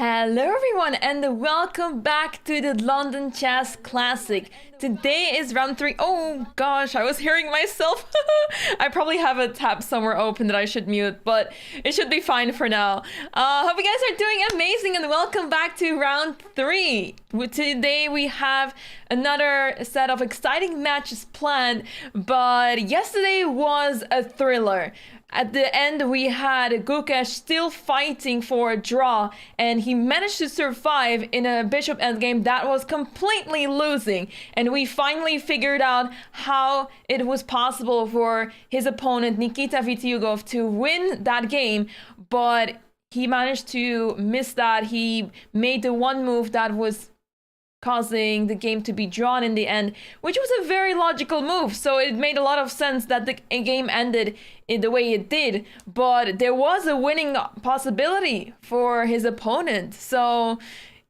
Hello everyone and welcome back to the London Chess Classic. Today is round 3. Oh gosh, I was hearing myself. I probably have a tab somewhere open that I should mute, but it should be fine for now. Hope you guys are doing amazing and welcome back to round 3. Today we have another set of exciting matches planned, but yesterday was a thriller. At the end, we had Gukesh still fighting for a draw, and he managed to survive in a bishop endgame that was completely losing. And we finally figured out how it was possible for his opponent, Jules Vitiugov, to win that game, but he managed to miss that. He made the one move that was causing the game to be drawn in the end, which was a very logical move. So it made a lot of sense that the game ended in the way it did, but there was a winning possibility for his opponent. So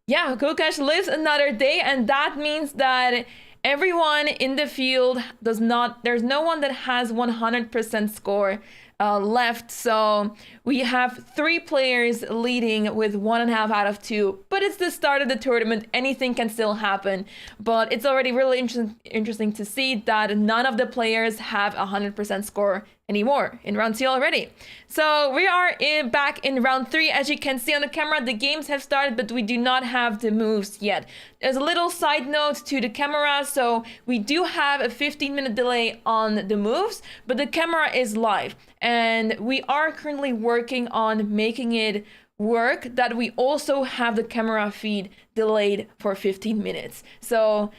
yeah, Gukesh lives another day, and that means that everyone in the field there's no one that has 100% score left. So we have 3 players leading with 1.5 out of 2, but it's the start of the tournament. Anything can still happen, but it's already really interesting to see that none of the players have 100% score anymore in round 2 already. So we are back in round 3. As you can see on the camera, the games have started, but we do not have the moves yet. There's a little side note to the camera. So we do have a 15-minute delay on the moves, but the camera is live, and we are currently working on making it work that we also have the camera feed delayed for 15 minutes. So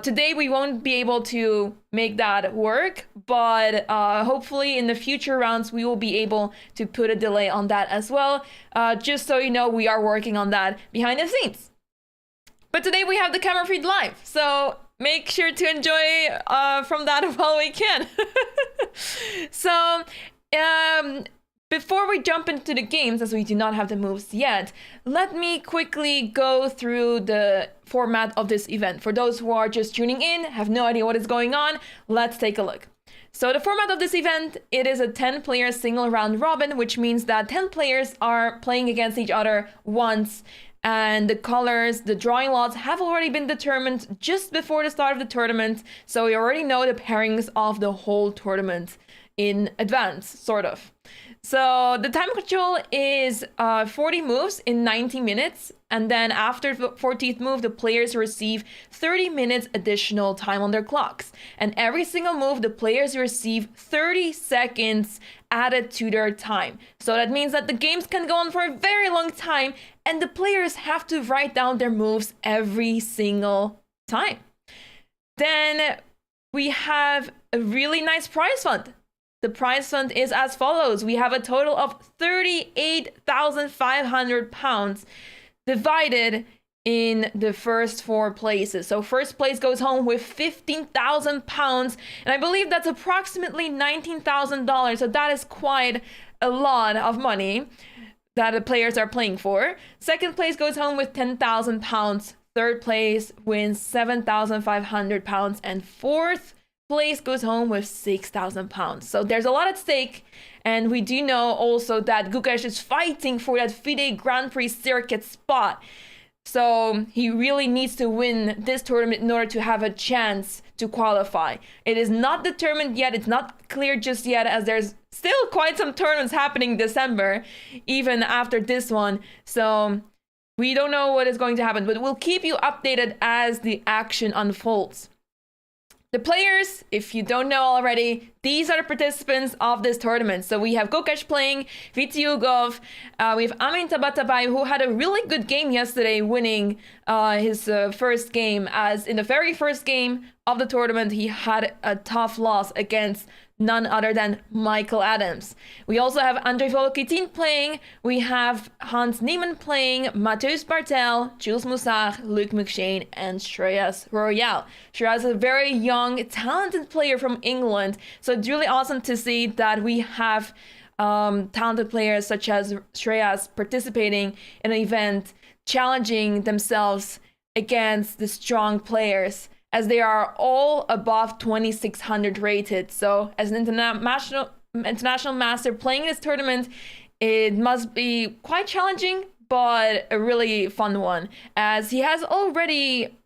today we won't be able to make that work, but hopefully in the future rounds we will be able to put a delay on that as well. Just so you know, we are working on that behind the scenes. But today we have the camera feed live, so make sure to enjoy from that while we can. So before we jump into the games, as we do not have the moves yet, let me quickly go through the format of this event. For those who are just tuning in, have no idea what is going on, let's take a look. So the format of this event, it is a 10-player single round robin, which means that 10 players are playing against each other once, and the colors, the drawing lots have already been determined just before the start of the tournament, so we already know the pairings of the whole tournament in advance, sort of. So the time control is 40 moves in 90 minutes. And then after the 14th move, the players receive 30 minutes additional time on their clocks. And every single move, the players receive 30 seconds added to their time. So that means that the games can go on for a very long time, and the players have to write down their moves every single time. Then we have a really nice prize fund. The prize fund is as follows. We have a total of £38,500 divided in the first 4 places. So first place goes home with £15,000, and I believe that's approximately $19,000. So that is quite a lot of money that the players are playing for. Second place goes home with £10,000. Third place wins £7,500, and fourth place goes home with £6,000. So there's a lot at stake, and we do know also that Gukesh is fighting for that FIDE Grand Prix circuit spot. So he really needs to win this tournament in order to have a chance to qualify. It is not determined yet. It's not clear just yet, as there's still quite some tournaments happening in December, even after this one. So we don't know what is going to happen, but we'll keep you updated as the action unfolds. The players, if you don't know already, these are the participants of this tournament. So we have Gukesh playing, Vitiugov, we have Anna-Maja, who had a really good game yesterday, winning his first game, as in the very first game of the tournament, he had a tough loss against none other than Michael Adams. We also have Volokitin playing, we have Neiman playing, Bartel, Jules Moussard, Luc McShane, and Royale. Shreyas is a very young, talented player from England, so it's really awesome to see that we have talented players such as Shreyas participating in an event, challenging themselves against the strong players, as they are all above 2600 rated. So as an international master playing this tournament, it must be quite challenging, but a really fun one, as he has already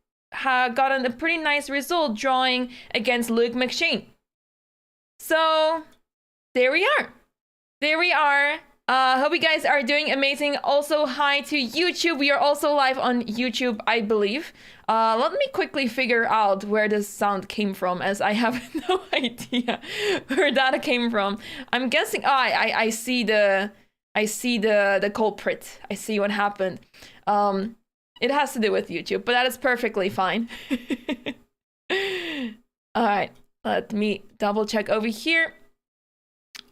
gotten a pretty nice result drawing against Luke McShane. So there we are. There we are. Hope you guys are doing amazing. Also, hi to YouTube. We are also live on YouTube, I believe. Let me quickly figure out where this sound came from, as I have no idea where that came from. I'm guessing. Oh, I see the culprit. I see what happened. It has to do with YouTube, but that is perfectly fine. All right, let me double check over here.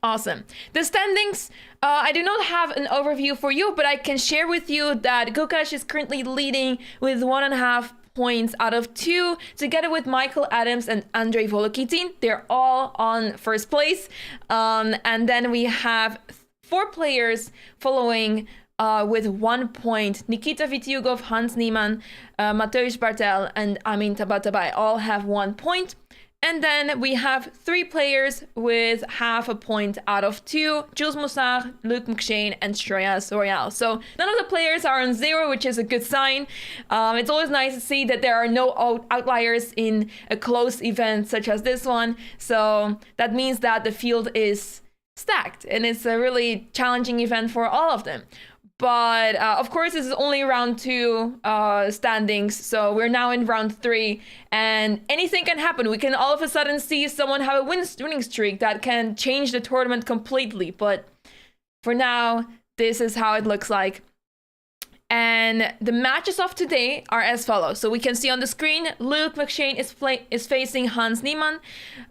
Awesome. The standings, I do not have an overview for you, but I can share with you that Gukesh is currently leading with 1.5 points out of 2, together with Michael Adams and Andrei Volokitin. They're all on first place. And then we have 4 players following with 1 point. Nikita Vitiugov, Hans Niemann, Mateusz Bartel, and Amin Tabatabai all have 1 point. And then we have 3 players with 0.5 point out of 2. Jules Moussard, Luke McShane, and Shreyas Royale. So none of the players are on 0, which is a good sign. It's always nice to see that there are no outliers in a close event such as this one. So that means that the field is stacked, and it's a really challenging event for all of them. But of course, this is only round 2 standings, so we're now in round 3, and anything can happen. We can all of a sudden see someone have a winning streak that can change the tournament completely. But for now, this is how it looks like. And the matches of today are as follows. So we can see on the screen, Luke McShane is facing Hans Niemann.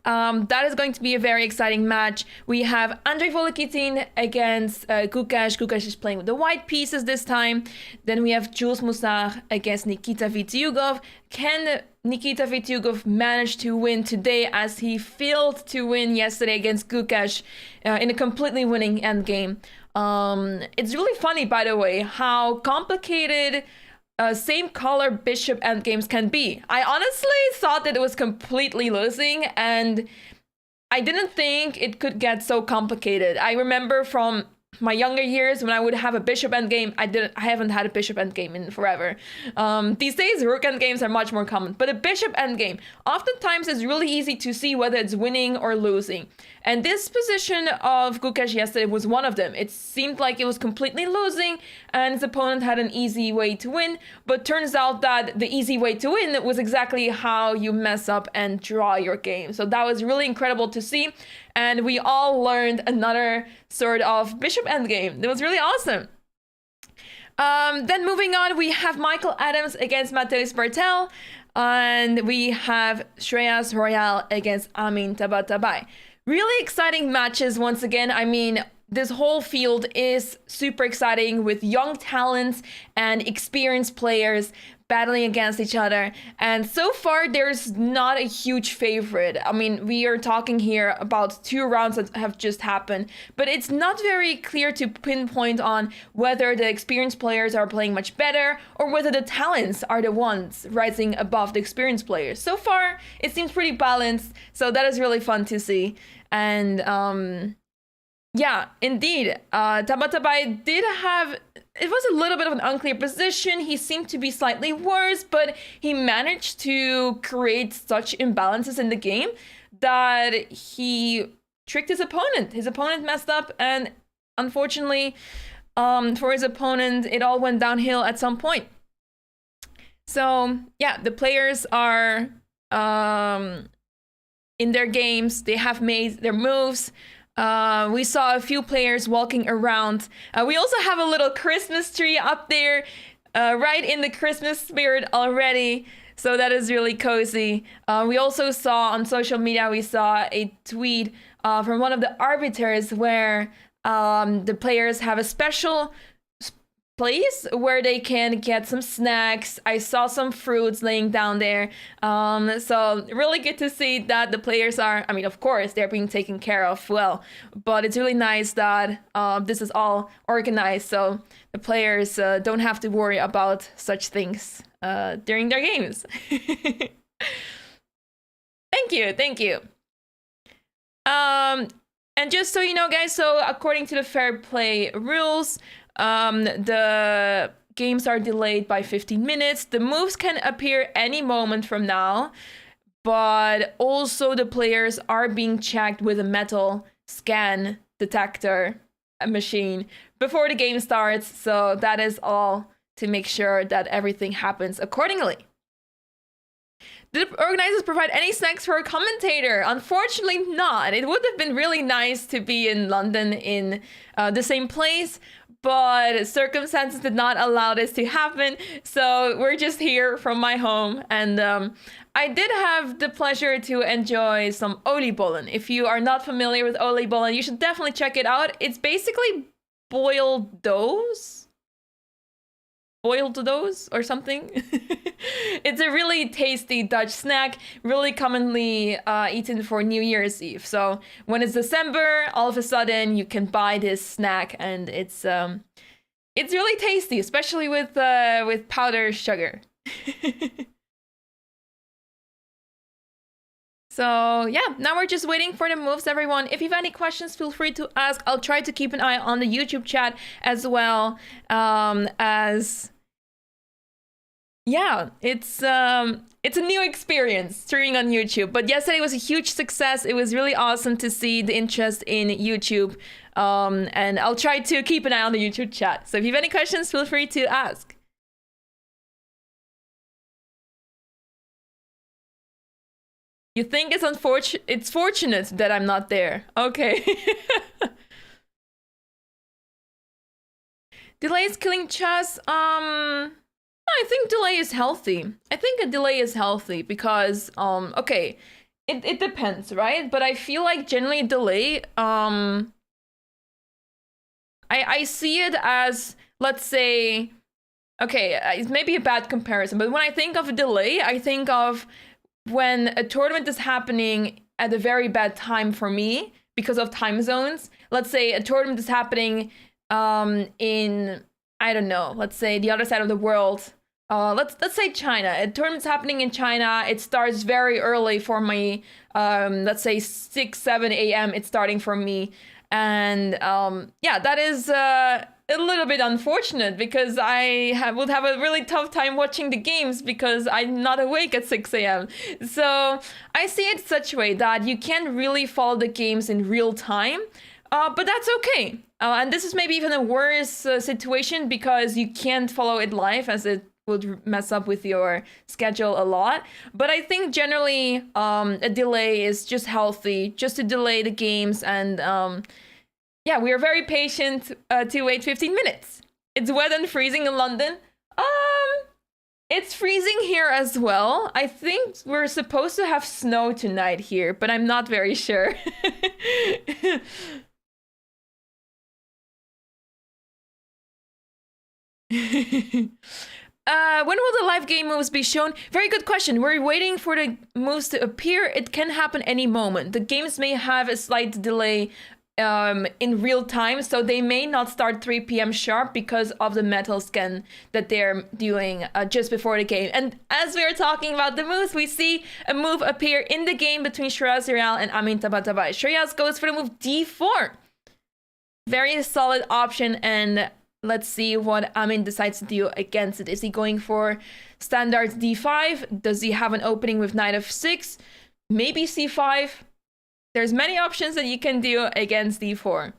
That is going to be a very exciting match. We have Andrei Volokitin against Gukesh. Gukesh is playing with the white pieces this time. Then we have Jules Moussard against Nikita Vitiugov. Can Nikita Vitiugov manage to win today, as he failed to win yesterday against Gukesh in a completely winning endgame? It's really funny, by the way, how complicated same color bishop endgames can be. I honestly thought that it was completely losing, and I didn't think it could get so complicated. I remember from my younger years when I would have a bishop endgame, I haven't had a bishop endgame in forever. These days, rook endgames are much more common, but a bishop endgame oftentimes is really easy to see whether it's winning or losing. And this position of Gukesh yesterday was one of them. It seemed like it was completely losing, and his opponent had an easy way to win, but turns out that the easy way to win was exactly how you mess up and draw your game. So that was really incredible to see, and we all learned another sort of bishop endgame. It was really awesome. Then moving on, we have Michael Adams against Mateusz Bartel, and we have Shreyas Royale against Amin Tabatabai. Really exciting matches once again. I mean, this whole field is super exciting with young talents and experienced players battling against each other. And so far, there's not a huge favorite. I mean, we are talking here about 2 rounds that have just happened, but it's not very clear to pinpoint on whether the experienced players are playing much better or whether the talents are the ones rising above the experienced players. So far, it seems pretty balanced, so that is really fun to see. And yeah, indeed, Tabatabai did have, it was a little bit of an unclear position. He seemed to be slightly worse, but he managed to create such imbalances in the game that he tricked his opponent. His opponent messed up, and unfortunately, for his opponent, it all went downhill at some point. So yeah, the players are in their games. They have made their moves. We saw a few players walking around. We also have a little Christmas tree up there, right in the Christmas spirit already. So that is really cozy. We also saw on social media, we saw a tweet from one of the arbiters where the players have a special place where they can get some snacks. I saw some fruits laying down there. So really good to see that the players are, I mean, of course, they're being taken care of well, but it's really nice that this is all organized, so the players don't have to worry about such things during their games. Thank you. And just so you know, guys, so according to the fair play rules, The games are delayed by 15 minutes. The moves can appear any moment from now, but also the players are being checked with a metal scan detector machine before the game starts. So that is all to make sure that everything happens accordingly. Did the organizers provide any snacks for a commentator? Unfortunately not. It would have been really nice to be in London in the same place, but circumstances did not allow this to happen. So we're just here from my home. And I did have the pleasure to enjoy some oliebollen. If you are not familiar with oliebollen, you should definitely check it out. It's basically boiled doughs or something. It's a really tasty Dutch snack, really commonly eaten for New Year's Eve. So when it's December, all of a sudden you can buy this snack, and it's really tasty, especially with powdered sugar. So yeah, now we're just waiting for the moves, everyone. If you have any questions, feel free to ask. I'll try to keep an eye on the YouTube chat as well, as yeah, it's a new experience streaming on YouTube. But yesterday was a huge success. It was really awesome to see the interest in YouTube. And I'll try to keep an eye on the YouTube chat. So if you have any questions, feel free to ask. You think it's fortunate that I'm not there. Okay. Delay is killing chess. I think delay is healthy. I think a delay is healthy because okay, it depends, right? But I feel like generally delay, I see it as, let's say, okay, it's maybe a bad comparison, but when I think of a delay, I think of when a tournament is happening at a very bad time for me because of time zones. Let's say a tournament is happening in, I don't know, let's say the other side of the world. Let's say China. A tournament's happening in China. It starts very early for me. Let's say 6, 7 a.m. It's starting for me. And yeah, that is a little bit unfortunate because I would have a really tough time watching the games because I'm not awake at 6 a.m. So I see it such a way that you can't really follow the games in real time, but that's okay. And this is maybe even a worse situation because you can't follow it live, as it would mess up with your schedule a lot. But I think generally a delay is just healthy, just to delay the games. And yeah, we are very patient to wait 15 minutes. It's wet and freezing in London. It's freezing here as well. I think we're supposed to have snow tonight here, but I'm not very sure. When will the live game moves be shown? Very good question. We're waiting for the moves to appear. It can happen any moment. The games may have a slight delay in real time, so they may not start 3 p.m. sharp because of the metal scan that they're doing just before the game. And as we are talking about the moves, we see a move appear in the game between Shiraz Royale and Amin Tabatabai. Shiraz goes for the move d4. Very solid option, and let's see what Amin decides to do against it. Is he going for standard d5? Does he have an opening with knight of 6? Maybe c5? There's many options that you can do against d4.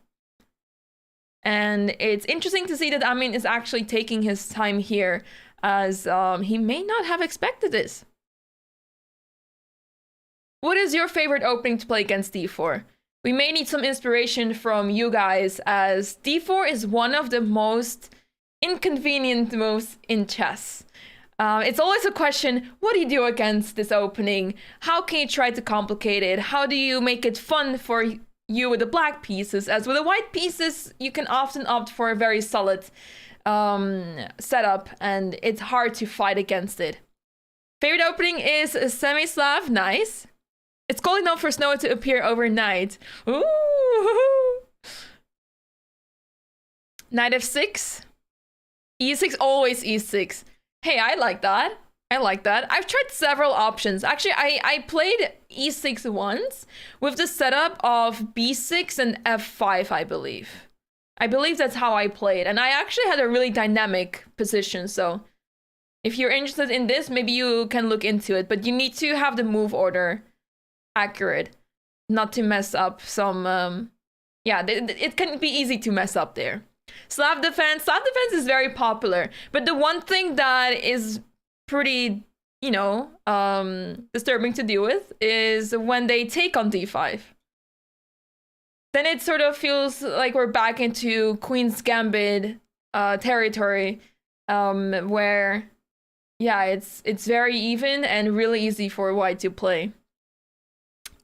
And it's interesting to see that Amin is actually taking his time here, as he may not have expected this. What is your favorite opening to play against d4? We may need some inspiration from you guys, as d4 is one of the most inconvenient moves in chess. It's always a question, what do you do against this opening? How can you try to complicate it? How do you make it fun for you with the black pieces? As with the white pieces, you can often opt for a very solid setup, and it's hard to fight against it. Favorite opening is a Semislav, nice. It's cold enough for snow to appear overnight. Ooh! Knight f6. e6, always e6. Hey, I like that. I like that. I've tried several options. Actually, I played e6 once with the setup of b6 and f5, I believe. I believe that's how I played. And I actually had a really dynamic position. So if you're interested in this, maybe you can look into it. But you need to have the move order accurate, not to mess up some... yeah, it can be easy to mess up there. Slap defense is very popular. But the one thing that is pretty, you know, disturbing to deal with is when they take on d5. Then it sort of feels like we're back into Queen's Gambit territory, where, yeah, it's very even and really easy for white to play.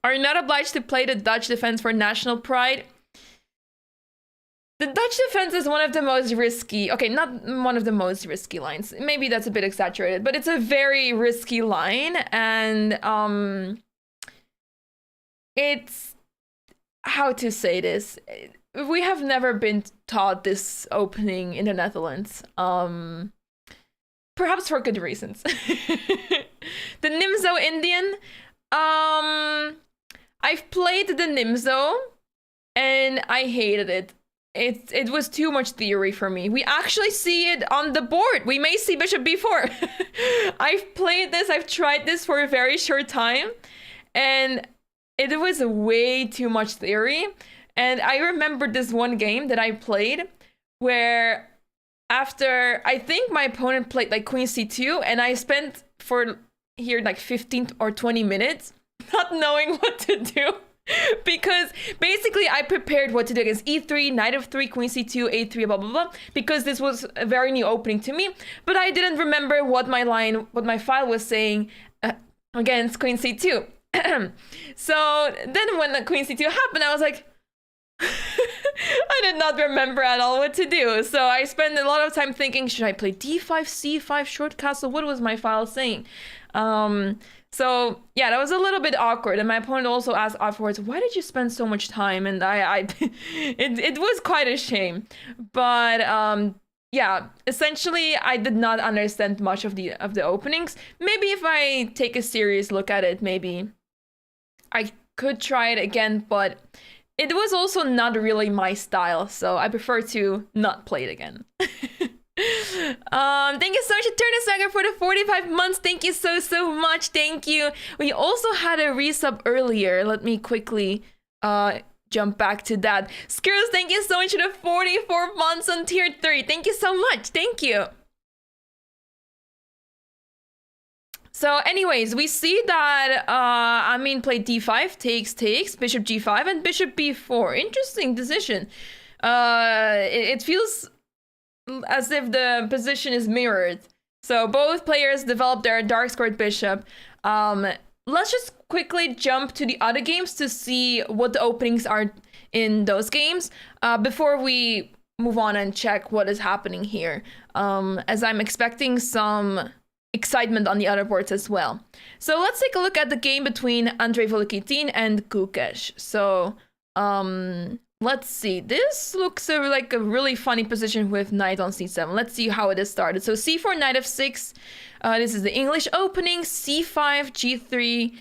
Are you not obliged to play the Dutch defense for national pride? The Dutch defense is one of the most risky, okay, not one of the most risky lines. Maybe that's a bit exaggerated, but it's a very risky line. And it's, how to say this? We have never been taught this opening in the Netherlands. Perhaps for good reasons. The Nimzo Indian. I've played the Nimzo and I hated it. It was too much theory for me. We actually see it on the board. We may see Bishop b4. I've played this, I've tried this for a very short time, and it was way too much theory. And I remember this one game that I played where after, I think my opponent played like Queen c2, and I spent for here like 15 or 20 minutes not knowing what to do. Because basically I prepared what to do against e3, knight of 3, queen c2, a3, blah blah blah, because this was a very new opening to me, but I didn't remember what my file was saying against queen c2. So then when the queen c2 happened, I was like, I did not remember at all what to do. So I spent a lot of time thinking, should I play d5, c5, short castle? What was my file saying? So yeah, that was a little bit awkward. And my opponent also asked afterwards, why did you spend so much time? And it was quite a shame. But yeah, essentially I did not understand much of the openings. Maybe if I take a serious look at it, maybe I could try it again, but it was also not really my style. So I prefer to not play it again. Thank you so much, Eternal Saga, for the 45 months. Thank you so much. Thank you. We also had a resub earlier. Let me quickly jump back to that. Skirls, thank you so much for the 44 months on tier 3. Thank you so much. Thank you. So anyways, we see that Amin played d5, takes, bishop g5, and bishop b4. Interesting decision. It feels as if the position is mirrored. So both players developed their dark squared bishop. Let's just quickly jump to the other games to see what the openings are in those games before we move on and check what is happening here, as I'm expecting some excitement on the other boards as well. So let's take a look at the game between Andrei Volokitin and Gukesh. So let's see. This looks like a really funny position with knight on c7. Let's see how it is started. So c4, knight f6. This is the English opening. c5, g3.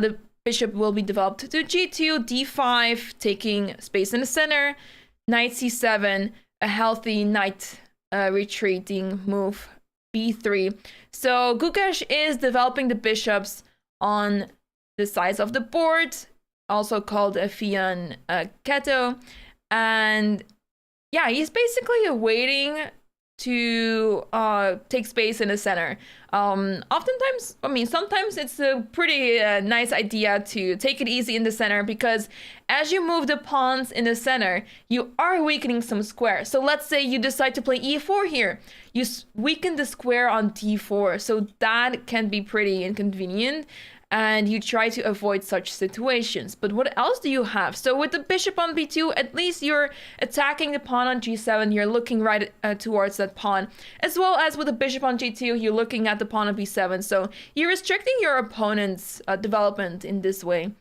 The bishop will be developed to g2, d5, taking space in the center. Knight c7, a healthy knight retreating move. b3. So Gukesh is developing the bishops on the sides of the board, also called a Fian Keto. And yeah, he's basically waiting to take space in the center. Oftentimes, I mean, sometimes it's a pretty nice idea to take it easy in the center, because as you move the pawns in the center, you are weakening some squares. So let's say you decide to play e4 here. You weaken the square on d4, so that can be pretty inconvenient. And you try to avoid such situations. But what else do you have? So with the bishop on b2, at least you're attacking the pawn on g7. You're looking right towards that pawn. As well as with the bishop on g2, you're looking at the pawn on b7. So you're restricting your opponent's development in this way.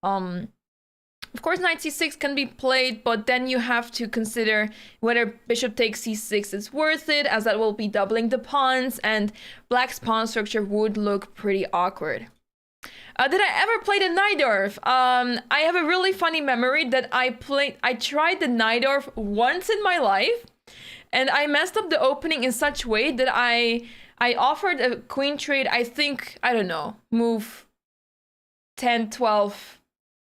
Of course, knight c6 can be played, but then you have to consider whether bishop takes c6 is worth it, as that will be doubling the pawns, and black's pawn structure would look pretty awkward. Did I ever play the Najdorf? I have a really funny memory that I tried the Najdorf once in my life, and I messed up the opening in such a way that I offered a queen trade, I think, I don't know, move 10, 12,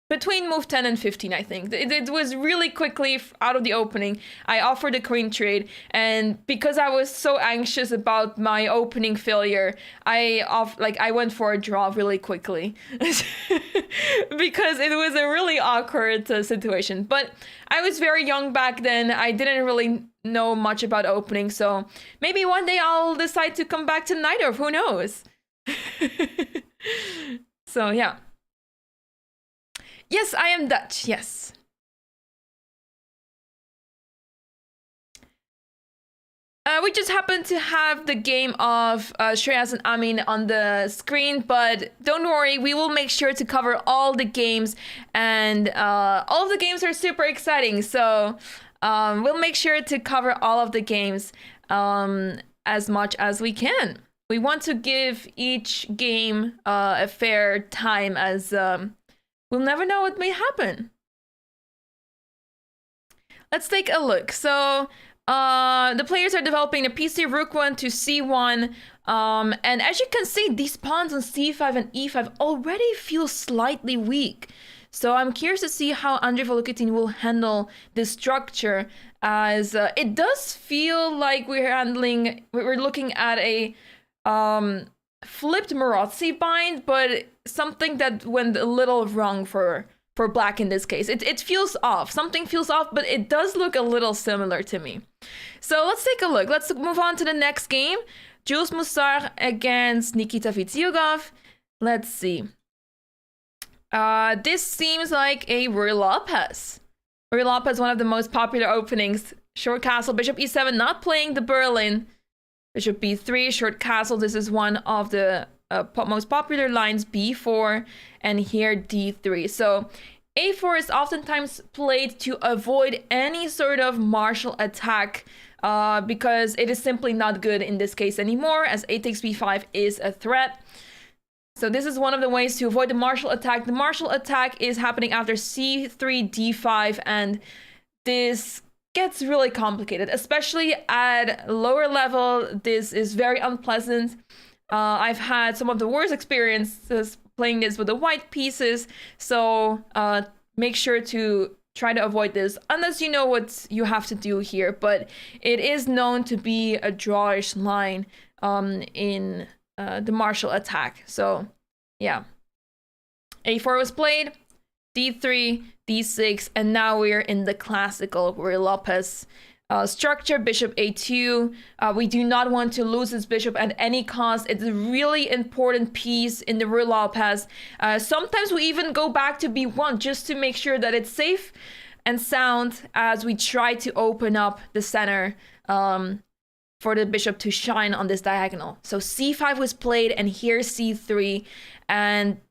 between move 10 and 15, I think. It was really quickly out of the opening. I offered a queen trade, and because I was so anxious about my opening failure, I went for a draw really quickly. Because it was a really awkward situation. But I was very young back then. I didn't really know much about opening, so maybe one day I'll decide to come back to Najdorf, who knows? So yeah. Yes, I am Dutch, yes. We just happen to have the game of Shreyas and Amin on the screen, but don't worry, we will make sure to cover all the games, and all of the games are super exciting, so we'll make sure to cover all of the games as much as we can. We want to give each game a fair time, as we'll never know what may happen. Let's take a look. So the players are developing the PC Rook 1 to C1. And as you can see, these pawns on C5 and E5 already feel slightly weak. So I'm curious to see how Andrei Volokitin will handle this structure, as it does feel like we're looking at a flipped Marozzi bind, but something that went a little wrong for black in this case. It feels off. Something feels off, but it does look a little similar to me. So let's take a look. Let's move on to the next game. Jules Moussard against Nikita Vitiugov. Let's see. This seems like a Royale Lopez. Royale Lopez, one of the most popular openings. Short castle, bishop e7, not playing the Berlin. Bishop b3, short castle. This is one of the most popular lines, b4, and here d3. So a4 is oftentimes played to avoid any sort of martial attack, because it is simply not good in this case anymore, as a takes b5 is a threat. So this is one of the ways to avoid the martial attack. The martial attack is happening after c3, d5, and this gets really complicated, especially at lower level. This is very unpleasant. I've had some of the worst experiences playing this with the white pieces, so make sure to try to avoid this unless you know what you have to do here. But it is known to be a drawish line in the martial attack. So yeah, a4 was played, d3, d6, and now we're in the classical Royale Lopez structure. Bishop a2. We do not want to lose this bishop at any cost. It's a really important piece in the Royale Lopez. Sometimes we even go back to b1 just to make sure that it's safe and sound, as we try to open up the center for the bishop to shine on this diagonal. So c5 was played, and here's c3, and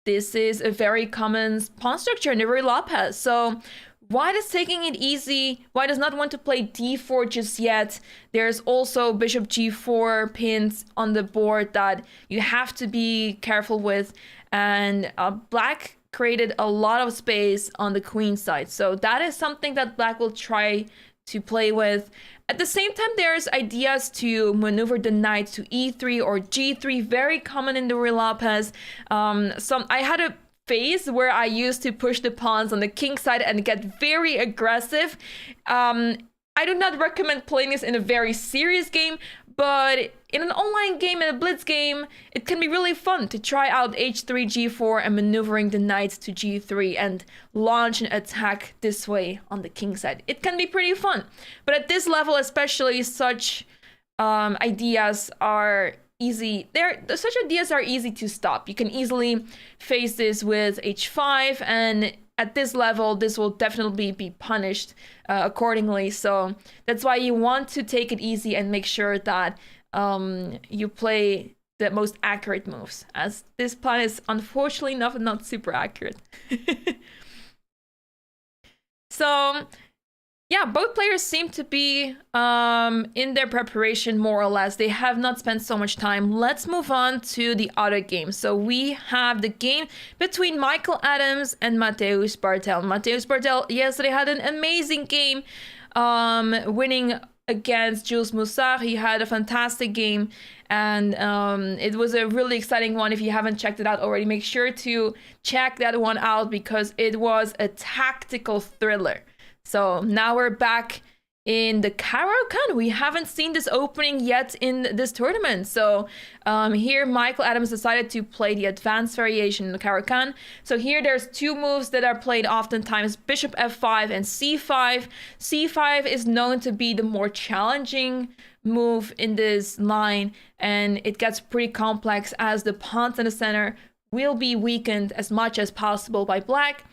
this is a very common pawn structure in the Royale Lopez. So white is taking it easy. White does not want to play d4 just yet. There's also bishop g4 pins on the board that you have to be careful with. And black created a lot of space on the queen side. So that is something that black will try to play with. At the same time, there's ideas to maneuver the knight to e3 or g3, very common in the Royale Lopez. I had a phase where I used to push the pawns on the king side and get very aggressive. I do not recommend playing this in a very serious game, but in an online game, in a blitz game, it can be really fun to try out h3, g4, and maneuvering the knight to g3 and launch an attack this way on the king side. It can be pretty fun. But at this level, especially, such ideas are easy. Such ideas are easy to stop. You can easily face this with h5, and at this level, this will definitely be punished accordingly. So that's why you want to take it easy and make sure that you play the most accurate moves, as this plan is unfortunately not super accurate. So yeah, both players seem to be in their preparation more or less. They have not spent so much time. Let's move on to the other game. So we have the game between Michael Adams and Mateusz Bartel. Mateusz Bartel yesterday had an amazing game, winning against Jules Moussard. He had a fantastic game, and it was a really exciting one. If you haven't checked it out already, make sure to check that one out because it was a tactical thriller. So now we're back in the Caro-Kann. We haven't seen this opening yet in this tournament. So here Michael Adams decided to play the advanced variation in the Caro-Kann. So here there's two moves that are played oftentimes, bishop f5 and c5. c5 is known to be the more challenging move in this line, and it gets pretty complex as the pawns in the center will be weakened as much as possible by black.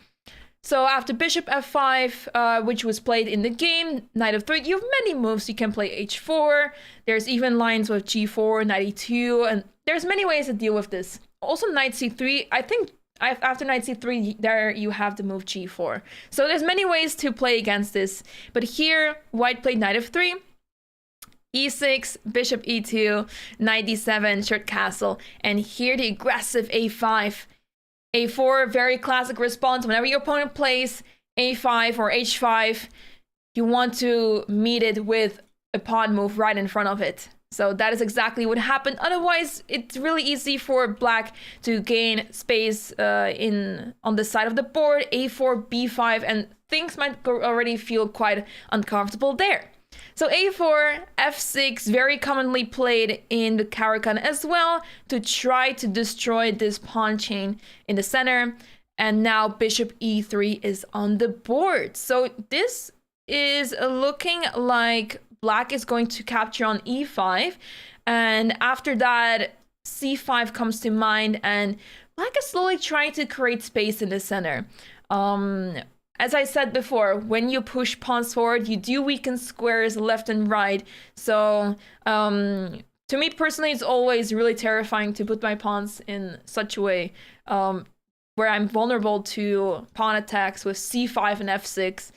So after bishop f5, which was played in the game, knight of 3, you have many moves. You can play h4. There's even lines with g4, knight e2, and there's many ways to deal with this. Also knight c3. I think after knight c3, there you have the move g4. So there's many ways to play against this. But here, white played knight f3, e6, bishop e2, knight d7, short castle, and here the aggressive a5. a4, very classic response. Whenever your opponent plays a5 or h5, you want to meet it with a pawn move right in front of it. So that is exactly what happened. Otherwise, it's really easy for black to gain space on the side of the board, a4, b5, and things might already feel quite uncomfortable there. So a4, f6, very commonly played in the Caro-Kann as well to try to destroy this pawn chain in the center. And now bishop e3 is on the board. So this is looking like black is going to capture on e5. And after that, c5 comes to mind, and black is slowly trying to create space in the center. As I said before, when you push pawns forward, you do weaken squares left and right. So to me personally, it's always really terrifying to put my pawns in such a way where I'm vulnerable to pawn attacks with c5 and f6.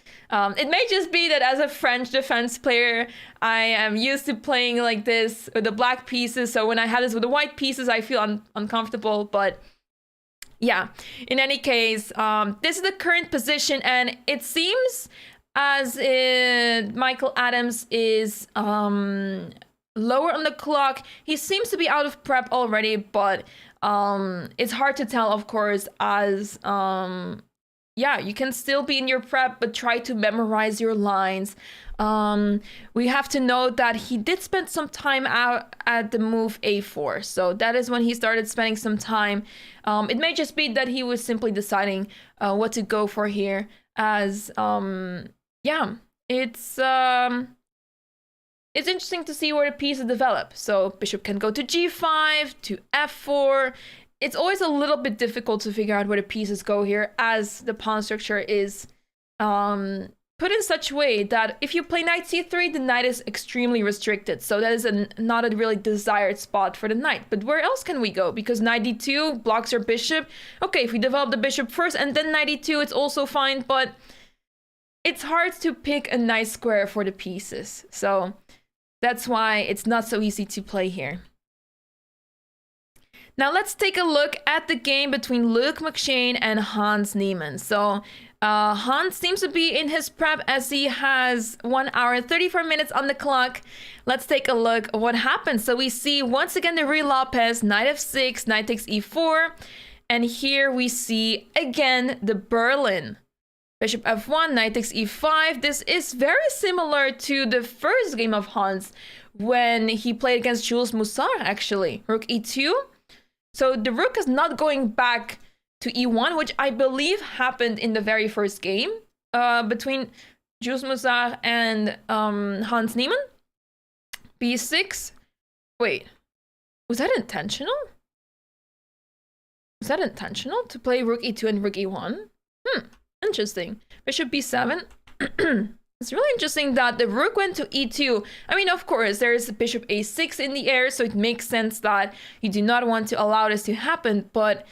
It may just be that as a French defense player, I am used to playing like this with the black pieces. So when I have this with the white pieces, I feel uncomfortable, but yeah, in any case, this is the current position, and it seems as Michael Adams is lower on the clock. He seems to be out of prep already, but it's hard to tell, of course, as yeah, you can still be in your prep, but try to memorize your lines. We have to note that he did spend some time out at the move a4. So that is when he started spending some time. It may just be that he was simply deciding what to go for here, as yeah, it's interesting to see where the pieces develop. So bishop can go to g5, to f4. It's always a little bit difficult to figure out where the pieces go here, as the pawn structure is put in such a way that if you play knight c3, the knight is extremely restricted. So that is not a really desired spot for the knight. But where else can we go? Because knight d2 blocks our bishop. Okay, if we develop the bishop first and then knight d2, it's also fine. But it's hard to pick a nice square for the pieces. So that's why it's not so easy to play here. Now let's take a look at the game between Luc McShane and Hans Niemann. So Hans seems to be in his prep as he has 1 hour and 34 minutes on the clock. Let's take a look at what happened. So we see once again the Ruy Lopez, knight f6, knight takes e4. And here we see again the Berlin. Bishop f1, knight takes e5. This is very similar to the first game of Hans when he played against Jules Moussard, actually. Rook e2. So the rook is not going back to e1, which I believe happened in the very first game between Jules Moussard and Hans Niemann. b6. Wait, was that intentional? Was that intentional to play rook e2 and rook e1? Interesting. Bishop b7. It's really interesting that the rook went to e2. I mean, of course, there's bishop a6 in the air, so it makes sense that you do not want to allow this to happen. But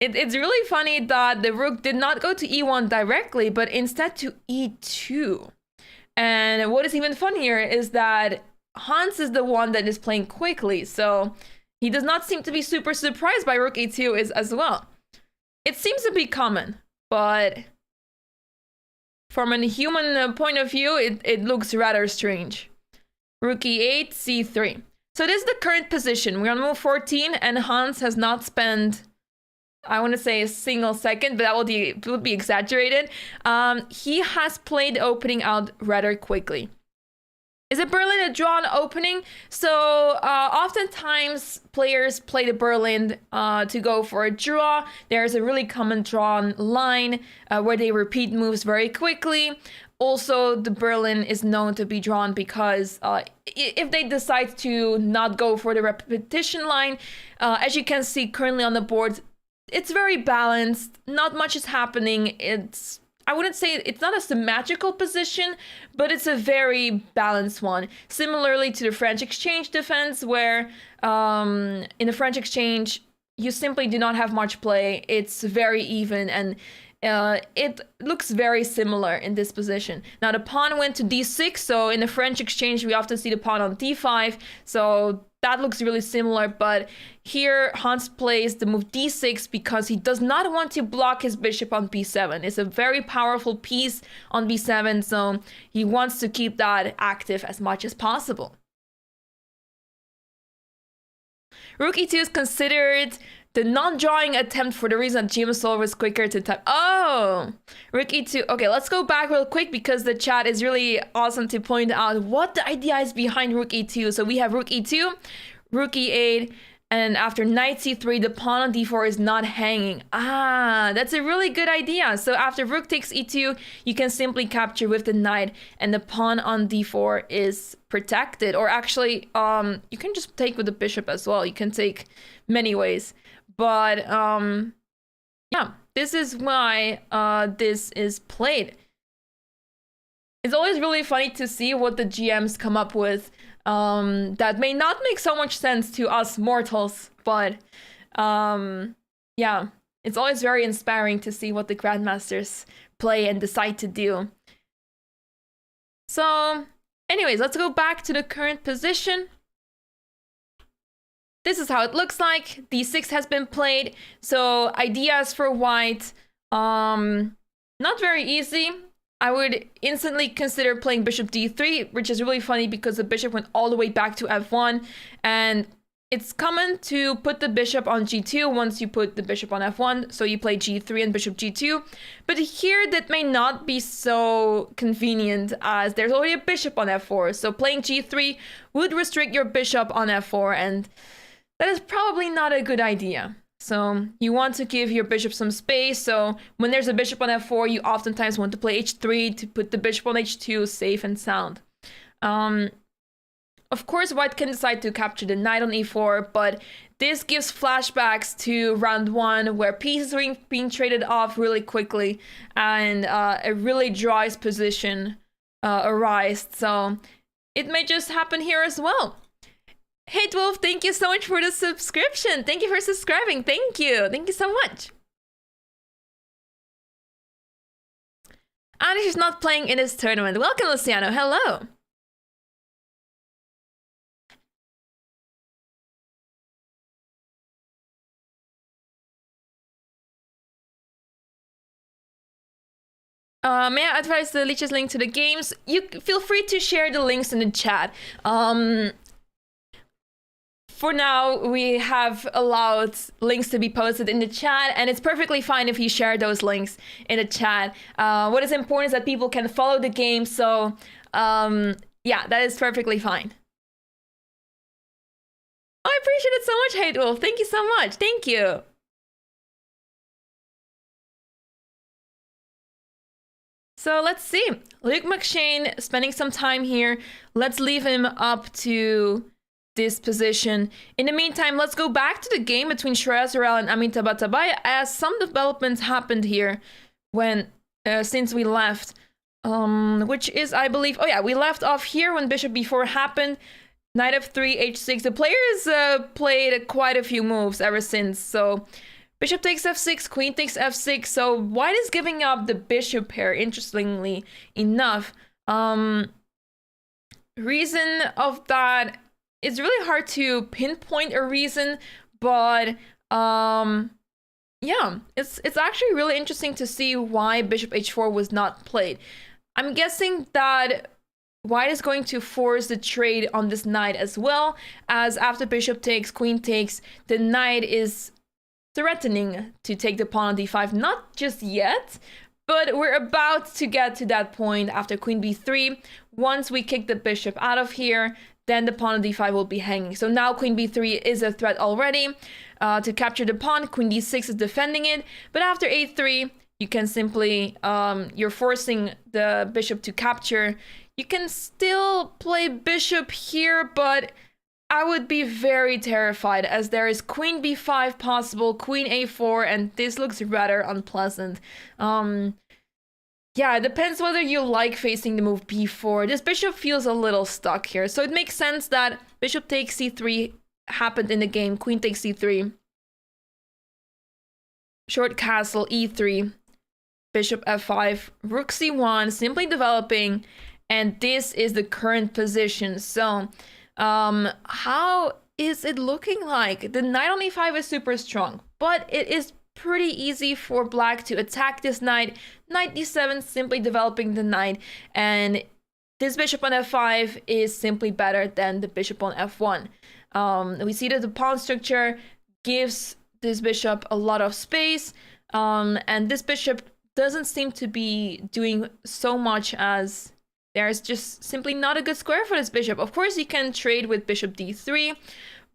It's really funny that the rook did not go to e1 directly, but instead to e2. And what is even funnier is that Hans is the one that is playing quickly, so he does not seem to be super surprised by rook e2 as well. It seems to be common, but from a human point of view, it looks rather strange. Rook e8, c3. So this is the current position. We're on move 14, and Hans has not spent, I want to say, a single second, but that would be exaggerated. He has played the opening out rather quickly. Is a Berlin a drawn opening? So oftentimes players play the Berlin to go for a draw. There's a really common drawn line where they repeat moves very quickly. Also, the Berlin is known to be drawn because if they decide to not go for the repetition line, as you can see currently on the board, it's very balanced. Not much is happening. I wouldn't say it's not a symmetrical position, but it's a very balanced one. Similarly to the French exchange defense, where in the French exchange, you simply do not have much play. It's very even, and it looks very similar in this position. Now the pawn went to d6, so in the French exchange, we often see the pawn on d5, so that looks really similar, but here Hans plays the move d6 because he does not want to block his bishop on b7. It's a very powerful piece on b7, so he wants to keep that active as much as possible. Rook e2 is considered the non-drawing attempt for the reason that Jules Moussard was quicker to type. Oh, rook e2. Okay, let's go back real quick because the chat is really awesome to point out what the idea is behind rook e2. So we have rook e2, rook e8, and after knight c3, the pawn on d4 is not hanging. Ah, that's a really good idea. So after rook takes e2, you can simply capture with the knight, and the pawn on d4 is protected. Or actually, you can just take with the bishop as well. You can take many ways. But yeah, this is why this is played. It's always really funny to see what the GMs come up with that may not make so much sense to us mortals, but yeah, it's always very inspiring to see what the grandmasters play and decide to do. So anyways, let's go back to the current position. This is how it looks like. d6 has been played. So ideas for white, not very easy. I would instantly consider playing bishop d3, which is really funny because the bishop went all the way back to f1. And it's common to put the bishop on g2 once you put the bishop on f1. So you play g3 and bishop g2. But here that may not be so convenient as there's already a bishop on f4. So playing g3 would restrict your bishop on f4, and that is probably not a good idea. So you want to give your bishop some space. So when there's a bishop on f4, you oftentimes want to play h3 to put the bishop on h2 safe and sound. Of course, white can decide to capture the knight on e4, but this gives flashbacks to round 1 where pieces are being traded off really quickly and a really dry position arises. So it may just happen here as well. Hey Wolf, thank you so much for the subscription. Thank you for subscribing. Thank you. Thank you so much. Anish is not playing in this tournament. Welcome, Luciano. Hello. May I advise the leeches link to the games? You feel free to share the links in the chat. For now, we have allowed links to be posted in the chat, and it's perfectly fine if you share those links in the chat. What is important is that people can follow the game, so yeah, that is perfectly fine. Oh, I appreciate it so much, Hate Wolf. Thank you so much. Thank you. So let's see. Luke McShane spending some time here. Let's leave him up to this position. In the meantime, let's go back to the game between Shreyas Royale and Amitabh Bhatt, as some developments happened here when since we left, which is, I believe, oh yeah, we left off here when bishop b4 happened. Knight f3, h6. The players played quite a few moves ever since. So Bishop takes f6, queen takes f6. So white is giving up the bishop pair, interestingly enough. Reason of that, it's really hard to pinpoint a reason, but yeah, it's actually really interesting to see why bishop h4 was not played. I'm guessing that white is going to force the trade on this knight as well, as after bishop takes, queen takes, the knight is threatening to take the pawn on d5. Not just yet, but we're about to get to that point after queen b3. Once we kick the bishop out of here, then the pawn on d5 will be hanging. So now queen b3 is a threat already to capture the pawn. Queen d6 is defending it, but after a3, you can simply, you're forcing the bishop to capture. You can still play bishop here, but I would be very terrified as there is queen b5 possible, queen a4, and this looks rather unpleasant. Yeah, it depends whether you like facing the move b4. This bishop feels a little stuck here, so it makes sense that bishop takes c3 happened in the game. Queen takes c3. Short castle, e3. Bishop f5. Rook c1, simply developing. And this is the current position. So, how is it looking like? The knight on e5 is super strong, but it is pretty easy for black to attack this knight. Knight d7, simply developing the knight, and this bishop on f5 is simply better than the bishop on f1. We see that the pawn structure gives this bishop a lot of space, and this bishop doesn't seem to be doing so much as there's just simply not a good square for this bishop. Of course, you can trade with bishop d3,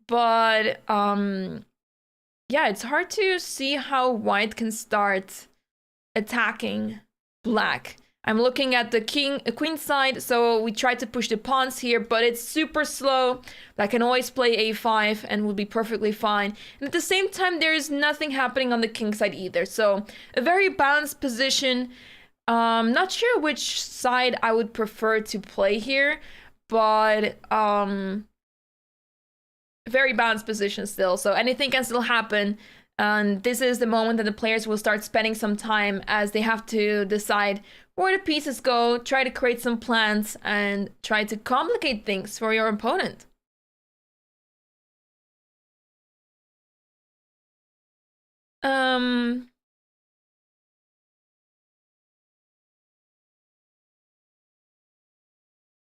but yeah, it's hard to see how white can start attacking black. I'm looking at the queen side, so we try to push the pawns here, but it's super slow. Black can always play a5 and will be perfectly fine. And at the same time, there's nothing happening on the king side either. So a very balanced position. Not sure which side I would prefer to play here, but very balanced position still. So anything can still happen. And this is the moment that the players will start spending some time as they have to decide where the pieces go, try to create some plans, and try to complicate things for your opponent.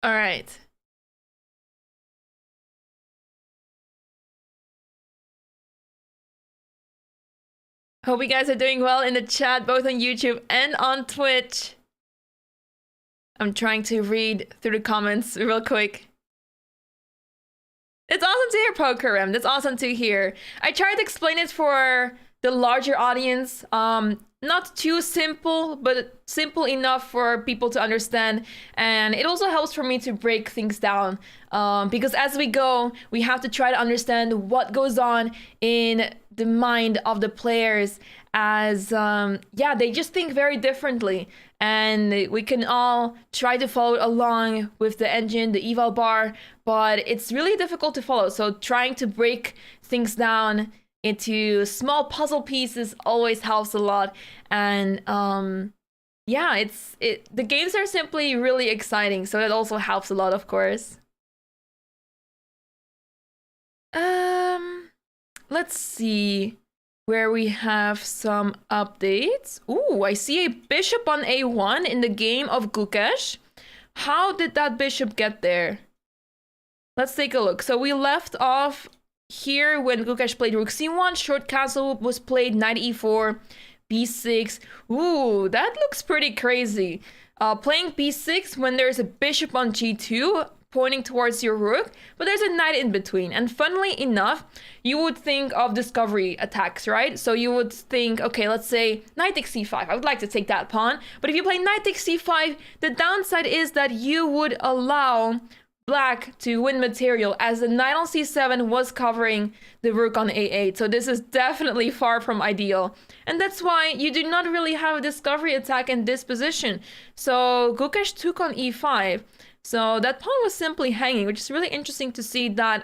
All right. Hope you guys are doing well in the chat, both on YouTube and on Twitch. I'm trying to read through the comments real quick. It's awesome to hear, Pokerem. That's awesome to hear. I tried to explain it for the larger audience. Not too simple, but simple enough for people to understand. And it also helps for me to break things down. Because as we go, we have to try to understand what goes on in the mind of the players as, yeah, they just think very differently. And we can all try to follow along with the engine, the eval bar, but it's really difficult to follow. So trying to break things down into small puzzle pieces always helps a lot. And yeah, the games are simply really exciting, so that also helps a lot, of course. Let's see where we have some updates. Ooh, I see a bishop on a1 in the game of Gukesh. How did that bishop get there? Let's take a look. So we left off here when Gukesh played rook c1, short castle was played, knight e4, b6. Ooh, that looks pretty crazy. Playing b6 when there's a bishop on g2 pointing towards your rook, but there's a knight in between. And funnily enough, you would think of discovery attacks, right? So you would think, okay, let's say knight takes c5. I would like to take that pawn. But if you play knight takes c5, the downside is that you would allow black to win material, as the knight on c7 was covering the rook on a8. So this is definitely far from ideal. And that's why you do not really have a discovery attack in this position. So Gukesh took on e5. So that pawn was simply hanging, which is really interesting to see that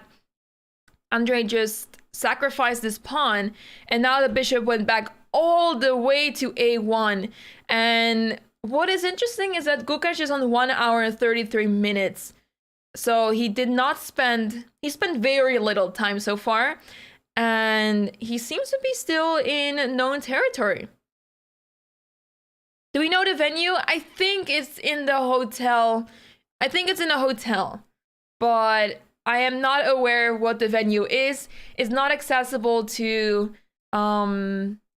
Andre just sacrificed this pawn, and now the bishop went back all the way to a1. And what is interesting is that Gukesh is on 1 hour and 33 minutes. So he spent very little time so far, and he seems to be still in known territory. Do we know the venue? I think it's in the hotel. I think it's in a hotel, but I am not aware what the venue is. It's not accessible to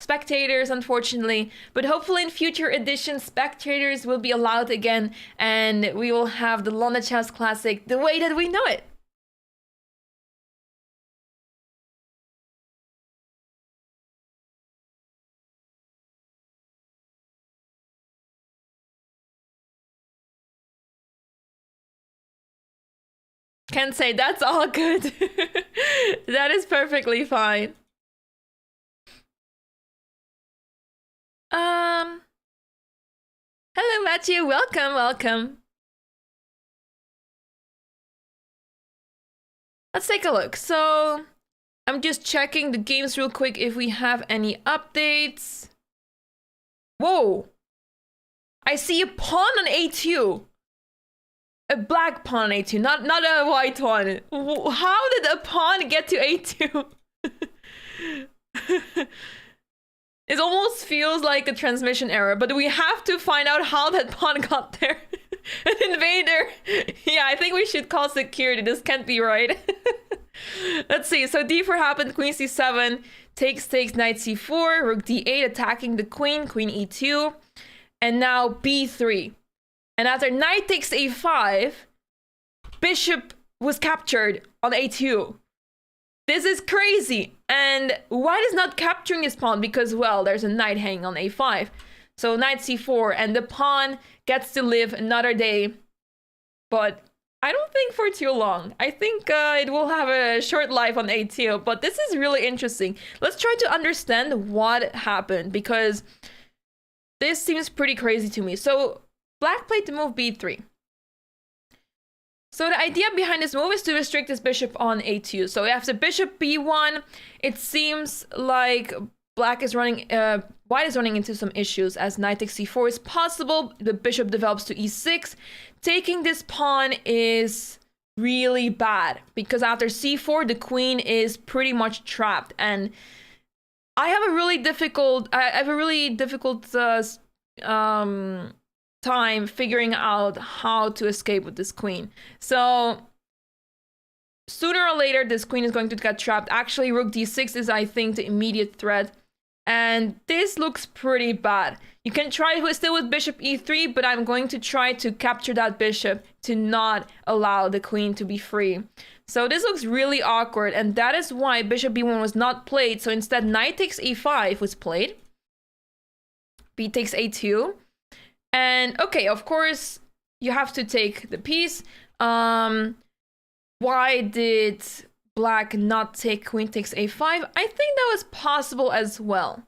spectators, unfortunately, but hopefully in future editions, spectators will be allowed again, and we will have the London Chess Classic the way that we know it. Can't say that's all good. That is perfectly fine. Hello Matthew, welcome. Let's take a look. So I'm just checking the games real quick if we have any updates. Whoa! I see a pawn on a2. A black pawn on a2, not a white one. How did a pawn get to a2? It almost feels like a transmission error, but we have to find out how that pawn got there. An invader. Yeah, I think we should call security. This can't be right. Let's see. So d4 happened, queen c7, takes, knight c4, rook d8, attacking the queen, queen e2, and now b3. And after knight takes a5, bishop was captured on a2. This is crazy. And white is not capturing his pawn because, well, there's a knight hanging on a5. So knight c4, and the pawn gets to live another day. But I don't think for too long. I think it will have a short life on a2. But this is really interesting. Let's try to understand what happened, because this seems pretty crazy to me. So black played the move b3. So the idea behind this move is to restrict this bishop on a2. So after bishop b1, it seems like white is running into some issues, as knight takes c4 is possible. The bishop develops to e6. Taking this pawn is really bad, because after c4, the queen is pretty much trapped. And I have a really difficult time figuring out how to escape with this queen. So sooner or later, this queen is going to get trapped. Actually, rook d6 is, I think, the immediate threat. And this looks pretty bad. You can try still with bishop e3, but I'm going to try to capture that bishop to not allow the queen to be free. So this looks really awkward, and that is why bishop b1 was not played. So instead, knight takes a5 was played. B takes a2. And okay, of course, you have to take the piece. Why did black not take queen takes a5? I think that was possible as well.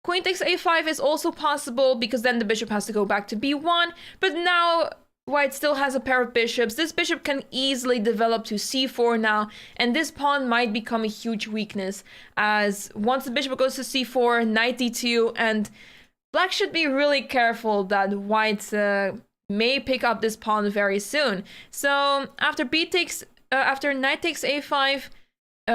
Queen takes a5 is also possible, because then the bishop has to go back to b1. But now white still has a pair of bishops. This bishop can easily develop to c4 now, and this pawn might become a huge weakness, as once the bishop goes to c4, knight d2, and black should be really careful that white may pick up this pawn very soon. So after knight takes a5,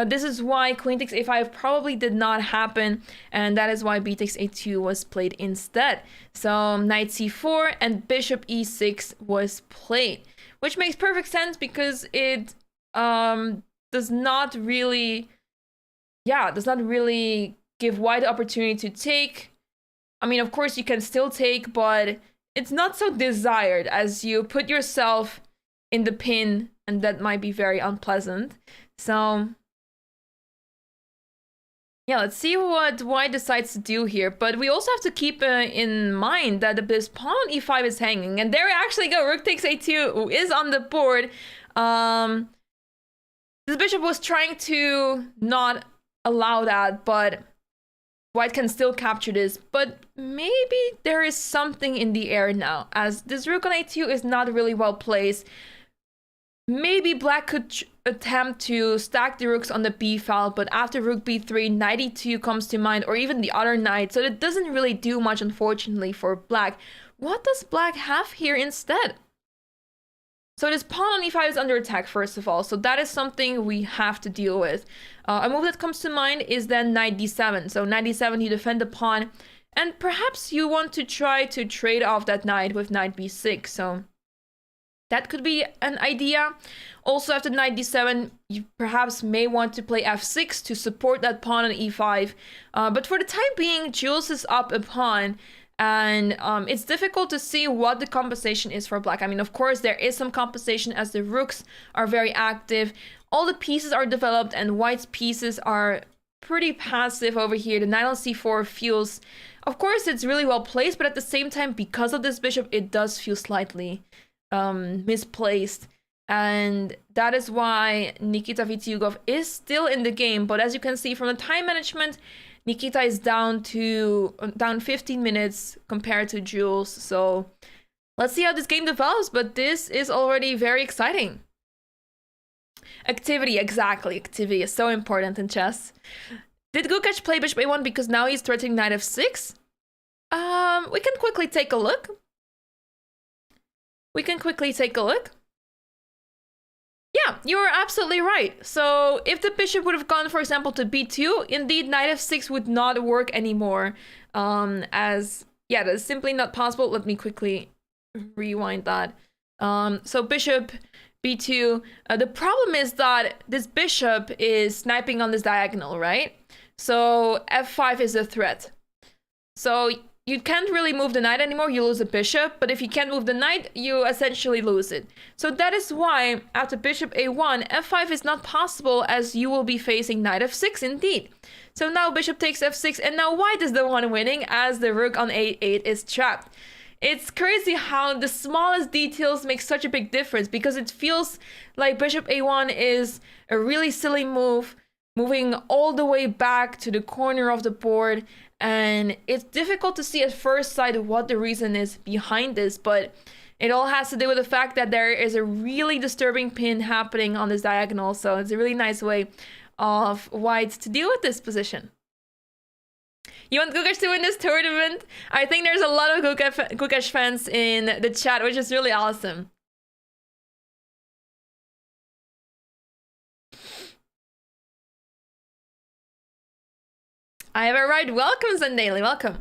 this is why queen takes a5 probably did not happen, and that is why b takes a2 was played instead. So knight c4 and bishop e6 was played, which makes perfect sense, because it does not really give white the opportunity to take. I mean, of course, you can still take, but it's not so desired, as you put yourself in the pin, and that might be very unpleasant. So yeah, let's see what white decides to do here. But we also have to keep in mind that this pawn on e5 is hanging. And there we actually go. Rook takes a2 is on the board. This bishop was trying to not allow that, but white can still capture this. But maybe there is something in the air now, as this rook on a2 is not really well placed. Maybe black could attempt to stack the rooks on the b file, but after rook b3, knight e2 comes to mind, or even the other knight, so it doesn't really do much, unfortunately, for black. What does black have here instead? So this pawn on e5 is under attack, first of all, so that is something we have to deal with. A move that comes to mind is then knight d7. So knight d7, you defend the pawn, and perhaps you want to try to trade off that knight with knight b6, so that could be an idea. Also, after knight d7, you perhaps may want to play f6 to support that pawn on e5. But for the time being, Jules is up a pawn, and it's difficult to see what the compensation is for black. I mean, of course, there is some compensation as the rooks are very active. All the pieces are developed, and white's pieces are pretty passive over here. The knight on c4 feels, of course, it's really well placed, but at the same time, because of this bishop, it does feel slightly misplaced, and that is why Nikita Vitiugov is still in the game. But as you can see from the time management, Nikita is down 15 minutes compared to Jules. So let's see how this game develops, but this is already very exciting. Activity, exactly. Activity is so important in chess. Did Gukesh play bishop a1 because now he's threatening knight f6? We can quickly take a look. Yeah, you are absolutely right. So if the bishop would have gone, for example, to b2, indeed, knight f6 would not work anymore. As, yeah, that's simply not possible. Let me quickly rewind that. So bishop b2. The problem is that this bishop is sniping on this diagonal, right? So f5 is a threat. So you can't really move the knight anymore, you lose the bishop, but if you can't move the knight, you essentially lose it. So that is why after bishop a1, f5 is not possible, as you will be facing knight f6 indeed. So now bishop takes f6, and now white is the one winning as the rook on a8 is trapped. It's crazy how the smallest details make such a big difference, because it feels like bishop a1 is a really silly move, moving all the way back to the corner of the board. And it's difficult to see at first sight what the reason is behind this, but it all has to do with the fact that there is a really disturbing pin happening on this diagonal. So it's a really nice way of white to deal with this position. You want Gukesh to win this tournament? I think there's a lot of Gukesh fans in the chat, which is really awesome. I have arrived. Welcome, Zendali. Welcome.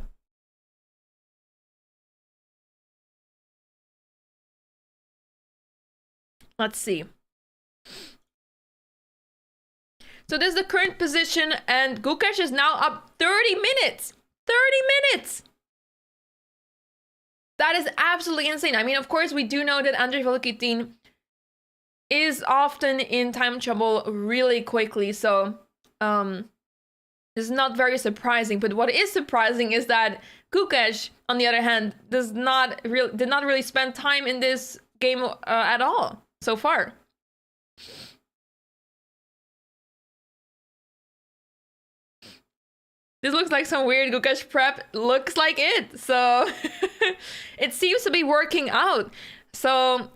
Let's see. So this is the current position, and Gukesh is now up 30 minutes. 30 minutes! That is absolutely insane. I mean, of course, we do know that Andrei Volokitin is often in time trouble really quickly, so this is not very surprising. But what is surprising is that Gukesh, on the other hand, did not really spend time in this game at all so far. This looks like some weird Gukesh prep. Looks like it. So it seems to be working out. So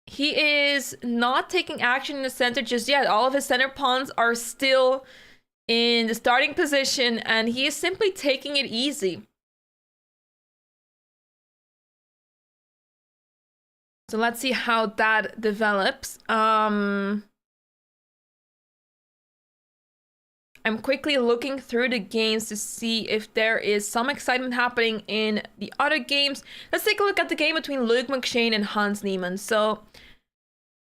he is not taking action in the center just yet. All of his center pawns are still in the starting position, and he is simply taking it easy. So let's see how that develops. I'm quickly looking through the games to see if there is some excitement happening in the other games. Let's take a look at the game between Luke McShane and Hans Niemann. So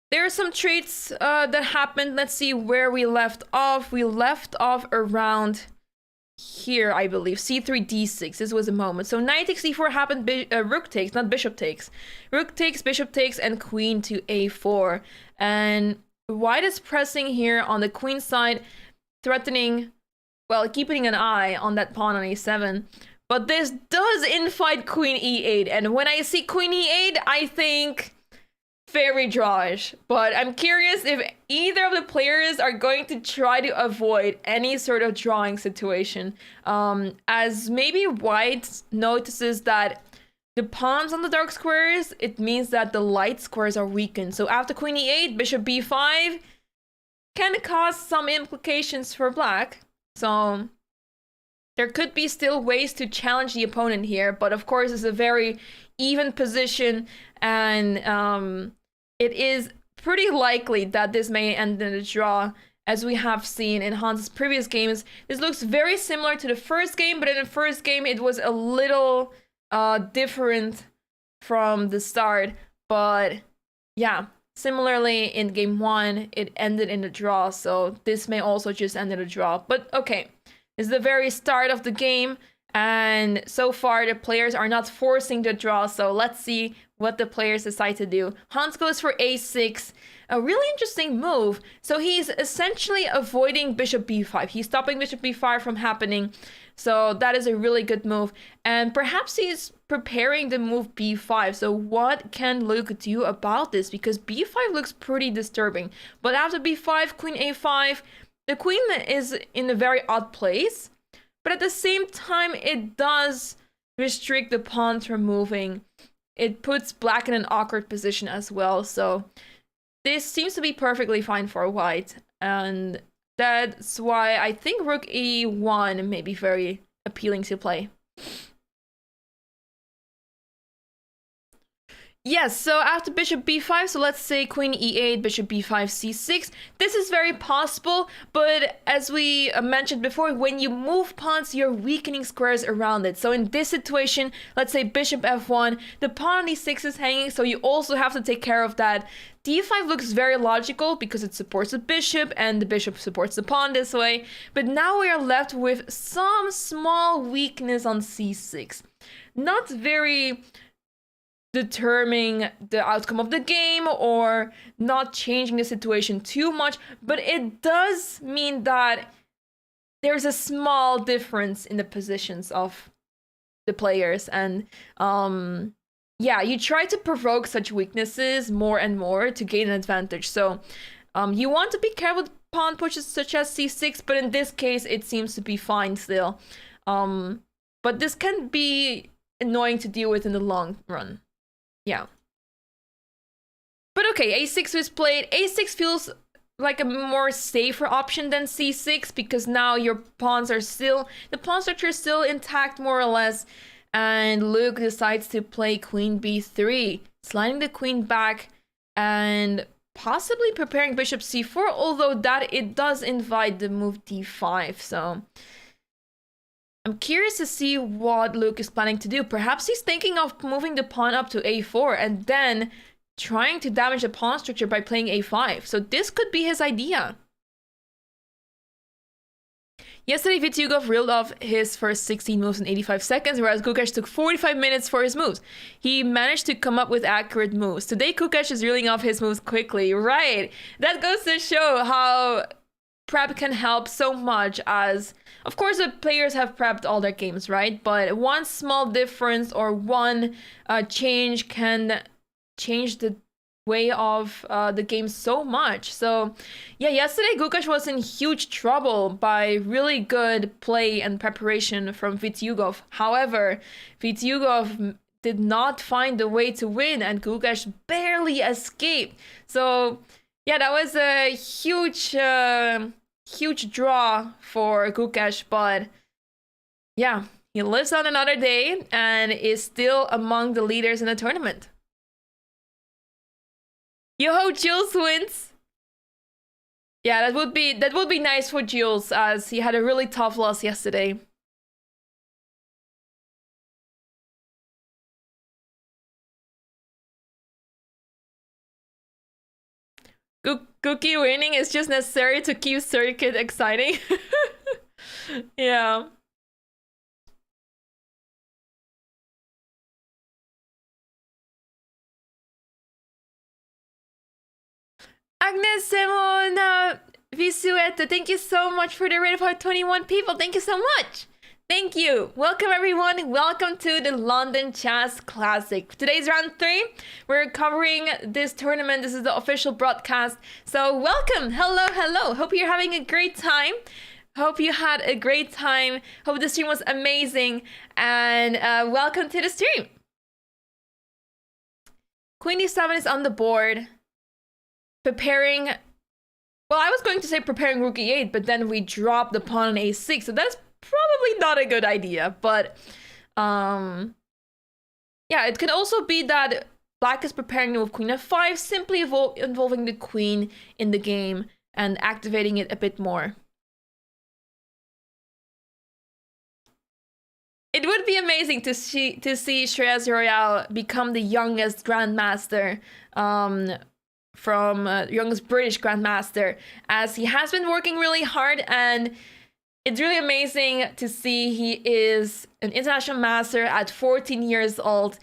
there are some traits that happened. Let's see where we left off. We left off around here, I believe. C3, D6. This was a moment. So knight takes C4 happened. Rook takes, not bishop takes. Rook takes, bishop takes, and queen to A4. And white is pressing here on the queen side, threatening, well, keeping an eye on that pawn on A7. But this does infight queen E8. And when I see queen E8, I think very drawish. But I'm curious if either of the players are going to try to avoid any sort of drawing situation. As maybe white notices that the pawns on the dark squares, it means that the light squares are weakened. So after queen E8, bishop B5, can cause some implications for black. So there could be still ways to challenge the opponent here, but of course it's a very even position, and it is pretty likely that this may end in a draw, as we have seen in Hans' previous games. This looks very similar to the first game, but in the first game it was a little different from the start. But yeah, similarly in game 1, it ended in a draw, so this may also just end in a draw. But okay. It's the very start of the game, and so far the players are not forcing the draw, so let's see what the players decide to do. Hans goes for a6, a really interesting move. So he's essentially avoiding bishop b5. He's stopping bishop b5 from happening, so that is a really good move. And perhaps he's preparing the move b5. So what can Luke do about this? Because b5 looks pretty disturbing. But after b5, queen a5, the queen is in a very odd place, but at the same time, it does restrict the pawns from moving. It puts black in an awkward position as well, so this seems to be perfectly fine for white, and that's why I think rook e1 may be very appealing to play. Yes, so after bishop b5, so let's say queen e8, bishop b5, c6. This is very possible, but as we mentioned before, when you move pawns, you're weakening squares around it. So in this situation, let's say bishop f1, the pawn on e6 is hanging, so you also have to take care of that. d5 looks very logical because it supports the bishop, and the bishop supports the pawn this way. But now we are left with some small weakness on c6. Not very determining the outcome of the game or not changing the situation too much, but it does mean that there's a small difference in the positions of the players, and yeah, you try to provoke such weaknesses more and more to gain an advantage. So you want to be careful with pawn pushes such as c6, but in this case it seems to be fine still. But this can be annoying to deal with in the long run. Yeah. But okay, a6 was played. a6 feels like a more safer option than c6 because now your pawns are still, the pawn structure is still intact more or less. And Luke decides to play queen b3, sliding the queen back and possibly preparing bishop c4, although that it does invite the move d5. So I'm curious to see what Luke is planning to do. Perhaps he's thinking of moving the pawn up to a4 and then trying to damage the pawn structure by playing a5. So this could be his idea. Yesterday, Vitiugov reeled off his first 16 moves in 85 seconds, whereas Gukesh took 45 minutes for his moves. He managed to come up with accurate moves. Today, Gukesh is reeling off his moves quickly. Right. That goes to show how prep can help so much, as of course the players have prepped all their games, right? But one small difference or one change can change the way of the game so much. So yeah, yesterday Gukesh was in huge trouble by really good play and preparation from Vitiugov. However, Vitiugov did not find the way to win, and Gukesh barely escaped. So yeah, that was a huge huge draw for Gukesh, but yeah, he lives on another day and is still among the leaders in the tournament. Yo ho, Jules wins. Yeah, that would be nice for Jules, as he had a really tough loss yesterday. Cookie winning is just necessary to keep circuit exciting. Yeah. Agnes Simona Visueta, thank you so much for the raid of 21 people. Thank you so much. Thank you. Welcome everyone. Welcome to the London Chess Classic. Today's round 3. We're covering this tournament. This is the official broadcast. So welcome. Hello, hello. Hope you're having a great time. Hope you had a great time. Hope the stream was amazing. And welcome to the stream. Queen d7 is on the board, preparing Well, I was going to say preparing rook e8, but then we dropped the pawn on a6, so that's probably not a good idea. But yeah, it could also be that black is preparing to move queen f5, simply involving the queen in the game and activating it a bit more. It would be amazing to see Shreyas Royale become the youngest grandmaster, from youngest British grandmaster, as he has been working really hard, and it's really amazing to see he is an international master at 14 years old,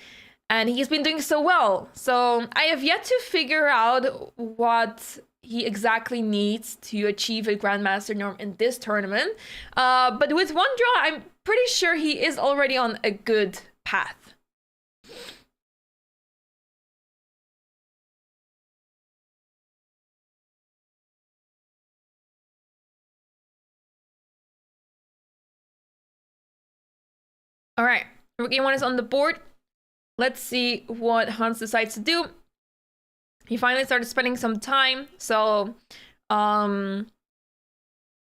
and he's been doing so well. So I have yet to figure out what he exactly needs to achieve a grandmaster norm in this tournament. But with one draw, I'm pretty sure he is already on a good path. All right, rook a1 is on the board. Let's see what Hans decides to do. He finally started spending some time, so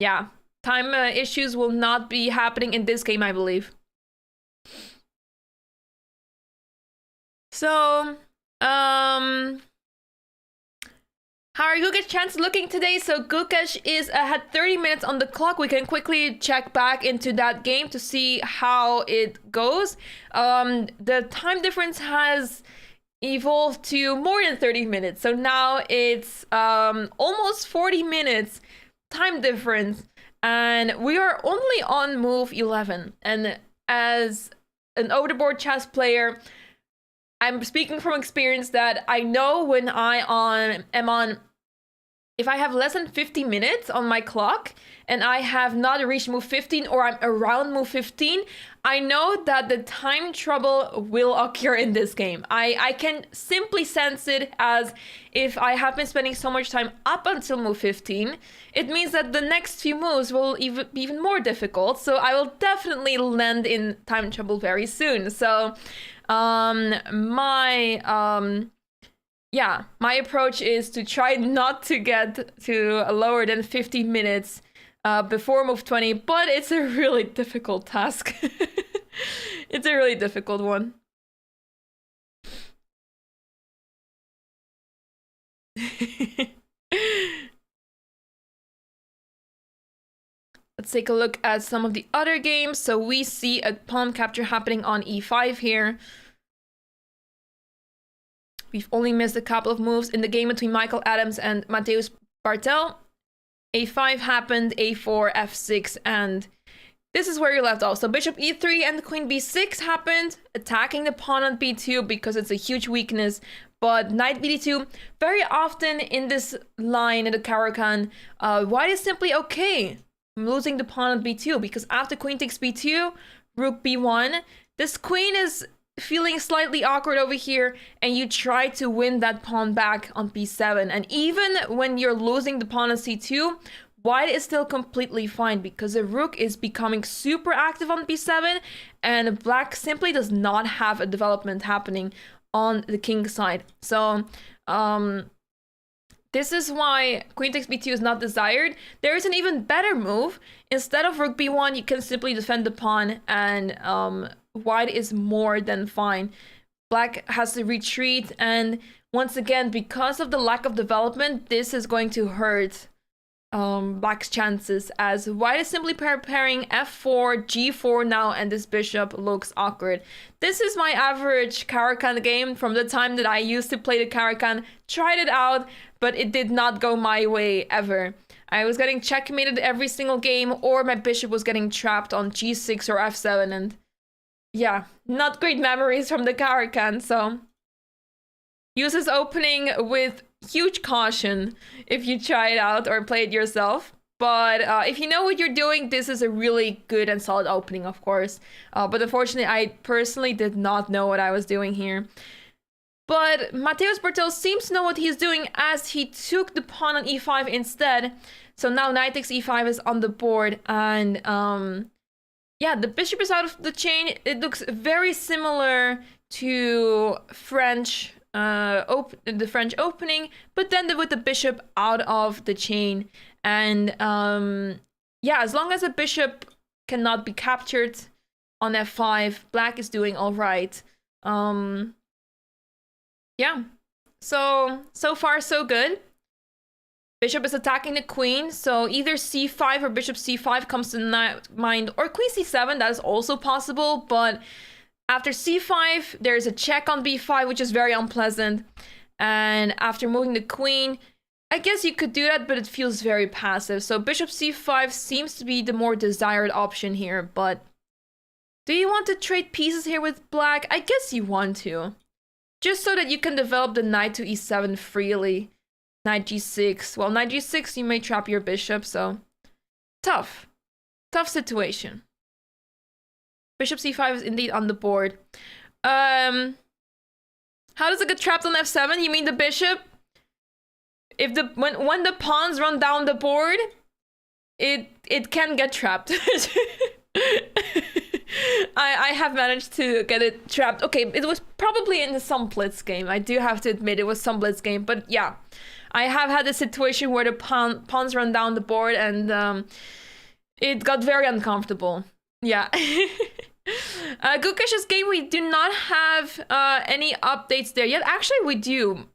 yeah, time issues will not be happening in this game, I believe. So how are Gukesh chances looking today? So Gukesh is had 30 minutes on the clock. We can quickly check back into that game to see how it goes. The time difference has evolved to more than 30 minutes. So now it's almost 40 minutes time difference. And we are only on move 11. And as an over-the-board chess player, I'm speaking from experience that I know when I am on, if I have less than 50 minutes on my clock and I have not reached move 15 or I'm around move 15, I know that the time trouble will occur in this game. I can simply sense it, as if I have been spending so much time up until move 15, it means that the next few moves will be even more difficult. So I will definitely land in time trouble very soon. So my approach is to try not to get to lower than 50 minutes before move 20, but it's a really difficult task. It's a really difficult one. Let's take a look at some of the other games. So we see a pawn capture happening on e5 here. We've only missed a couple of moves in the game between Michael Adams and Mateusz Bartel. a5 happened, a4, f6, and this is where you left off. So bishop e3 and queen b6 happened, attacking the pawn on b2 because it's a huge weakness. But knight bd2, very often in this line in the Caro-Kann, white is simply okay losing the pawn on b2, because after queen takes b2, rook b1, this queen is feeling slightly awkward over here, and you try to win that pawn back on b7. And even when you're losing the pawn on c2, white is still completely fine, because the rook is becoming super active on b7, and black simply does not have a development happening on the king side. So this is why queen takes b2 is not desired. There is an even better move. Instead of rook b1, you can simply defend the pawn, and white is more than fine. Black has to retreat, and once again, because of the lack of development, this is going to hurt black's chances, as white is simply preparing f4, g4 now, and this bishop looks awkward. This is my average Caro-Kann game from the time that I used to play the Caro-Kann. Tried it out, but it did not go my way ever. I was getting checkmated every single game, or my bishop was getting trapped on g6 or f7, and yeah, not great memories from the Caro-Kann. So use this opening with huge caution if you try it out or play it yourself. But if you know what you're doing, this is a really good and solid opening, of course. But unfortunately, I personally did not know what I was doing here. But Mateusz Bartel seems to know what he's doing, as he took the pawn on e5 instead. So now knight takes e5 is on the board, and yeah, the bishop is out of the chain. It looks very similar to French the French opening, but then with the bishop out of the chain. And yeah, as long as a bishop cannot be captured on f5, black is doing all right. Yeah, so far so good. Bishop is attacking the queen, so either c5 or bishop c5 comes to mind, or queen c7, that is also possible, but after c5, there's a check on b5, which is very unpleasant, and after moving the queen, I guess you could do that, but it feels very passive, so bishop c5 seems to be the more desired option here, but do you want to trade pieces here with black? I guess you want to. Just so that you can develop the knight to e7 freely. Knight g6. Well, knight g6, you may trap your bishop, so... Tough. Tough situation. Bishop c5 is indeed on the board. How does it get trapped on f7? You mean the bishop? If when the pawns run down the board, it can get trapped. I have managed to get it trapped. Okay, it was probably in some blitz game. I do have to admit it was some blitz game. But yeah, I have had a situation where the pawns run down the board and it got very uncomfortable. Yeah. Gukesh's game, we do not have any updates there yet. Actually, we do.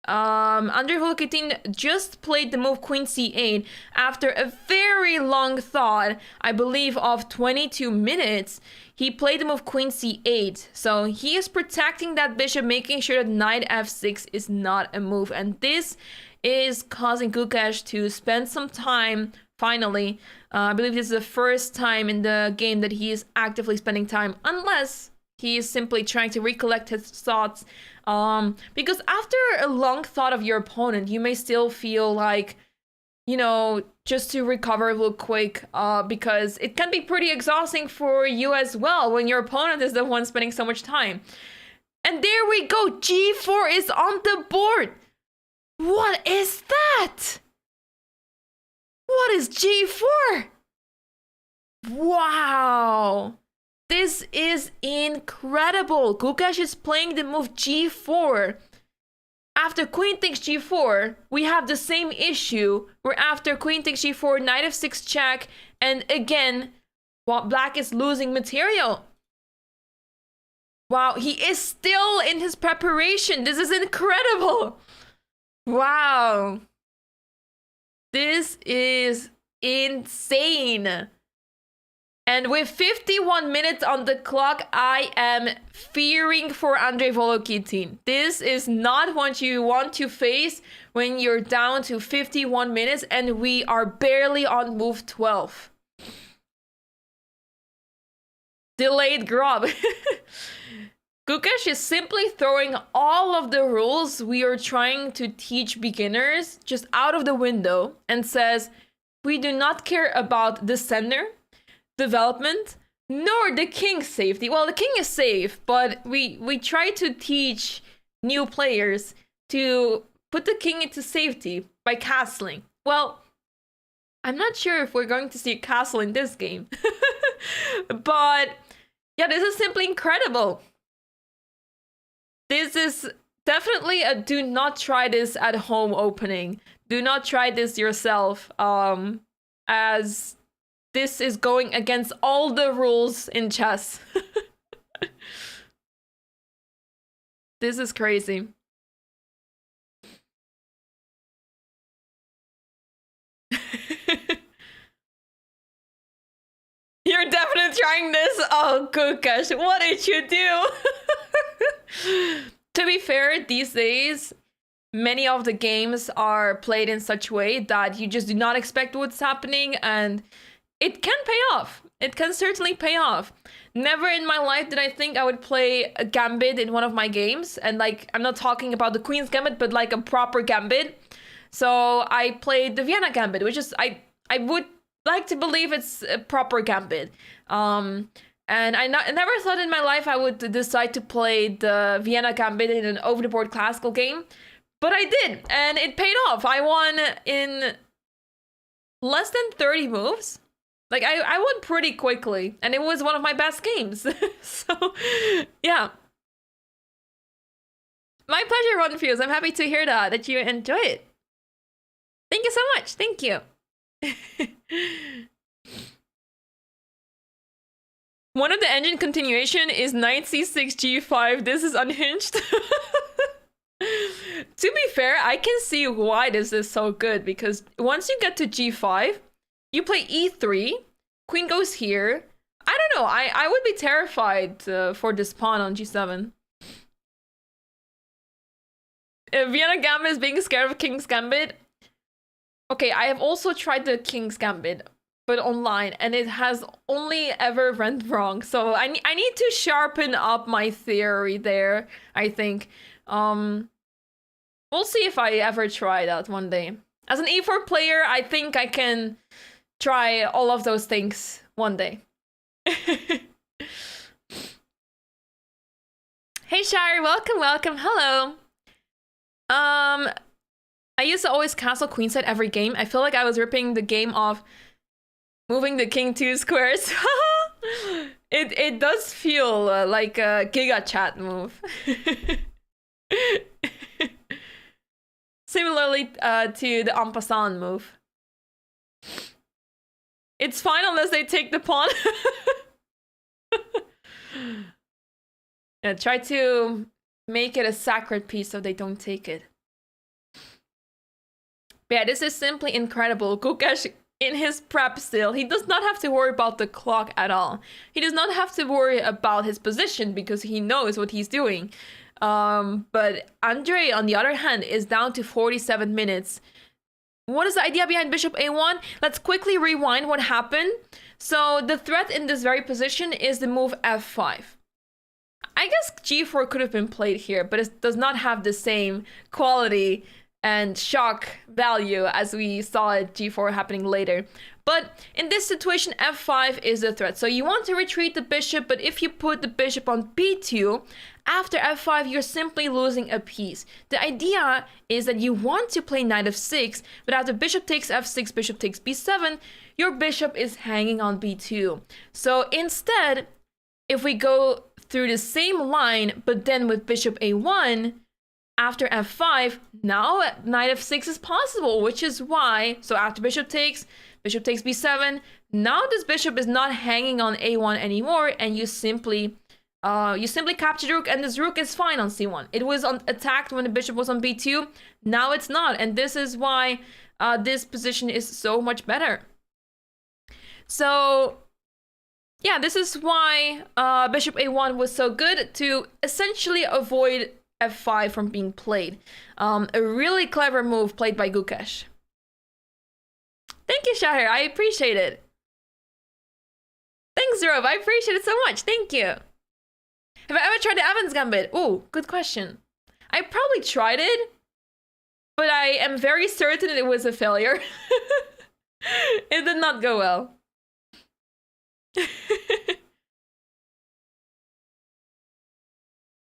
Andrei Volokitin just played the move queen c8 after a very long thought, I believe of 22 minutes. He played the move queen c8, so he is protecting that bishop, making sure that knight f6 is not a move, and this is causing Gukesh to spend some time, finally. I believe this is the first time in the game that he is actively spending time, unless he is simply trying to recollect his thoughts. Because after a long thought of your opponent, you may still feel like, you know, just to recover real quick, because it can be pretty exhausting for you as well when your opponent is the one spending so much time. And there we go, g4 is on the board. What is that? What is g4? Wow. This is incredible. Gukesh is playing the move g4. After queen takes g4, we have the same issue where after queen takes g4, knight f6 check, and again, black is losing material. Wow, he is still in his preparation. This is incredible. Wow. This is insane. And with 51 minutes on the clock, I am fearing for Andrei Volokitin. This is not what you want to face when you're down to 51 minutes and we are barely on move 12. Delayed grub. Gukesh is simply throwing all of the rules we are trying to teach beginners just out of the window and says, we do not care about the sender, development, nor the king's safety. Well, the king is safe, but we try to teach new players to put the king into safety by castling. Well, I'm not sure if we're going to see a castle in this game. But yeah, this is simply incredible. This is definitely a do not try this at home opening. Do not try this yourself, as this is going against all the rules in chess. This is crazy. You're definitely trying this? Oh, Gukesh, what did you do? To be fair, these days, many of the games are played in such a way that you just do not expect what's happening, and it can pay off. It can certainly pay off. Never in my life did I think I would play a gambit in one of my games. And like, I'm not talking about the Queen's Gambit, but like a proper gambit. So I played the Vienna Gambit, which is, I would like to believe it's a proper gambit. And I never thought in my life I would decide to play the Vienna Gambit in an over-the-board classical game. But I did, and it paid off. I won in less than 30 moves. Like, I won pretty quickly, and it was one of my best games. So, yeah. My pleasure, Ron Fuse. I'm happy to hear that you enjoy it. Thank you so much. Thank you. One of the engine continuation is knight c6 g5. This is unhinged. To be fair, I can see why this is so good, because once you get to g5, you play e3, queen goes here. I don't know, I would be terrified for this pawn on g7. Vienna Gambit is being scared of King's Gambit. Okay, I have also tried the King's Gambit, but online, and it has only ever went wrong. So I need to sharpen up my theory there, I think. We'll see if I ever try that one day. As an e4 player, I think I can try all of those things one day. Hey Shire, welcome, welcome, hello. I used to always castle queenside every game. I feel like I was ripping the game off, moving the king 2 squares. It does feel like a Giga Chat move. Similarly to the en passant move. It's fine unless they take the pawn. Yeah, try to make it a sacred piece so they don't take it. But yeah, this is simply incredible. Gukesh in his prep still, he does not have to worry about the clock at all. He does not have to worry about his position because he knows what he's doing. But Andre, on the other hand, is down to 47 minutes. What is the idea behind bishop a1? Let's quickly rewind what happened. So the threat in this very position is the move f5. I guess g4 could have been played here, but it does not have the same quality and shock value as we saw at g4 happening later. But in this situation, f5 is a threat. So you want to retreat the bishop, but if you put the bishop on b2, after f5, you're simply losing a piece. The idea is that you want to play knight f6, but after bishop takes f6, bishop takes b7, your bishop is hanging on b2. So instead, if we go through the same line, but then with bishop a1, after f5, now knight f6 is possible, which is why, so after bishop takes b7, now this bishop is not hanging on a1 anymore, and you simply capture the rook, and this rook is fine on c1. It was attacked when the bishop was on b2, now it's not, and this is why this position is so much better. So yeah, this is why bishop a1 was so good, to essentially avoid f5 from being played. A really clever move played by Gukesh. Thank you, Shahir. I appreciate it. Thanks, Zerov. I appreciate it so much. Thank you. Have I ever tried the Evans Gambit? Oh, good question. I probably tried it, but I am very certain it was a failure. It did not go well.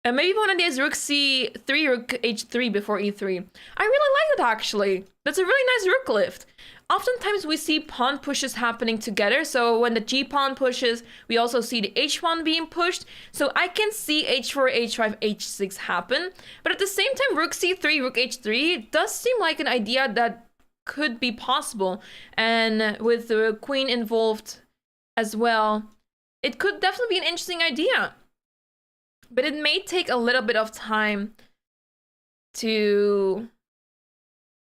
And maybe one of these rook c3, rook h3 before e3. I really like that, actually. That's a really nice rook lift. Oftentimes we see pawn pushes happening together. So when the g pawn pushes, we also see the h pawn being pushed. So I can see h4, h5, h6 happen. But at the same time, rook c3, rook h3 does seem like an idea that could be possible. And with the queen involved as well, it could definitely be an interesting idea. But it may take a little bit of time to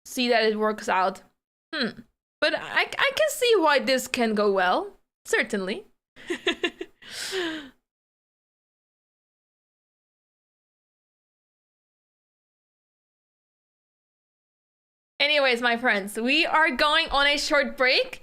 see that it works out. But I can see why this can go well. Certainly. Anyways, my friends, we are going on a short break.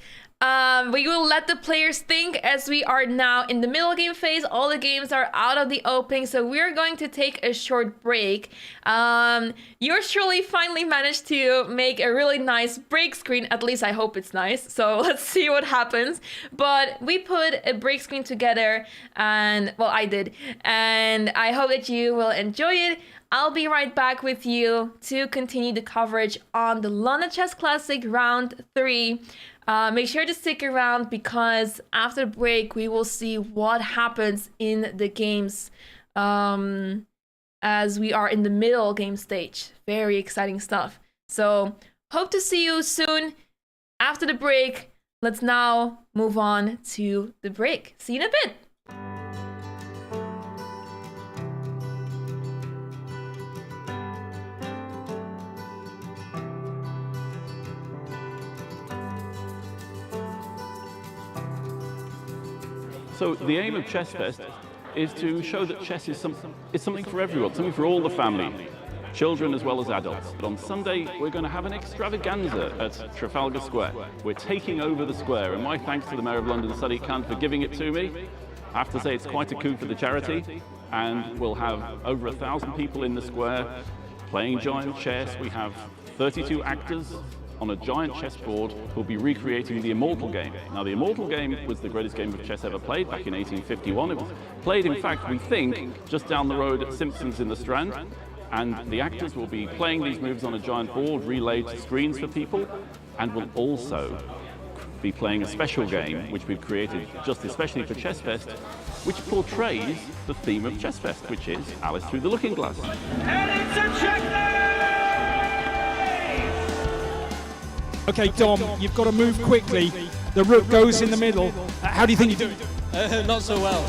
We will let the players think, as we are now in the middle game phase. All the games are out of the opening, so we're going to take a short break. Yours truly finally managed to make a really nice break screen. At least I hope it's nice. So let's see what happens. But we put a break screen together, and well, I did. And I hope that you will enjoy it. I'll be right back with you to continue the coverage on the London Chess Classic Round 3. Make sure to stick around, because after the break we will see what happens in the games. And as we are in the middle game stage. Very exciting stuff. So hope to see you soon after the break. Let's now move on to the break. See you in a bit. So the aim of Chess Fest is to show that chess is something for everyone, something for all the family, children as well as adults. But on Sunday, we're going to have an extravaganza at Trafalgar Square. We're taking over the square, and my thanks to the Mayor of London, Sadiq Khan, for giving it to me. I have to say it's quite a coup for the charity, and we'll have over 1,000 people in the square playing giant chess. We have 32 actors on a giant chessboard who'll be recreating the Immortal game. Now, the Immortal game was the greatest game of chess ever played back in 1851. It was played, in fact, we think, just down the road at Simpson's in the Strand. And the actors will be playing these moves on a giant board, relayed to screens for people, and will also be playing a special game, which we've created just especially for Chess Fest, which portrays the theme of Chess Fest, which is Alice Through the Looking Glass. And it's a checkmate! Okay, Dom, you've got to move quickly. The rook goes in the middle. How do you think you're doing? Not so well.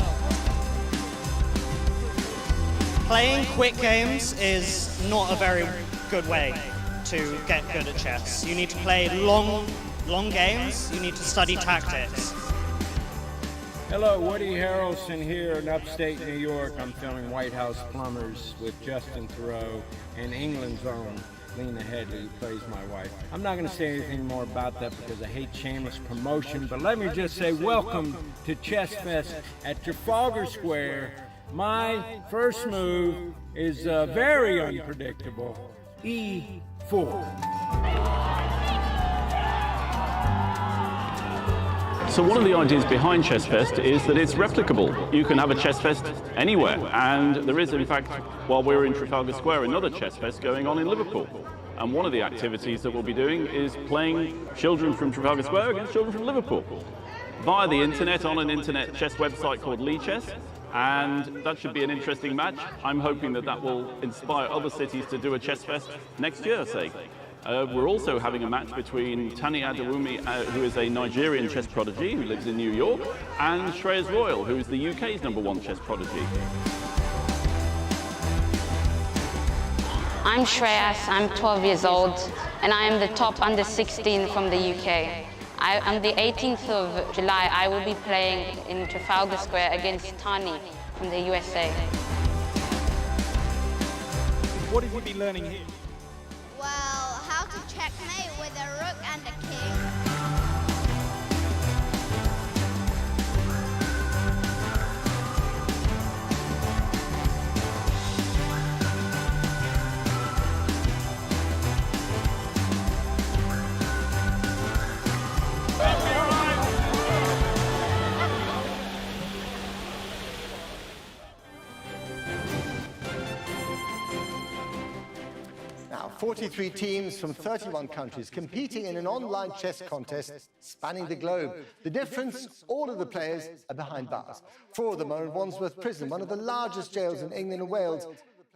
Playing quick games is not a very good way to get good at chess. You need to play long games. You need to study tactics. Hello, Woody Harrelson here in upstate New York. I'm filming White House Plumbers with Justin Theroux and England's own Lena Headley, who plays my wife. I'm not going to say anything more about that because I hate shameless promotion, but let me just say welcome to Chess Fest at Trafalgar Square. My first move is very unpredictable, E4. So one of the ideas behind Chess Fest is that it's replicable. You can have a Chess Fest anywhere, and there is, in fact, while we're in Trafalgar Square, another Chess Fest going on in Liverpool. And one of the activities that we'll be doing is playing children from Trafalgar Square against children from Liverpool via the internet on an internet chess website called Lee Chess, and that should be an interesting match. I'm hoping that that will inspire other cities to do a Chess Fest next year, say. We're also having a match between Tani Adewumi, who is a Nigerian chess prodigy who lives in New York, and Shreyas Royal, who is the UK's #1 chess prodigy. I'm Shreyas, I'm 12 years old, and I am the top under 16 from the UK. On the 18th of July, I will be playing in Trafalgar Square against Tani from the USA. What have you been learning here? Well, how to checkmate with a rook and a king. Now, 43 teams from 31 countries competing in an online chess contest spanning the globe. The difference, all of the players are behind bars. 4 of them are in Wandsworth Prison, one of the largest jails in England and Wales,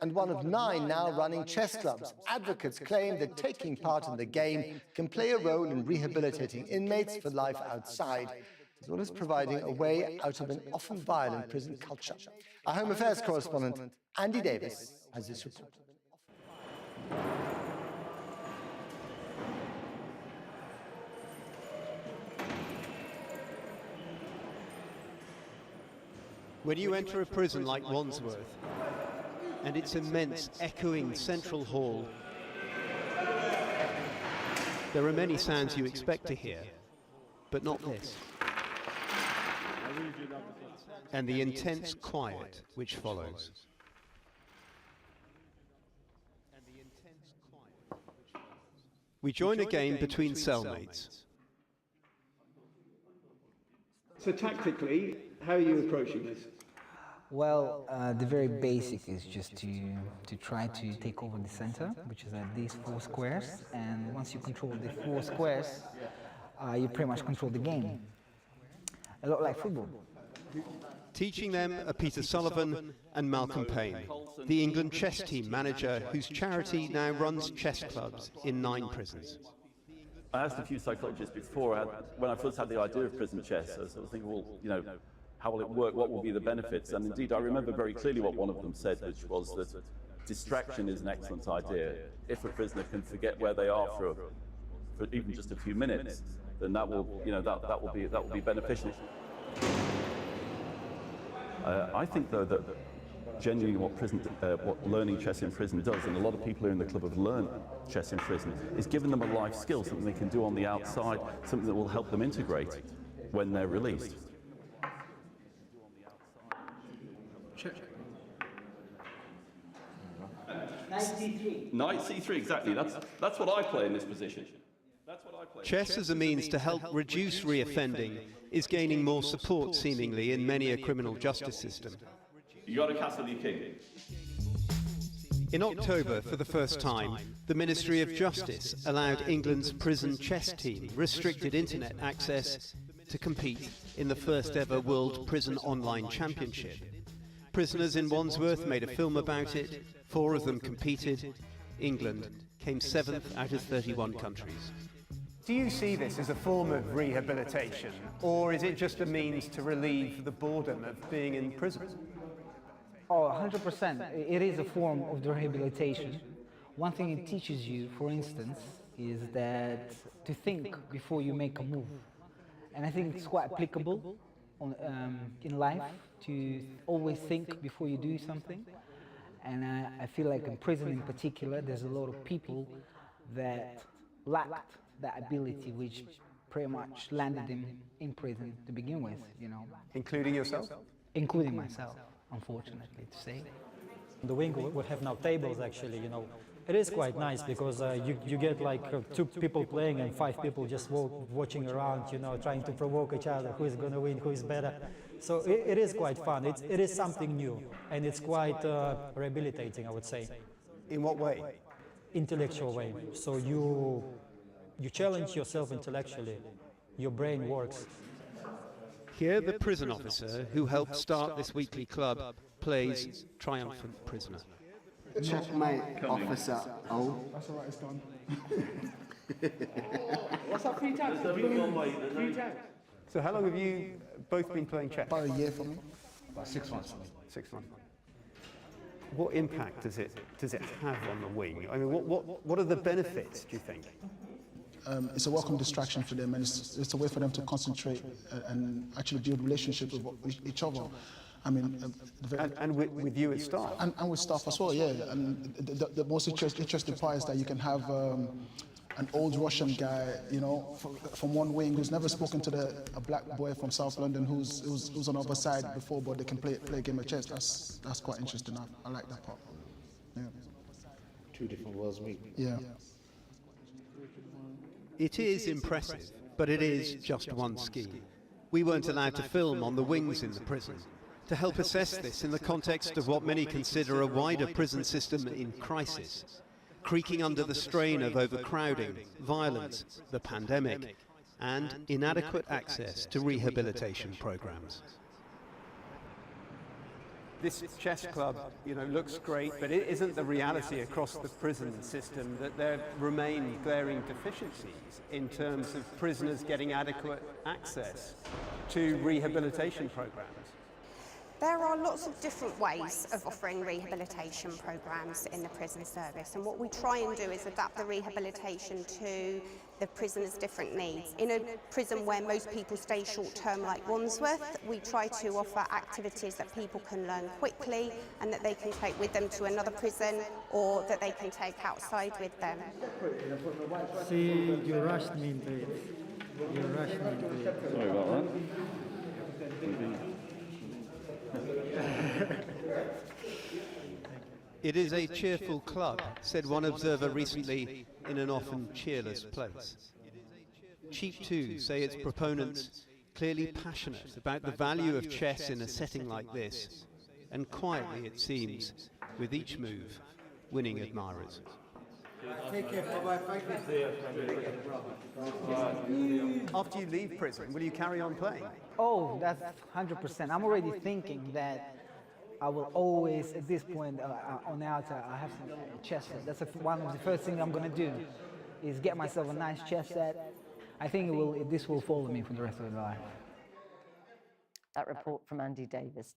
and one of 9 now running chess clubs. Advocates claim that taking part in the game can play a role in rehabilitating inmates for life outside, as well as providing a way out of an often violent prison culture. Our Home Affairs correspondent, Andy Davis, has this report. When you enter a prison like Wandsworth, and its immense echoing central hall, there are many sounds you expect to hear, but not this. And the intense quiet which follows. We join a game between cellmates. So tactically, how are you approaching this? Well, the very basic is just to try to take over the center, which is at these 4 squares. And once you control the 4 squares, you pretty much control the game. A lot like football. Teaching them are Peter Sullivan and Malcolm Payne, the England chess team manager whose charity now runs chess clubs in 9 prisons. I asked a few psychologists before, when I first had the idea of prison chess, I was sort of thinking, well, you know, how will it work? What will be the benefits? And indeed, I remember very clearly what one of them said, which was that distraction is an excellent idea. If a prisoner can forget where they are for even just a few minutes, then that will, you know, that will be beneficial. I think, though, that genuinely what learning chess in prison does, and a lot of people who are in the club have learned chess in prison, is giving them a life skill, something they can do on the outside, something that will help them integrate when they're released. Check. Knight c3. Knight c3, exactly. That's what I play in this position. Chess as a means to help reduce reoffending is gaining more support, seemingly, in many a criminal justice system. You got to castle your king. In October, for the first time, the Ministry of Justice allowed England's prison chess team restricted internet access to compete in the first ever World Prison Online Championship. Prisoners in Wandsworth made a film about it. 4 of them competed. England came 7th out of 31 countries. Do you see this as a form of rehabilitation, or is it just a means to relieve the boredom of being in prison? Oh, 100%. It is a form of rehabilitation. One thing it teaches you, for instance, is that to think before you make a move. And I think it's quite applicable in life to always think before you do something. And I feel like in prison in particular, there's a lot of people that lacked that ability, which pretty much landed them in prison to begin with, you know. Including yourself? Including myself, unfortunately to say. The wing will have now tables, actually, you know. It is quite nice because you get like 2 people playing and 5 people just watching around, you know, trying to provoke each other, who is going to win, who is better. So it is quite fun. It is something new, and it's quite rehabilitating, I would say. In what way? Intellectual way. So you challenge yourself intellectually. Your brain works. Here, the prison officer who helped start this weekly club plays triumphant prisoner. Checkmate, officer. Oh. That's all right, it's done. What's that, 3 times? 3 times. So how long have you both been playing chess? About a year for me. About 6 months for me. 6 months. What impact does it have on the wing? I mean, what are the benefits, do you think? It's a welcome distraction for them, and it's a way for them to concentrate and actually build relationships with each other. I mean, and with you at staff? And with staff as well, yeah. And the most interesting part is that you can have an old Russian guy, you know, from one wing who's never spoken to a black boy from South London who's on the other side before, but they can play a game of chess. That's quite interesting. I like that part. Yeah. 2 different worlds meet. Yeah. It is impressive, but it is just one scheme. We weren't allowed to film on the wings in the prison. To help assess this in the context of what many consider a wider prison system in crisis, creaking under the strain of overcrowding, violence, the pandemic, and inadequate access to rehabilitation programs. This chess club, you know, looks great, but it isn't the reality across the prison system that there remain glaring deficiencies in terms of prisoners getting adequate access to rehabilitation programs. There are lots of different ways of offering rehabilitation programs in the prison service, and what we try and do is adapt the rehabilitation to the prisoner's different needs. In a prison where most people stay short-term like Wandsworth, we try to offer activities that people can learn quickly and that they can take with them to another prison or that they can take outside with them. See, you rushed me into it. You rushed me into it. Sorry about that. It is a cheerful club, said one observer recently in an often cheerless place. Cheap too say its proponents clearly passionate about the value of chess in a setting like this, and quietly, it seems, with each move, winning admirers. Take care. Bye-bye. Thank you. After you leave prison, will you carry on playing? Oh, that's 100%. I'm already thinking that I will always, at this point on out, I have some chess set. That's one of the first things I'm going to do, is get myself a nice chess set. I think this will follow me for the rest of my life. That report from Andy Davis.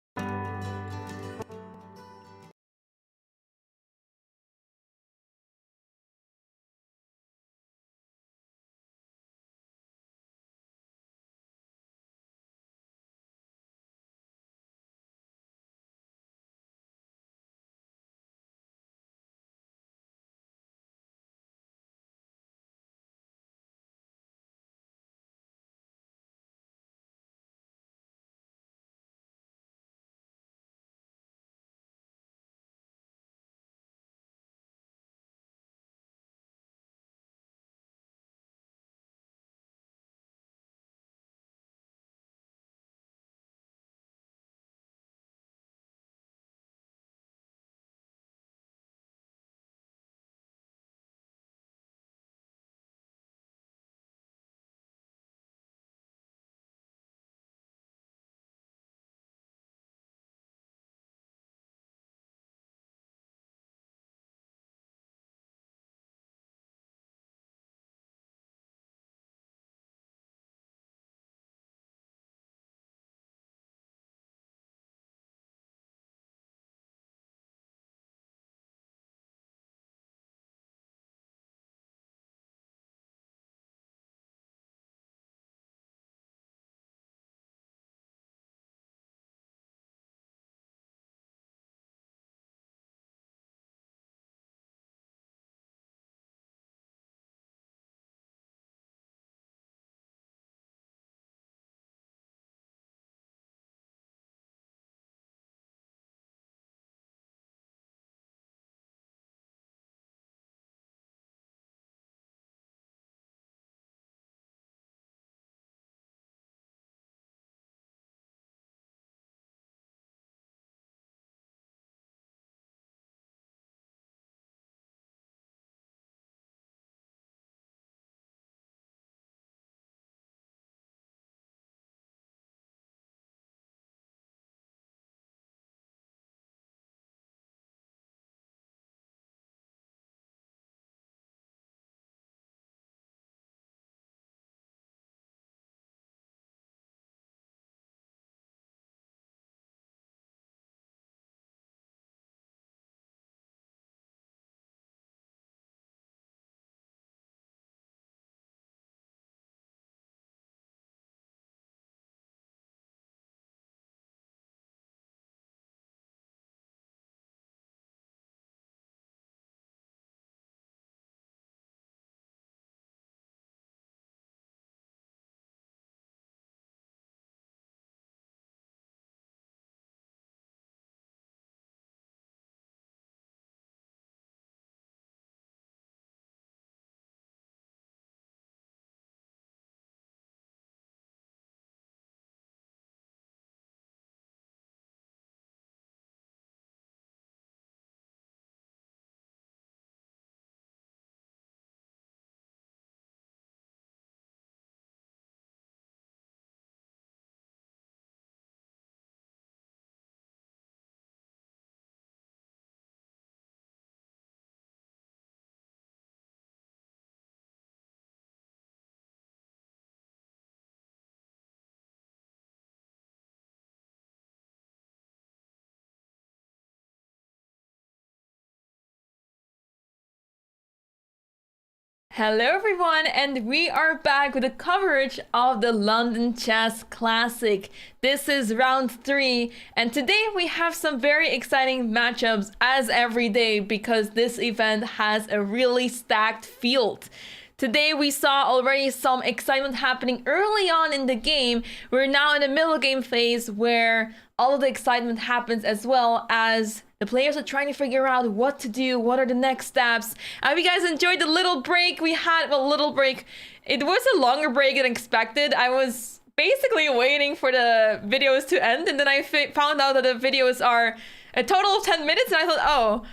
Hello everyone, and we are back with the coverage of the London Chess Classic. This is round 3, and today we have some very exciting matchups as every day because this event has a really stacked field. Today we saw already some excitement happening early on in the game. We're now in the middle game phase where all of the excitement happens, as well as the players are trying to figure out what to do, what are the next steps. I hope you guys enjoyed the little break we had. Well, little break. It was a longer break than expected. I was basically waiting for the videos to end, and then I found out that the videos are a total of 10 minutes, and I thought,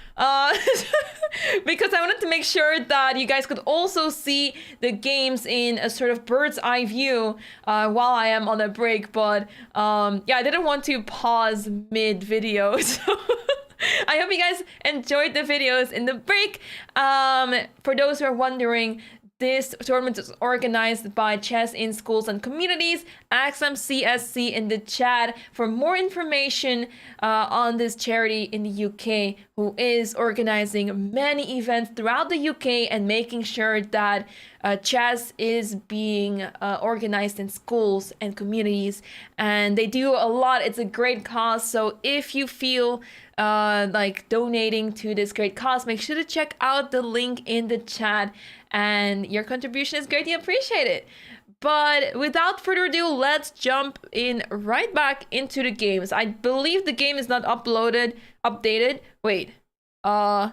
because I wanted to make sure that you guys could also see the games in a sort of bird's eye view while I am on a break. But yeah, I didn't want to pause mid video, so I hope you guys enjoyed the videos in the break. For those who are wondering, this tournament is organized by Chess in Schools and Communities. Ask some CSC in the chat for more information on this charity in the UK, who is organizing many events throughout the UK and making sure that chess is being organized in schools and communities. And they do a lot. It's a great cause. So if you feel like donating to this great cause, make sure to check out the link in the chat, and your contribution is greatly appreciated. But without further ado, let's jump in right back into the games. I believe the game is not updated. Wait, I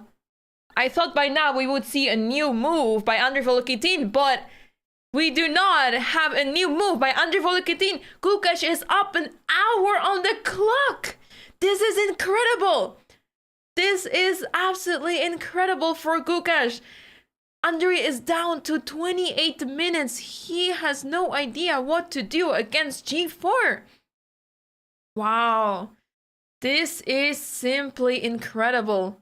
thought by now we would see a new move by Andrei Volokitin, but we do not have a new move by Andrei Volokitin. Gukesh is up an hour on the clock. This is incredible. This is absolutely incredible for Gukesh. Andrei is down to 28 minutes. He has no idea what to do against G4. Wow. This is simply incredible.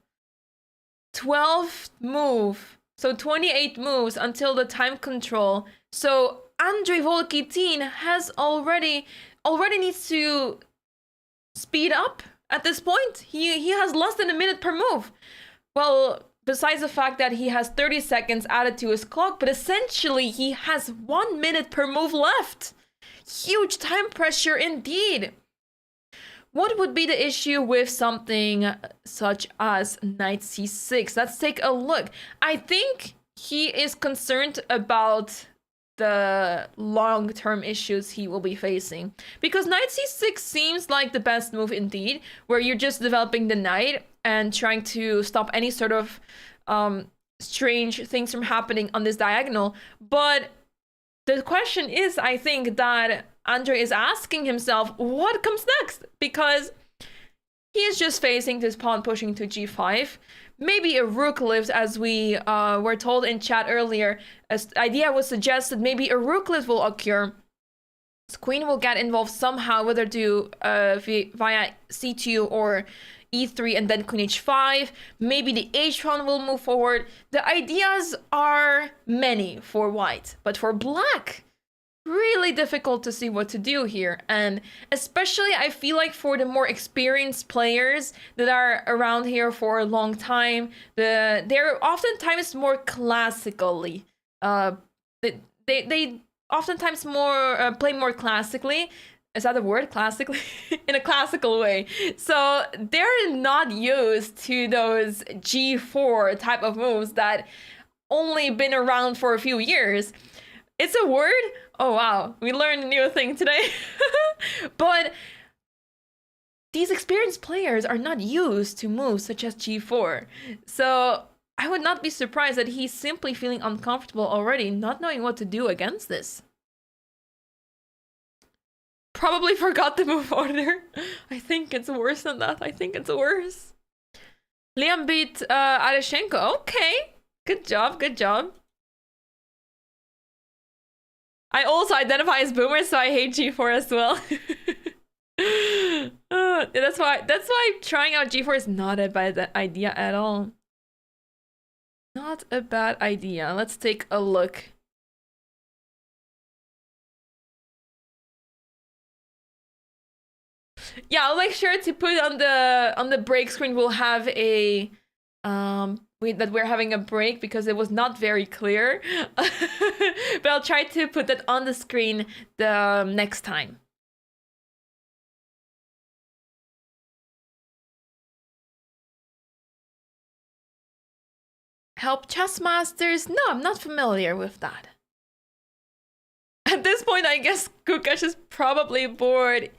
12th move. So 28 moves until the time control. So Andrei Volokitin has already needs to speed up at this point. He has less than a minute per move. Well, besides the fact that he has 30 seconds added to his clock, but essentially he has 1 minute per move left. Huge time pressure indeed. What would be the issue with something such as Knight C6? Let's take a look. I think he is concerned about the long-term issues he will be facing, because Knight C6 seems like the best move indeed, where you're just developing the knight and trying to stop any sort of strange things from happening on this diagonal. But the question is, I think that Andrei is asking himself, what comes next? Because he is just facing this pawn pushing to G5. Maybe a rook lift, as we were told in chat earlier. As idea was suggested, maybe a rook lift will occur. His queen will get involved somehow, whether to via C2 or E3 and then Queen H5. Maybe the H pawn will move forward. The ideas are many for white, but for black, really difficult to see what to do here. And especially I feel like for the more experienced players that are around here for a long time, they're oftentimes more classically they oftentimes more play more classically. Is that a word? Classically? In a classical way. So they're not used to those G4 type of moves that only been around for a few years. It's a word? Oh wow, we learned a new thing today. But these experienced players are not used to moves such as G4. So I would not be surprised that he's simply feeling uncomfortable already, not knowing what to do against this. Probably forgot the move order. I think it's worse than that. I think it's worse. Liam beat Areshenko. Okay. Good job. Good job. I also identify as boomer, so I hate G4 as well. That's why trying out G4 is not a bad idea at all. Not a bad idea. Let's take a look. Yeah, I'll make sure to put on the break screen. We'll have a that we're having a break because it was not very clear. But I'll try to put that on the screen the next time. Help Chess Masters? No, I'm not familiar with that. At this point, I guess Gukesh is probably bored.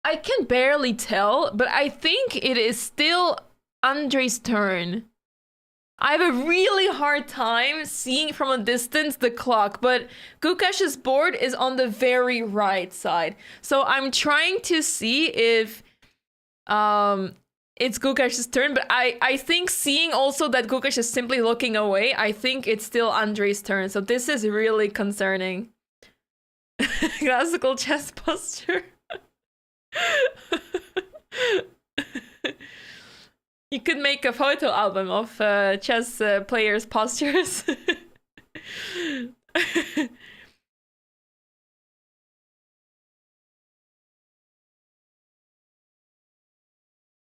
I can barely tell, but I think it is still Andrei's turn. I have a really hard time seeing from a distance the clock, but Gukesh's board is on the very right side. So I'm trying to see if it's Gukesh's turn, but I think seeing also that Gukesh is simply looking away, I think it's still Andrei's turn. So this is really concerning. Classical chess posture. You could make a photo album of chess players' postures.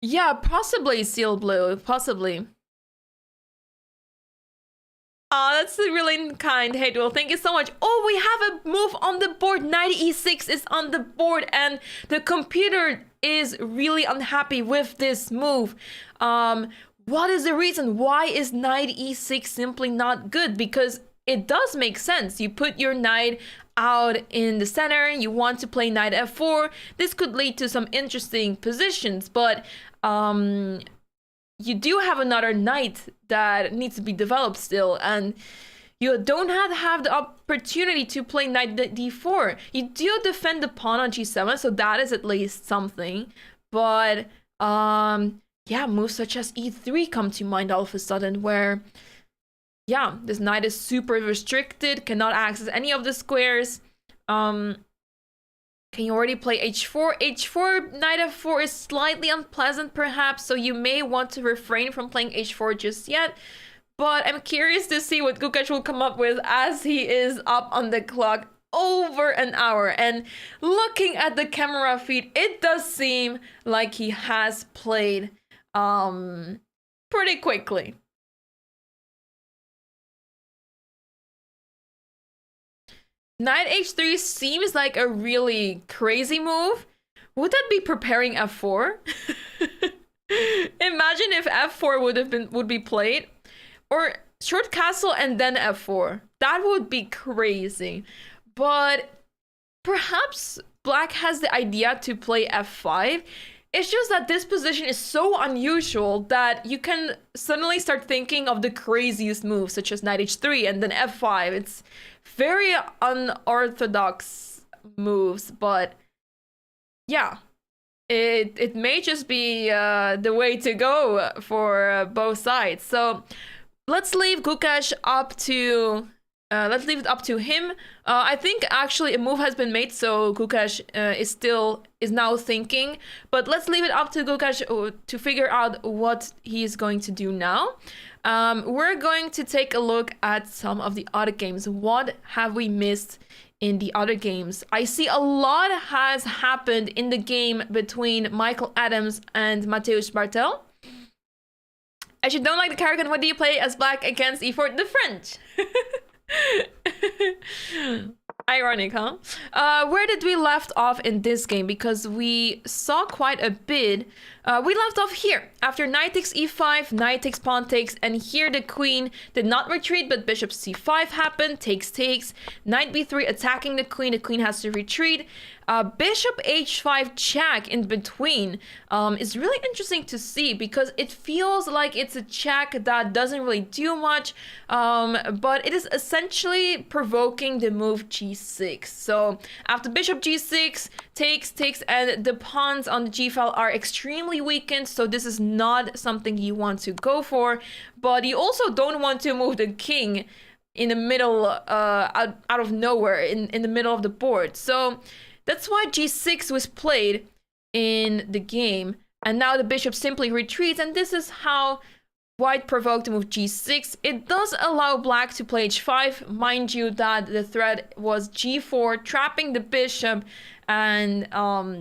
Yeah, possibly Seal Blue, possibly. Oh, that's really kind, Haydwell. Thank you so much. Oh, we have a move on the board. Knight e6 is on the board, and the computer is really unhappy with this move. What is the reason? Why is knight e6 simply not good? Because it does make sense. You put your knight out in the center, you want to play knight f4. This could lead to some interesting positions, but you do have another knight that needs to be developed still, and you don't have the opportunity to play knight d4. You do defend the pawn on g7, so that is at least something. But yeah, moves such as e3 come to mind all of a sudden, where yeah, this knight is super restricted, cannot access any of the squares. Can you already play h4? h4, knight f4 is slightly unpleasant perhaps, so you may want to refrain from playing h4 just yet. But I'm curious to see what Gukesh will come up with as he is up on the clock over an hour. And looking at the camera feed, it does seem like he has played pretty quickly. Knight h3 seems like a really crazy move. Would that be preparing f4? Imagine if f4 would be played, or short castle and then f4. That would be crazy. But perhaps Black has the idea to play f5. It's just that this position is so unusual that you can suddenly start thinking of the craziest moves, such as knight h3 and then f5. It's very unorthodox moves, but yeah, it may just be the way to go for both sides. So let's leave Gukesh up to let's leave it up to him. I think actually a move has been made, so Gukesh is now thinking. But let's leave it up to Gukesh to figure out what he's going to do now. We're going to take a look at some of the other games. What have we missed in the other games? I see a lot has happened in the game between Michael Adams and Mateusz Bartel. As you don't like the character, what do you play as Black against e4? The French. Ironic, huh? Where did we left off in this game? Because we saw quite a bit. We left off here. After knight takes e5, knight takes, pawn takes, and here the queen did not retreat, but bishop c5 happened. Takes, knight b3 attacking the queen has to retreat. Bishop h5 check in between is really interesting to see, because it feels like it's a check that doesn't really do much, but it is essentially provoking the move g6. So after bishop g6, takes, and the pawns on the g file are extremely weakened, so this is not something you want to go for, but you also don't want to move the king in the middle, out of nowhere, in the middle of the board. So that's why g6 was played in the game, and now the bishop simply retreats, and this is how White provoked the move g6. It does allow Black to play h5. Mind you that the threat was g4, trapping the bishop, and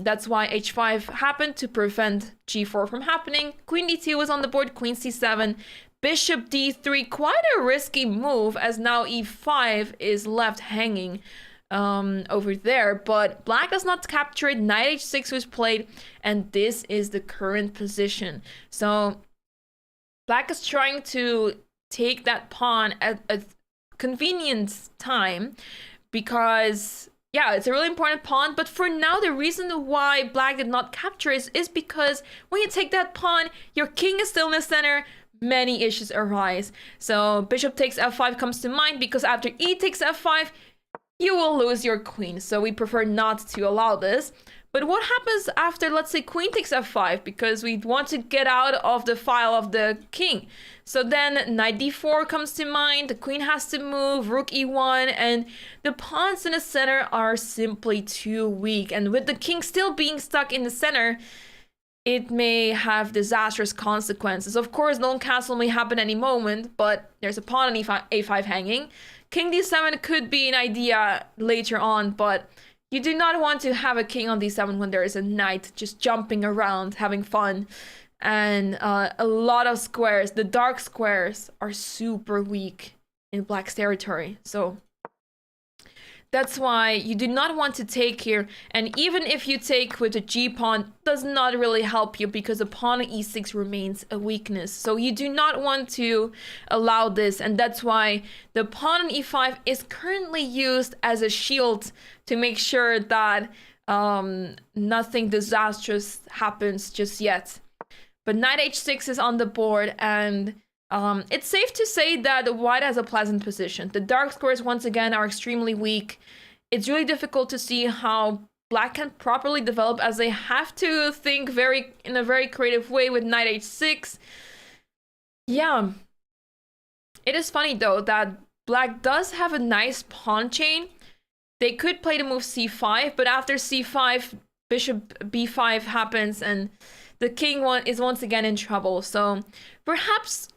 that's why h5 happened, to prevent g4 from happening. Queen d2 was on the board, queen c7, bishop d3, quite a risky move, as now e5 is left hanging over there, but Black does not capture it. Knight h6 was played, and this is the current position. So Black is trying to take that pawn at a convenient time, because yeah, it's a really important pawn, but for now the reason why Black did not capture is because when you take that pawn, your king is still in the center, many issues arise. So bishop takes f5 comes to mind because after e takes f5, you will lose your queen. So we prefer not to allow this. But what happens after, let's say, queen takes f5, because we want to get out of the file of the king. So then knight d4 comes to mind, the queen has to move, rook e1, and the pawns in the center are simply too weak. And with the king still being stuck in the center, it may have disastrous consequences. Of course, lone castle may happen any moment, but there's a pawn on a5 hanging. King d7 could be an idea later on, but you do not want to have a king on d7 when there is a knight just jumping around, having fun. And a lot of squares, the dark squares, are super weak in black's territory. So that's why you do not want to take here. And even if you take with the g-pawn, does not really help you because the pawn on e6 remains a weakness. So you do not want to allow this. And that's why the pawn on e5 is currently used as a shield to make sure that nothing disastrous happens just yet. But knight h6 is on the board, and it's safe to say that white has a pleasant position. The dark squares, once again, are extremely weak. It's really difficult to see how black can properly develop, as they have to think in a very creative way with knight h6. Yeah. It is funny, though, that black does have a nice pawn chain. They could play the move c5, but after c5, bishop b5 happens, and the king is once again in trouble. So perhaps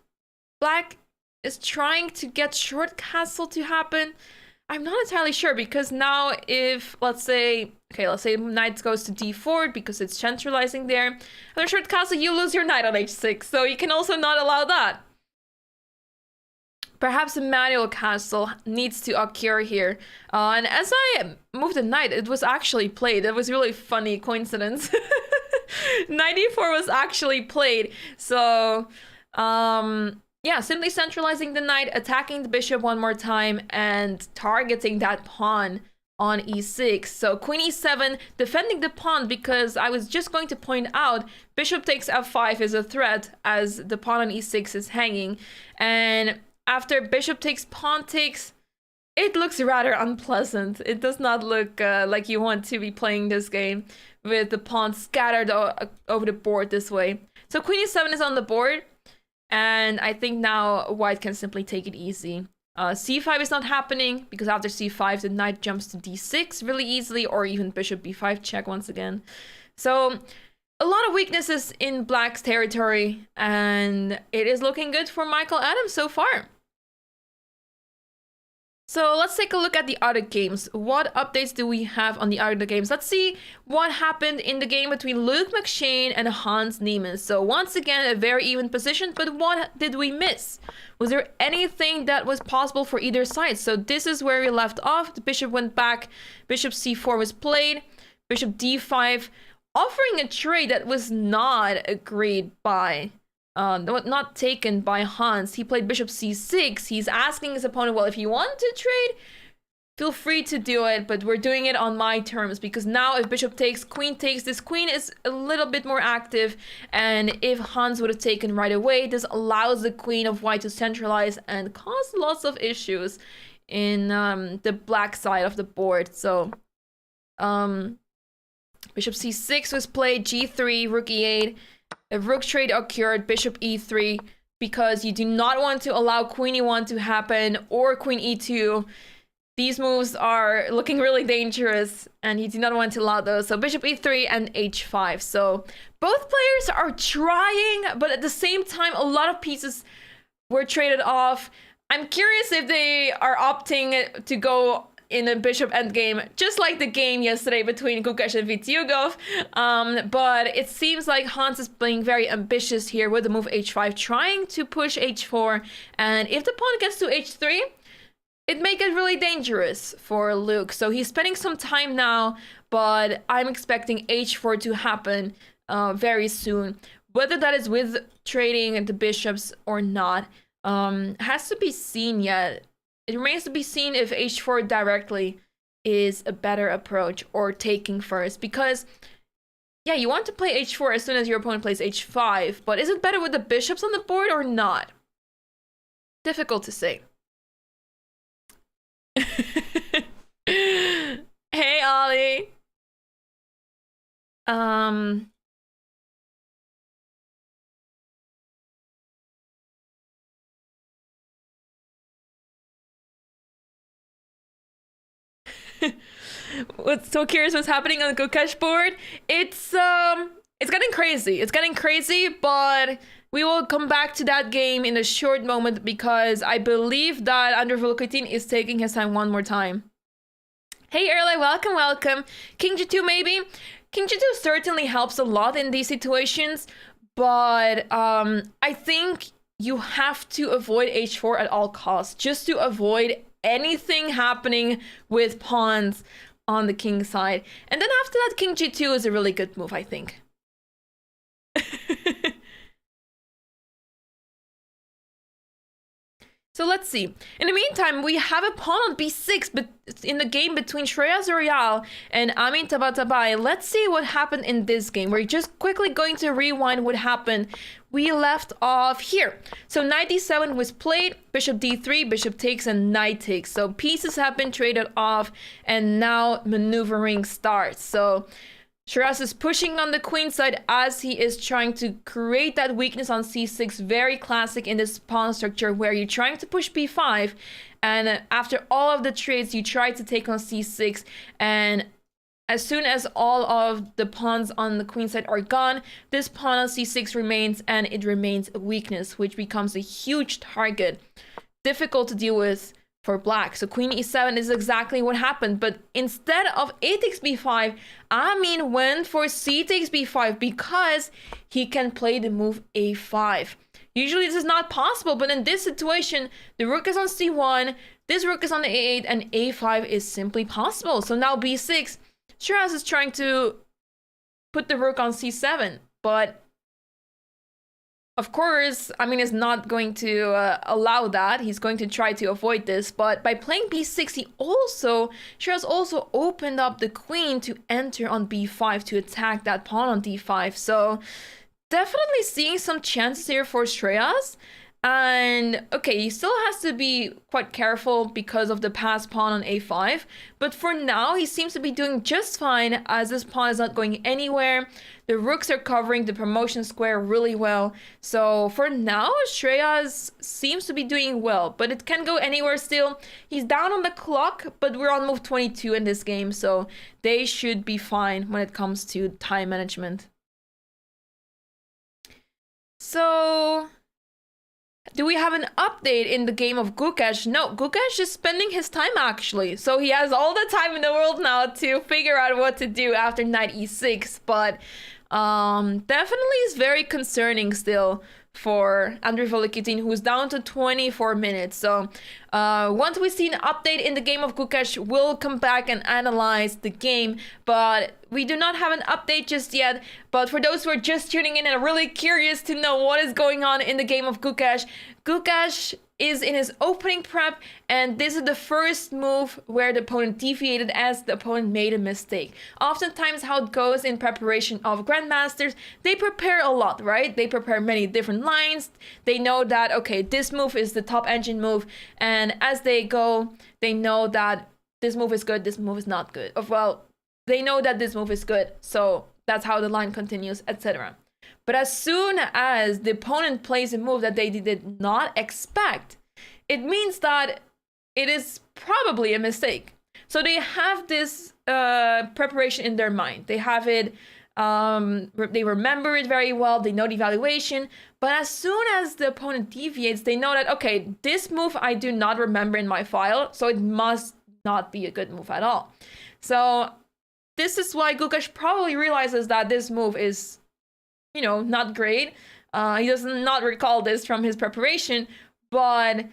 black is trying to get short castle to happen. I'm not entirely sure, because now if, let's say knight goes to d4 because it's centralizing there. After short castle, you lose your knight on h6, so you can also not allow that. Perhaps a manual castle needs to occur here. And as I moved the knight, it was actually played. It was a really funny coincidence. Knight e4 was actually played. So, yeah, simply centralizing the knight, attacking the bishop one more time, and targeting that pawn on e6. So queen e7, defending the pawn, because I was just going to point out, bishop takes f5 is a threat as the pawn on e6 is hanging. And after bishop takes, pawn takes, it looks rather unpleasant. It does not look like you want to be playing this game with the pawns scattered over the board this way. So queen e7 is on the board, and I think now white can simply take it easy. c5 is not happening, because after c5 the knight jumps to d6 really easily, or even bishop b5 check once again. So a lot of weaknesses in black's territory, and it is looking good for Michael Adams so far. So let's take a look at the other games. What updates do we have on the other games? Let's see what happened in the game between Luke McShane and Hans Neiman. So once again, a very even position, but what did we miss? Was there anything that was possible for either side? So this is where we left off. The bishop went back, bishop c4 was played, bishop d5, offering a trade that was not agreed by not taken by Hans. He played bishop c6. He's asking his opponent, well, if you want to trade, feel free to do it, but we're doing it on my terms, because now if bishop takes, this queen is a little bit more active, and if Hans would have taken right away, this allows the queen of white to centralize and cause lots of issues in the black side of the board. So bishop c6 was played, g3, rook e8. A rook trade occurred, bishop e3, because you do not want to allow queen e1 to happen, or queen e2. These moves are looking really dangerous, and you do not want to allow those. So bishop e3 and h5. So both players are trying, but at the same time, a lot of pieces were traded off. I'm curious if they are opting to go in a bishop endgame, just like the game yesterday between Gukesh and Vitiugov. But it seems like Hans is being very ambitious here with the move h5, trying to push h4. And if the pawn gets to h3, it may get really dangerous for Luke. So he's spending some time now, but I'm expecting h4 to happen very soon. Whether that is with trading the bishops or not, has to be seen yet. It remains to be seen if h4 directly is a better approach, or taking first, because Yeah, you want to play h4 as soon as your opponent plays h5, but is it better with the bishops on the board or not? Difficult to say. Hey, Ollie. What's so curious what's happening on the Gukesh board? It's getting crazy. It's getting crazy, but we will come back to that game in a short moment because I believe that Andrew Volokitin is taking his time one more time. Hey Erle, welcome, welcome. King G2 maybe? King G2 certainly helps a lot in these situations, but I think you have to avoid h4 at all costs, just to avoid anything happening with pawns on the king side. And then after that, King G2 is a really good move, I think. So let's see. In the meantime, we have a pawn on b6 but in the game between Shreyas Royale and Amin Tabatabai. Let's see what happened in this game. We're just quickly going to rewind what happened. We left off here. So knight d7 was played, bishop d3, bishop takes, and knight takes. So pieces have been traded off, and now maneuvering starts. So Shreyas is pushing on the queen side as he is trying to create that weakness on c6. Very classic in this pawn structure where you're trying to push b5, and after all of the trades, you try to take on c6, and as soon as all of the pawns on the queen side are gone, this pawn on c6 remains, and it remains a weakness, which becomes a huge target. Difficult to deal with for black. So queen e7 is exactly what happened, but instead of a takes b5, Amin went for c takes b5 because he can play the move a5. Usually this is not possible, but in this situation, the rook is on c1, this rook is on the a8, and a5 is simply possible. So now b6, Shreyas is trying to put the rook on c7, but of course, Amin is not going to allow that. He's going to try to avoid this, but by playing b6, Shreyas also opened up the queen to enter on b5 to attack that pawn on d5. So definitely seeing some chances here for Shreyas. And okay, he still has to be quite careful because of the passed pawn on a5, but for now he seems to be doing just fine as this pawn is not going anywhere. The rooks are covering the promotion square really well, so for now Shreyas seems to be doing well, but it can go anywhere still. He's down on the clock, but we're on move 22 in this game, so they should be fine when it comes to time management. So do we have an update in the game of Gukesh? No, Gukesh is spending his time actually. So he has all the time in the world now to figure out what to do after knight e6. But definitely is very concerning still for Andrei Volokitin, who's down to 24 minutes. So once we see an update in the game of Gukesh, we'll come back and analyze the game. But we do not have an update just yet. But for those who are just tuning in and are really curious to know what is going on in the game of Gukesh, Gukesh is in his opening prep, and this is the first move where the opponent deviated as the opponent made a mistake. Oftentimes how it goes in preparation of grandmasters, they prepare a lot, right? They prepare many different lines. They know that, okay, this move is the top engine move, and as they go, they know that this move is good, this move is not good. Well, they know that this move is good, so that's how the line continues, etc. But as soon as the opponent plays a move that they did not expect, it means that it is probably a mistake. So they have this preparation in their mind. They have it, they remember it very well, they know the evaluation, but as soon as the opponent deviates, they know that, okay, this move I do not remember in my file, so it must not be a good move at all. So this is why Gukesh probably realizes that this move is, you know, not great. He does not recall this from his preparation, but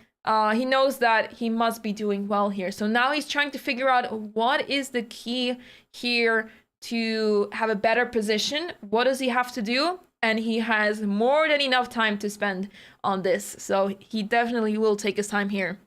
he knows that he must be doing well here. So now he's trying to figure out what is the key here to have a better position. What does he have to do? And he has more than enough time to spend on this. So he definitely will take his time here.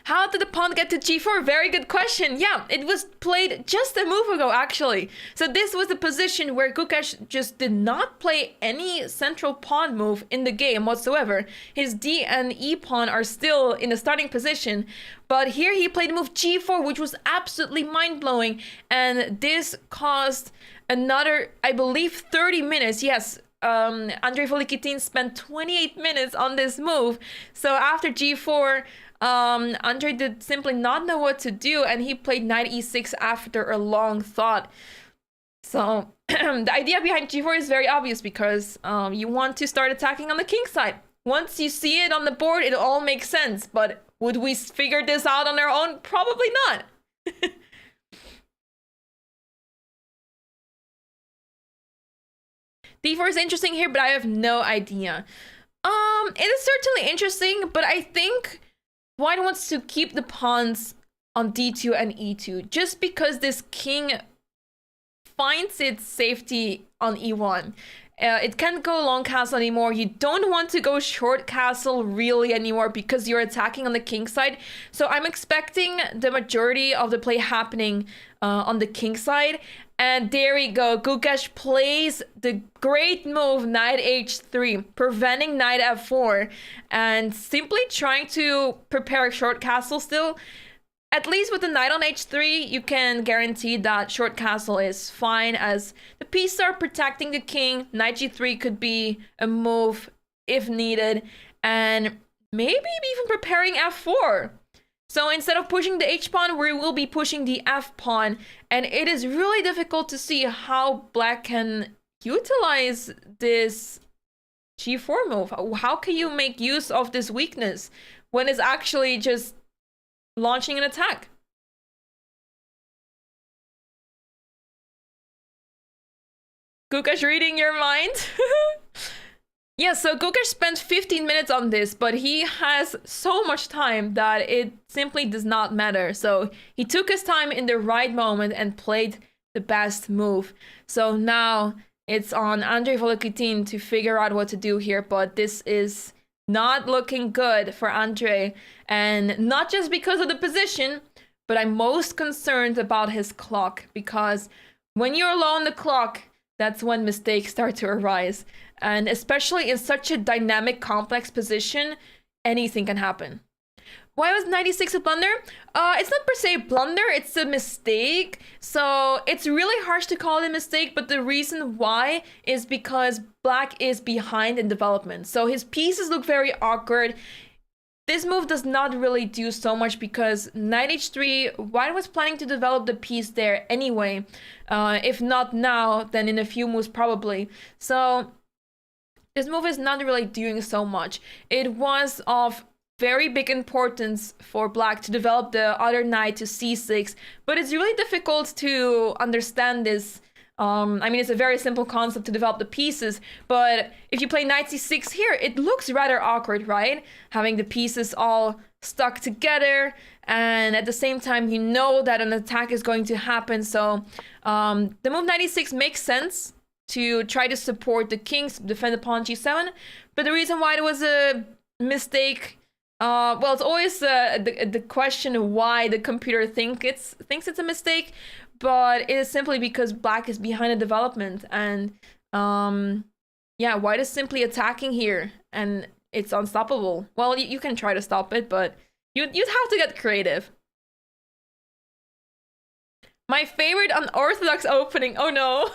How did the pawn get to g4? Very good question. Yeah, it was played just a move ago, actually. So this was the position where Gukesh just did not play any central pawn move in the game whatsoever. His D and E pawn are still in the starting position. But here he played move g4, which was absolutely mind-blowing. And this caused another, I believe, 30 minutes. Yes, Andrei Volokitin spent 28 minutes on this move. So after g4, Andrei did simply not know what to do, and he played knight e6 after a long thought. So the idea behind g4 is very obvious, because you want to start attacking on the king side. Once you see it on the board, it all makes sense. But would we figure this out on our own? Probably not. d4 is interesting here, but I have no idea. It is certainly interesting, but I think White wants to keep the pawns on d2 and e2, just because this king finds its safety on e1. It can't go long castle anymore. You don't want to go short castle really anymore, because you're attacking on the king side. So I'm expecting the majority of the play happening on the king side. And there we go. Gukesh plays the great move knight h3, preventing knight f4, and simply trying to prepare a short castle still. At least with the knight on h3, you can guarantee that short castle is fine, as the pieces are protecting the king. Knight g3 could be a move if needed, and maybe even preparing f4. So instead of pushing the h-pawn, we will be pushing the f-pawn, and it is really difficult to see how black can utilize this g4 move. How can you make use of this weakness when it's actually just launching an attack? Gukesh reading your mind. Yeah, so Gukesh spent 15 minutes on this, but he has so much time that it simply does not matter. So he took his time in the right moment and played the best move. So now it's on Andrei Volokitin to figure out what to do here, but this is not looking good for Andrei, and not just because of the position, but I'm most concerned about his clock, because when you're low on the clock, that's when mistakes start to arise. And especially in such a dynamic, complex position, anything can happen. Why was 96 a blunder? It's not per se a blunder, it's a mistake. So it's really harsh to call it a mistake, but the reason why is because black is behind in development. So his pieces look very awkward. This move does not really do so much, because knight h3, white was planning to develop the piece there anyway. If not now, then in a few moves probably. So this move is not really doing so much. It was of very big importance for black to develop the other knight to c6, but it's really difficult to understand this. I mean, it's a very simple concept to develop the pieces, but if you play knight c6 here, it looks rather awkward, right? Having the pieces all stuck together, and at the same time, you know that an attack is going to happen. So the move knight e6 makes sense to try to support the kings, defend the pawn g7, but the reason why it was a mistake, well, it's always the question why the computer thinks it's a mistake, but it is simply because black is behind the development, and yeah, white is simply attacking here, and it's unstoppable. Well, you can try to stop it, but you'd have to get creative. My favorite unorthodox opening. Oh no.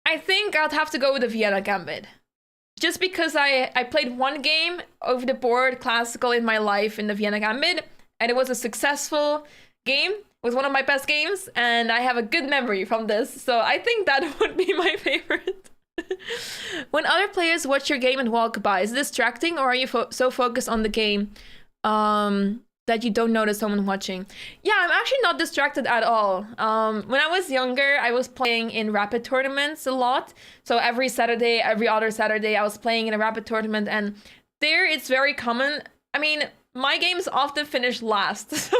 I think I'd have to go with the Vienna Gambit. Just because I played one game over the board classical in my life in the Vienna Gambit, and it was a successful game. It was one of my best games, and I have a good memory from this. So I think that would be my favorite. When other players watch your game and walk by, is it distracting, or are you so focused on the game that you don't notice someone watching? Yeah, I'm actually not distracted at all. When I was younger, I was playing in rapid tournaments a lot. So every Saturday, every other Saturday, I was playing in a rapid tournament, and there it's very common. I mean, my games often finish last. So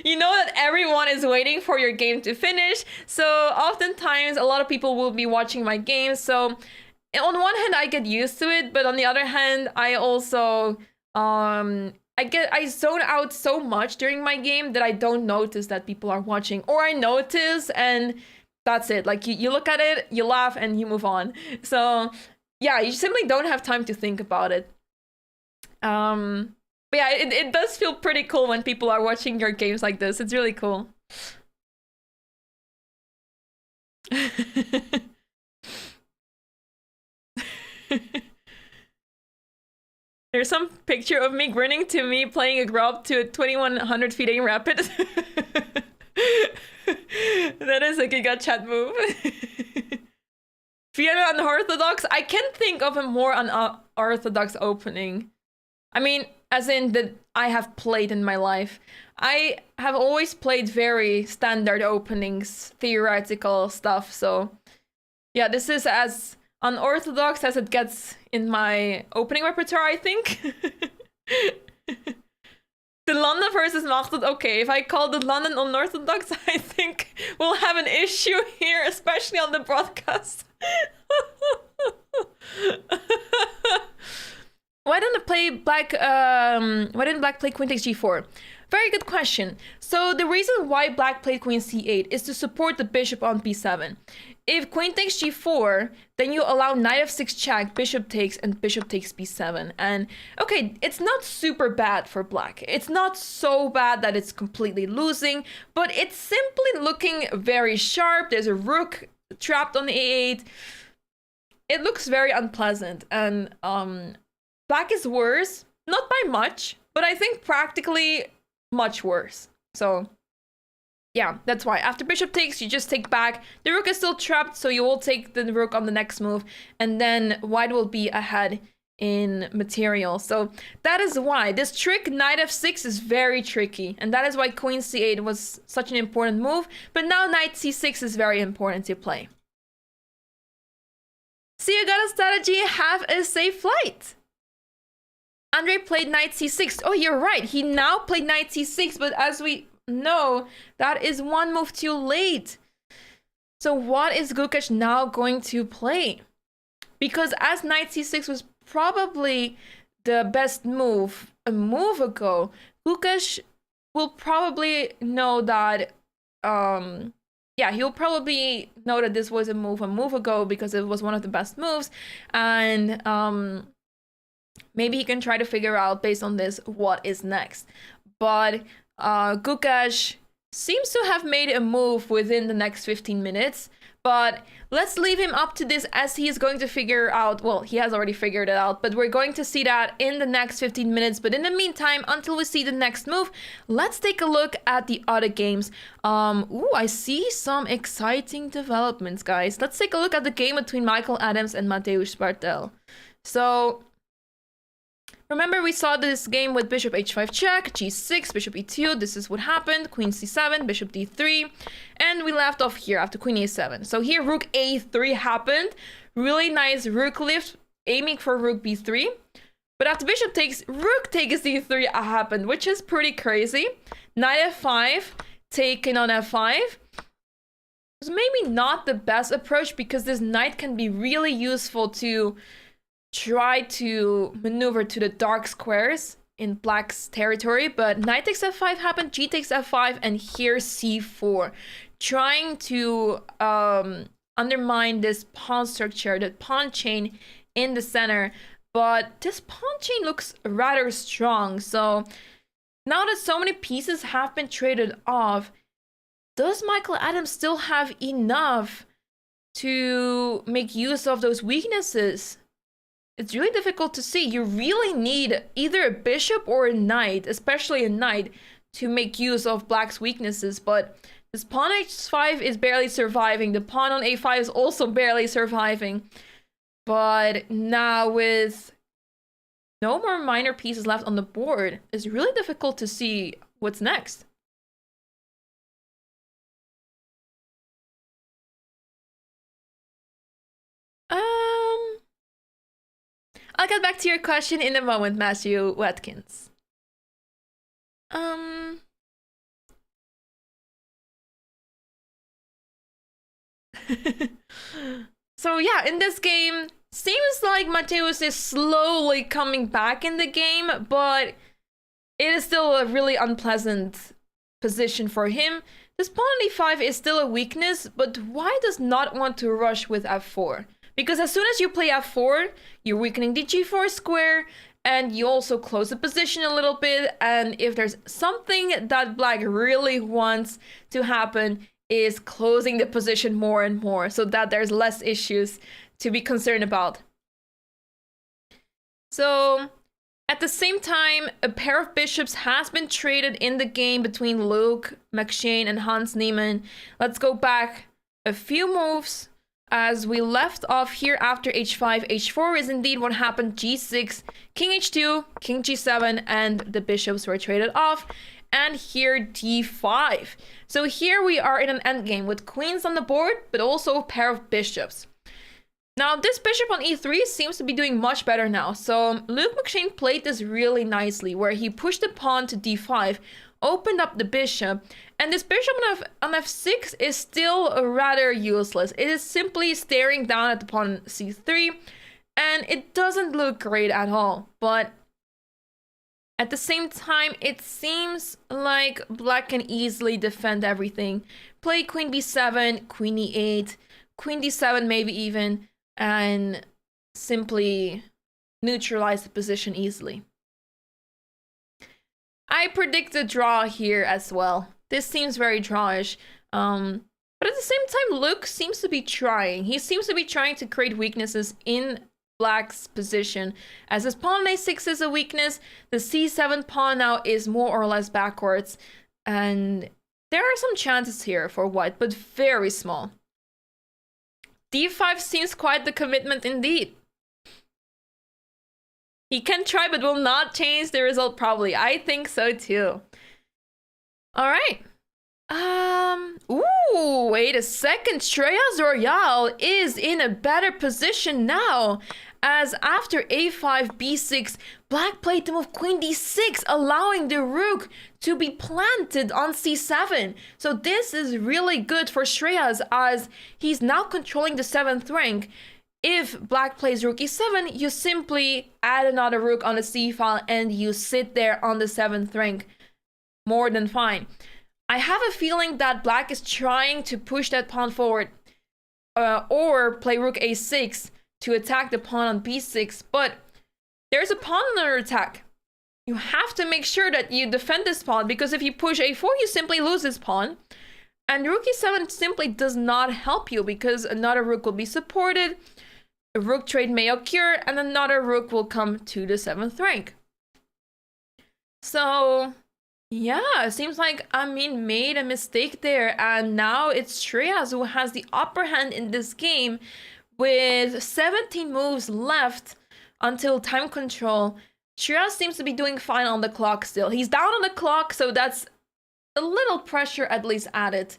you know that everyone is waiting for your game to finish. So oftentimes a lot of people will be watching my games. So on one hand, I get used to it, but on the other hand, I also I zone out so much during my game that I don't notice that people are watching, or I notice and that's it. Like you look at it, you laugh, and you move on. So yeah, you simply don't have time to think about it. But yeah, it does feel pretty cool when people are watching your games like this. It's really cool. There's some picture of me grinning to me playing a grub to a 2100 feet aim rapid. That is a Giga Chat move. Vienna unorthodox? I can think of a more unorthodox opening. I mean, as in that I have played in my life. I have always played very standard openings, theoretical stuff, so yeah, this is as unorthodox as it gets in my opening repertoire, I think. The London versus Machtet. Okay, if I call the London unorthodox, I think we'll have an issue here, especially on the broadcast. Why didn't Black play Queen takes G4? Very good question. So the reason why Black played Queen C8 is to support the bishop on B7. If Queen takes G4, then you allow Knight F6 check, Bishop takes, and Bishop takes B7. And okay, it's not super bad for Black. It's not so bad that it's completely losing, but it's simply looking very sharp. There's a rook trapped on the A8. It looks very unpleasant, and Black is worse, not by much, but I think practically much worse. So yeah, that's why. After Bishop takes, you just take back. The rook is still trapped, so you will take the rook on the next move, and then White will be ahead in material. So that is why. This trick, Knight F6, is very tricky, and that is why Queen C8 was such an important move, but now Knight C6 is very important to play. So you got a strategy, have a safe flight. Andre played Knight C6. Oh, you're right. He now played Knight C6, but as we know, that is one move too late. So what is Gukesh now going to play? Because as Knight C6 was probably the best move a move ago, Gukesh will probably know that, yeah, he'll probably know that this was a move ago because it was one of the best moves. And maybe he can try to figure out based on this what is next. But Gukesh seems to have made a move within the next 15 minutes. But let's leave him up to this as he is going to figure out, well, he has already figured it out, but we're going to see that in the next 15 minutes. But in the meantime, until we see the next move, let's take a look at the other games. Ooh, I see some exciting developments, guys. Let's take a look at the game between Michael Adams and Mateusz Bartel. So remember, we saw this game with Bishop H5 check, G6, Bishop E2. This is what happened. Queen C7, Bishop D3. And we left off here after Queen A7. So here Rook A3 happened. Really nice Rook lift, aiming for Rook B3. But after Bishop takes, Rook takes D3 happened, which is pretty crazy. Knight F5, taken on F5. It's maybe not the best approach because this knight can be really useful to try to maneuver to the dark squares in Black's territory, but Knight takes F5 happened, G takes F5, and here C4, trying to undermine this pawn structure, the pawn chain in the center. But this pawn chain looks rather strong, so now that so many pieces have been traded off, does Michael Adams still have enough to make use of those weaknesses? It's really difficult to see. You really need either a bishop or a knight, especially a knight, to make use of Black's weaknesses. But this pawn h5 is barely surviving. The pawn on a5 is also barely surviving. But now with no more minor pieces left on the board, it's really difficult to see what's next. I'll get back to your question in a moment, Matthew Watkins. So yeah, in this game, seems like Mateus is slowly coming back in the game, but it is still a really unpleasant position for him. This pawn on e5 is still a weakness, but why does not want to rush with f4? Because as soon as you play f4, you're weakening the g4 square, and you also close the position a little bit, and if there's something that black really wants to happen, is closing the position more and more so that there's less issues to be concerned about. So at the same time, a pair of bishops has been traded in the game between Luke McShane and Hans Niemann. Let's go back a few moves as we left off here after h5. h4 is indeed what happened. g6, king h2, king g7, and the bishops were traded off. And here d5. So here we are in an endgame with queens on the board, but also a pair of bishops. Now this bishop on e3 seems to be doing much better now. So Luke McShane played this really nicely, where he pushed the pawn to d5, opened up the bishop, and this bishop on f6 is still rather useless. It is simply staring down at the pawn on c3, and it doesn't look great at all. But at the same time, it seems like black can easily defend everything. Play queen b7, queen e8, queen d7 maybe even, and simply neutralize the position easily. I predict a draw here as well. This seems very drawish. But at the same time, Luke seems to be trying. He seems to be trying to create weaknesses in black's position. As his pawn on a6 is a weakness, the c7 pawn now is more or less backwards. And there are some chances here for white, but very small. d5 seems quite the commitment indeed. He can try, but will not change the result probably. I think so too. All right. Ooh, wait a second. Shreya's Royale is in a better position now, as after a5, b6, black played the move queen d6, allowing the rook to be planted on c7. So this is really good for Shreya's, as he's now controlling the 7th rank. If black plays rook e7, you simply add another rook on the c file and you sit there on the 7th rank. More than fine. I have a feeling that black is trying to push that pawn forward, or play rook a6 to attack the pawn on b6, but there's a pawn under attack. You have to make sure that you defend this pawn, because if you push a4, you simply lose this pawn. And rook e7 simply does not help you, because another rook will be supported, a rook trade may occur, and another rook will come to the 7th rank. So yeah, it seems like Amin made a mistake there, and now it's Shreya's who has the upper hand in this game with 17 moves left until time control. Shreya seems to be doing fine on the clock still. He's down on the clock, so that's a little pressure at least added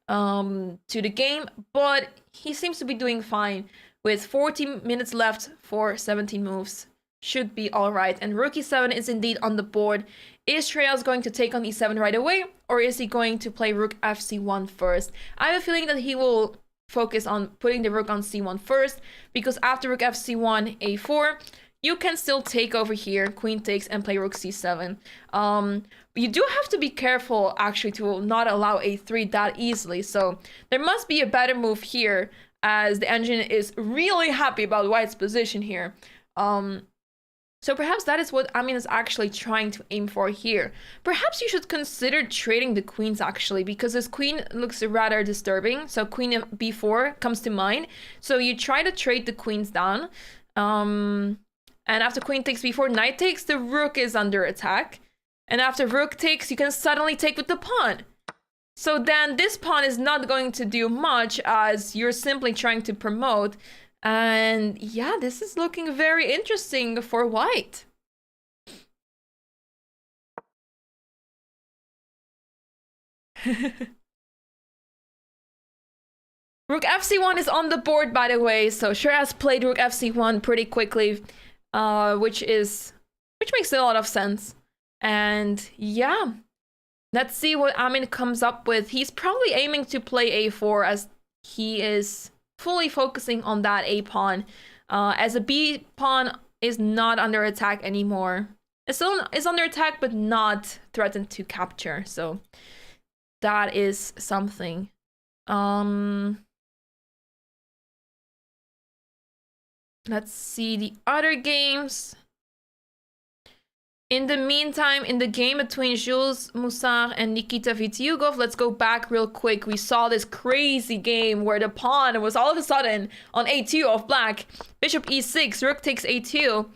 to the game, but he seems to be doing fine with 14 minutes left for 17 moves. Should be all right. And rook e7 is indeed on the board. Is Shreya's going to take on e7 right away, or is he going to play rook fc1 first? I have a feeling that he will focus on putting the rook on c1 first, because after rook fc1, a4, you can still take over here, queen takes, and play rook c7. You do have to be careful, actually, to not allow a3 that easily. So there must be a better move here, as the engine is really happy about white's position here. So perhaps that is what Amin is actually trying to aim for here. Perhaps you should consider trading the queens, actually, because this queen looks rather disturbing. So queen b4 comes to mind. So you try to trade the queens down. And after queen takes b4, knight takes, the rook is under attack. And after rook takes, you can suddenly take with the pawn. So then this pawn is not going to do much, as you're simply trying to promote. And yeah, this is looking very interesting for white. Rook fc1 is on the board, by the way, so Shreya's played rook fc1 pretty quickly, which makes a lot of sense. And yeah, Let's see what Amin comes up with. He's probably aiming to play a4 as he is fully focusing on that a pawn. As a b pawn is not under attack anymore. It still is under attack, but not threatened to capture. So that is something. Let's see the other games. In the meantime, in the game between Jules Moussard and Nikita Vitiugov, let's go back real quick. We saw this crazy game where the pawn was all of a sudden on a2 of black. Bishop e6, rook takes a2,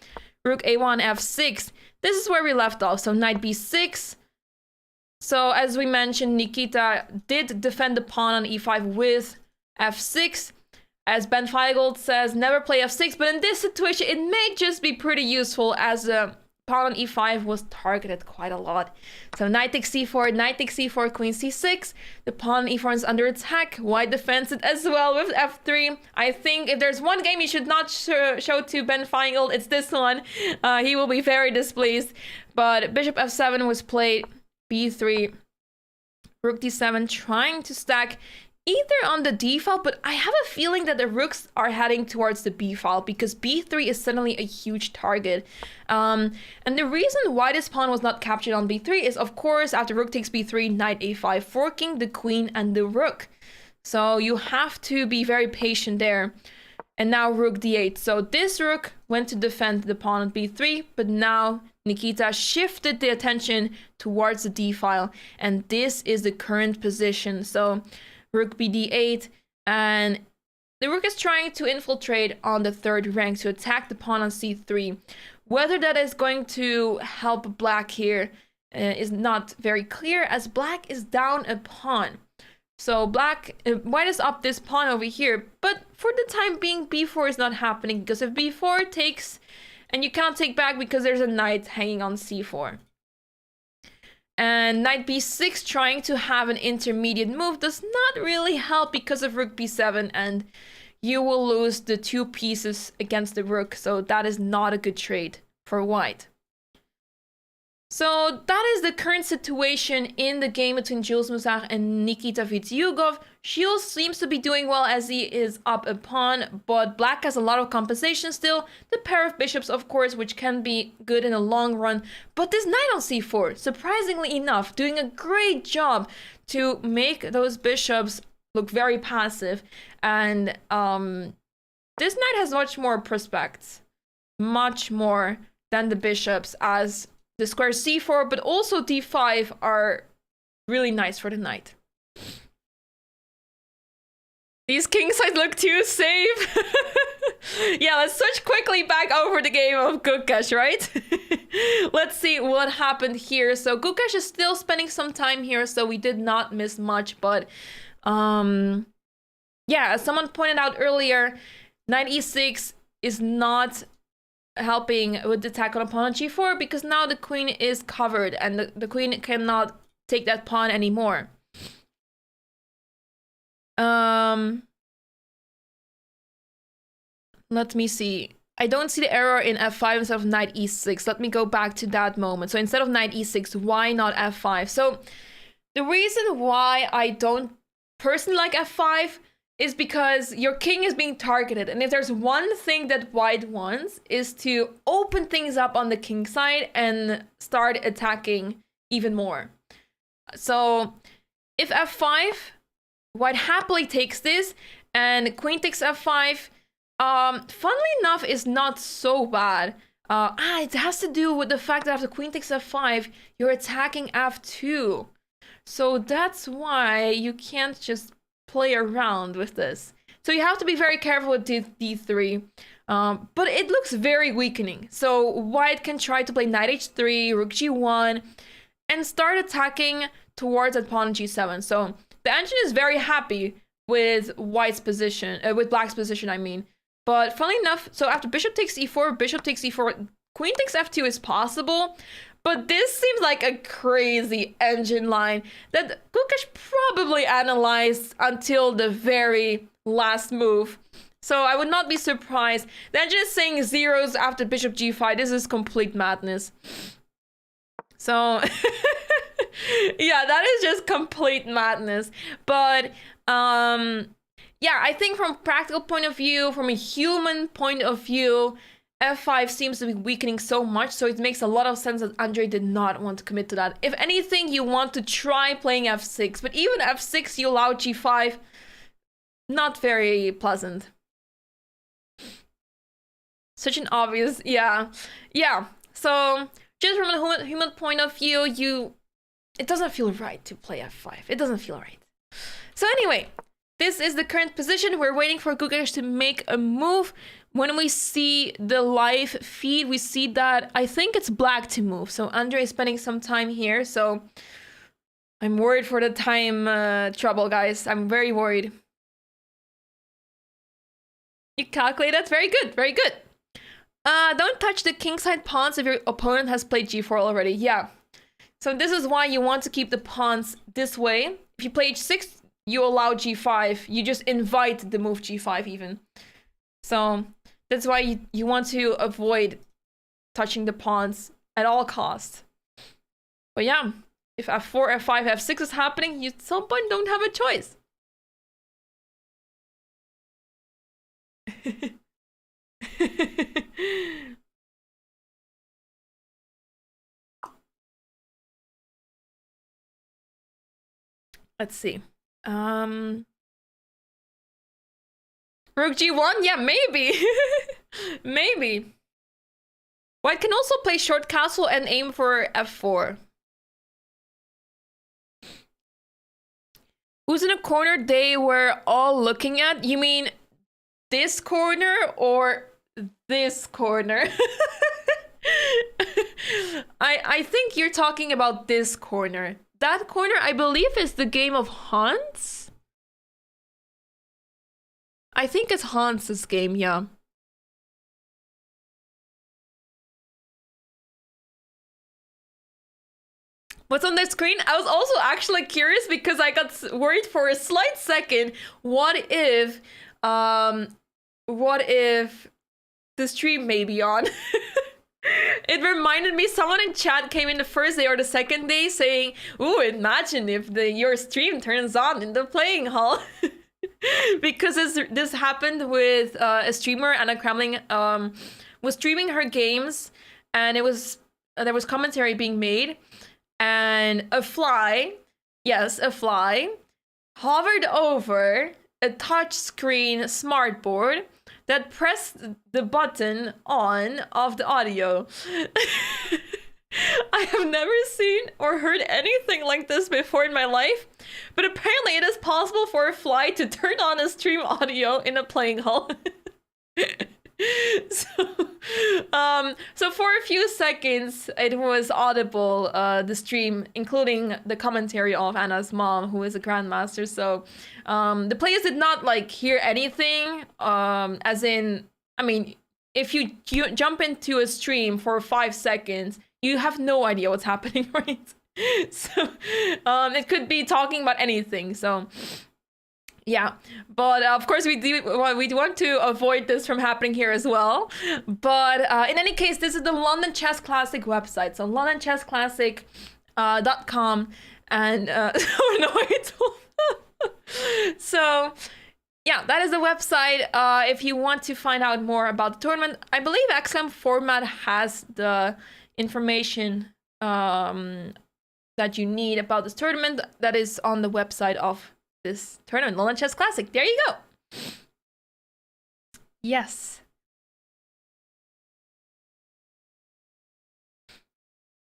rook a1, f6. This is where we left off, so knight b6. So as we mentioned, Nikita did defend the pawn on e5 with f6. As Ben Feigold says, never play f6, but in this situation, it may just be pretty useful as the pawn on e5 was targeted quite a lot. So knight takes c4, knight takes c4, queen c6. The pawn on e4 is under attack. White defends it as well with f3. I think if there's one game you should not show to Ben Feigold, it's this one. He will be very displeased. But bishop f7 was played, b3, rook d7, trying to stack either on the d file, but I have a feeling that the rooks are heading towards the b file because b3 is suddenly a huge target. And the reason why this pawn was not captured on b3 is, of course, after rook takes b3, knight a5, forking the queen and the rook. So you have to be very patient there. And now rook d8. So this rook went to defend the pawn on b3, but now Nikita shifted the attention towards the d file, and this is the current position. So rook bd8, and the rook is trying to infiltrate on the third rank to attack the pawn on c3. Whether that is going to help black here is not very clear, as black is down a pawn. So white is up this pawn over here, but for the time being, b4 is not happening, because if b4 takes, and you can't take back because there's a knight hanging on c4. And knight b6 trying to have an intermediate move does not really help because of rook b7, and you will lose the 2 pieces against the rook, so that is not a good trade for white. So that is the current situation in the game between Jules Moussard and Nikita Vitiugov. Jules seems to be doing well as he is up a pawn, but black has a lot of compensation still. The pair of bishops, of course, which can be good in the long run. But this knight on c4, surprisingly enough, doing a great job to make those bishops look very passive. And this knight has much more prospects, much more than the bishops, as the square c4, but also d5 are really nice for the knight. These king sides look too safe. Yeah, let's switch quickly back over the game of Gukesh, right? Let's see what happened here. So Gukesh is still spending some time here, so we did not miss much. But yeah, as someone pointed out earlier, knight e6 is not helping with the attack on a pawn on g4 because now the queen is covered and the queen cannot take that pawn anymore. Let me see. I don't see the error in f5 instead of knight e6. Let me go back to that moment. So instead of knight e6, why not f5? So the reason why I don't personally like f5 is because your king is being targeted. And if there's one thing that white wants is to open things up on the king side and start attacking even more. So if f5, white happily takes this and queen takes f5, funnily enough, is not so bad. It has to do with the fact that after queen takes f5, you're attacking f2. So that's why you can't just play around with this. So you have to be very careful with d3. But it looks very weakening. So white can try to play knight h3, rook g1, and start attacking towards that pawn on g7. So the engine is very happy with white's position, with black's position, I mean. But funnily enough, so after bishop takes e4, queen takes f2 is possible. But this seems like a crazy engine line that Gukesh probably analyzed until the very last move. So I would not be surprised. The engine is saying zeros after bishop g5. This is complete madness. So Yeah, that is just complete madness. But yeah, I think from a practical point of view, from a human point of view, f5 seems to be weakening so much, so it makes a lot of sense that Andre did not want to commit to that. If anything, you want to try playing f6, but even f6 you allow g5, not very pleasant. Such an obvious, yeah. So just from a human point of view, it doesn't feel right to play f5. It doesn't feel right. So anyway, this is the current position. We're waiting for Gukesh to make a move. When we see the live feed, we see that I think it's black to move. So Andre is spending some time here. So I'm worried for the time trouble, guys. I'm very worried. You calculate that? Very good, very good. Don't touch the kingside pawns if your opponent has played g4 already. Yeah. So this is why you want to keep the pawns this way. If you play h6, you allow g5. You just invite the move g5 even. So that's why you want to avoid touching the pawns at all costs. But yeah, if f4, f5, f6 is happening, you at some point don't have a choice. Let's see. Rook g1? Yeah, maybe. Maybe. White can also play short castle and aim for f4. Who's in a corner they were all looking at? You mean this corner or this corner? I think you're talking about this corner. That corner, I believe, is the game of Hans. I think it's Hans's game, yeah. What's on the screen? I was also actually curious because I got worried for a slight second. What if the stream may be on? It reminded me, someone in chat came in the first day or the second day saying, ooh, imagine if your stream turns on in the playing hall. Because this happened with a streamer, Anna Kremling, was streaming her games, and there was commentary being made, and a fly, yes, a fly, hovered over a touchscreen smartboard that pressed the button on of the audio. I have never seen or heard anything like this before in my life, but apparently it is possible for a fly to turn on a stream audio in a playing hall. So for a few seconds it was audible, the stream, including the commentary of Anna's mom, who is a grandmaster. So the players did not like hear anything, as in, I mean, if you jump into a stream for 5 seconds, you have no idea what's happening, right? So it could be talking about anything. So yeah, but of course we want to avoid this from happening here as well. But in any case, this is the London Chess Classic website. So LondonChessClassic.com, and oh no, so yeah, that is the website. If you want to find out more about the tournament, I believe XM Format has the information that you need about this tournament. That is on the website of this tournament, London Chess Classic. There you go. Yes.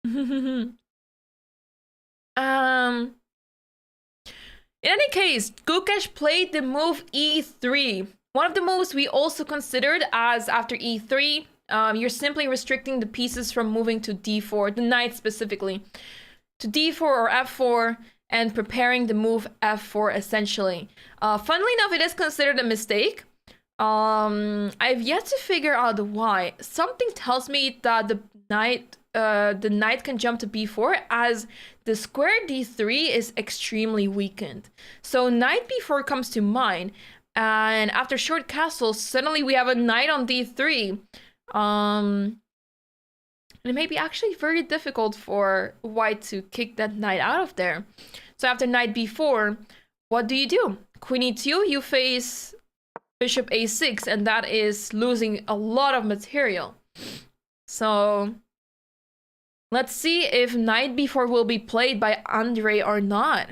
In any case, Gukesh played the move e3. One of the moves we also considered, as after e3, you're simply restricting the pieces from moving to d4, the knight specifically, to d4 or f4, and preparing the move f4 essentially. Funnily enough, it is considered a mistake. I've yet to figure out why. Something tells me that the knight can jump to b4, as the square d3 is extremely weakened. So knight b4 comes to mind, and after short castle, suddenly we have a knight on d3. And it may be actually very difficult for white to kick that knight out of there. So after knight b4, what do? Queen e2, you face bishop a6, and that is losing a lot of material. So let's see if knight b4 will be played by Andre or not.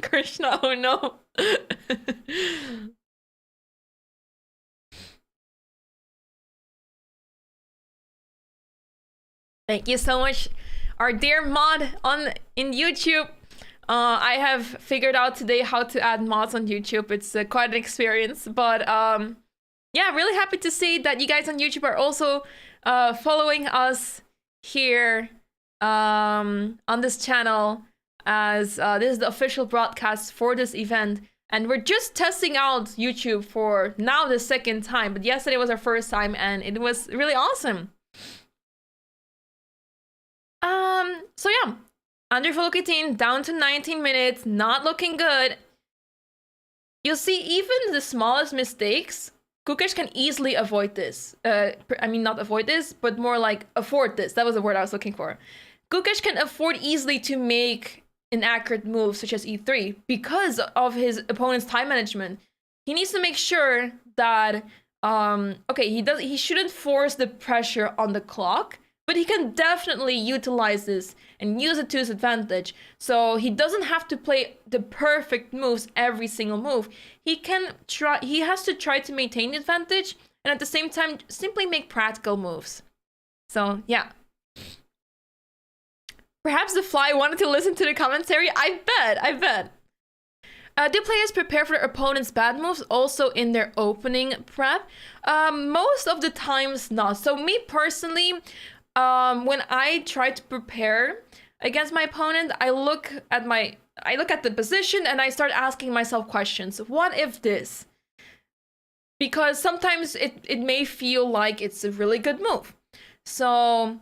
Krishna, oh no. Thank you so much, our dear mod in YouTube. I have figured out today how to add mods on YouTube. It's quite an experience, but yeah, really happy to see that you guys on YouTube are also following us here on this channel, as this is the official broadcast for this event. And we're just testing out YouTube for now the second time, but yesterday was our first time and it was really awesome. So yeah, Andre Volokitin down to 19 minutes, not looking good. You'll see even the smallest mistakes, Gukesh can easily avoid this. I mean, not avoid this, but more like afford this. That was the word I was looking for. Gukesh can afford easily to make inaccurate moves such as e3 because of his opponent's time management. He needs to make sure that, okay, he shouldn't force the pressure on the clock, but he can definitely utilize this and use it to his advantage. So he doesn't have to play the perfect moves every single move. He has to try to maintain the advantage and at the same time simply make practical moves. So yeah. Perhaps the fly wanted to listen to the commentary. I bet. Do players prepare for their opponent's bad moves also in their opening prep? Most of the times not. So me personally, when I try to prepare against my opponent, I look at the position and I start asking myself questions. What if this? Because sometimes it may feel like it's a really good move. So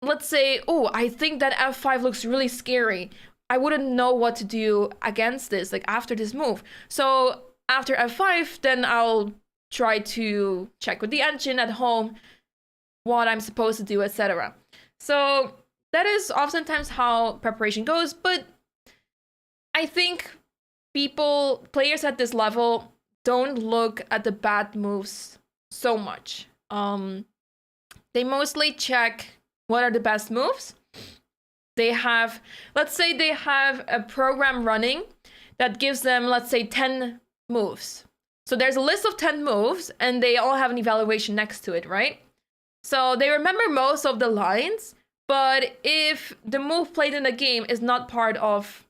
let's say, oh, I think that f5 looks really scary. I wouldn't know what to do against this, like after this move. So after f5, then I'll try to check with the engine at home what I'm supposed to do, etc. So that is oftentimes how preparation goes, but I think players at this level don't look at the bad moves so much. They mostly check what are the best moves. Let's say they have a program running that gives them, let's say, 10 moves. So there's a list of 10 moves and they all have an evaluation next to it, right? So they remember most of the lines, but if the move played in the game is not part of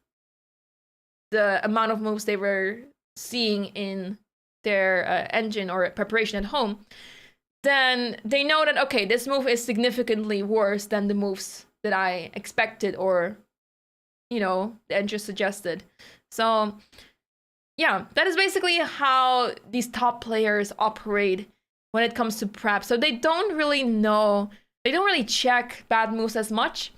the amount of moves they were seeing in their engine or preparation at home, then they know that, okay, this move is significantly worse than the moves that I expected or, you know, the engine suggested. So yeah, that is basically how these top players operate when it comes to prep. So they don't really check bad moves as much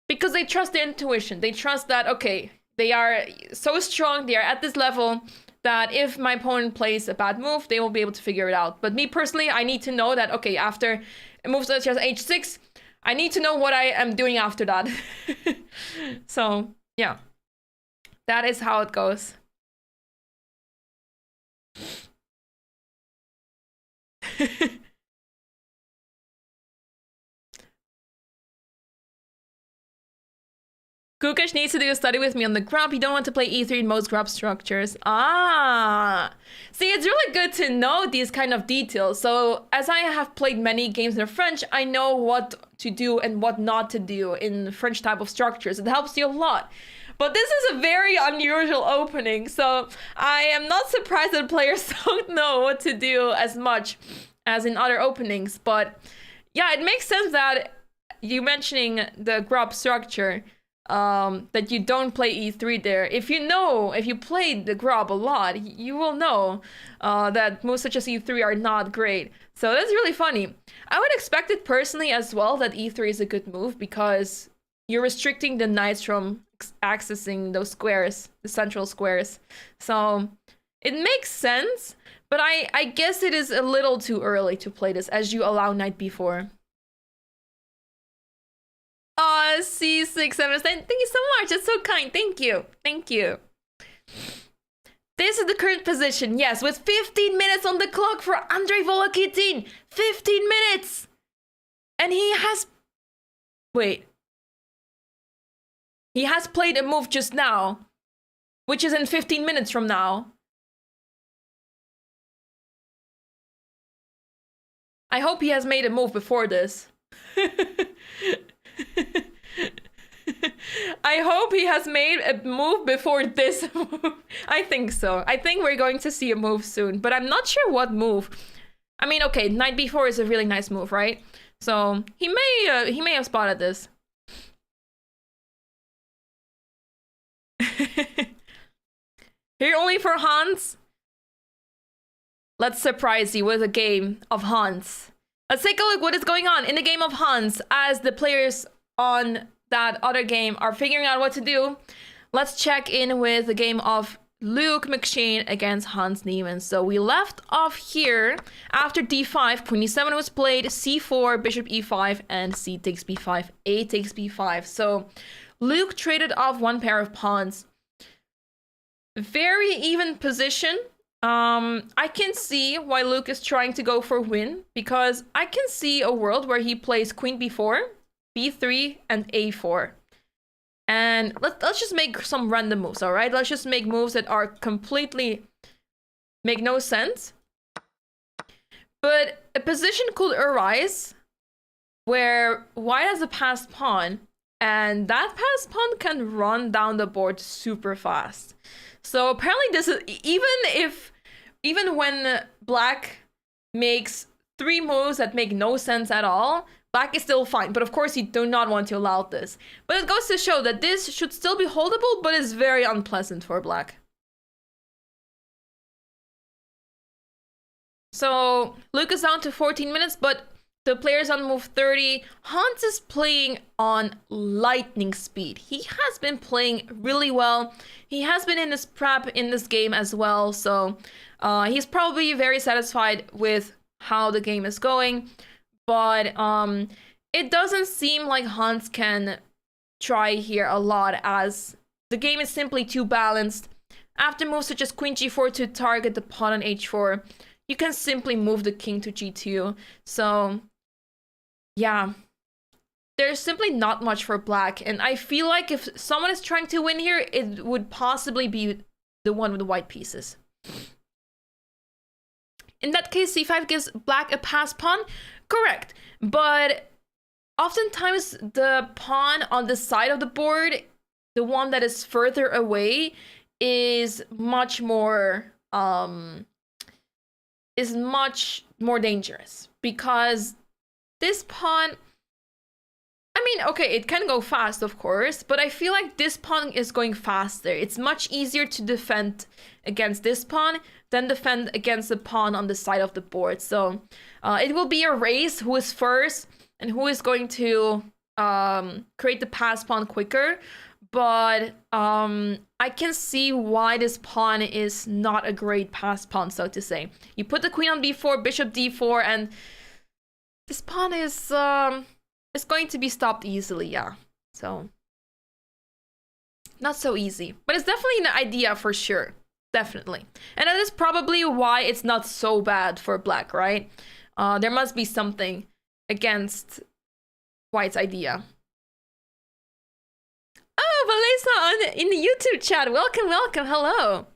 because they trust their intuition. They trust that, okay, they are so strong, they are at this level that if my opponent plays a bad move, they will be able to figure it out. But me personally, I need to know that, okay, after a move such as h6, I need to know what I am doing after that. So yeah, that is how it goes. Gukesh needs to do a study with me on the grub. You don't want to play e3 in most grub structures. Ah, see, it's really good to know these kind of details. So as I have played many games in French, I know what to do and what not to do in French type of structures. It helps you a lot. But this is a very unusual opening, so I am not surprised that players don't know what to do as much as in other openings. But yeah, it makes sense that you mentioning the grub structure, that you don't play e3 there. If you played the grub a lot, you will know that moves such as e3 are not great. So that's really funny. I would expect it personally as well that e3 is a good move because you're restricting the knights from accessing those squares, the central squares. So It makes sense, but I guess it is a little too early to play this as you allow knight b4. Oh, C6, thank you so much. That's so kind. Thank you. Thank you. This is the current position. Yes, with 15 minutes on the clock for Andrei Volokitin. 15 minutes. And he has... Wait. He has played a move just now, which is in 15 minutes from now. I hope he has made a move before this. I hope he has made a move before this move. I think so. I think we're going to see a move soon, but I'm not sure what move. I mean, okay, knight b4 is a really nice move, right? So he may have spotted this. Here only for Hans. Let's surprise you with a game of Hans. Let's take a look what is going on in the game of Hans as the players on that other game are figuring out what to do. Let's check in with the game of Luke McShane against Hans Niemann. So we left off here after d5, queen e7 was played, c4, bishop e5, and c takes b5, a takes b5. So Luke traded off one pair of pawns. Very even position. I can see why Luke is trying to go for win, because I can see a world where he plays queen b4, b3, and a4. And let's just make some random moves, all right? Let's just make moves that are completely make no sense. But a position could arise where white has a passed pawn, and that passed pawn can run down the board super fast. So apparently this is, even when black makes 3 moves that make no sense at all, black is still fine. But of course you do not want to allow this. But it goes to show that this should still be holdable, but is very unpleasant for black. So Luke is down to 14 minutes, but the players on move 30. Hans is playing on lightning speed. He has been playing really well. He has been in this prep in this game as well. So he's probably very satisfied with how the game is going. But it doesn't seem like Hans can try here a lot, as the game is simply too balanced. After moves such as queen g4 to target the pawn on h4, you can simply move the king to g2. So yeah, there's simply not much for black. And I feel like if someone is trying to win here, it would possibly be the one with the white pieces. In that case, c5 gives black a pass pawn. Correct. But oftentimes the pawn on the side of the board, the one that is further away, is much more dangerous, because this pawn, I mean, okay, it can go fast, of course, but I feel like this pawn is going faster. It's much easier to defend against this pawn than defend against the pawn on the side of the board. So it will be a race who is first and who is going to create the pass pawn quicker. But I can see why this pawn is not a great pass pawn, so to say. You put the queen on b4, bishop d4, and this pawn is going to be stopped easily, yeah. So not so easy, but it's definitely an idea for sure, definitely. And that is probably why it's not so bad for black, right? There must be something against white's idea. Oh, Valesa in the YouTube chat. Welcome, welcome. Hello.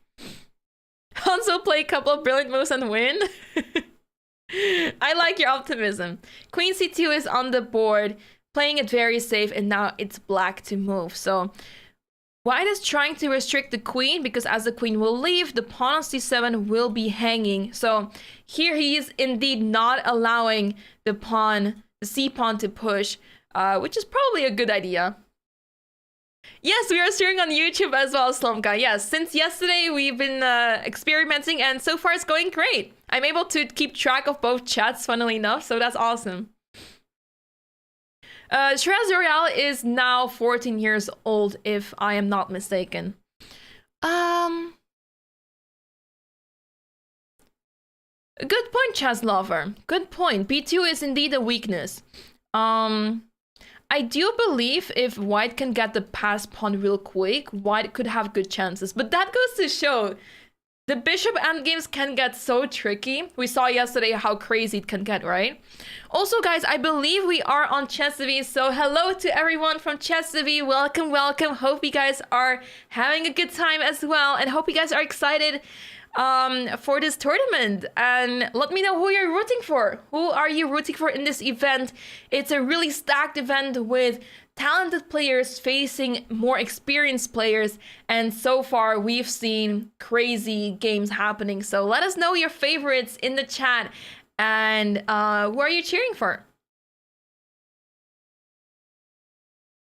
Also play a couple of brilliant moves and win. I like your optimism. Queen c2 is on the board, playing it very safe, and now it's black to move. So white is trying to restrict the queen, because as the queen will leave, the pawn on c7 will be hanging. So here he is indeed not allowing the pawn, the c pawn, to push, which is probably a good idea. Yes, we are streaming on YouTube as well, Slomka. Yes, since yesterday we've been experimenting, and so far it's going great. I'm able to keep track of both chats, funnily enough, so that's awesome. Royale is now 14 years old, if I am not mistaken. Good point, Chess Lover. Good point. B2 is indeed a weakness. I do believe if white can get the pass pawn real quick, white could have good chances. But that goes to show the bishop endgames can get so tricky. We saw yesterday how crazy it can get, right? Also, guys, I believe we are on Chess TV. So hello to everyone from Chess TV. Welcome, welcome. Hope you guys are having a good time as well. And hope you guys are excited for this tournament, and let me know who you're rooting for. Who are you rooting for in this event? It's a really stacked event with talented players facing more experienced players, and so far we've seen crazy games happening. So let us know your favorites in the chat, and who are you cheering for?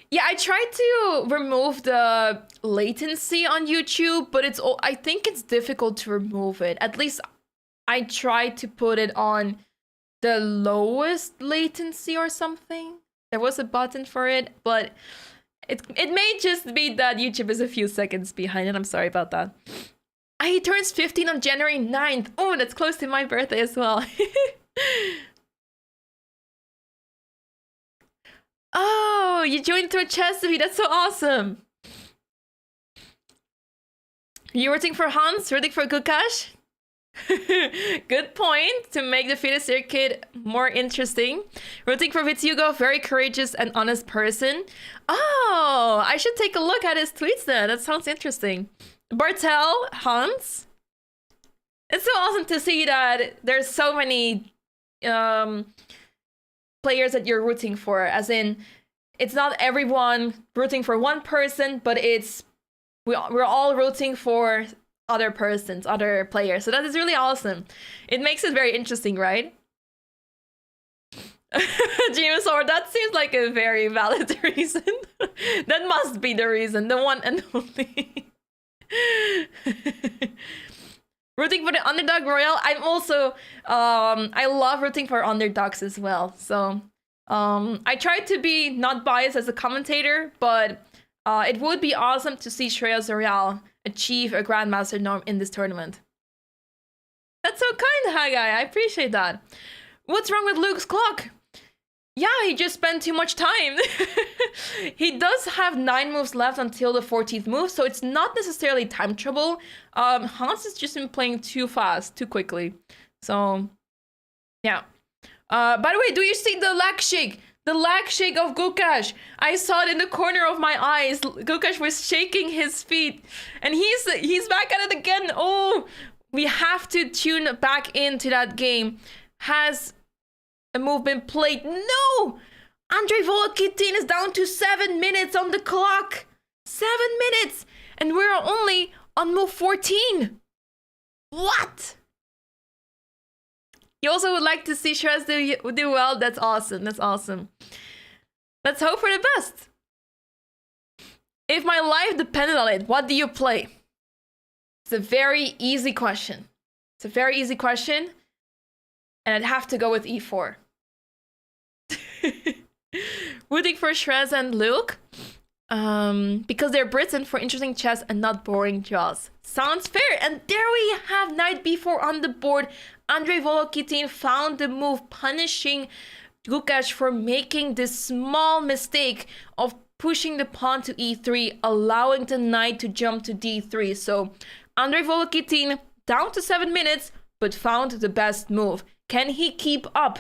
Yeah, I tried to remove the latency on YouTube, but I think it's difficult to remove it. At least I tried to put it on the lowest latency or something. There was a button for it, but it may just be that YouTube is a few seconds behind, and I'm sorry about that. He turns 15 on January 9th. Oh, that's close to my birthday as well. Oh, you joined through Chess TV. That's so awesome. You rooting for Hans? Rooting for Gukesh? Good point. To make the FIDE circuit more interesting. Rooting for Vitiugov, very courageous and honest person. Oh, I should take a look at his tweets then. That sounds interesting. Bartel, Hans. It's so awesome to see that there's so many players that you're rooting for, as in it's not everyone rooting for one person, but we're all rooting for other persons, other players. So that is really awesome. It makes it very interesting, right? Jules Moussard, that seems like a very valid reason. That must be the reason, the one and only. Rooting for the underdog Royale. I'm also, I love rooting for underdogs as well. So, I try to be not biased as a commentator, but it would be awesome to see Shreyas Royale achieve a Grandmaster norm in this tournament. That's so kind, Haggai. I appreciate that. What's wrong with Luke's clock? Yeah, he just spent too much time. He does have 9 moves left until the 14th move, so it's not necessarily time trouble. Hans has just been playing too fast, too quickly. So, yeah. By the way, do you see the lag shake? The lag shake of Gukesh. I saw it in the corner of my eyes. Gukesh was shaking his feet. And he's back at it again. Oh, we have to tune back into that game. Has a move been played? No! Andrei Volokitin is down to 7 minutes on the clock. 7 minutes! And we're only on move 14. What? You also would like to see Shrez do well? That's awesome. That's awesome. Let's hope for the best. If my life depended on it, what do you play? It's a very easy question. It's a very easy question. And I'd have to go with e4. Rooting for Shrez and Luke. Because they're Brits and for interesting chess and not boring draws. Sounds fair. And there we have knight b4 on the board. Andrei Volokitin found the move, punishing Gukesh for making this small mistake of pushing the pawn to e3, allowing the knight to jump to d3. So Andrei Volokitin down to 7 minutes, but found the best move. Can he keep up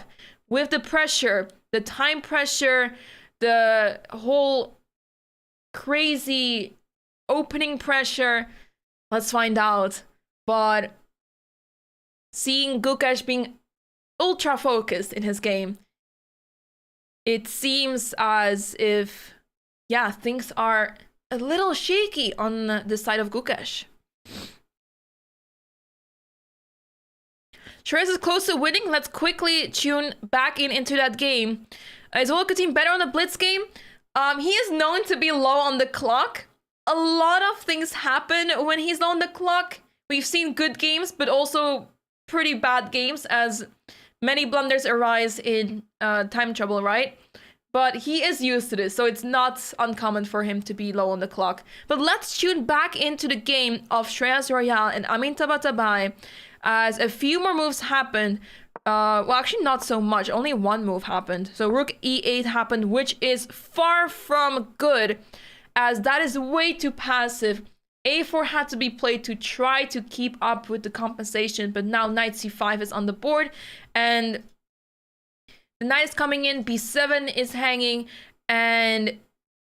with the pressure, the time pressure, the whole crazy opening pressure? Let's find out. But seeing Gukesh being ultra focused in his game, it seems as if, yeah, things are a little shaky on the side of Gukesh. Shrez is close to winning. Let's quickly tune back into that game. Is Volokitin better on the blitz game? He is known to be low on the clock. A lot of things happen when he's low on the clock. We've seen good games, but also pretty bad games, as many blunders arise in time trouble, right? But he is used to this, so it's not uncommon for him to be low on the clock. But let's tune back into the game of Shreyas Royale and Amin Tabatabai. as a few more moves happened. Well, actually not so much. Only one move happened. So rook e8 happened, which is far from good, as that is way too passive. a4 had to be played to try to keep up with the compensation, but now knight c5 is on the board, and the knight is coming in, b7 is hanging, and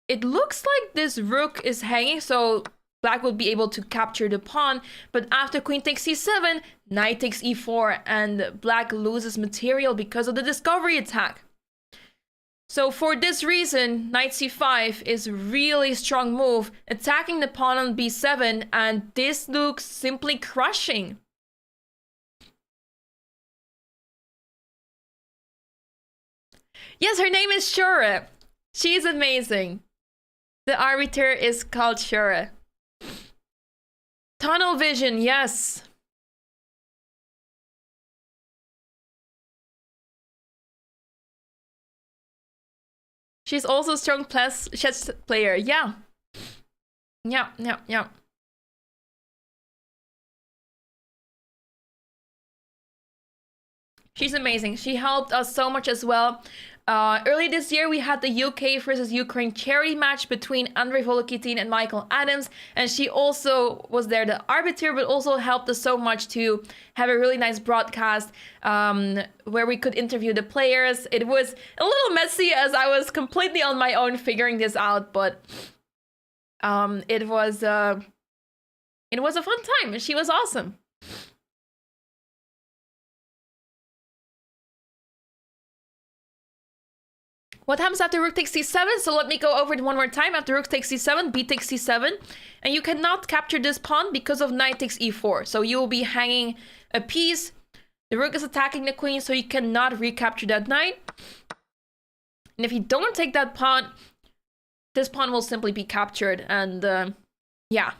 it looks like this rook is hanging, so black will be able to capture the pawn, but after queen takes c7, knight takes e4, and black loses material because of the discovery attack. So for this reason, knight c5 is a really strong move, attacking the pawn on b7, and this looks simply crushing. Yes, her name is Shure. She is amazing. The arbiter is called Shure. Tunnel vision, yes. She's also a strong chess player. Yeah. Yeah. She's amazing. She helped us so much as well. Early this year, we had the UK versus Ukraine charity match between Andrei Volokitin and Michael Adams. And she also was there, the arbiter, but also helped us so much to have a really nice broadcast where we could interview the players. It was a little messy as I was completely on my own figuring this out, but it was a fun time. She was awesome. What happens after rook takes c7? So let me go over it one more time. After rook takes c7, b takes c7. And you cannot capture this pawn because of knight takes e4. So you will be hanging a piece. The rook is attacking the queen, so you cannot recapture that knight. And if you don't take that pawn, this pawn will simply be captured. And yeah,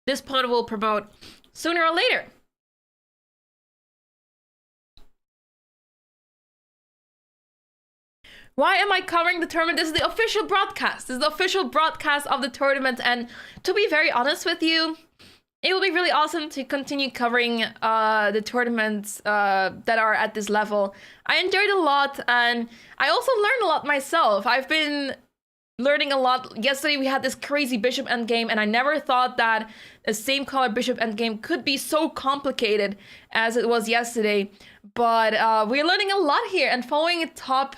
this pawn will promote sooner or later. Why am I covering the tournament? This is the official broadcast. This is the official broadcast of the tournament. And to be very honest with you, it will be really awesome to continue covering the tournaments that are at this level. I enjoyed a lot, and I also learned a lot myself. I've been learning a lot. Yesterday we had this crazy bishop endgame, and I never thought that a same color bishop endgame could be so complicated as it was yesterday. But we're learning a lot here, and following top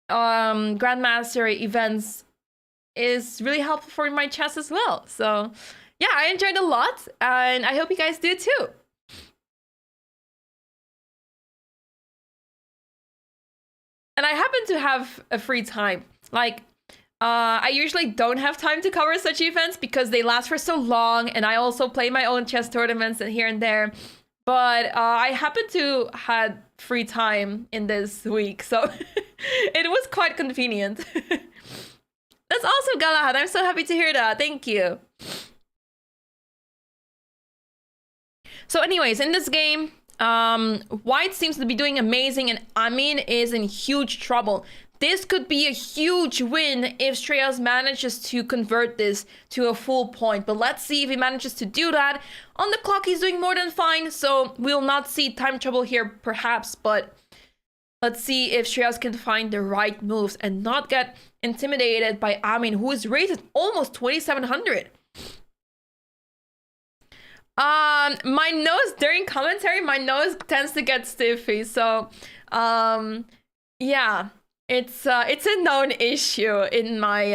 Grandmaster events is really helpful for my chess as well. So yeah, I enjoyed a lot, and I hope you guys do too. And I happen to have a free time. Like, I usually don't have time to cover such events because they last for so long, and I also play my own chess tournaments and here and there. But I happen to had free time in this week, so it was quite convenient. That's awesome, Galahad. I'm so happy to hear that. Thank you. So anyways, in this game, White seems to be doing amazing, and Amin is in huge trouble. This could be a huge win if Shreyas manages to convert this to a full point. But let's see if he manages to do that. On the clock, he's doing more than fine, so we'll not see time trouble here, perhaps. But let's see if Shreyas can find the right moves and not get intimidated by Amin, who is rated almost 2,700. My nose, during commentary, my nose tends to get stiffy. So, yeah. It's a known issue in my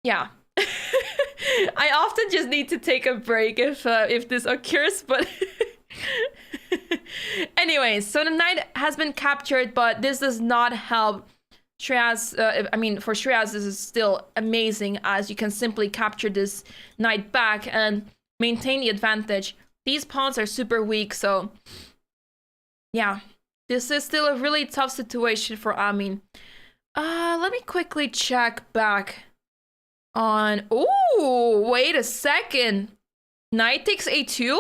yeah. I often just need to take a break if this occurs, but anyways, so the knight has been captured, but this does not help Shreyas. I mean, for Shreyas, this is still amazing, as you can simply capture this knight back and maintain the advantage. These pawns are super weak, so yeah. This is still a really tough situation for Amin. Let me quickly check back on... Ooh, wait a second. Knight takes a2?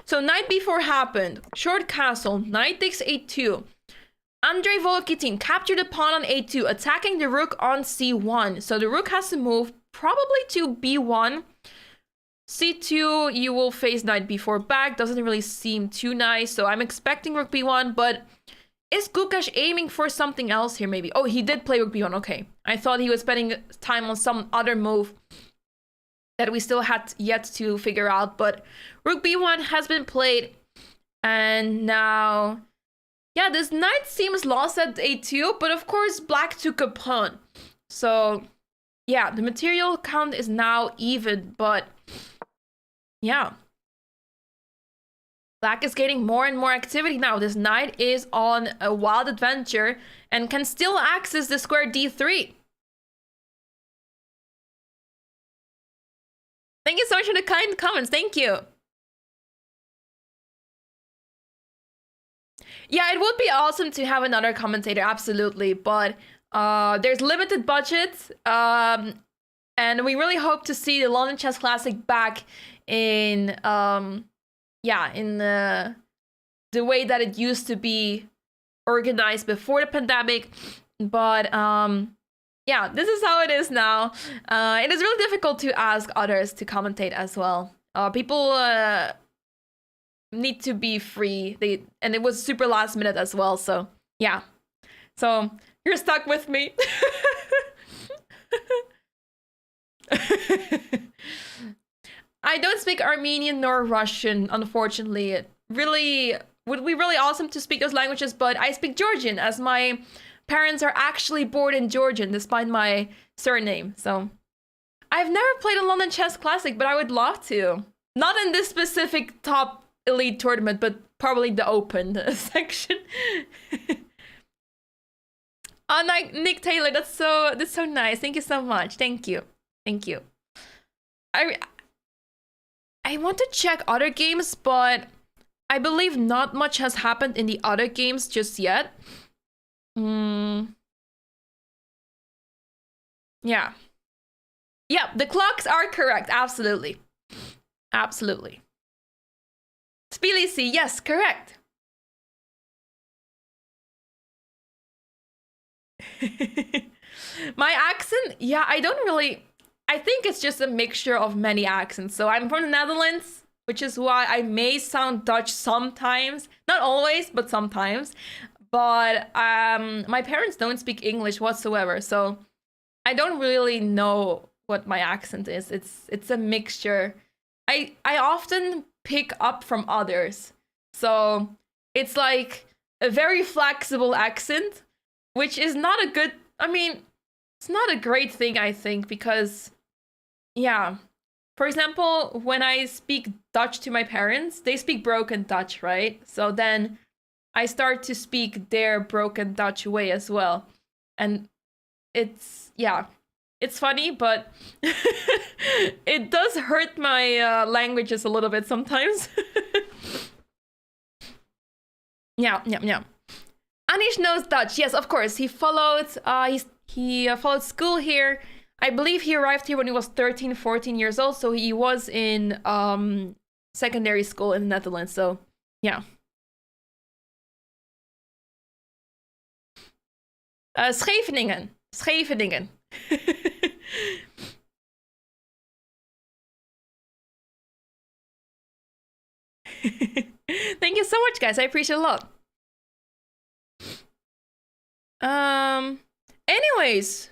So knight b4 happened. Short castle. Knight takes a2. Andrei Volokitin captured the pawn on a2, attacking the rook on c1. So the rook has to move probably to b1. C2, you will face knight b4 back. Doesn't really seem too nice. So I'm expecting rook b1, but is Gukesh aiming for something else here maybe? Oh, he did play rook b1. Okay. I thought he was spending time on some other move that we still had yet to figure out. But rook b1 has been played. And now, yeah, this knight seems lost at a2. But of course, black took a pawn. So, yeah, the material count is now even. But, yeah. Black is getting more and more activity now. This knight is on a wild adventure and can still access the square d3. Thank you so much for the kind comments. Thank you. Yeah, it would be awesome to have another commentator, absolutely. But there's limited budget. And we really hope to see the London Chess Classic back in... yeah, in the way that it used to be organized before the pandemic. But yeah, this is how it is now. It is really difficult to ask others to commentate as well. People need to be free. And it was super last minute as well. So yeah, so you're stuck with me. I don't speak Armenian nor Russian, unfortunately. It really would be really awesome to speak those languages, but I speak Georgian, as my parents are actually born in Georgian, despite my surname. So I've never played a London Chess Classic, but I would love to. Not in this specific top elite tournament, but probably the open section. Oh, Nick Taylor, that's so nice. Thank you so much. Thank you. Thank you. I want to check other games, but I believe not much has happened in the other games just yet. Yeah. Yeah, the clocks are correct. Absolutely. Absolutely. Tbilisi, yes, correct. My accent? Yeah, I think it's just a mixture of many accents. So I'm from the Netherlands, which is why I may sound Dutch sometimes. Not always, but sometimes. But my parents don't speak English whatsoever. So I don't really know what my accent is. It's a mixture. I often pick up from others. So it's like a very flexible accent, which is not a good... I mean, it's not a great thing, I think, because... Yeah. For example, when I speak Dutch to my parents, they speak broken Dutch, right? So then I start to speak their broken Dutch way as well. And it's funny, but it does hurt my languages a little bit sometimes. Yeah. Anish knows Dutch. Yes, of course. He followed, he followed school here. I believe he arrived here when he was 13, 14 years old. So he was in secondary school in the Netherlands. So, yeah. Scheveningen. Thank you so much, guys. I appreciate it a lot. Anyways.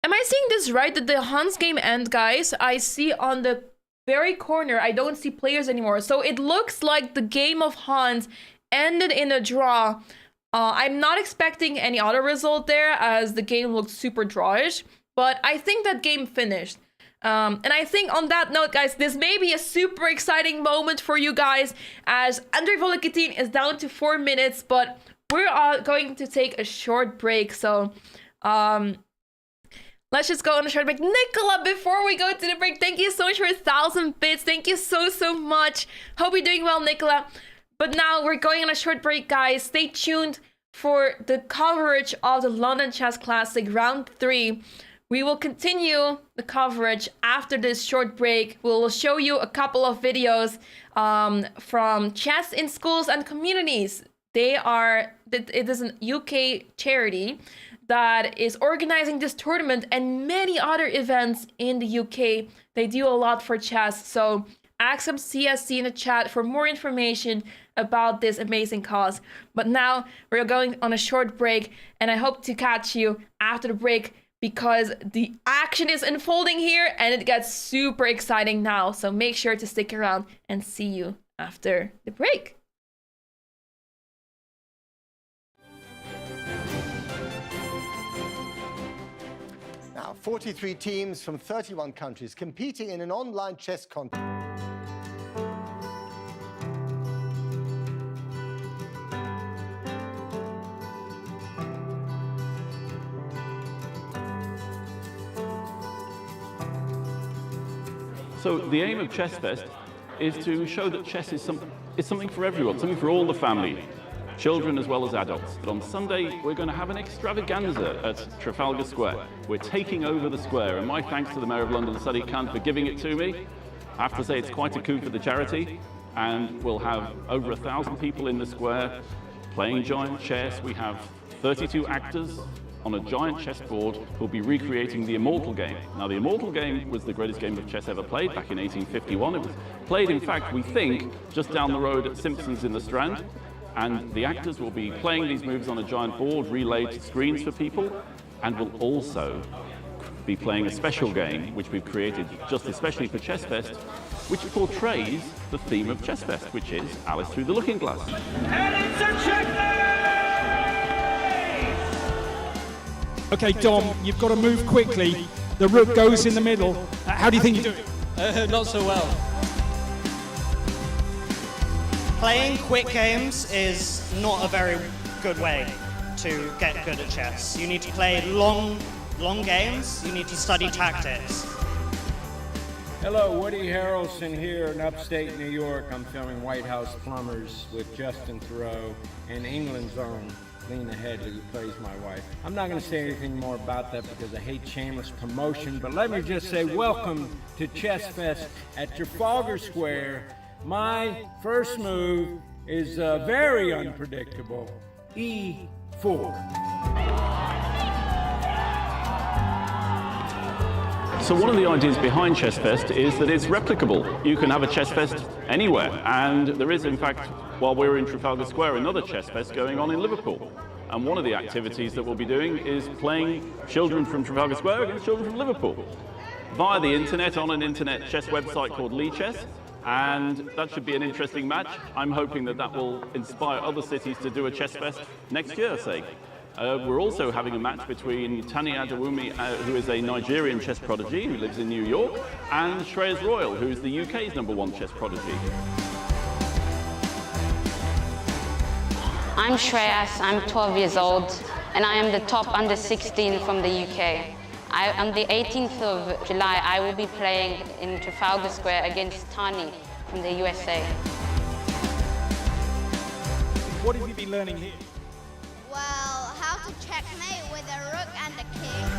Am I seeing this right? Did the Hans game end, guys? I see on the very corner, I don't see players anymore. So it looks like the game of Hans ended in a draw. I'm not expecting any other result there, as the game looked super drawish. But I think that game finished. And I think on that note, guys, this may be a super exciting moment for you guys, as Andrei Volokitin is down to 4 minutes, but we're going to take a short break. So, let's just go on a short break. Nicola, before we go to the break, thank you so much for 1,000 bits. Thank you so much. Hope you're doing well, Nicola. But now we're going on a short break, guys. Stay tuned for the coverage of the London Chess Classic Round 3. We will continue the coverage after this short break. We'll show you a couple of videos from chess in schools and communities. It is an UK charity that is organizing this tournament and many other events in the UK. They do a lot for chess, so ask some CSC in the chat for more information about this amazing cause. But now we're going on a short break, and I hope to catch you after the break because the action is unfolding here and it gets super exciting now. So make sure to stick around and see you after the break. Now, 43 teams from 31 countries competing in an online chess contest. So the aim of Chess Fest is to show that chess is something for everyone, something for all the family, children as well as adults. But on Sunday, we're going to have an extravaganza at Trafalgar Square. We're taking over the square, and my thanks to the Mayor of London, Sadiq Khan, for giving it to me. I have to say it's quite a coup for the charity, and we'll have over 1,000 people in the square playing giant chess. We have 32 actors on a giant chessboard who'll be recreating the Immortal game. Now, the Immortal game was the greatest game of chess ever played back in 1851. It was played, in fact, we think, just down the road at Simpson's in the Strand. And the actors will be playing these moves on a giant board, relayed to screens for people, and will also be playing a special game, which we've created just especially for Chess Fest, which portrays the theme of Chess Fest, which is Alice Through the Looking Glass. And it's a checkmate! Okay, Dom, you've got to move quickly. The rook goes in the middle. How do you think you do it? Not so well. Playing quick games is not a very good way to get good at chess. You need to play long games. You need to study tactics. Hello, Woody Harrelson here in upstate New York. I'm filming White House Plumbers with Justin Theroux and England's own Lena Headley, who plays my wife. I'm not going to say anything more about that because I hate shameless promotion, but let me just say welcome to Chess Fest at Trafalgar Square. My first move is very unpredictable, E4. So one of the ideas behind Chess Fest is that it's replicable. You can have a Chess Fest anywhere, and there is, in fact, while we're in Trafalgar Square, another Chess Fest going on in Liverpool. And one of the activities that we'll be doing is playing children from Trafalgar Square against children from Liverpool via the internet on an internet chess website called Lee Chess. And that should be an interesting match. I'm hoping that that will inspire other cities to do a Chess Fest next year, say. We're also having a match between Tani Adewumi, who is a Nigerian chess prodigy who lives in New York, and Shreyas Royal, who is the UK's #1 chess prodigy. I'm Shreyas, I'm 12 years old, and I am the top under 16 from the UK. On the 18th of July, I will be playing in Trafalgar Square against Tani from the USA. What have you been learning here? Well, how to checkmate with a rook and a king.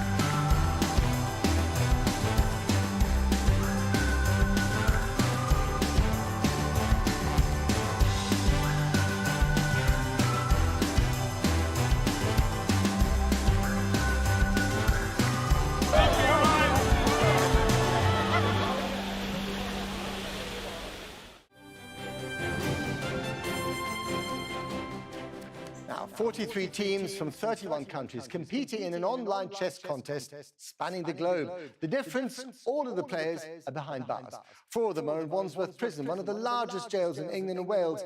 Now, 43 teams from 31 countries competing in an online chess contest spanning the globe. The difference, all of the players are behind bars. 4 of them are in Wandsworth Prison, one of the largest jails in England and Wales,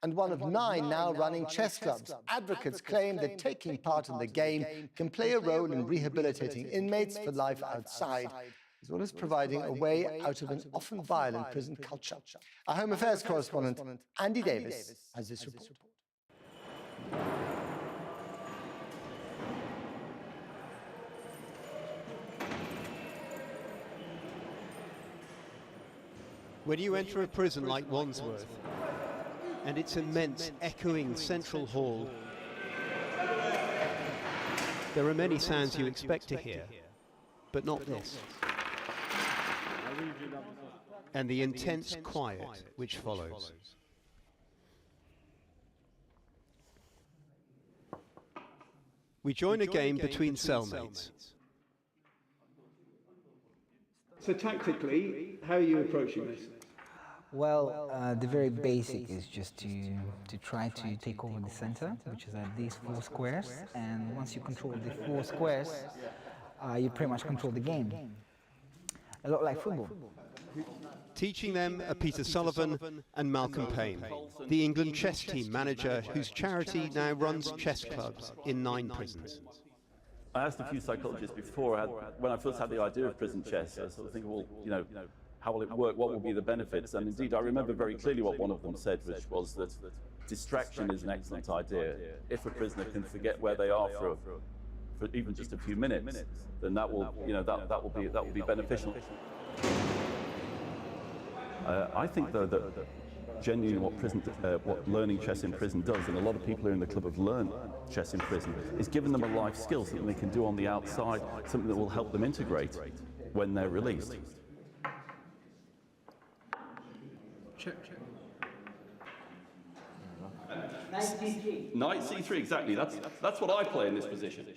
and one of 9 now running chess clubs. Advocates claim that taking part in the game can play a role in rehabilitating inmates for life outside, as well as providing a way out of an often violent prison culture. Our Home Affairs correspondent, Andy Davis, has this report. When you enter a prison like Wandsworth, and its immense echoing central hall, there are many sounds you expect to hear, but not this. And the intense quiet which follows. We join a game between cellmates. So tactically, how are you approaching this? Well, the very basic is just to try to take over the center, which is at these 4 squares. And once you control the 4 squares, you pretty much control the game. A lot like football. Teaching them are Peter Sullivan and Malcolm Payne, the England chess team manager whose charity now runs chess clubs in 9 prisons. I asked a few psychologists before, when I first had the idea of prison chess, I sort of think, well, you know, how will it work? What will be the benefits? And indeed, I remember very clearly what one of them said, which was that distraction is an excellent idea. If a prisoner can forget where they are for even just a few minutes, then that will, you know, that will be beneficial. I think, though, that genuinely what learning chess in prison does, and a lot of people here in the club have learned chess in prison, is giving them a life skill, something they can do on the outside, something that will help them integrate when they're released. Knight C3, exactly. That's what I play in this position.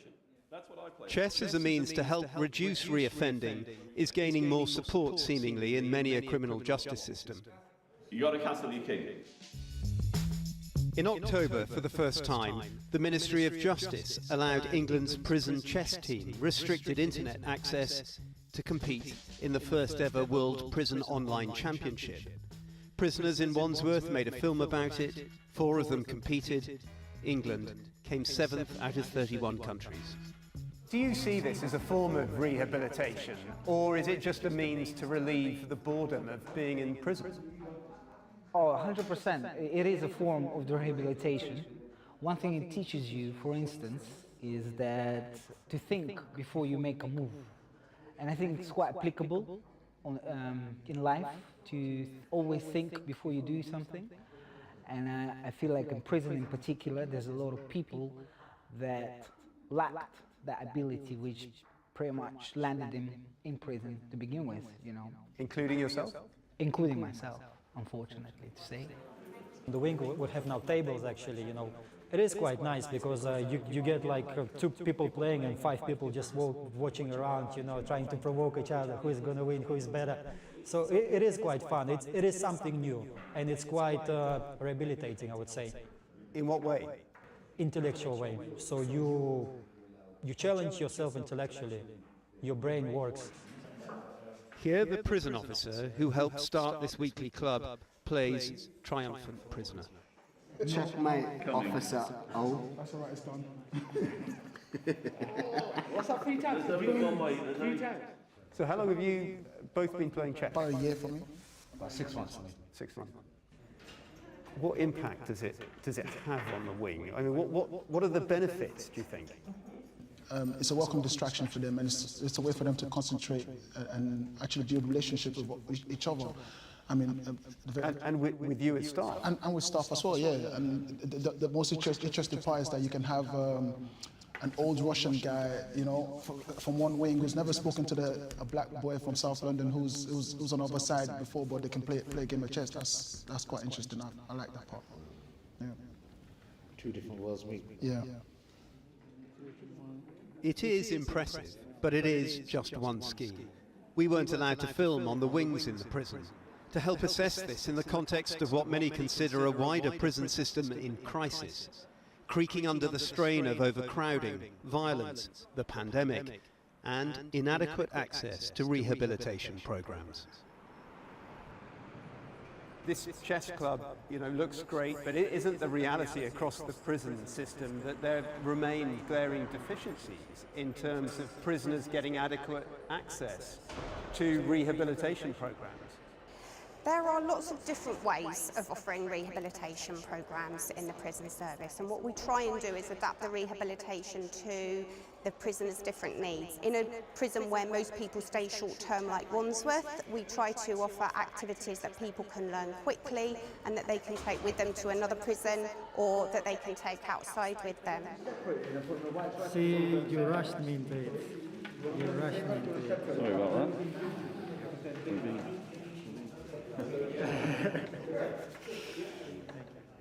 Chess as a means to help reduce reoffending is gaining more support, seemingly, in many a criminal justice system. You got to castle your king. In October, for the first time, the Ministry of Justice allowed England's prison chess team restricted internet access to compete in the first ever World Prison Online Championship. Prisoners in Wandsworth made a film about it. 4 of them competed. England came 7th out of 31 countries. Do you see this as a form of rehabilitation, or is it just a means to relieve the boredom of being in prison? Oh, 100%. It is a form of rehabilitation. One thing it teaches you, for instance, is that to think before you make a move. And I think it's quite applicable in life, to always think before you do something. And I feel like in prison in particular, there's a lot of people that lacked that ability, which pretty much landed them in prison to begin with, you know. Including yourself? Including myself, unfortunately, to say. The wing would have now tables, actually, you know. It is quite nice because you get like 2 people playing and 5 people just watching around, you know, trying to provoke each other, who is going to win, who is better. So it is quite fun. It is something new, and it's quite rehabilitating, I would say. In what way? Intellectual way. So you challenge yourself intellectually. Your brain works. Here, the prison officer who helped start this weekly club plays triumphant prisoner. Checkmate, officer. Oh. That's all right, it's done. What's that, 3 times? 3 times. So how long have you both been playing chess? About a year for me. About 6 months for me. 6 months. What impact does it have on the wing? I mean, what are the benefits, do you think? It's a welcome distraction for them, and it's a way for them to concentrate and actually build relationships with each other. I mean, and with you as staff? And with staff as well, yeah. And the most interesting part is that you can have an old Russian guy, you know, from one wing who's never spoken to a black boy from South London who's on the other side before, but they can play a game of chess. That's quite interesting. I like that part. Yeah. 2 different worlds meet. Yeah. It is impressive, but it is just one scheme. We weren't allowed to film on the wings in the prison. To help assess this in the context of what many consider a wider prison system in crisis, creaking under the strain of overcrowding, violence, the pandemic, and inadequate access to rehabilitation programs. This chess club, you know, looks great, but it isn't the reality across the prison system, that there remain glaring deficiencies in terms of prisoners getting adequate access to rehabilitation programs. There are lots of different ways of offering rehabilitation programs in the prison service, and what we try and do is adapt the rehabilitation to the prisoner's different needs. In a prison where most people stay short-term like Wandsworth, we try to offer activities that people can learn quickly and that they can take with them to another prison or that they can take outside with them. See, you rushed me into it. You rushed me into it. Sorry about that.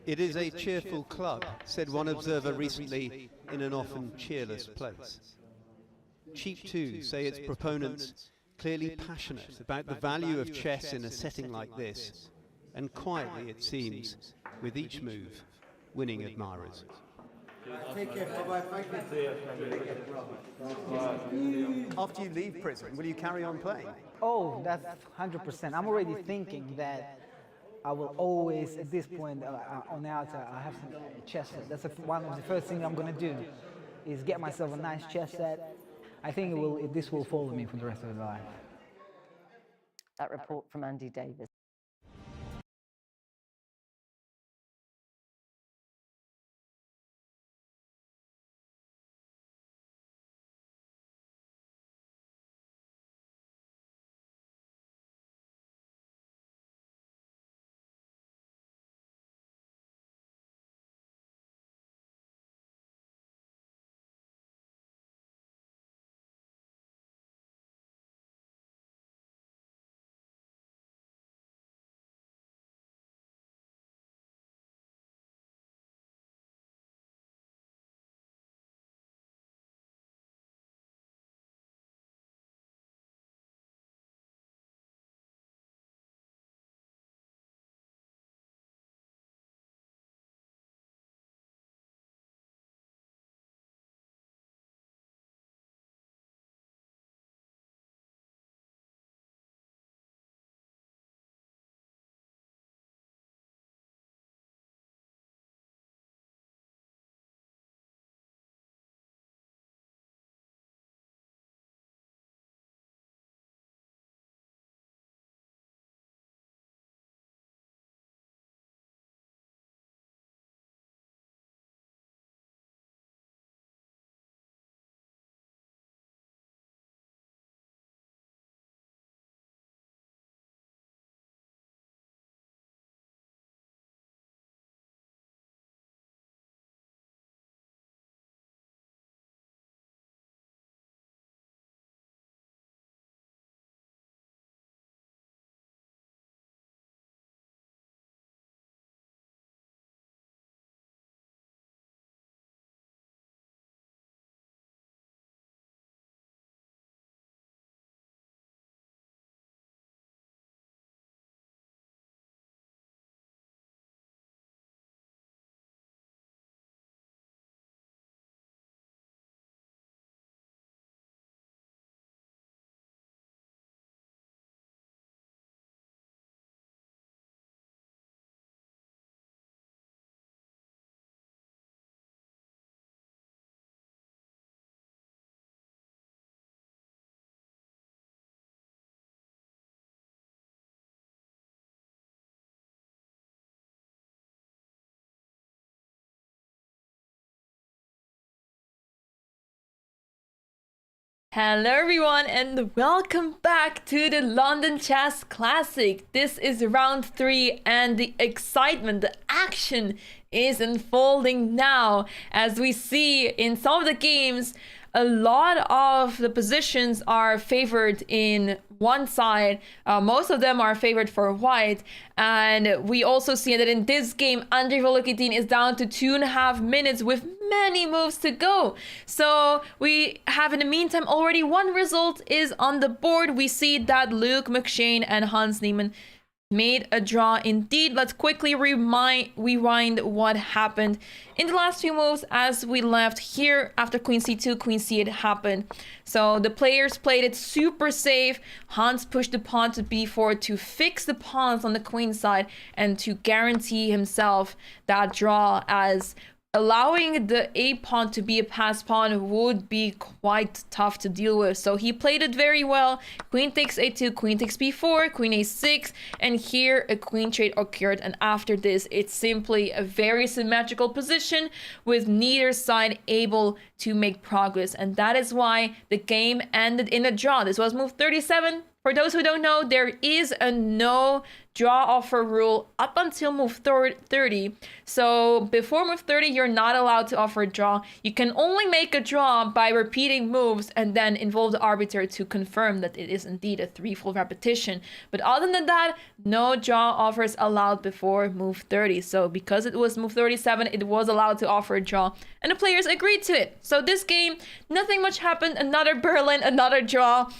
It is a cheerful club, said one observer recently in an often cheerless place. Cheap too say its proponents clearly passionate about the value of chess in a setting like this, and quietly, it seems, with each move, winning admirers. After you leave prison, will you carry on playing? Oh, that's 100%. I'm already thinking that I will always, at this point on out, I have some chess set. That's one of the first things I'm going to do, is get myself a nice chess set. I think this will follow me for the rest of my life. That report from Andy Davis. Hello everyone and welcome back to the London Chess Classic. This is round 3 and the excitement, the action is unfolding now. As we see in some of the games, a lot of the positions are favored in one side. Most of them are favored for white. And we also see that in this game, Andrei Volokitin is down to 2.5 minutes with many moves to go. So we have in the meantime already one result is on the board. We see that Luke McShane and Hans Niemann made a draw indeed. Let's quickly rewind what happened in the last few moves as we left here. After queen c2, queen c8 happened. So the players played it super safe. Hans pushed the pawn to b4 to fix the pawns on the queen side and to guarantee himself that draw, as allowing the a pawn to be a pass pawn would be quite tough to deal with. So he played it very well. Queen takes a2, queen takes b4, queen a6, and here a queen trade occurred. And after this, it's simply a very symmetrical position with neither side able to make progress. And that is why the game ended in a draw. This was move 37. For those who don't know, there is a no draw offer rule up until move 30. So before move 30, you're not allowed to offer a draw. You can only make a draw by repeating moves and then involve the arbiter to confirm that it is indeed a threefold repetition. But other than that, no draw offers allowed before move 30. So because it was move 37, it was allowed to offer a draw, and the players agreed to it. So this game, nothing much happened. Another Berlin, another draw.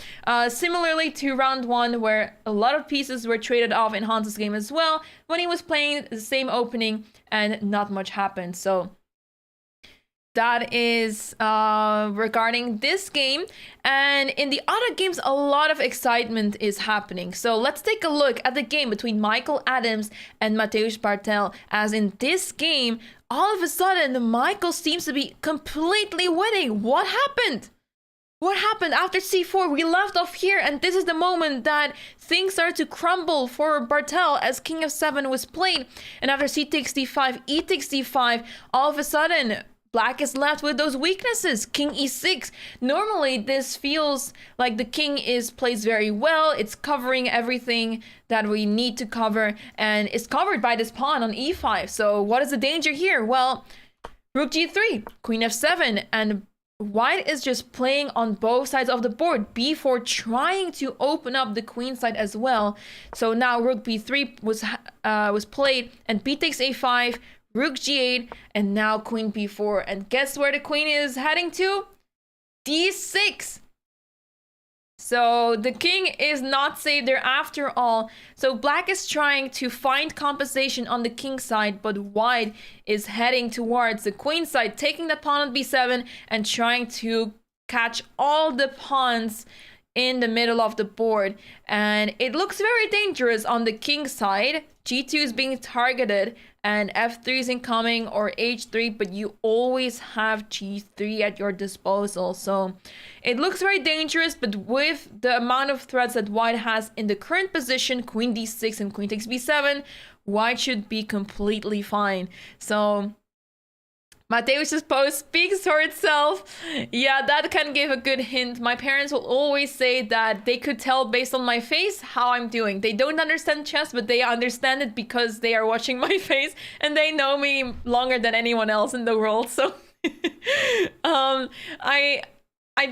Similarly to round 1, where a lot of pieces were traded off in Hans's game as well, when he was playing the same opening, and not much happened. So that is regarding this game. And in the other games, a lot of excitement is happening. So let's take a look at the game between Michael Adams and Mateusz Bartel. As in this game, all of a sudden, Michael seems to be completely winning. What happened? What happened after c4? We left off here, and this is the moment that things started to crumble for Bartel as king f7 was played. And after c takes d5, e takes d5, all of a sudden, black is left with those weaknesses. King e6. Normally, this feels like the king plays very well. It's covering everything that we need to cover, and it's covered by this pawn on e5. So what is the danger here? Well, rook g3, queen f7, and white is just playing on both sides of the board. b4 trying to open up the queen side as well. So now rook b3 was played, and b takes a5, rook g8, and now queen b4. And guess where the queen is heading to? d6. So the king is not safe there after all. So black is trying to find compensation on the king side, but white is heading towards the queen side, taking that pawn on b7 and trying to catch all the pawns in the middle of the board. And it looks very dangerous on the king side. g2 is being targeted, and f3 is incoming, or h3, but you always have g3 at your disposal. So it looks very dangerous, but with the amount of threats that white has in the current position, queen d6 and queen takes b7, white should be completely fine. So Mateusz's post speaks for itself. Yeah, that can give a good hint. My parents will always say that they could tell based on my face how I'm doing. They don't understand chess, but they understand it because they are watching my face and they know me longer than anyone else in the world. So I'd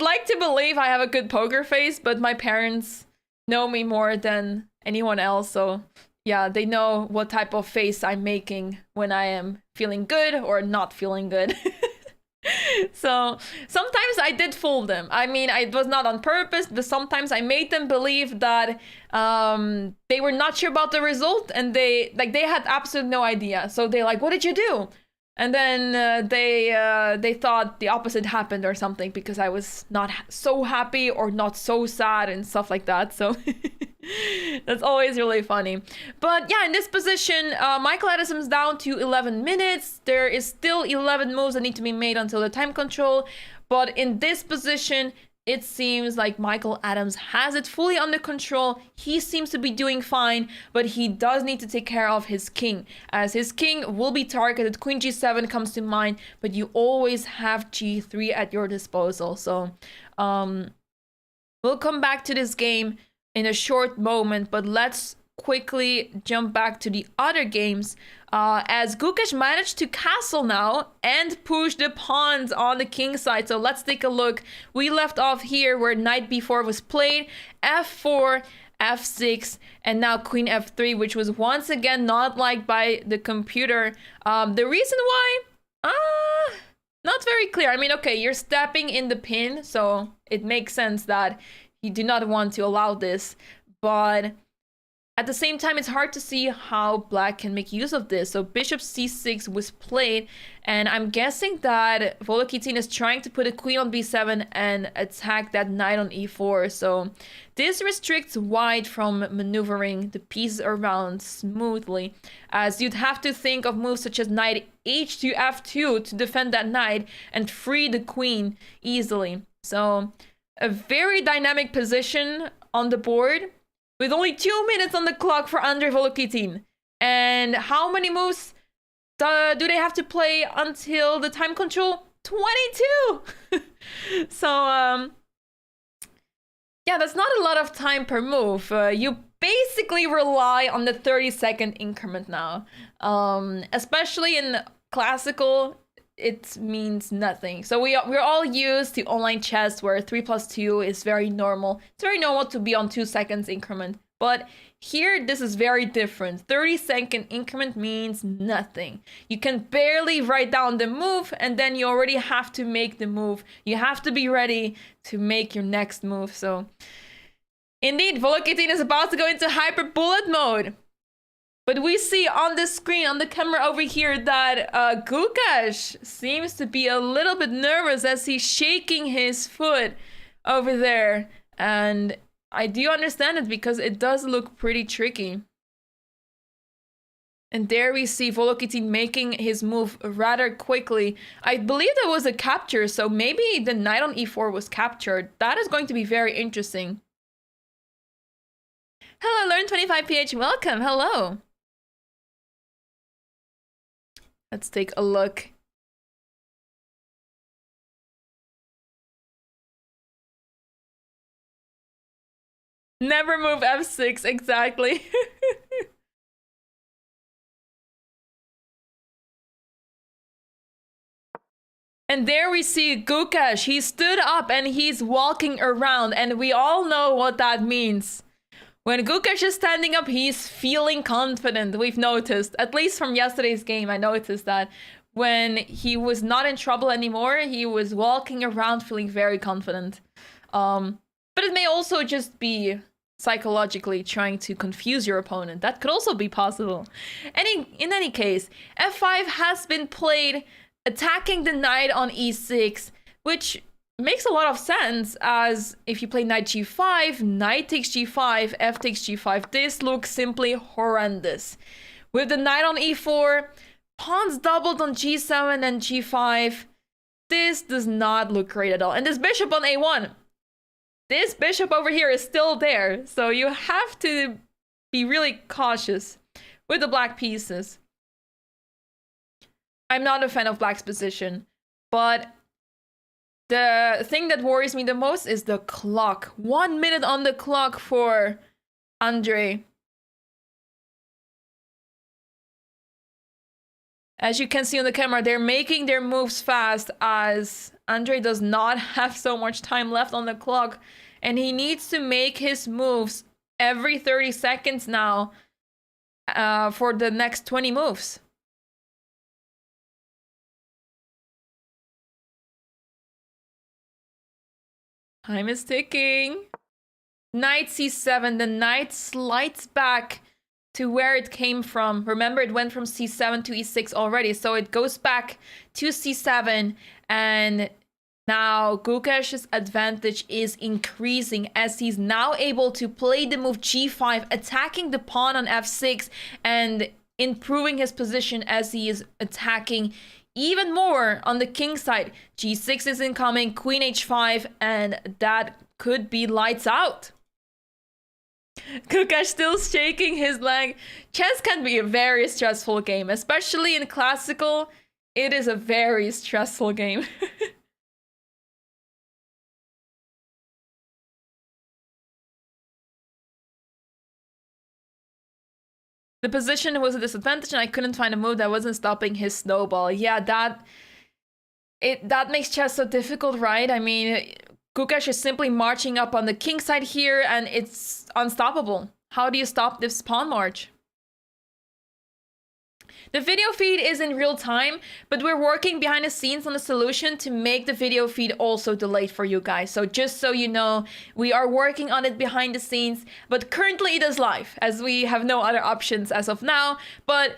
like to believe I have a good poker face, but my parents know me more than anyone else. So yeah, they know what type of face I'm making when I am feeling good or not feeling good. So sometimes I did fool them. I mean, it was not on purpose, but sometimes I made them believe that they were not sure about the result, and they had absolutely no idea. So they're like, what did you do? And then they thought the opposite happened or something, because I was not so happy or not so sad and stuff like that. So that's always really funny. But yeah, in this position, Michael Adams's down to 11 minutes. There is still 11 moves that need to be made until the time control. But in this position, it seems like Michael Adams has it fully under control. He seems to be doing fine, but he does need to take care of his king, as his king will be targeted. Queen g7 comes to mind, but you always have g3 at your disposal. So we'll come back to this game in a short moment, but let's quickly jump back to the other games, as Gukesh managed to castle now and push the pawns on the king side. So let's take a look. We left off here where knight b4 was played, f4, f6, and now queen f3, which was once again not liked by the computer. The reason why, not very clear. I mean, okay, you're stepping in the pin, so it makes sense that you do not want to allow this, but at the same time, it's hard to see how black can make use of this. So bishop c6 was played, and I'm guessing that Volokitin is trying to put a queen on b7 and attack that knight on e4. So this restricts white from maneuvering the pieces around smoothly, as you'd have to think of moves such as knight h to f2 to defend that knight and free the queen easily. So a very dynamic position on the board, with only 2 minutes on the clock for Andrei Volokitin. And how many moves do they have to play until the time control? 22! So, yeah, that's not a lot of time per move. You basically rely on the 30-second increment now. Especially in classical, it means nothing. So we're all used to online chess where 3+2 is very normal. It's very normal to be on 2 seconds increment. But here, this is very different. 30-second increment means nothing. You can barely write down the move, and then you already have to make the move. You have to be ready to make your next move. So, indeed, Volokitin is about to go into hyper bullet mode. But we see on the screen, on the camera over here, that Gukesh seems to be a little bit nervous as he's shaking his foot over there. And I do understand it because it does look pretty tricky. And there we see Volokitin making his move rather quickly. I believe there was a capture, so maybe the knight on e4 was captured. That is going to be very interesting. Hello, Learn25PH, welcome, hello. Let's take a look. Never move f6, exactly. And there we see Gukesh. He stood up and he's walking around, and we all know what that means. When Gukesh is standing up, he's feeling confident, we've noticed. At least from yesterday's game, I noticed that. When he was not in trouble anymore, he was walking around feeling very confident. But it may also just be psychologically trying to confuse your opponent. That could also be possible. In any case, f5 has been played, attacking the knight on e6, which makes a lot of sense, as if you play knight g5, knight takes g5, f takes g5, this looks simply horrendous. With the knight on e4, pawns doubled on g7 and g5, this does not look great at all. And this bishop on a1, this bishop over here is still there, so you have to be really cautious with the black pieces. I'm not a fan of black's position, but the thing that worries me the most is the clock. 1 minute on the clock for Andre. As you can see on the camera, they're making their moves fast as Andre does not have so much time left on the clock. And he needs to make his moves every 30 seconds now for the next 20 moves. Time is ticking. Knight c7. The knight slides back to where it came from. Remember, it went from c7 to e6 already. So it goes back to c7. And now Gukesh's advantage is increasing as he's now able to play the move g5, attacking the pawn on f6 and improving his position as he is attacking even more on the king side. g6 is incoming, queen h5, and that could be lights out. Gukesh still shaking his leg. Chess can be a very stressful game, especially in classical. It is a very stressful game. The position was a disadvantage and I couldn't find a move that wasn't stopping his snowball. Yeah, that makes chess so difficult, right? I mean, Gukesh is simply marching up on the king side here and it's unstoppable. How do you stop this pawn march? The video feed is in real time, but we're working behind the scenes on a solution to make the video feed also delayed for you guys. So just so you know, we are working on it behind the scenes, but currently it is live as we have no other options as of now. But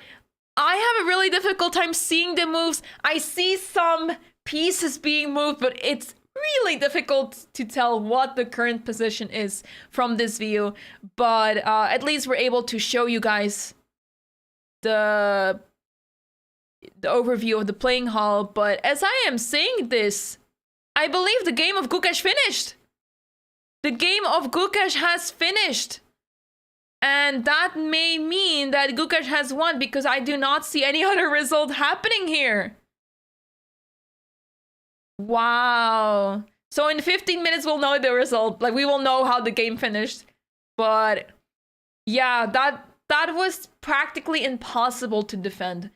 I have a really difficult time seeing the moves. I see some pieces being moved, but it's really difficult to tell what the current position is from this view. But at least we're able to show you guys the overview of the playing hall. But as I am saying this, I believe the game of Gukesh finished. The game of Gukesh has finished. And that may mean that Gukesh has won because I do not see any other result happening here. Wow. So in 15 minutes we'll know the result. Like, we will know how the game finished. But Yeah, that was practically impossible to defend.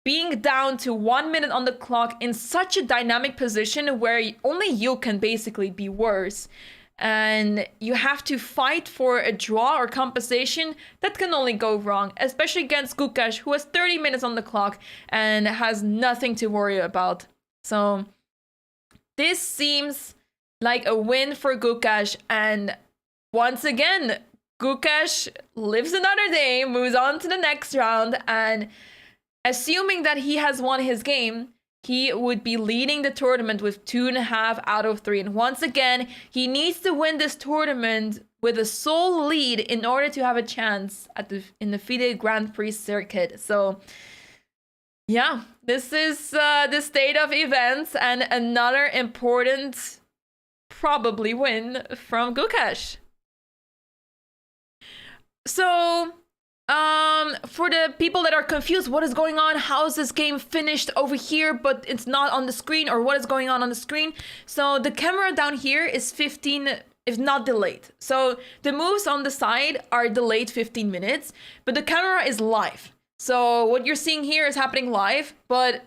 Being down to 1 minute on the clock in such a dynamic position where only you can basically be worse. And you have to fight for a draw or compensation, that can only go wrong, especially against Gukesh, who has 30 minutes on the clock and has nothing to worry about. So this seems like a win for Gukesh, and once again, Gukesh lives another day, moves on to the next round, and assuming that he has won his game, he would be leading the tournament with 2.5 out of 3. And once again, he needs to win this tournament with a sole lead in order to have a chance at in the FIDE Grand Prix circuit. So yeah, this is the state of events, and another important, probably, win from Gukesh. So for the people that are confused, what is going on? How is this game finished over here, but it's not on the screen, or what is going on the screen? So the camera down here is 15, if not delayed. So the moves on the side are delayed 15 minutes, but the camera is live. So what you're seeing here is happening live, but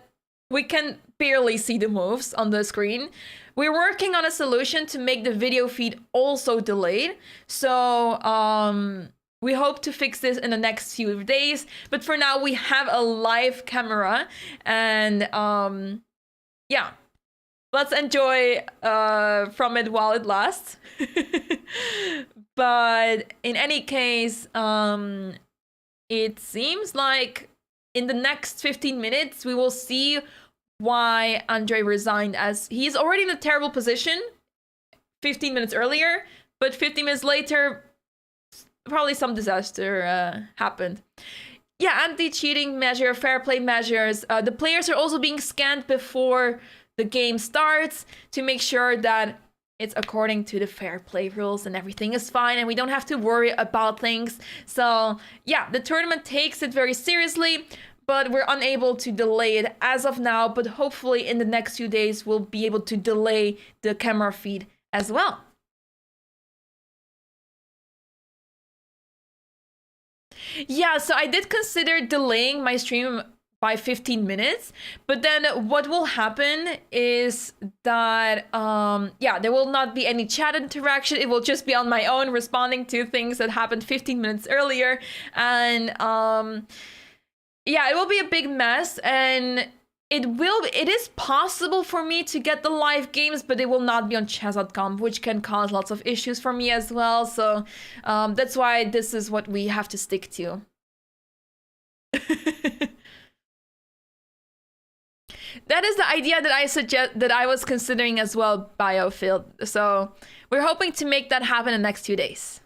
we can barely see the moves on the screen. We're working on a solution to make the video feed also delayed. So we hope to fix this in the next few days, but for now we have a live camera, and yeah, let's enjoy from it while it lasts. But in any case, it seems like in the next 15 minutes we will see why Andre resigned, as he's already in a terrible position 15 minutes earlier, but 15 minutes later probably some disaster happened. Yeah, anti-cheating measure, fair play measures. The players are also being scanned before the game starts to make sure that it's according to the fair play rules and everything is fine and we don't have to worry about things. So yeah, the tournament takes it very seriously, but we're unable to delay it as of now. But hopefully in the next few days, we'll be able to delay the camera feed as well. Yeah, so I did consider delaying my stream by 15 minutes, but then what will happen is that, yeah, there will not be any chat interaction. It will just be on my own responding to things that happened 15 minutes earlier. And yeah, it will be a big mess, and it is possible for me to get the live games, but they will not be on chess.com, which can cause lots of issues for me as well. So that's why this is what we have to stick to. That is the idea that I was considering as well, Biofield. So we're hoping to make that happen in the next 2 days.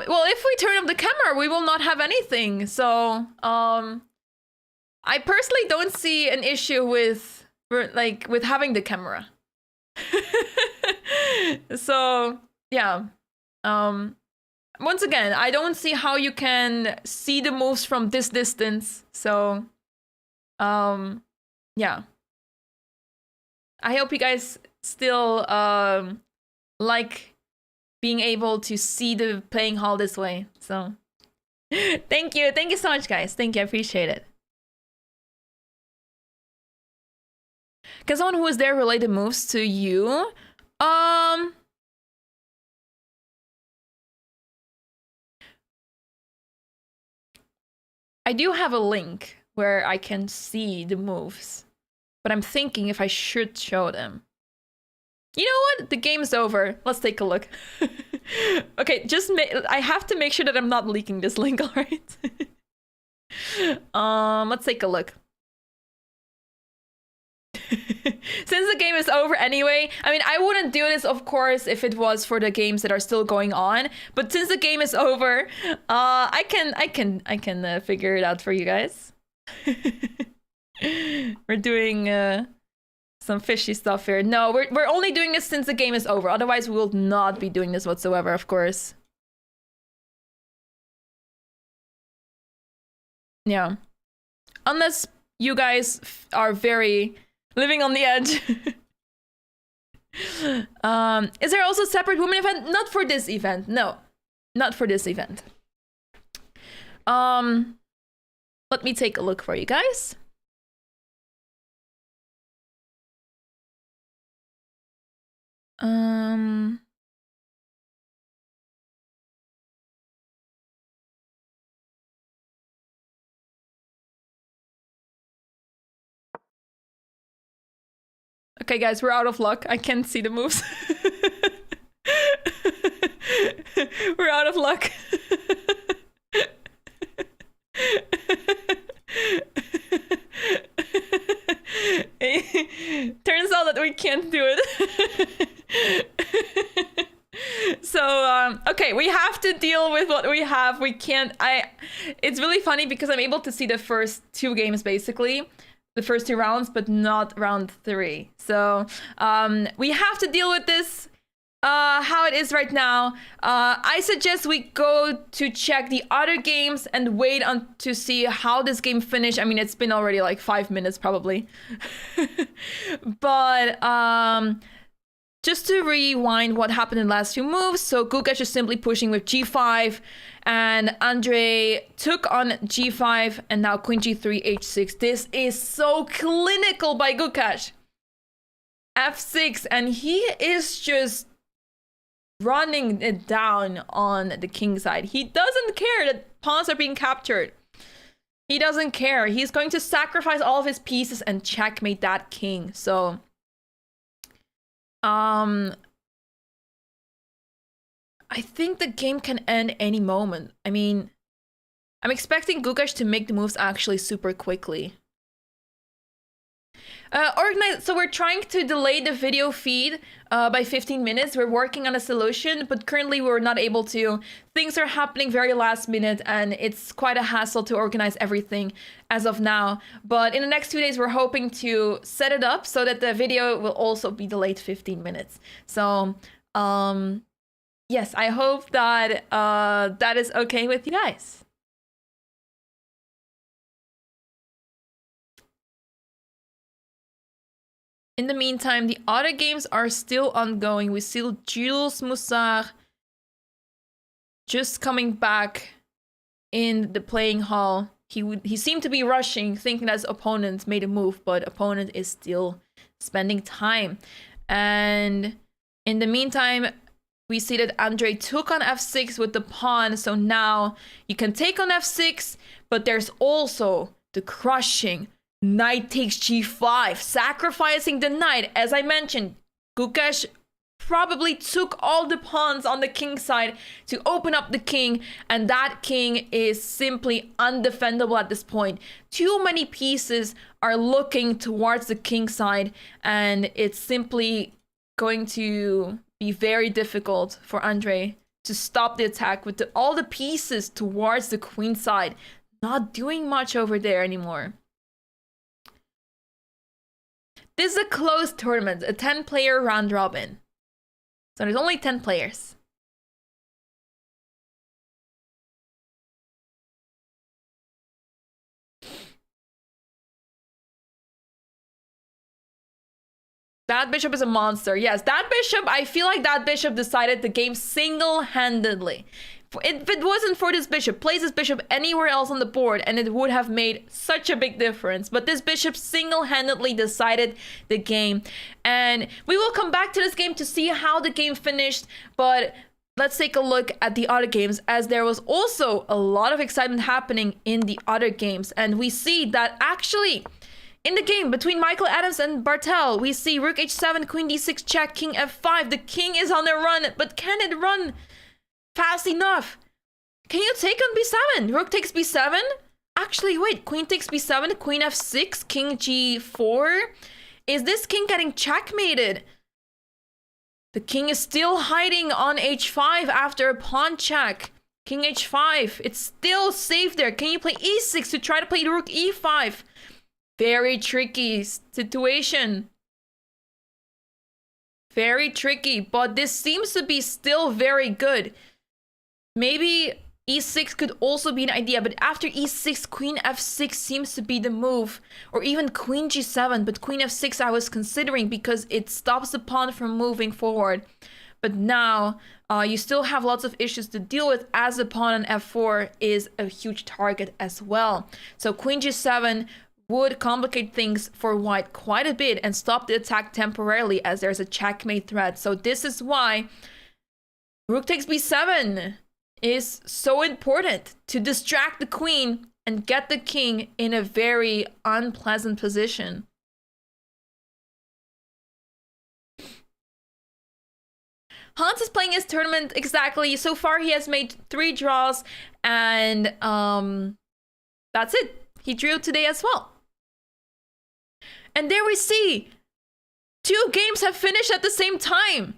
Well, if we turn up the camera, we will not have anything. So, I personally don't see an issue with having the camera. So, yeah. Once again, I don't see how you can see the moves from this distance. So, yeah. I hope you guys still like being able to see the playing hall this way. So thank you so much, guys. Thank you, I appreciate it. Can someone who is there relate the moves to you? I do have a link where I can see the moves, but I'm thinking if I should show them. You know what? The game's over. Let's take a look. Okay, I have to make sure that I'm not leaking this link, all right? Let's take a look. Since the game is over anyway, I mean, I wouldn't do this, of course, if it was for the games that are still going on. But since the game is over, I can figure it out for you guys. We're doing some fishy stuff here. No, we're only doing this since the game is over. Otherwise, we will not be doing this whatsoever, of course. Yeah. Unless you guys are very living on the edge. Is there also a separate women event? Not for this event. No, not for this event. Let me take a look for you guys. Okay, guys, we're out of luck. I can't see the moves. We're out of luck. Turns out that we can't do it. So, okay, we have to deal with what we have. We can't, it's really funny because I'm able to see the first 2 games, basically. The first 2 rounds, but not round 3. So, we have to deal with this. How it is right now. I suggest we go to check the other games and wait on to see how this game finished. I mean, it's been already like 5 minutes probably. But just to rewind what happened in the last few moves. So Gukesh is simply pushing with g5 and Andre took on g5 and now queen g3, h6. This is so clinical by Gukesh. f6 and he is just running it down on the king side. He doesn't care that pawns are being captured. He doesn't care. He's going to sacrifice all of his pieces and checkmate that king. So, I think the game can end any moment. I mean, I'm expecting Gukesh to make the moves actually super quickly. So we're trying to delay the video feed by 15 minutes. We're working on a solution, but currently we're not able to. Things are happening very last minute and it's quite a hassle to organize everything as of now. But in the next 2 days, we're hoping to set it up so that the video will also be delayed 15 minutes. So, yes, I hope that that is okay with you guys. In the meantime, the other games are still ongoing. We see Jules Moussard just coming back in the playing hall. He seemed to be rushing, thinking that his opponent made a move, but opponent is still spending time. And in the meantime, we see that Andre took on f6 with the pawn. So now you can take on f6, but there's also the crushing knight takes g5, sacrificing the knight. As I mentioned, Gukesh probably took all the pawns on the king side to open up the king, and that king is simply undefendable at this point. Too many pieces are looking towards the king side, and it's simply going to be very difficult for Andre to stop the attack with all the pieces towards the queen side. Not doing much over there anymore. This is a closed tournament, a 10-player round robin. So there's only 10 players. That bishop is a monster. Yes, that bishop, I feel like that bishop decided the game single-handedly. If it wasn't for this bishop, place this bishop anywhere else on the board and it would have made such a big difference. But this bishop single-handedly decided the game. And we will come back to this game to see how the game finished. But let's take a look at the other games, as there was also a lot of excitement happening in the other games. And we see that actually in the game between Michael Adams and Bartel, we see rook h7, queen d6 check, king f5. The king is on the run, but can it run fast enough? Can you take on b7? Rook takes b7? Actually, wait. Queen takes b7, queen f6, king g4. Is this king getting checkmated? The king is still hiding on h5 after a pawn check. King h5. It's still safe there. Can you play e6 to try to play rook e5? Very tricky situation. Very tricky, but this seems to be still very good. Maybe e6 could also be an idea, but after e6, queen f6 seems to be the move, or even queen g7, but queen f6 I was considering because it stops the pawn from moving forward. But now you still have lots of issues to deal with, as the pawn on f4 is a huge target as well. So queen g7 would complicate things for white quite a bit and stop the attack temporarily, as there's a checkmate threat. So this is why rook takes b7 is so important, to distract the queen and get the king in a very unpleasant position. Hans is playing his tournament exactly. So far he has made 3 draws, and that's it. He drew today as well. And there we see 2 games have finished at the same time.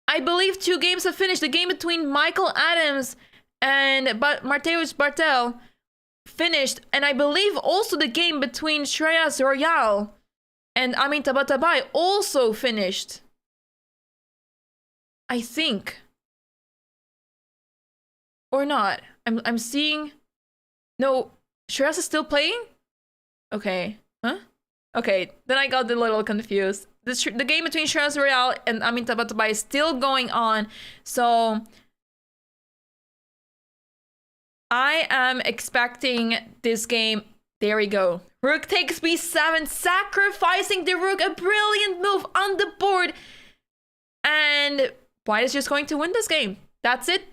I believe 2 games have finished. The game between Michael Adams and Mateusz Bartel finished. And I believe also the game between Shreyas Royale and Amin Tabatabai also finished. I think. Or not. I'm seeing... No, Shreyas is still playing? Okay. Huh? Okay, then I got a little confused. The game between Shreyas Royale and Amin Tabatabai is still going on. So I am expecting this game. There we go. Rook takes b7, sacrificing the rook. A brilliant move on the board. And white is just going to win this game. That's it.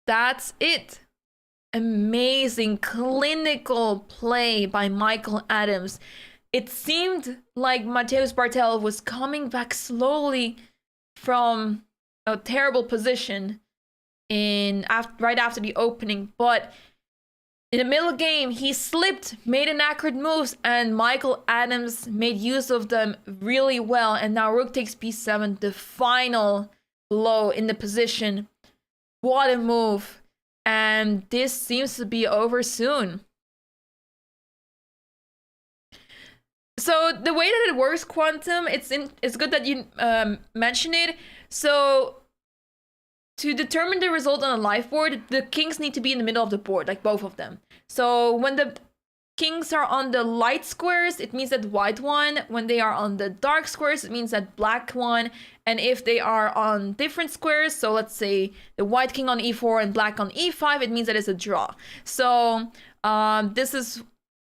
That's it. Amazing clinical play by Michael Adams. It seemed like Mateusz Bartel was coming back slowly from a terrible position right after the opening, but in the middle of the game he slipped, made inaccurate moves, and Michael Adams made use of them really well. And now rook takes b7, the final blow in the position. What a move. And this seems to be over soon. So the way that it works, Quantum, it's good that you mention it. So to determine the result on a live board, the kings need to be in the middle of the board, like both of them. So when the kings are on the light squares, it means that white won. When they are on the dark squares, it means that black won. And if they are on different squares, so let's say the white king on e4 and black on e5, it means that it's a draw. So this is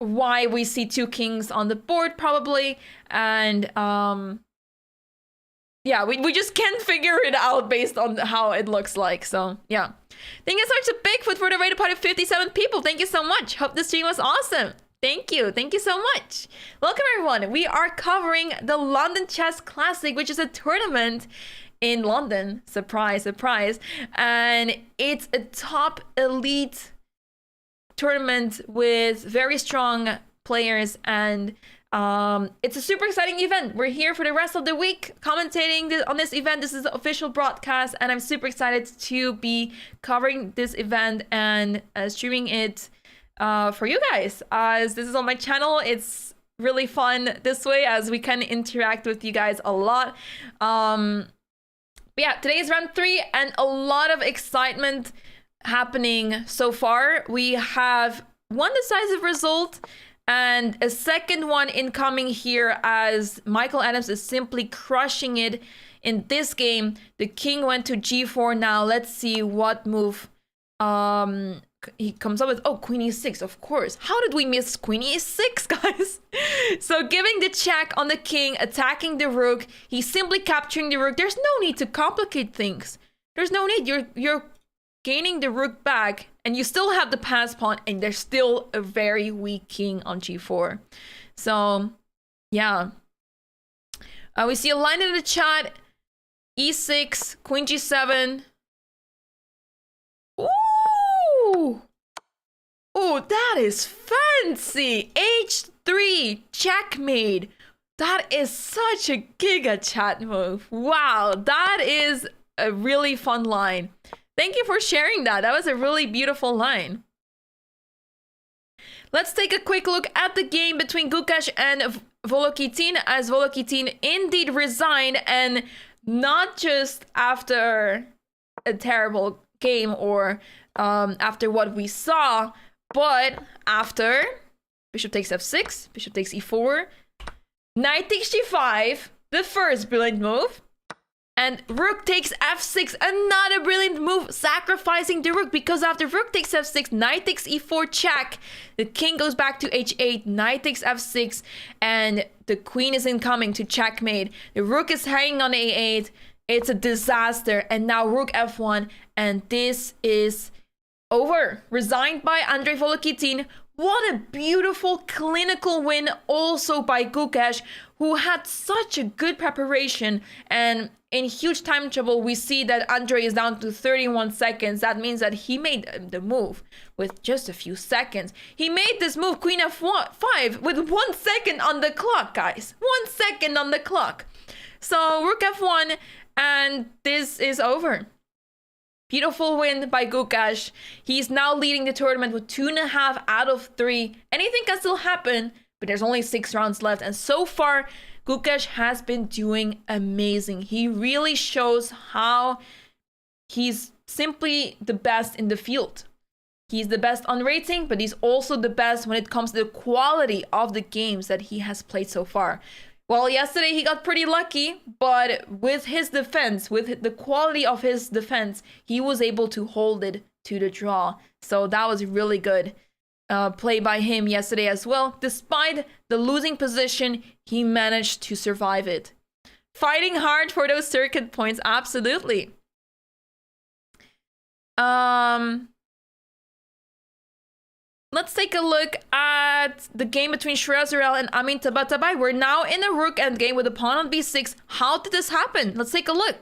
why we see 2 kings on the board probably. And yeah, we just can't figure it out based on how it looks like. So yeah. Thank you so much to Bigfoot for the rated party of 57 people. Thank you so much. Hope the stream was awesome. Thank you. Thank you so much. Welcome, everyone. We are covering the London Chess Classic, which is a tournament in London. Surprise, surprise. And it's a top elite tournament with very strong players, and it's a super exciting event. We're here for the rest of the week commentating on this event. This is the official broadcast, and I'm super excited to be covering this event and streaming it for you guys, as this is on my channel. It's really fun this way, as we can interact with you guys a lot. But yeah, today is round 3 and a lot of excitement happening so far. We have one decisive result and a second one incoming here, as Michael Adams is simply crushing it in this game. The king went to g4. Now let's see what move he comes up with. Oh, queen e6, of course. How did we miss queen e6, guys? So giving the check on the king, attacking the rook. He's simply capturing the rook. There's no need to complicate things. There's no need. You're gaining the rook back, and you still have the pass pawn, and there's still a very weak king on g4. So yeah, we see a line in the chat: e6, queen g7. Ooh, ooh, that is fancy. h3, checkmate. That is such a giga chat move. Wow, that is a really fun line. Thank you for sharing that. That was a really beautiful line. Let's take a quick look at the game between Gukesh and Volokitin, as Volokitin indeed resigned, and not just after a terrible game or after what we saw, but after bishop takes f6, bishop takes e4, knight takes g5, the first brilliant move, and rook takes f6, another brilliant move, sacrificing the rook, because after rook takes f6, knight takes e4 check, the king goes back to h8, knight takes f6, and the queen is incoming to checkmate. The rook is hanging on a8, it's a disaster, and now rook f1, and this is over. Resigned by Andrei Volokitin. What a beautiful clinical win also by Gukesh, who had such a good preparation, and in huge time trouble we see that Andrei is down to 31 seconds. That means that he made the move with just a few seconds. He made this move queen f5 with 1 second on the clock, guys. 1 second on the clock. So rook f1, and this is over. Beautiful win by Gukesh. He's now leading the tournament with 2.5 out of 3. Anything can still happen, but there's only 6 rounds left. And so far, Gukesh has been doing amazing. He really shows how he's simply the best in the field. He's the best on rating, but he's also the best when it comes to the quality of the games that he has played so far. Well, yesterday he got pretty lucky, but with his defense, with the quality of his defense, he was able to hold it to the draw. So that was really good play by him yesterday as well. Despite the losing position, he managed to survive it. Fighting hard for those circuit points, absolutely. Let's take a look at the game between Royale and Amin Tabatabai. We're now in a rook endgame with a pawn on b6. How did this happen? Let's take a look.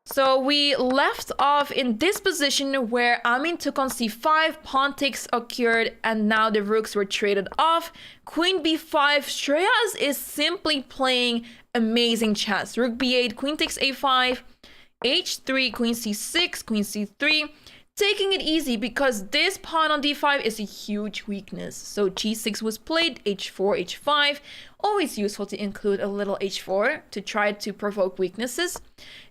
So we left off in this position where Amin took on c5, pawn takes occurred, and now the rooks were traded off. Queen b5, Shreyas is simply playing amazing chess. Rook b8, queen takes a5, h3, queen c6, queen c3. Taking it easy because this pawn on d5 is a huge weakness. So g6 was played, h4, h5. Always useful to include a little h4 to try to provoke weaknesses.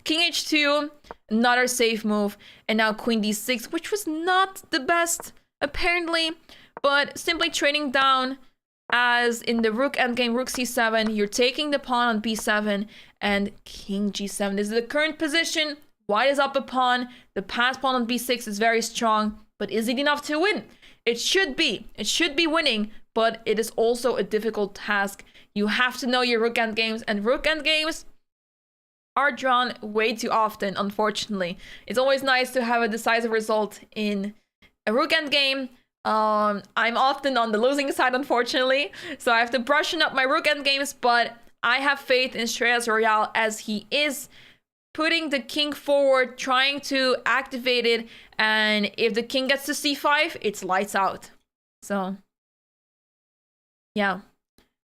King h2, another safe move. And now queen d6, which was not the best apparently, but simply trading down as in the rook endgame, rook c7. You're taking the pawn on b7 and king g7. This is the current position. White is up a pawn. The passed pawn on b6 is very strong, but is it enough to win? It should be. It should be winning, but it is also a difficult task. You have to know your rook endgames, and rook endgames are drawn way too often, unfortunately. It's always nice to have a decisive result in a rook endgame. I'm often on the losing side, unfortunately, so I have to brushing up my rook endgames, but I have faith in Shreyas Royale as he is putting the king forward, trying to activate it, and if the king gets to c5, it's lights out. So, yeah.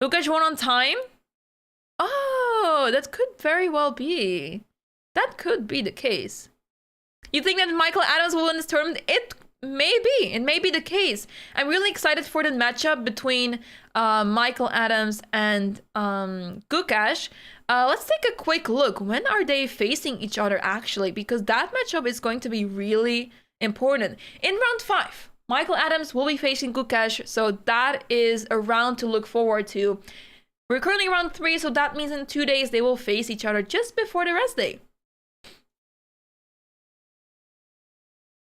Gukesh won on time? Oh, that could very well be. That could be the case. You think that Michael Adams will win this tournament? It may be. It may be the case. I'm really excited for the matchup between Michael Adams and Gukesh. Let's take a quick look. When are they facing each other actually? Because that matchup is going to be really important. In round 5, Michael Adams will be facing Gukesh, so that is a round to look forward to. We're currently round 3, so that means in 2 days they will face each other just before the rest day.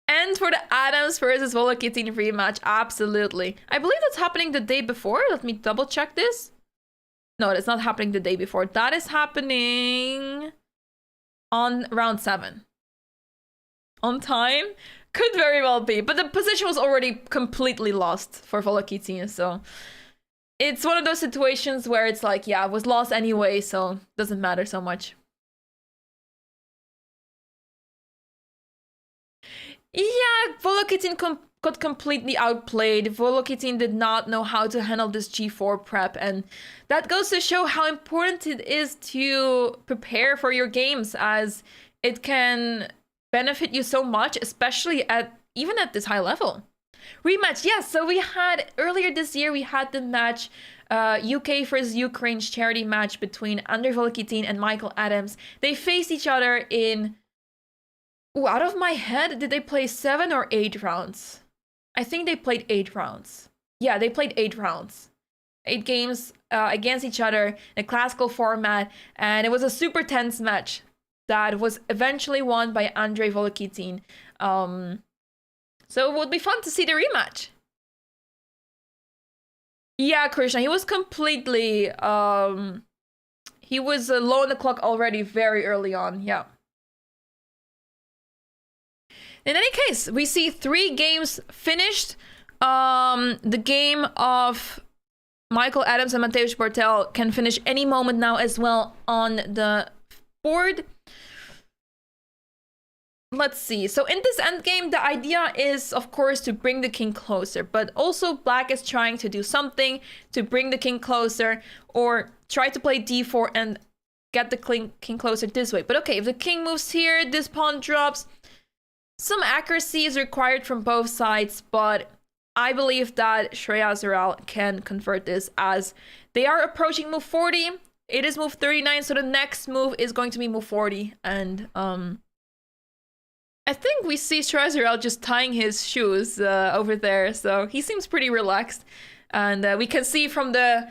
And for the Adams versus Volokitin rematch, absolutely. I believe that's happening the day before. Let me double check this. No, that's not happening the day before. That is happening on round 7. On time? Could very well be. But the position was already completely lost for Volokitin, so it's one of those situations where it's like, yeah, it was lost anyway, so it doesn't matter so much. Yeah, Volokitin got completely outplayed. Volokitin did not know how to handle this g4 prep, and that goes to show how important it is to prepare for your games, as it can benefit you so much, especially even at this high level. Rematch, yes. So we had earlier this year, we had the match UK versus Ukraine's charity match between Andrei Volokitin and Michael Adams. They faced each other in... Ooh, out of my head, did they play 7 or 8 rounds? I think they played 8 rounds. Yeah, they played 8 rounds. 8 games against each other in a classical format. And it was a super tense match that was eventually won by Andrei Volokitin. So it would be fun to see the rematch. Yeah, Krishna, he was completely... he was low on the clock already very early on, yeah. In any case, we see 3 games finished. The game of Michael Adams and Mateusz Bartel can finish any moment now as well on the board. Let's see. So in this endgame, the idea is, of course, to bring the king closer. But also, black is trying to do something to bring the king closer. Or try to play d4 and get the king closer this way. But okay, if the king moves here, this pawn drops. Some accuracy is required from both sides. But I believe that Royale can convert this, as they are approaching move 40. It is move 39, so the next move is going to be move 40. And... I think we see Royale just tying his shoes over there, so he seems pretty relaxed. And we can see from the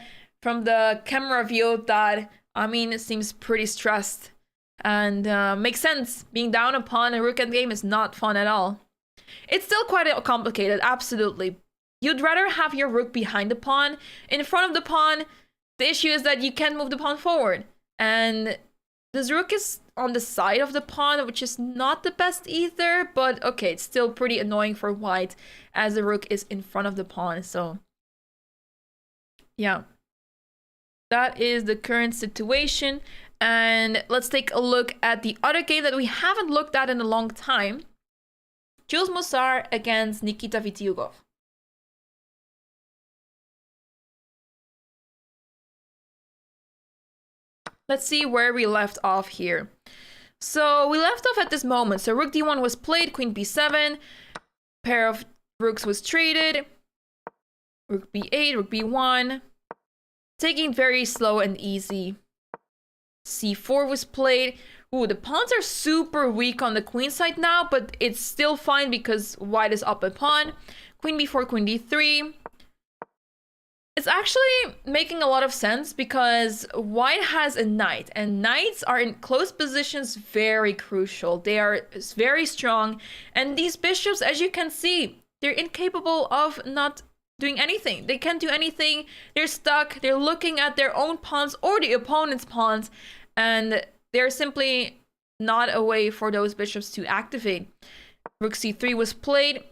camera view that Amin seems pretty stressed. And makes sense. Being down a pawn in rook endgame is not fun at all. It's still quite complicated, absolutely. You'd rather have your rook behind the pawn. In front of the pawn, the issue is that you can't move the pawn forward. And this rook is on the side of the pawn, which is not the best either, but okay, it's still pretty annoying for white as the rook is in front of the pawn. So yeah, that is the current situation. And let's take a look at the other game that we haven't looked at in a long time. Jules Moussard against Nikita Vitiugov. Let's see where we left off here. So we left off at this moment. So rook d1 was played, queen b7, pair of rooks was traded, rook b8, rook b1, taking very slow and easy. c4 was played. Ooh, the pawns are super weak on the queen side now, but it's still fine because white is up a pawn. Queen b4, queen d3. It's actually making a lot of sense because white has a knight, and knights are in close positions very crucial. They are very strong, and these bishops, as you can see, they're incapable of not doing anything. They can't do anything. They're stuck. They're looking at their own pawns or the opponent's pawns, and they're simply not a way for those bishops to activate. Rook c3 was played,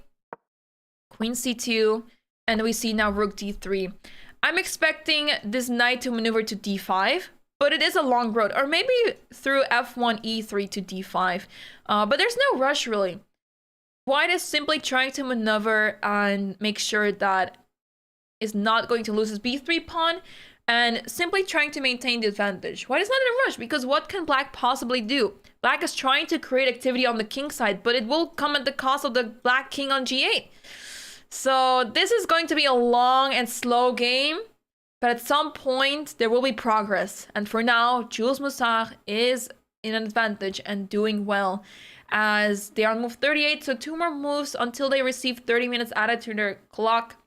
queen c2, and we see now rook d3. I'm expecting this knight to maneuver to d5, but it is a long road. Or maybe through f1, e3 to d5. But there's no rush, really. White is simply trying to maneuver and make sure that is not going to lose his b3 pawn, and simply trying to maintain the advantage. White is not in a rush, because what can black possibly do? Black is trying to create activity on the king side, but it will come at the cost of the black king on g8. So this is going to be a long and slow game, but at some point there will be progress. And for now, Jules Moussard is in an advantage and doing well, as they are on move 38, so 2 more moves until they receive 30 minutes added to their clock.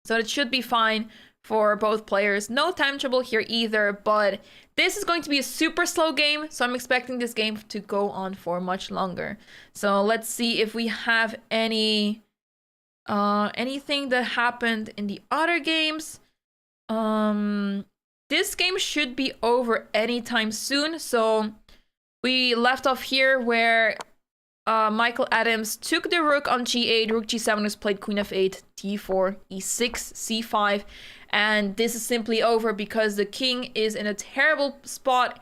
So it should be fine for both players. No time trouble here either, but this is going to be a super slow game, so I'm expecting this game to go on for much longer. So let's see if we have anything that happened in the other games. This game should be over anytime soon. So we left off here where Michael Adams took the rook on g8, rook g7 was played, queen f8, d4, e6, c5, and this is simply over because the king is in a terrible spot.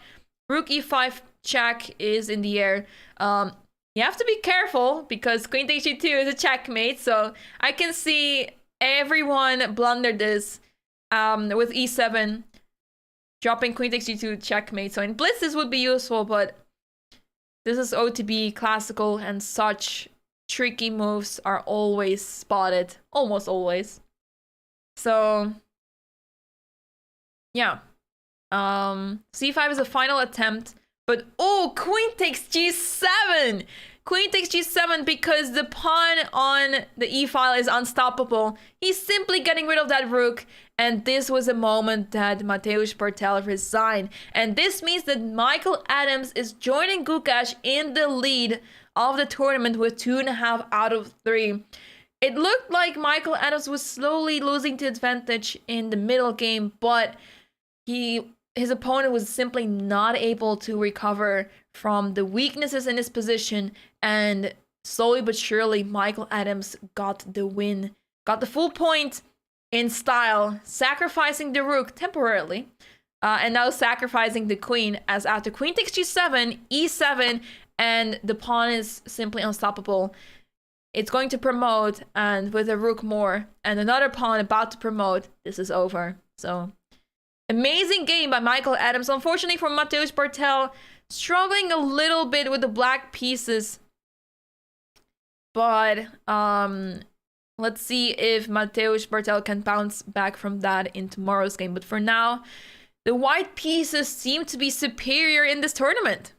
Rook e5 check is in the air. You have to be careful because queen takes g2 is a checkmate, so I can see everyone blunder this with e7, dropping queen takes g2 checkmate. So in blitz this would be useful, but this is OTB classical, and such tricky moves are always spotted, almost always. So Yeah. C5 is a final attempt, but oh, queen takes g7. Queen takes g7 because the pawn on the e-file is unstoppable. He's simply getting rid of that rook, and this was a moment that Mateusz Bartel resigned. And this means that Michael Adams is joining Gukesh in the lead of the tournament with 2.5 out of 3. It looked like Michael Adams was slowly losing the advantage in the middle game, but his opponent was simply not able to recover from the weaknesses in his position, and slowly but surely Michael Adams got the win, got the full point in style, sacrificing the rook temporarily, and now sacrificing the queen, as after queen takes g7, e7, and the pawn is simply unstoppable. It's going to promote, and with a rook more and another pawn about to promote, this is over. So amazing game by Michael Adams. Unfortunately for Mateusz Bartel, struggling a little bit with the black pieces. But let's see if Mateusz Bartel can bounce back from that in tomorrow's game. But for now, the white pieces seem to be superior in this tournament.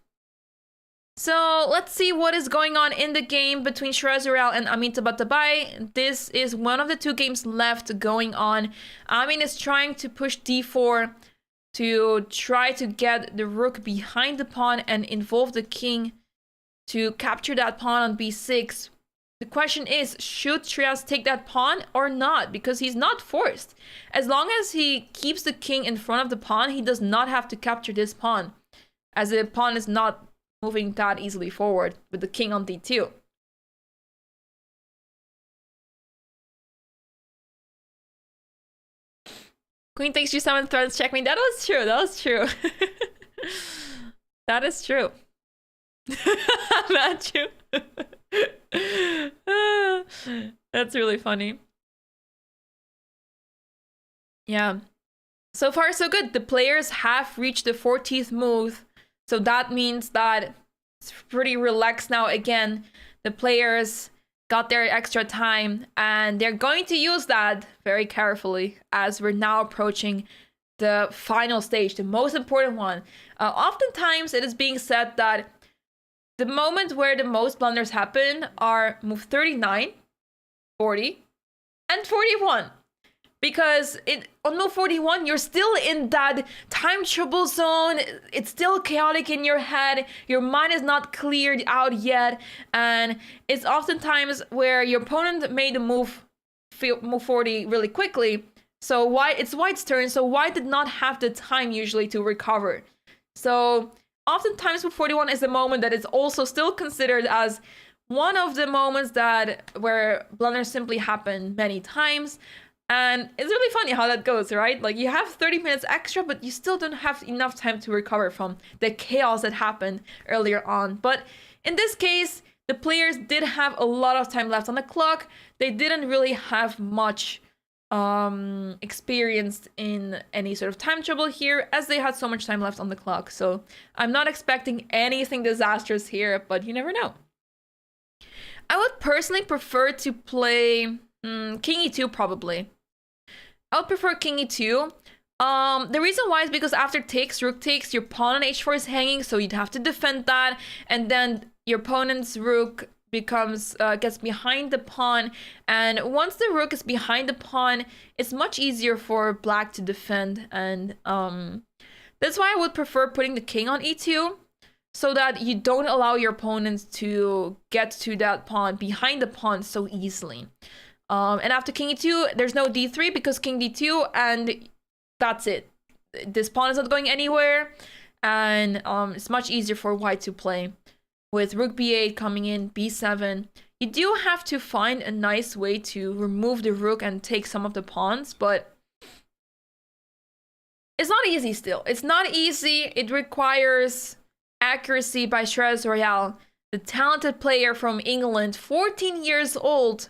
So let's see what is going on in the game between Royale and Amin Tabatabai. This is one of the 2 games left going on. Amin is trying to push d4 to try to get the rook behind the pawn and involve the king to capture that pawn on b6. The question is, should Trias take that pawn or not? Because he's not forced. As long as he keeps the king in front of the pawn, he does not have to capture this pawn, as the pawn is not moving that easily forward with the king on d2. Queen takes g7, threats checkmate. That was true. That was true. That is true. Not true. That's really funny. Yeah. So far, so good. The players have reached the 14th move. So that means that it's pretty relaxed now again. The players got their extra time, and they're going to use that very carefully as we're now approaching the final stage, the most important one. Oftentimes, it is being said that the moment where the most blunders happen are move 39, 40, and 41. Because on move 41, you're still in that time trouble zone. It's still chaotic in your head. Your mind is not cleared out yet. And it's oftentimes where your opponent made a move 40 really quickly. So it's white's turn. So white did not have the time usually to recover. So oftentimes move 41 is the moment that is also still considered as one of the moments where blunders simply happen many times. And it's really funny how that goes, right? Like, you have 30 minutes extra, but you still don't have enough time to recover from the chaos that happened earlier on. But in this case, the players did have a lot of time left on the clock. They didn't really have much experience in any sort of time trouble here, as they had so much time left on the clock. So I'm not expecting anything disastrous here, but you never know. I would personally prefer to play King E2 probably. I would prefer King E2. The reason why is because after takes, rook takes, your pawn on h4 is hanging, so you'd have to defend that, and then your opponent's rook gets behind the pawn, and once the rook is behind the pawn, it's much easier for black to defend, and that's why I would prefer putting the king on e2, so that you don't allow your opponents to get to that pawn behind the pawn so easily. And after king e2, there's no d3 because king d2, and that's it. This pawn is not going anywhere, and it's much easier for white to play. With rook b8 coming in, b7, you do have to find a nice way to remove the rook and take some of the pawns, but it's not easy still. It's not easy. It requires accuracy by Royale, the talented player from England, 14 years old,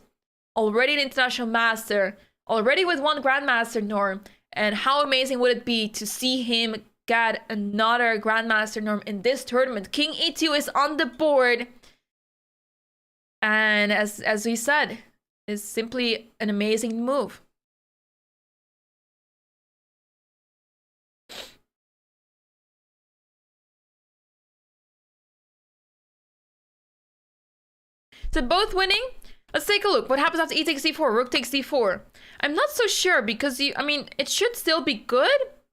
already an international master, already with one grandmaster norm. And how amazing would it be to see him get another grandmaster norm in this tournament? King e2 is on the board, and as we said, is simply an amazing move. Is it both winning? Let's take a look. What happens after e takes d4? Rook takes d4. I'm not so sure because I mean, it should still be good,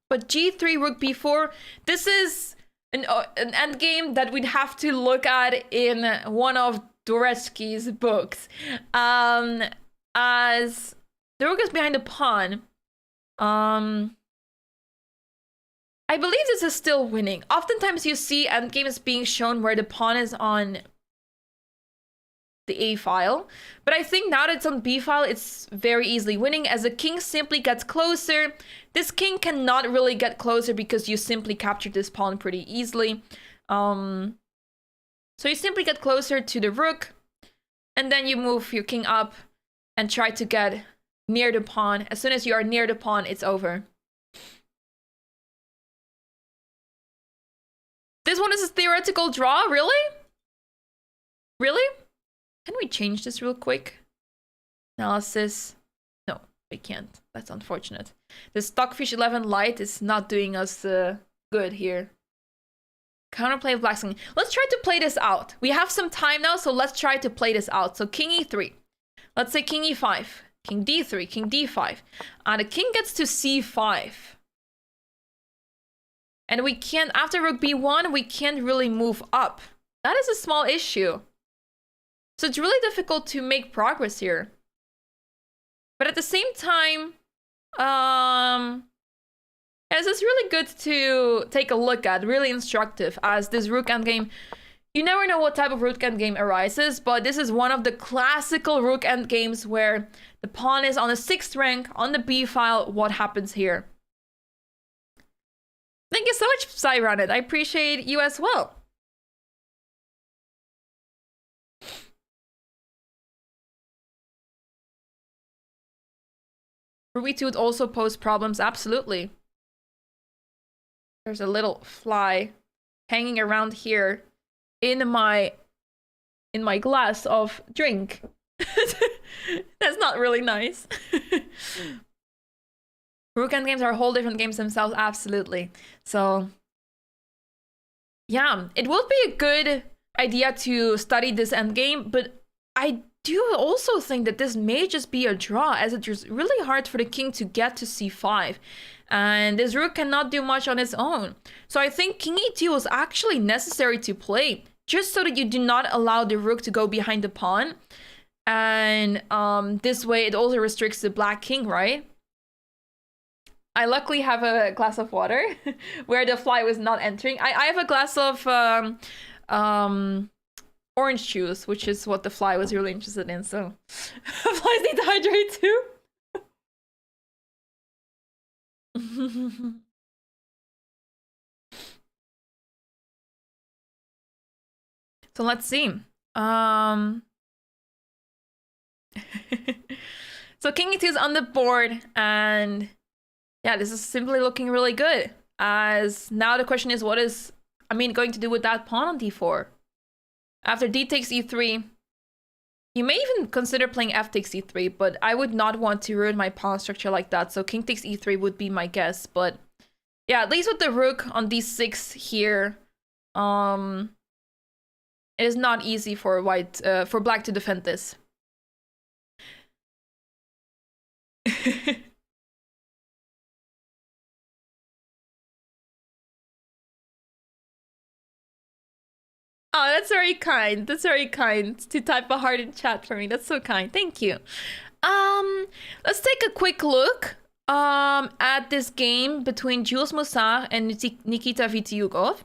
but g3, rook b4. This is an endgame that we'd have to look at in one of Dvoretsky's books. As the rook is behind the pawn. I believe this is still winning. Oftentimes you see endgames being shown where the pawn is on the A file, but I think now that it's on B file, it's very easily winning as the king simply gets closer. This king cannot really get closer because you simply captured this pawn pretty easily. So you simply get closer to the rook, and then you move your king up and try to get near the pawn. As soon as you are near the pawn, it's over. This one is a theoretical draw, really? Really? Can we change this real quick? Analysis. No, we can't. That's unfortunate. The Stockfish 11 Lite is not doing us good here. Counterplay of black king. Let's try to play this out. We have some time now, so let's try to play this out. So king e3. Let's say king e5. King d3. King d5. The king gets to c5. And we can't, after rook b1, we can't really move up. That is a small issue. So it's really difficult to make progress here. But at the same time, this is really good to take a look at, really instructive, as this rook endgame, you never know what type of rook endgame arises, but this is one of the classical rook endgames where the pawn is on the 6th rank, on the b file. What happens here? Thank you so much, Cyronit. I appreciate you as well. Ruby 2 would also pose problems, absolutely. There's a little fly hanging around here in my glass of drink. That's not really nice. Rook endgames are whole different games themselves, absolutely. So yeah, it would be a good idea to study this endgame, but I do also think that this may just be a draw, as it's really hard for the king to get to c5. And this rook cannot do much on its own. So I think king e2 was actually necessary to play, just so that you do not allow the rook to go behind the pawn. And this way it also restricts the black king, right? I luckily have a glass of water where the fly was not entering. I have a glass of orange juice, which is what the fly was really interested in, so flies need to hydrate too. So let's see. So king e2 is on the board, and yeah, this is simply looking really good. As now the question is, what is going to do with that pawn on d4? After d takes e3, you may even consider playing f takes e3, but I would not want to ruin my pawn structure like that, so king takes e3 would be my guess. But yeah, at least with the rook on d6 here, it is not easy for for black to defend this. Oh, that's very kind. That's very kind to type a heart in chat for me. That's so kind. Thank you. Let's take a quick look at this game between Jules Moussard and Nikita Vitiugov.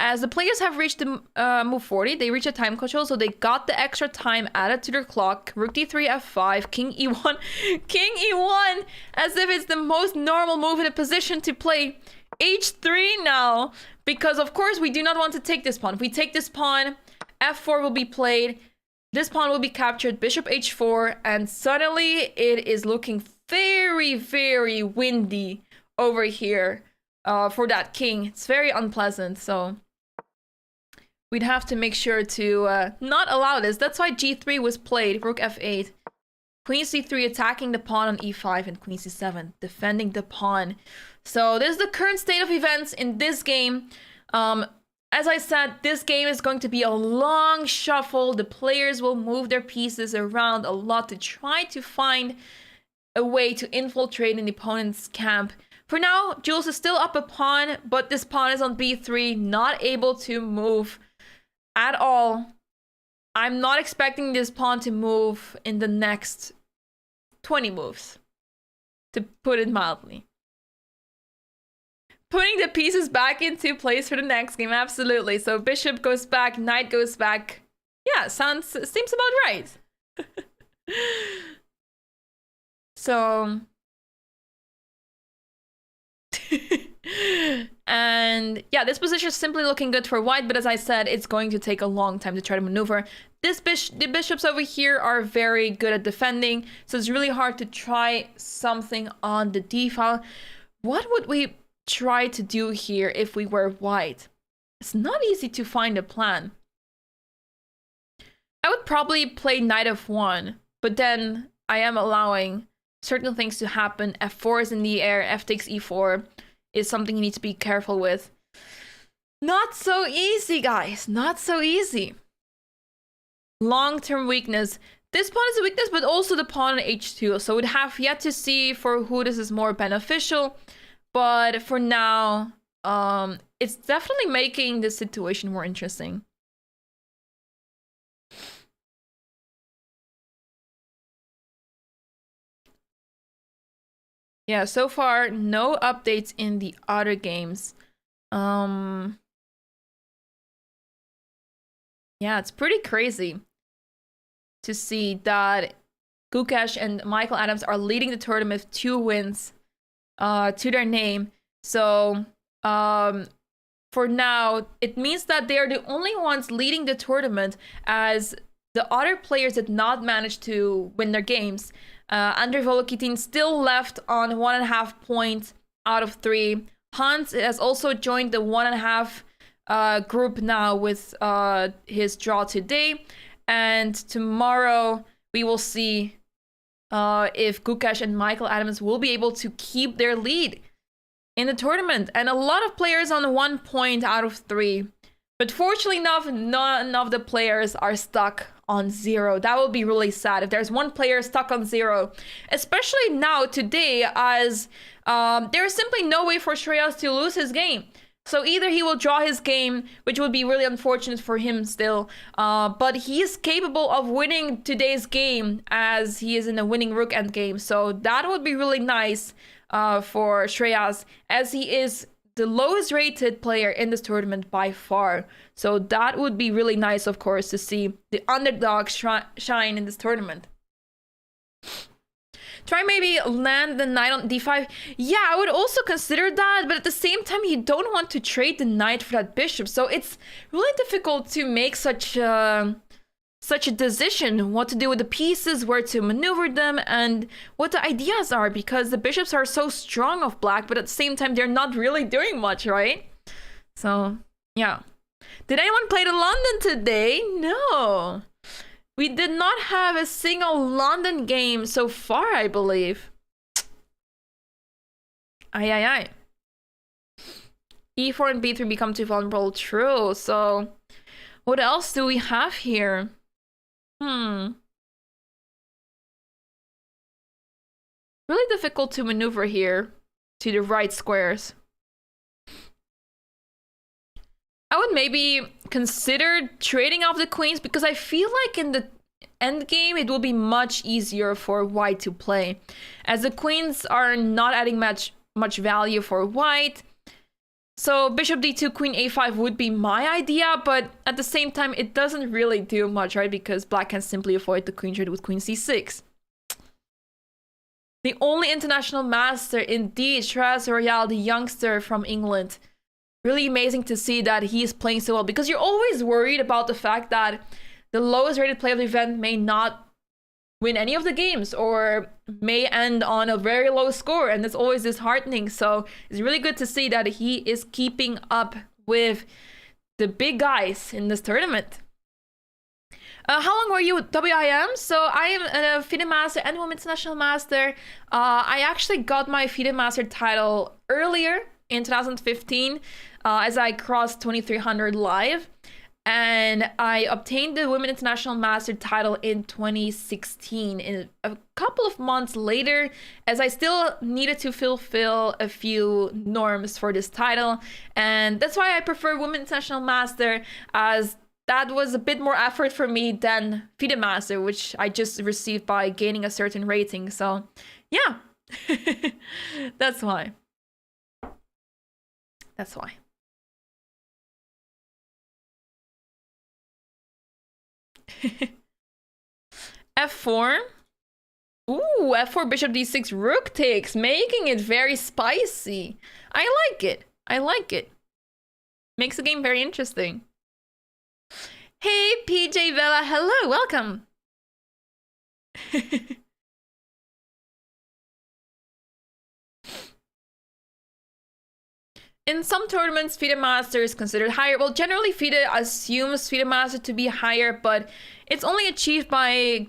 As the players have reached the move 40, they reach a time control, so they got the extra time added to their clock. Rook d3, f5, king e1, king e1, as if it's the most normal move in a position to play h3 now. Because, of course, we do not want to take this pawn. If we take this pawn, f4 will be played. This pawn will be captured, bishop h4, and suddenly it is looking very, very windy over here for that king. It's very unpleasant, so we'd have to make sure to not allow this. That's why g3 was played, rook f8. Queen c3 attacking the pawn on e5, and queen c7 defending the pawn. So this is the current state of events in this game. as I said, this game is going to be a long shuffle. The players will move their pieces around a lot to try to find a way to infiltrate an opponent's camp. For now, Jules is still up a pawn, but this pawn is on b3, not able to move at all. I'm not expecting this pawn to move in the next 20 moves, to put it mildly. Putting the pieces back into place for the next game, absolutely. So bishop goes back, knight goes back. Yeah, seems about right. So... and yeah, this position is simply looking good for white, but as I said, it's going to take a long time to try to maneuver. The bishops over here are very good at defending, so it's really hard to try something on the d file. What would we try to do here if we were white? It's not easy to find a plan. I would probably play knight f1, but then I am allowing certain things to happen. f4 is in the air, f takes e4 is something you need to be careful with. Not so easy, guys. Not so easy. Long-term weakness. This pawn is a weakness, but also the pawn on h2. So we'd have yet to see for who this is more beneficial. But for now, it's definitely making the situation more interesting. Yeah, so far, no updates in the other games. Yeah, it's pretty crazy to see that Gukesh and Michael Adams are leading the tournament with 2 wins to their name. So, for now, it means that they are the only ones leading the tournament, as the other players did not manage to win their games. Andrei Volokitin still left on 1.5 points out of 3. Hans has also joined the 1.5 group now with his draw today. And tomorrow we will see if Gukesh and Michael Adams will be able to keep their lead in the tournament. And a lot of players on 1 point out of 3. But fortunately enough, none of the players are stuck on 0. That would be really sad if there's one player stuck on 0. Especially now, today, as there's simply no way for Shreyas to lose his game. So either he will draw his game, which would be really unfortunate for him still, but he is capable of winning today's game as he is in a winning rook endgame. So that would be really nice for Shreyas, as he is the lowest rated player in this tournament by far. So that would be really nice, of course, to see the underdog shine in this tournament. Try maybe land the knight on d5. Yeah, I would also consider that, but at the same time, you don't want to trade the knight for that bishop. So it's really difficult to make such a decision, what to do with the pieces, where to maneuver them, and what the ideas are, because the bishops are so strong of black, but at the same time, they're not really doing much, right? So, yeah. Did anyone play to London today? No. We did not have a single London game so far, I believe. Aye. E4 and B3 become too vulnerable. True. So, what else do we have here? Really difficult to maneuver here to the right squares. I would maybe consider trading off the queens, because I feel like in the endgame it will be much easier for white to play, as the queens are not adding much value for white. So bishop d2, queen a5 would be my idea, but at the same time it doesn't really do much, right? Because black can simply avoid the queen trade with queen c6. The only international master, indeed, Jules Royale, the youngster from England. Really amazing to see that he is playing so well, because you're always worried about the fact that the lowest rated player of the event may not win any of the games, or may end on a very low score, and it's always disheartening. So it's really good to see that he is keeping up with the big guys in this tournament. How long were you with WIM? So I am a FIDE Master and Women's National Master. I actually got my FIDE Master title earlier in 2015. as I crossed 2300 live. And I obtained the Women International Master title in 2016. In a couple of months later, as I still needed to fulfill a few norms for this title. And that's why I prefer Women International Master, as that was a bit more effort for me than FIDE Master, which I just received by gaining a certain rating. So yeah, that's why. That's why. F4. Ooh, F4 bishop d6 rook takes, making it very spicy. I like it. I like it. Makes the game very interesting. Hey, PJ Vela. Hello, welcome. In some tournaments, FIDE Master is considered higher. Well, generally FIDE assumes FIDE Master to be higher, but it's only achieved by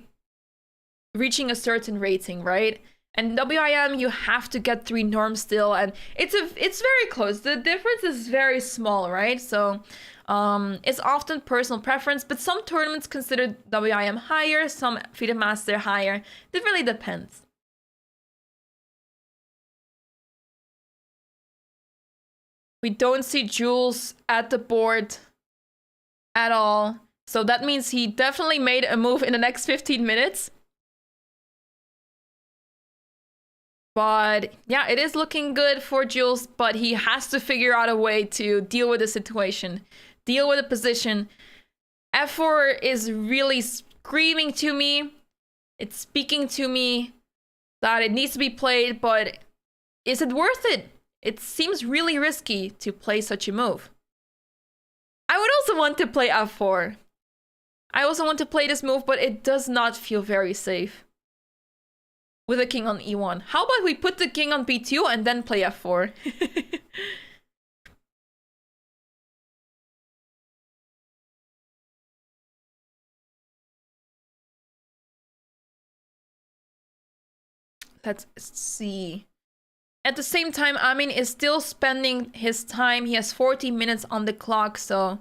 reaching a certain rating, right? And WIM, you have to get 3 norms still, and it's very close. The difference is very small, right? So it's often personal preference, but some tournaments consider WIM higher, some FIDE Master higher. It really depends. We don't see Jules at the board at all. So that means he definitely made a move in the next 15 minutes. But yeah, it is looking good for Jules, but he has to figure out a way to deal with the situation, deal with the position. F4 is really screaming to me. It's speaking to me that it needs to be played, but is it worth it? It seems really risky to play such a move. I would also want to play F4. I also want to play this move, but it does not feel very safe. With a king on E1. How about we put the king on B2 and then play F4? Let's see. At the same time, Amin is still spending his time. He has 40 minutes on the clock, so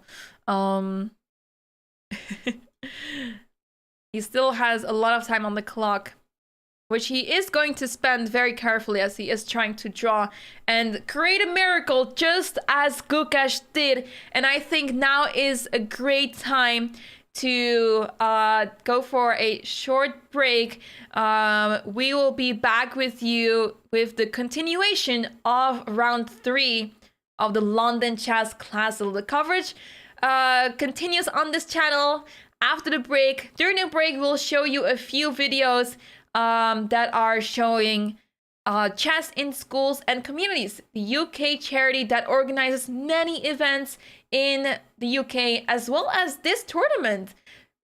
he still has a lot of time on the clock, which he is going to spend very carefully as he is trying to draw and create a miracle, just as Gukesh did. And I think now is a great time to go for a short break. We will be back with you with the continuation of round 3 of the London Chess Classic. The coverage continues on this channel after the break. During the break, we'll show you a few videos that are showing chess in schools and communities, the UK charity that organizes many events in the UK, as well as this tournament.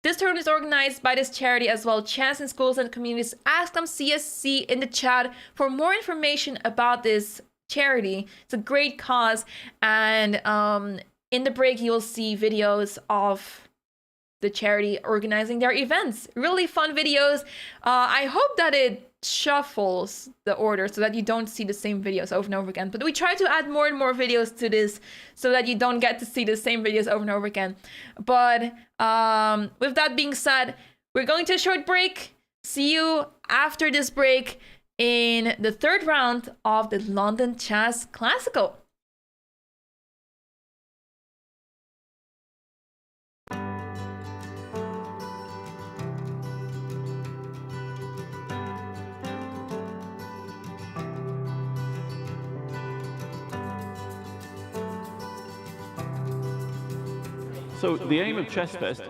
This tournament is organized by this charity as well, Chess in Schools and Communities. Ask them CSC in the chat for more information about this charity. It's a great cause, and in the break you'll see videos of the charity organizing their events. Really fun videos. I hope that it shuffles the order so that you don't see the same videos over and over again. But we try to add more and more videos to this so that you don't get to see the same videos over and over again. But with that being said, we're going to a short break. See you after this break in the 3rd round of the London Chess Classical. So the aim of Chess Fest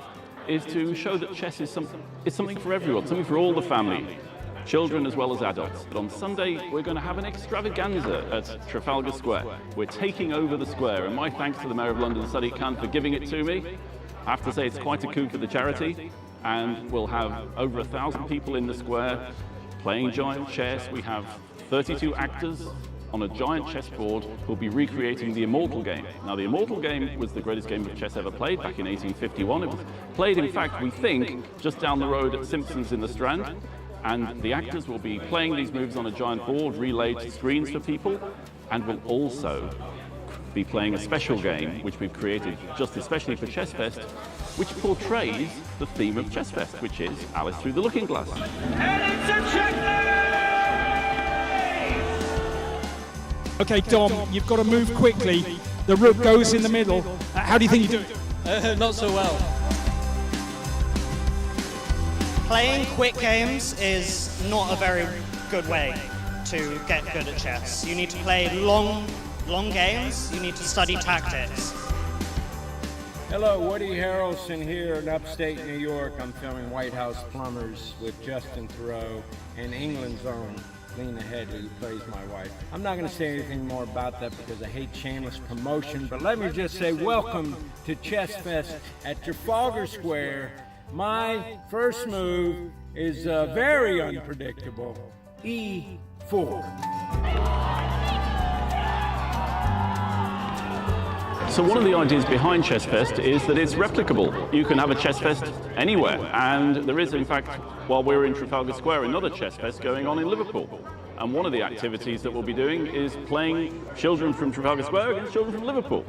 is to show that chess is something for everyone, something for all the family, children as well as adults. But on Sunday, we're going to have an extravaganza at Trafalgar Square. We're taking over the square, and my thanks to the Mayor of London, Sadiq Khan, for giving it to me. I have to say it's quite a coup for the charity, and we'll have over 1,000 people in the square playing giant chess. We have 32 actors on a giant chessboard who'll be recreating the Immortal game. Now, the Immortal game was the greatest game of chess ever played back in 1851. It was played, in fact, we think, just down the road at Simpson's in the Strand. And the actors will be playing these moves on a giant board, relayed to screens for people, and will also be playing a special game, which we've created just especially for Chess Fest, which portrays the theme of Chess Fest, which is Alice Through the Looking Glass. And it's a checkmate! Okay, Dom, you've got to move quickly. The rook goes in the middle. How do you think you do it? Not so well. Playing quick games is not a very good way to get good at chess. You need to play long games. You need to study tactics. Hello, Woody Harrelson here in upstate New York. I'm filming White House Plumbers with Justin Theroux and England's own Lena Headey, who plays my wife. I'm not going to say anything more about that because I hate shameless promotion, but let me just say welcome to Chess Fest at Trafalgar Square. My first move is very unpredictable, E4. So one of the ideas behind Chess Fest is that it's replicable. You can have a Chess Fest anywhere, and there is, in fact, while we're in Trafalgar Square, another Chess Fest going on in Liverpool. And one of the activities that we'll be doing is playing children from Trafalgar Square against children from Liverpool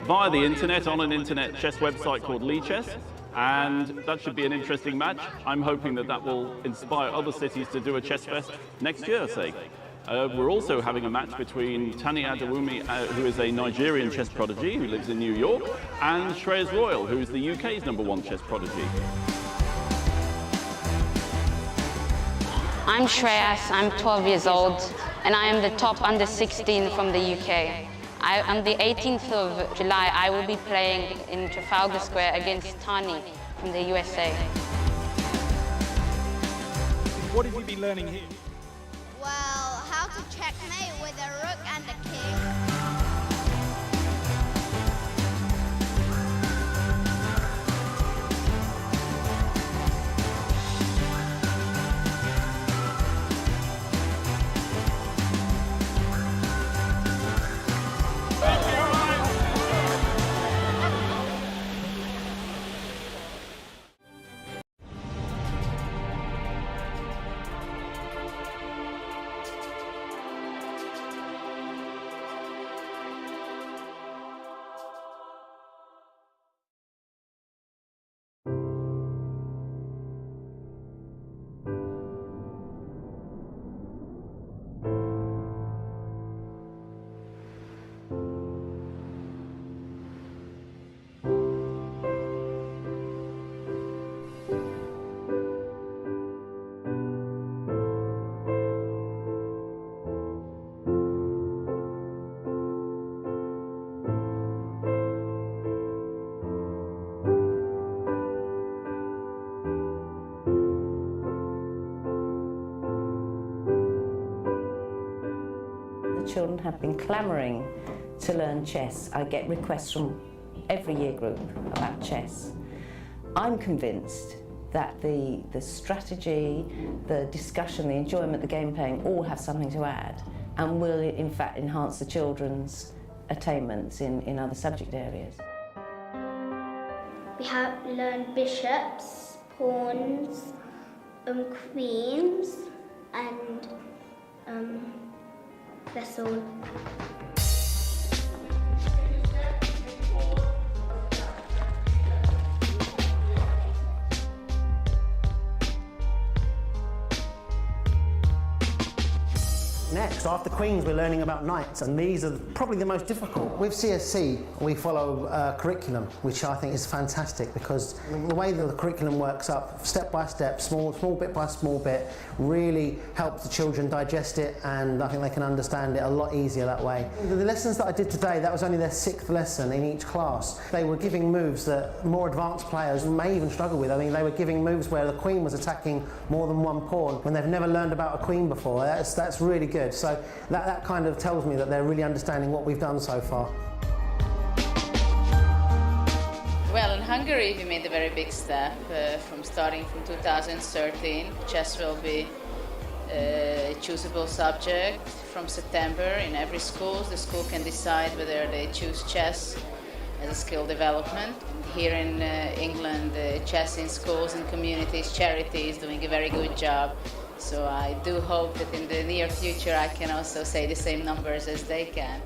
via the internet on an internet chess website called Lee Chess, and that should be an interesting match. I'm hoping that that will inspire other cities to do a Chess Fest next year, say. We're also having a match between Tani Adewumi, who is a Nigerian chess prodigy who lives in New York, and Shreyas Royal, who is the UK's #1 chess prodigy. I'm Shreyas, I'm 12 years old, and I am the top under 16 from the UK. On the 18th of July, I will be playing in Trafalgar Square against Tani from the USA. What have you been learning here? Well, how to checkmate with a rook and a king. Children have been clamouring to learn chess. I get requests from every year group about chess. I'm convinced that the strategy, the discussion, the enjoyment, the game playing all have something to add and will in fact enhance the children's attainments in other subject areas. We have learned bishops, pawns, queens, and that's all. Next, after Queens, we're learning about Knights, and these are probably the most difficult. With CSC, we follow a curriculum, which I think is fantastic because the way that the curriculum works up, step by step, small bit by small bit, really helps the children digest it, and I think they can understand it a lot easier that way. The lessons that I did today, that was only their 6th lesson in each class. They were giving moves that more advanced players may even struggle with. I mean, they were giving moves where the queen was attacking more than one pawn when they've never learned about a queen before. That's really good. So that kind of tells me that they're really understanding what we've done so far. Well, in Hungary we made a very big step from starting from 2013. Chess will be a choosable subject from September in every school. The school can decide whether they choose chess as a skill development. Here in England, chess in schools and communities, charity is doing a very good job. So I do hope that in the near future I can also say the same numbers as they can.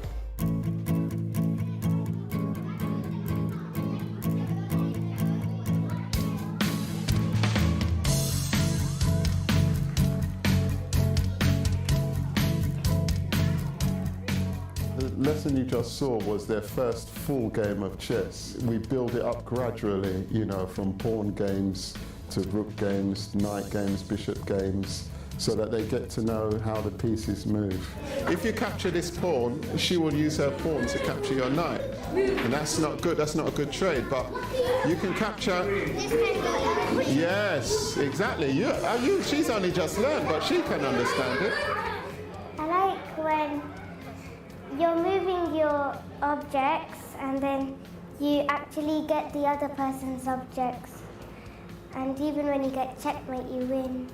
lesson you just saw was their first full game of chess. We build it up gradually, you know, from pawn games to rook games, knight games, bishop games, so that they get to know how the pieces move. If you capture this pawn, she will use her pawn to capture your knight. And that's not good, that's not a good trade, but you can capture... Yes, exactly. She's only just learned, but she can understand it. I like when you're moving your objects and then you actually get the other person's objects. And even when you get checkmate, you win.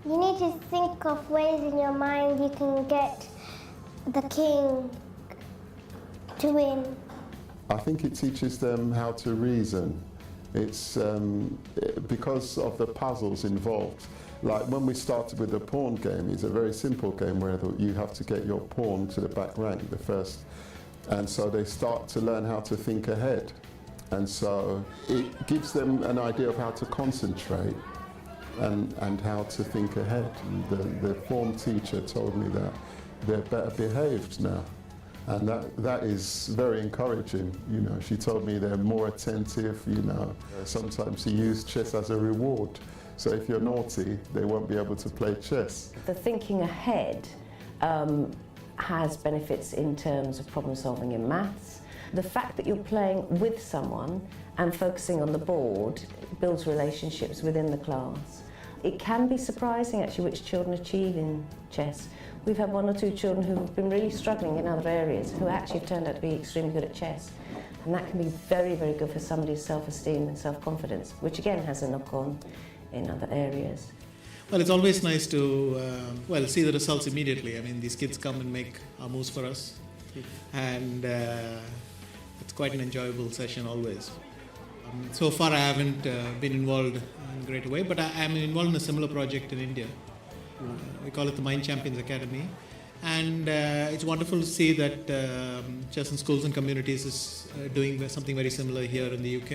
You need to think of ways in your mind you can get the king to win. I think it teaches them how to reason. It's because of the puzzles involved. Like when we started with the pawn game, it's a very simple game where you have to get your pawn to the back rank, the first. And so they start to learn how to think ahead. And so it gives them an idea of how to concentrate and how to think ahead. The form teacher told me that they're better behaved now. And that is very encouraging, you know. She told me they're more attentive, you know. Sometimes you use chess as a reward. So if you're naughty, they won't be able to play chess. The thinking ahead has benefits in terms of problem solving in maths. The fact that you're playing with someone and focusing on the board builds relationships within the class. It can be surprising actually which children achieve in chess. We've had 1 or 2 children who've been really struggling in other areas who actually have turned out to be extremely good at chess. And that can be very, very good for somebody's self-esteem and self-confidence, which again has a knock-on in other areas. Well, it's always nice to see the results immediately. I mean, these kids come and make our moves for us. And it's quite an enjoyable session always. So far I haven't been involved in a greater way, but I am involved in a similar project in India. We call it the Mind Champions Academy. And it's wonderful to see that chess in schools and communities is doing something very similar here in the UK.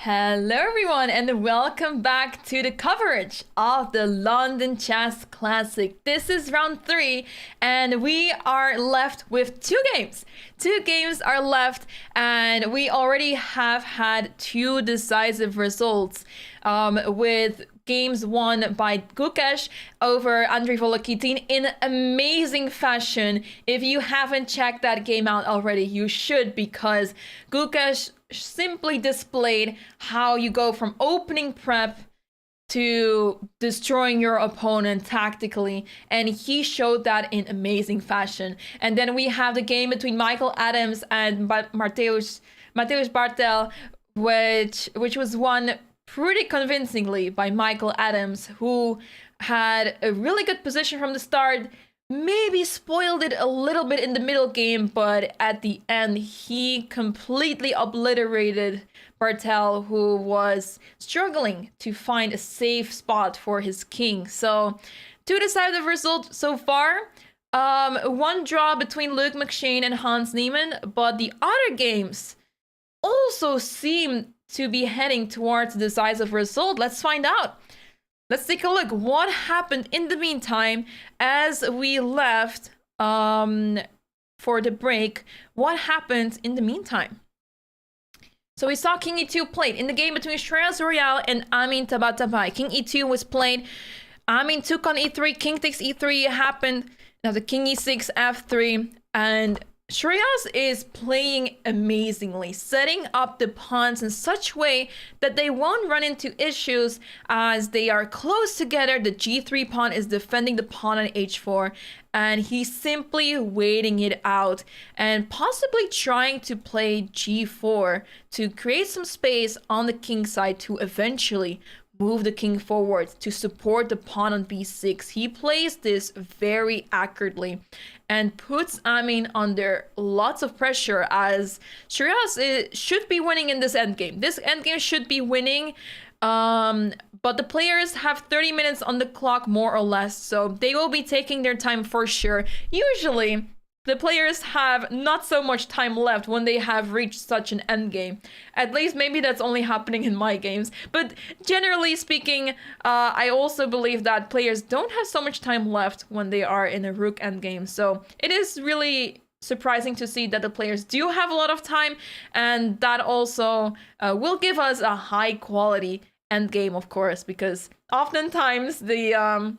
Hello everyone and welcome back to the coverage of the London Chess Classic. This is round 3 and we are left with 2 games. 2 games are left and we already have had 2 decisive results with games won by Gukesh over Andrei Volokitin in amazing fashion. If you haven't checked that game out already, you should, because Gukesh simply displayed how you go from opening prep to destroying your opponent tactically, and he showed that in amazing fashion. And then we have the game between Michael Adams and Mateusz Bartel, which was won pretty convincingly by Michael Adams, who had a really good position from the start, maybe spoiled it a little bit in the middle game, but at the end he completely obliterated Bartel, who was struggling to find a safe spot for his king. So 2 decisive results so far. 1 draw between Luke McShane and Hans Niemann, but the other games also seem to be heading towards a decisive result. Let's find out. Let's take a look. What happened in the meantime as we left for the break? What happened in the meantime? So we saw King E2 played in the game between Shreyas Royale and Amin Tabatabai. King E2 was played. Amin took on E3. King takes E3 happened. Now the King E6, F3, and Shreyas is playing amazingly, setting up the pawns in such way that they won't run into issues as they are close together. The G3 pawn is defending the pawn on H4, and he's simply waiting it out and possibly trying to play G4 to create some space on the king side to eventually move the king forward to support the pawn on B6. He plays this very accurately and puts Amin under lots of pressure, as Shreyas should be winning in this endgame. This endgame should be winning, but the players have 30 minutes on the clock, more or less, so they will be taking their time for sure. Usually, the players have not so much time left when they have reached such an endgame. At least maybe that's only happening in my games. But generally speaking, I also believe that players don't have so much time left when they are in a rook endgame. So it is really surprising to see that the players do have a lot of time, and that also will give us a high quality endgame, of course, because oftentimes the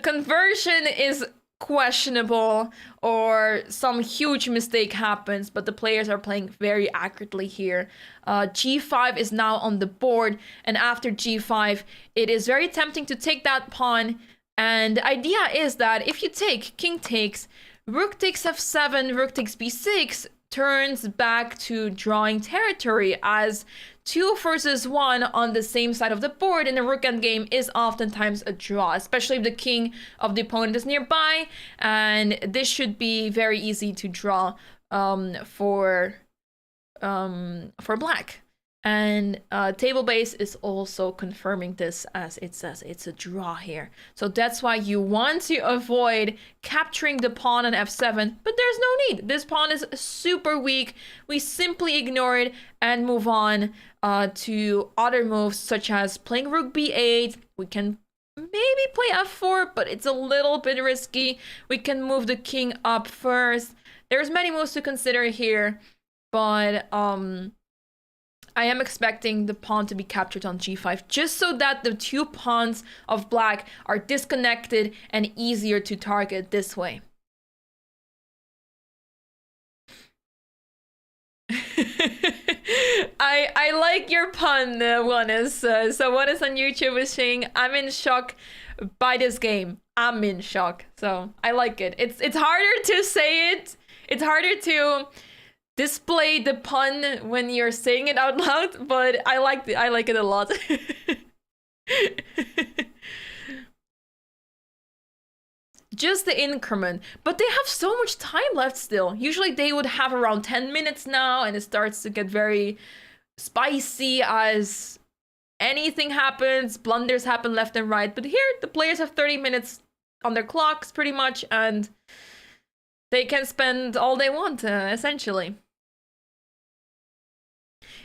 conversion is questionable or some huge mistake happens, but the players are playing very accurately here. G5 is now on the board, and after G5 it is very tempting to take that pawn, and the idea is that if you take, king takes, rook takes F7, rook takes B6, turns back to drawing territory, as 2 versus 1 on the same side of the board in a rook endgame is oftentimes a draw, especially if the king of the opponent is nearby, and this should be very easy to draw for black. And table base is also confirming this, as it says it's a draw here. So that's why you want to avoid capturing the pawn on F7, but there's no need. This pawn is super weak. We simply ignore it and move on to other moves, such as playing rook B8. We can maybe play F4, but it's a little bit risky. We can move the king up first. There's many moves to consider here, but I am expecting the pawn to be captured on G5, just so that the 2 pawns of black are disconnected and easier to target this way. I like your pun, one is so one is on YouTube is saying, I'm in shock by this game. I'm in shock. So I like it. It's harder to say it. It's harder to display the pun when you're saying it out loud, but I like it a lot. Just the increment, but they have so much time left still. Usually they would have around 10 minutes now, and it starts to get very spicy as anything happens, blunders happen left and right. But here the players have 30 minutes on their clocks pretty much, and they can spend all they want, essentially.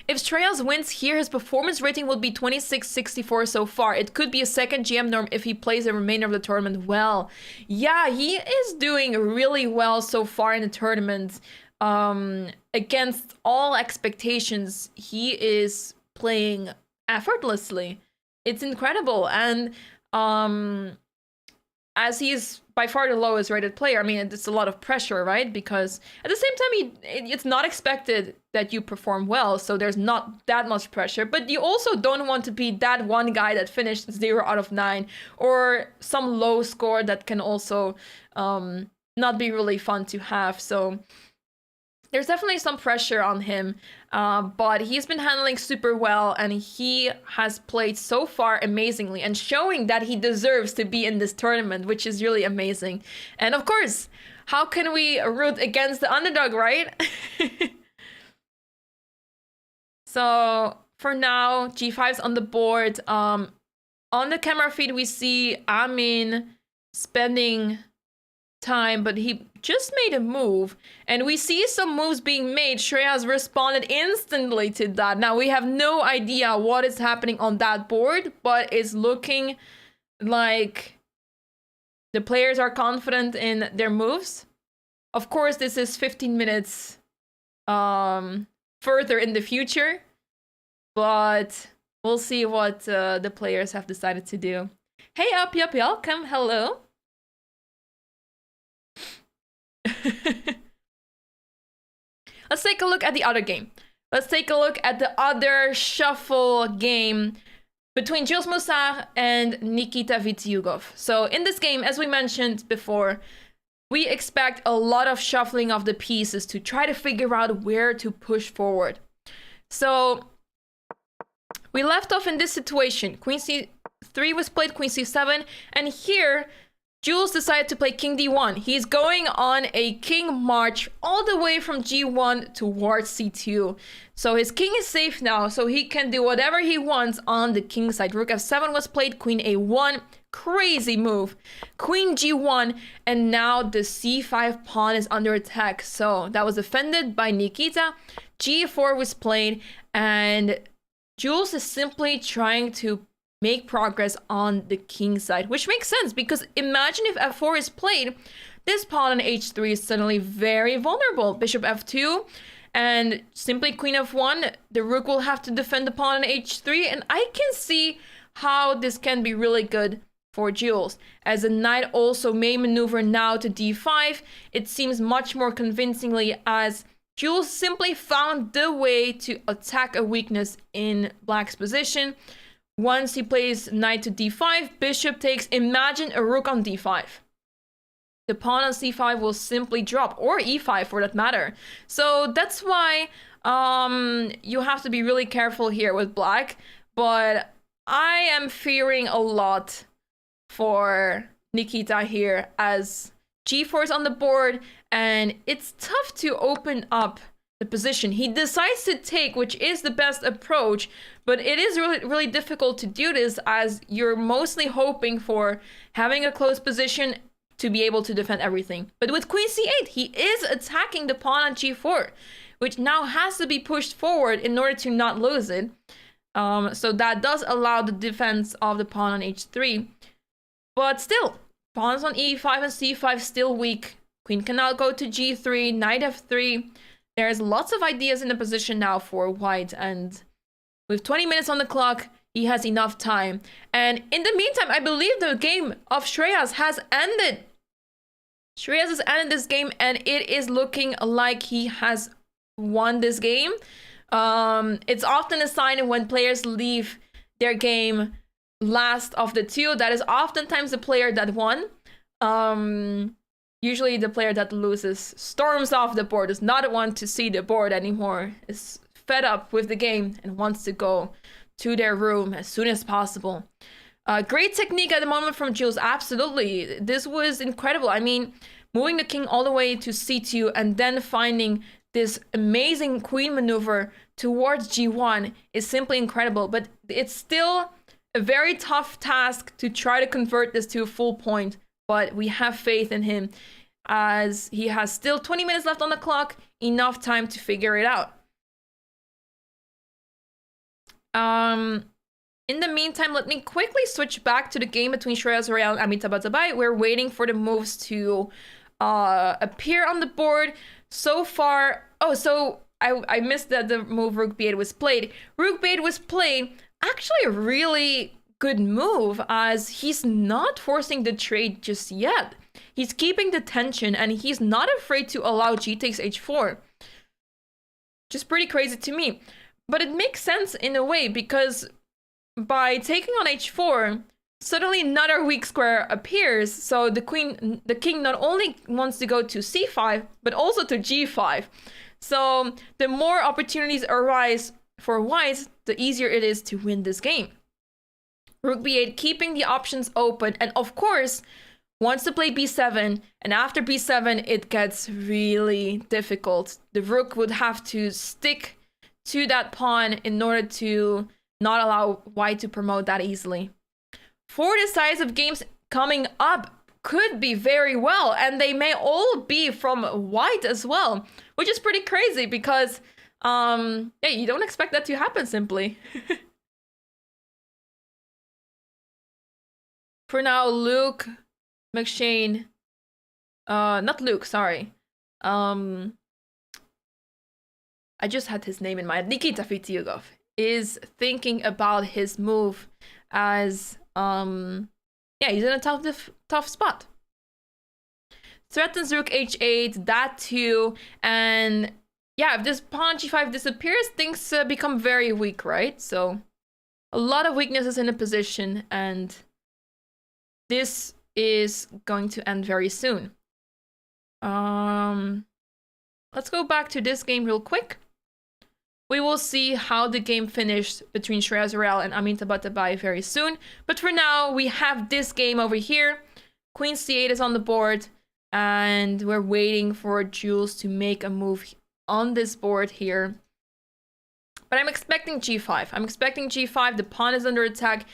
If Shreyas wins here, his performance rating will be 2664 so far. It could be a second GM norm if he plays the remainder of the tournament well. Yeah, he is doing really well so far in the tournament. Against all expectations, he is playing effortlessly. It's incredible. And as he's by far the lowest rated player, I mean, it's a lot of pressure, right? Because at the same time, it's not expected that you perform well, so there's not that much pressure. But you also don't want to be that one guy that finished 0 out of 9, or some low score that can also not be really fun to have. So there's definitely some pressure on him, but he's been handling super well, and he has played so far amazingly and showing that he deserves to be in this tournament, which is really amazing. And of course, how can we root against the underdog, right? So for now, G5's on the board. On the camera feed, we see Amin spending time, but he just made a move, and we see some moves being made. Shreyas responded instantly to that. Now we have no idea what is happening on that board, but it's looking like the players are confident in their moves. Of course, this is 15 minutes further in the future, but we'll see what the players have decided to do. Hey up, yup, welcome, hello. Let's take a look at the other game. Let's take a look at the other shuffle game between Jules Moussard and Nikita Vitiugov. So in this game, as we mentioned before, we expect a lot of shuffling of the pieces to try to figure out where to push forward. So we left off in this situation. Queen c3 was played, Queen c7, and here Jules decided to play King d1. He's going on a king march all the way from g1 towards c2. So his king is safe now, so he can do whatever he wants on the king side. Rook f7 was played, Queen a1. Crazy move. Queen g1, and now the c5 pawn is under attack. So that was defended by Nikita. g4 was played, and Jules is simply trying to make progress on the king side, which makes sense because imagine if f4 is played, this pawn on h3 is suddenly very vulnerable. Bishop f2 and simply queen f1, the rook will have to defend the pawn on h3, and I can see how this can be really good for Jules. As the knight also may maneuver now to d5, it seems much more convincingly as Jules simply found the way to attack a weakness in black's position. Once he plays knight to d5, bishop takes, imagine a rook on d5. The pawn on c5 will simply drop, or e5 for that matter. So that's why you have to be really careful here with black. But I am fearing a lot for Nikita here as g4 is on the board, and it's tough to open up the position. He decides to take, which is the best approach, but it is really difficult to do this as you're mostly hoping for having a close position to be able to defend everything. But with queen c8, he is attacking the pawn on g4, which now has to be pushed forward in order to not lose it. So that does allow the defense of the pawn on h3. But still, pawns on e5 and c5 still weak. Queen can now go to g3, knight f3. There's lots of ideas in the position now for white, and with 20 minutes on the clock, he has enough time. And in the meantime, I believe the game of Shreyas has ended. Shreyas has ended this game, and it is looking like he has won this game. It's often a sign when players leave their game last of the two. That is oftentimes the player that won. Usually the player that loses storms off the board, does not want to see the board anymore, is fed up with the game and wants to go to their room as soon as possible. Great technique at the moment from Jules, absolutely. This was incredible. I mean, moving the king all the way to c2 and then finding this amazing queen maneuver towards g1 is simply incredible. But it's still a very tough task to try to convert this to a full point. But we have faith in him as he has still 20 minutes left on the clock, enough time to figure it out. In the meantime, let me quickly switch back to the game between Royale and Amitabha. We're waiting for the moves to appear on the board. So far, I missed that the move Rook B8 was played. Rook B8 was played, actually a really good move, as he's not forcing the trade just yet. He's keeping the tension, and he's not afraid to allow G takes H4. Just pretty crazy to me. But it makes sense in a way, because by taking on H4, suddenly another weak square appears. So the king not only wants to go to C5, but also to G5. So the more opportunities arise for whites, the easier it is to win this game. Rook B8 keeping the options open, and of course wants to play B7, and after B7 it gets really difficult. The rook would have to stick to that pawn in order to not allow white to promote that easily. 4 decisive games coming up could be very well, and they may all be from white as well, which is pretty crazy because yeah, you don't expect that to happen simply. For now, Luke McShane, not Luke, sorry. I just had his name in mind. Nikita Vitiugov is thinking about his move as, yeah, he's in a tough spot. Threatens Rook H8, that too, and yeah, if this pawn G5 disappears, things become very weak, right? So a lot of weaknesses in the position, and this is going to end very soon. Let's go back to this game real quick. We will see how the game finished between Royale and Amitabha very soon. But for now, we have this game over here. Queen C8 is on the board, and we're waiting for Jules to make a move on this board here. But I'm expecting G5. I'm expecting G5. The pawn is under attack.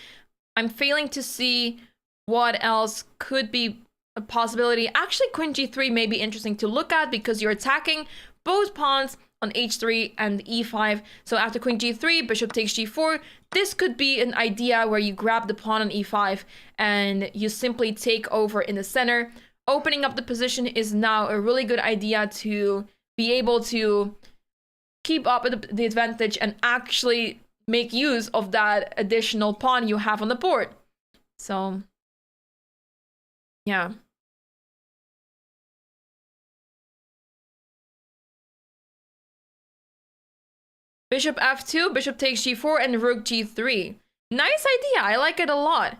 I'm failing to see what else could be a possibility. Actually, Queen G3 may be interesting to look at because you're attacking both pawns on H3 and E5. So after Queen G3, Bishop takes G4. This could be an idea where you grab the pawn on E5 and you simply take over in the center. Opening up the position is now a really good idea to be able to keep up the advantage and actually make use of that additional pawn you have on the board. So yeah. Bishop F2, Bishop takes G4, and Rook G3. Nice idea, I like it a lot.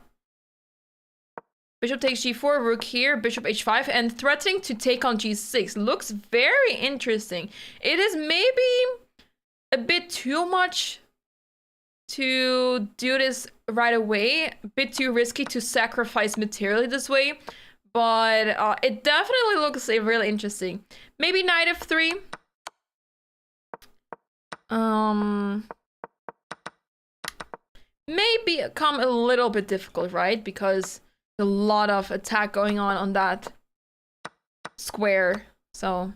Bishop takes G4, Rook here, Bishop H5, and threatening to take on G6. Looks very interesting. It is maybe a bit too much to do this right away. A bit too risky to sacrifice materially this way. But it definitely looks really interesting. Maybe Knight F3. May become a little bit difficult, right? Because there's a lot of attack going on that square. So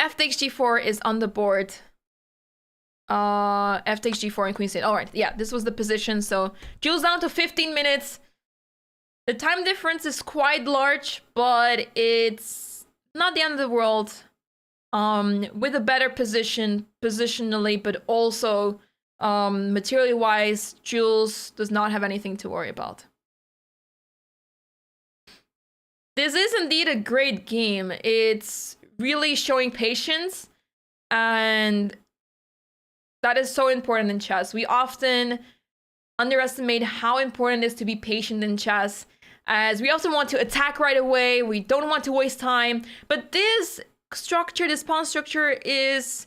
F takes G4 is on the board. F takes G4 and Queen C8. All right, yeah, this was the position. So Jules down to 15 minutes. The time difference is quite large, but it's not the end of the world. With a better position positionally, but also materially wise, Jules does not have anything to worry about. This is indeed a great game. It's really showing patience, and that is so important in chess. We often underestimate how important it is to be patient in chess, as we often want to attack right away. We don't want to waste time, but this structure, this pawn structure, is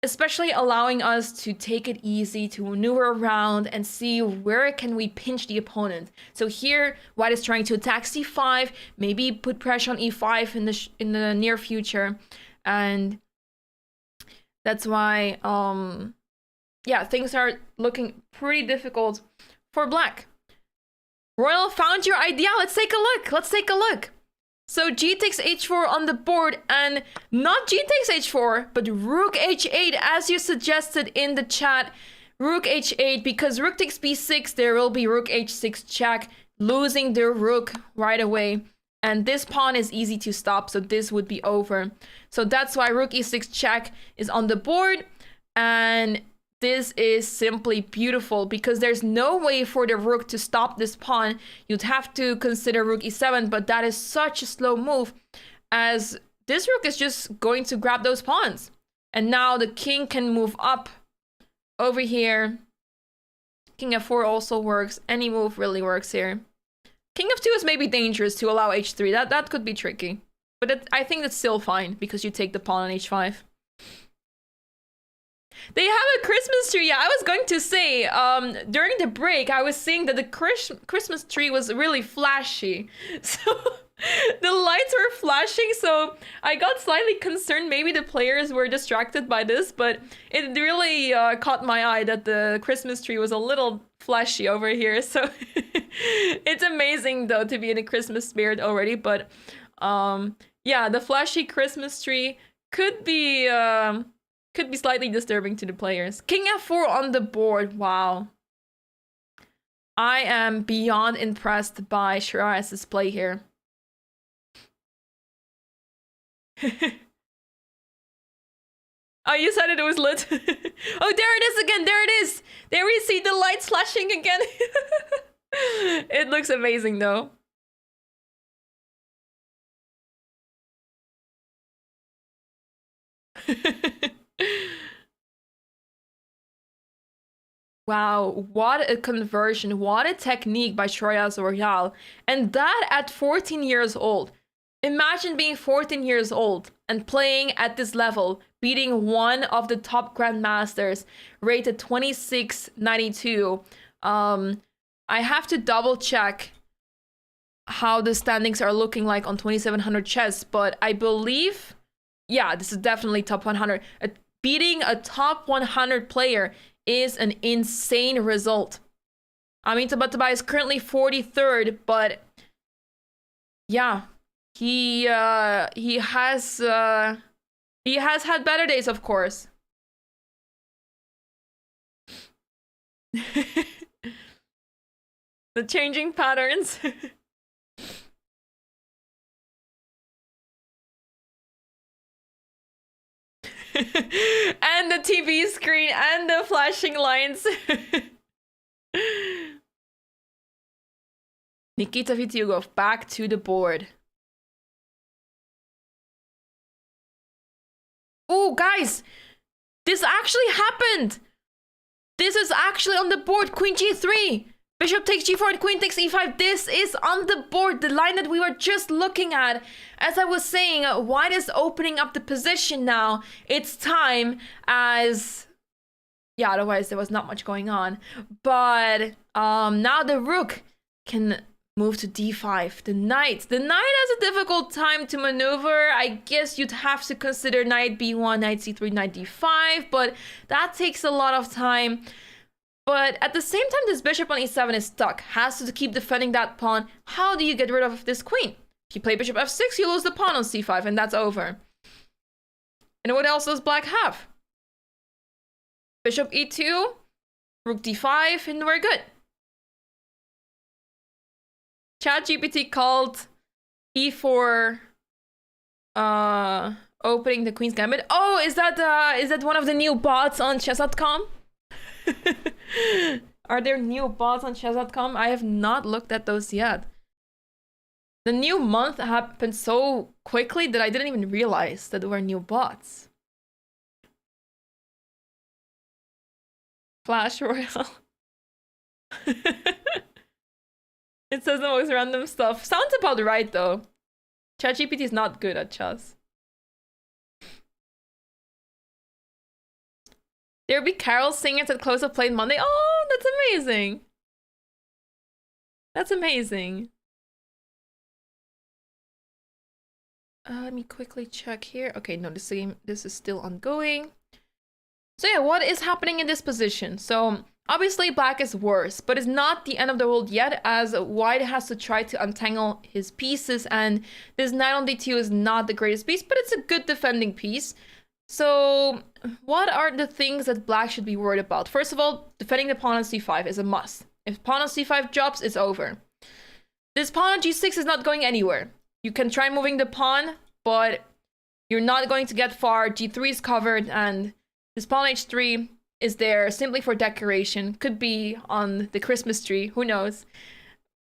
especially allowing us to take it easy, to maneuver around and see where can we pinch the opponent. So here, white is trying to attack C5, maybe put pressure on E5 in the near future, and that's why yeah, things are looking pretty difficult for black. Royale found your idea. Let's take a look. So g takes h4 on the board, and not g takes h4, but rook h8 as you suggested in the chat. Rook h8, because rook takes b6, there will be rook h6 check, losing the rook right away. And this pawn is easy to stop, so this would be over. So that's why rook e6 check is on the board. And this is simply beautiful because there's no way for the rook to stop this pawn. You'd have to consider rook e7, but that is such a slow move as this rook is just going to grab those pawns. And now the king can move up over here. King f4 also works. Any move really works here. King f2 is maybe dangerous to allow h3. That could be tricky. But I think that's still fine because you take the pawn on h5. They have a Christmas tree. Yeah, I was going to say, during the break, I was seeing that the Christmas tree was really flashy. So the lights were flashing, so I got slightly concerned. Maybe the players were distracted by this, but it really caught my eye that the Christmas tree was a little flashy over here. So it's amazing, though, to be in a Christmas spirit already. But yeah, the flashy Christmas tree could be slightly disturbing to the players. King f4 on the board. Wow. I am beyond impressed by Shiraz's play here. Oh, you said it was lit. Oh, there it is again. There it is. There we see the lights flashing again. It looks amazing, though. Wow, what a conversion, what a technique by Shiraz Royale. And that at 14 years old. Imagine being 14 years old and playing at this level, beating one of the top grandmasters, rated 2692. I have to double check how the standings are looking like on 2700 chess, but I believe, yeah, this is definitely top 100. Beating a top 100 player is an insane result. I mean, Tabatabai is currently 43rd, but yeah, he has had better days, of course. The changing patterns. And the TV screen and the flashing lines. Nikita Vitiugov back to the board. Oh, guys, this actually happened. This is actually on the board. Queen g3. Bishop takes g4 and queen takes e5. This is on the board, the line that we were just looking at. As I was saying, white is opening up the position now. It's time as... yeah, otherwise there was not much going on. But now the rook can move to d5. The knight has a difficult time to maneuver. I guess you'd have to consider knight b1, knight c3, knight d5. But that takes a lot of time. But at the same time, this bishop on e7 is stuck. Has to keep defending that pawn. How do you get rid of this queen? If you play bishop f6, you lose the pawn on c5, and that's over. And what else does black have? Bishop e2, rook d5, and we're good. ChatGPT called e4 opening the queen's gambit. Oh, is that one of the new bots on chess.com? Are there new bots on chess.com? I have not looked at those yet. The new month happened so quickly that I didn't even realize that there were new bots. Flash Royale. It says the most random stuff. Sounds about right, though. ChatGPT is not good at chess. There'll be carol singers at close of play on Monday. Oh, that's amazing. That's amazing. Let me quickly check here. Okay, no, this is still ongoing. So yeah, what is happening in this position? So Obviously, black is worse, but it's not the end of the world yet, as white has to try to untangle his pieces, and this knight on d2 is not the greatest piece, but it's a good defending piece. So what are the things that black should be worried about? First of all, defending the pawn on c5 is a must. If pawn on c5 drops, it's over. This pawn on g6 is not going anywhere. You can try moving the pawn, but you're not going to get far. g3 is covered, and this pawn h3 is there simply for decoration. Could be on the Christmas tree, who knows?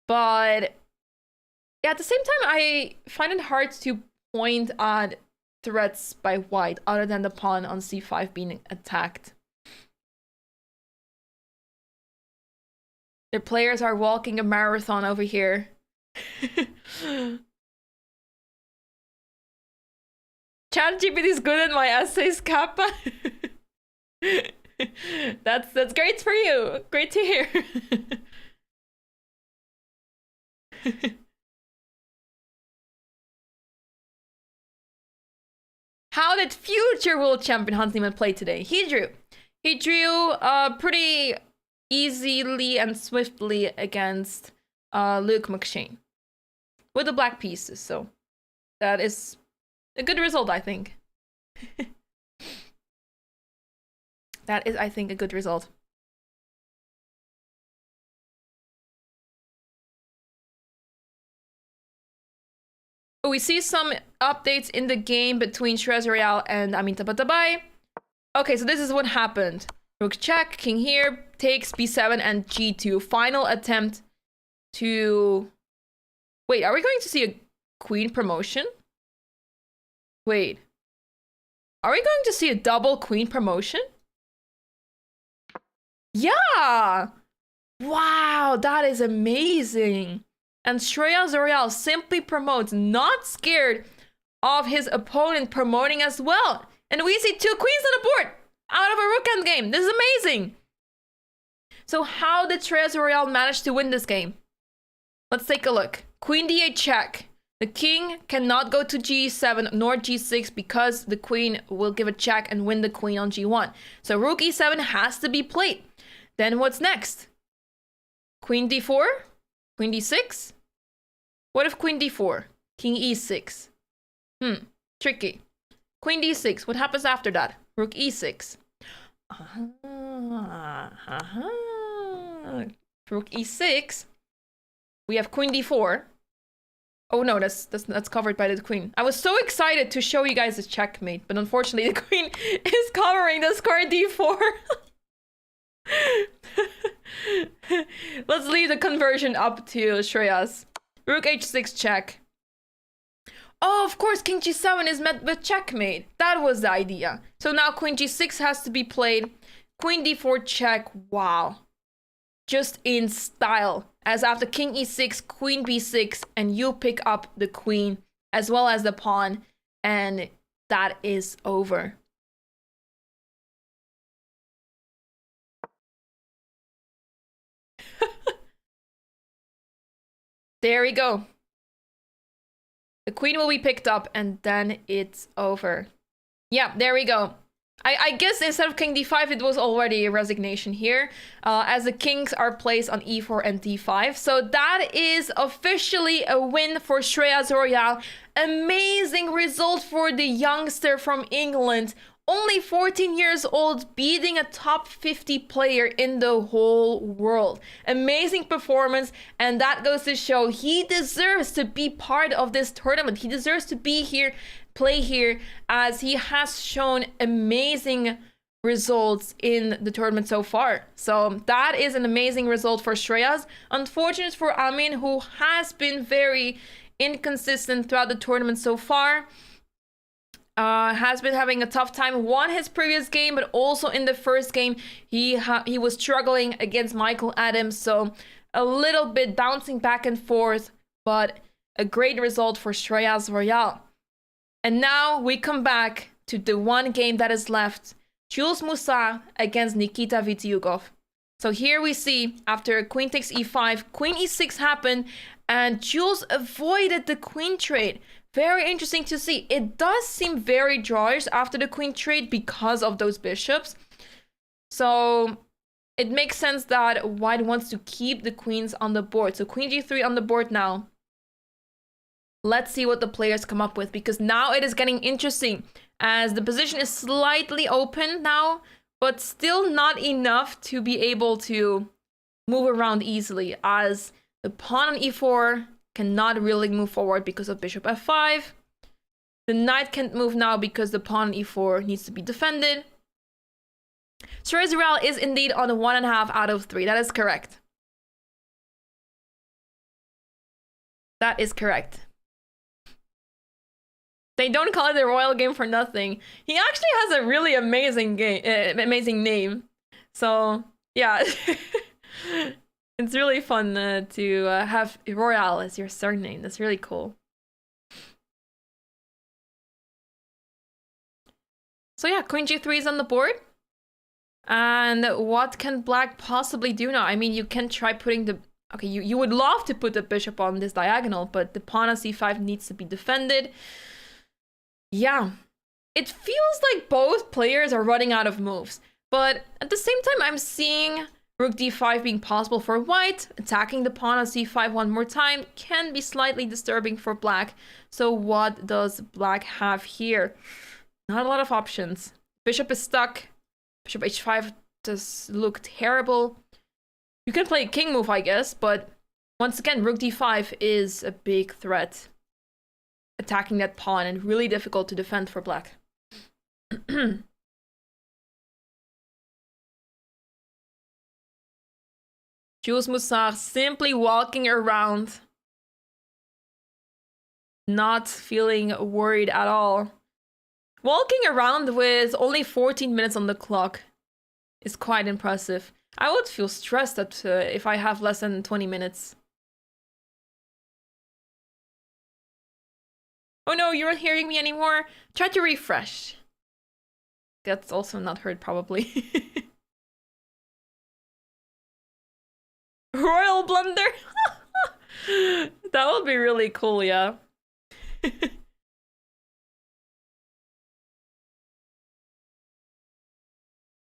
But yeah, at the same time, I find it hard to point at threats by white other than the pawn on c5 being attacked. The players are walking a marathon over here. ChatGPT is good at my essays, Kappa. That's great for you. Great to hear. How did future world champion Hans Niemann play today? He drew pretty easily and swiftly against Luke McShane with the black pieces. So that is a good result, I think. That is, I think, a good result. We see some updates in the game between Royale and Amitabh. Okay, so this is what happened. Rook check, king here, takes b7 and g2. Final attempt to... Wait, are we going to see a queen promotion? Wait. Are we going to see a double queen promotion? Yeah! Wow, that is amazing. And Royale simply promotes, not scared of his opponent promoting as well. And we see 2 queens on the board out of a rook end game. This is amazing. So how did Royale manage to win this game? Let's take a look. Queen d8 check. The king cannot go to g7 nor g6 because the queen will give a check and win the queen on g1. So rook e7 has to be played. Then what's next? Queen d4? Queen d6? What if queen d4? King e6. Tricky. Queen d6. What happens after that? Rook e6. Rook e6. We have queen d4. Oh no, that's covered by the queen. I was so excited to show you guys this checkmate, but unfortunately the queen is covering the square d4. Let's leave the conversion up to Shreyas. Rook h6 check. Oh, of course, king g7 is met with checkmate. That was the idea. So now queen g6 has to be played. Queen d4 check. Wow. Just in style. As after king e6, queen b6, and you pick up the queen as well as the pawn. And that is over. There we go. The queen will be picked up and then it's over. Yeah, there we go. I guess instead of king d5, it was already a resignation here, as the kings are placed on e4 and d5. So that is officially a win for Royale. Amazing result for the youngster from England. Only 14 years old, beating a top 50 player in the whole world. Amazing performance, and that goes to show he deserves to be part of this tournament. He deserves to be here, play here, as he has shown amazing results in the tournament so far. So that is an amazing result for Shreyas. Unfortunate for Amin, who has been very inconsistent throughout the tournament so far. Has been having a tough time. Won his previous game, but also in the first game he was struggling against Michael Adams, so a little bit bouncing back and forth, but a great result for Royale. And now we come back to the one game that is left, Jules Moussard against Nikita Vitiugov. So here we see, after queen takes e5, queen e6 happened, and Jules avoided the queen trade. Very interesting to see. It does seem very drawish after the queen trade because of those bishops. So it makes sense that white wants to keep the queens on the board. So queen g3 on the board now. Let's see what the players come up with, because now it is getting interesting as the position is slightly open now, but still not enough to be able to move around easily, as the pawn on e4 cannot really move forward because of bishop f5. The knight can't move now because the pawn on e4 needs to be defended. Suarez Royale is indeed on 1.5 out of 3. That is correct. That is correct. They don't call it the Royal game for nothing. He actually has a really amazing amazing name. So yeah, it's really fun to have Royale as your surname. That's really cool. So yeah, queen g3 is on the board. And what can black possibly do now? I mean, you can try putting the... Okay, you would love to put the bishop on this diagonal, but the pawn on c5 needs to be defended. Yeah, it feels like both players are running out of moves. But at the same time, I'm seeing rook d5 being possible for white. Attacking the pawn on c5 one more time can be slightly disturbing for black. So what does black have here? Not a lot of options. Bishop is stuck. Bishop h5 does look terrible. You can play a king move, I guess, but once again, rook d5 is a big threat. Attacking that pawn and really difficult to defend for black. Jules Moussard simply walking around, not feeling worried at all. Walking around with only 14 minutes on the clock is quite impressive. I would feel stressed if I have less than 20 minutes. Oh no, you're not hearing me anymore? Try to refresh. That's also not heard, probably. Royal blunder? That would be really cool, yeah.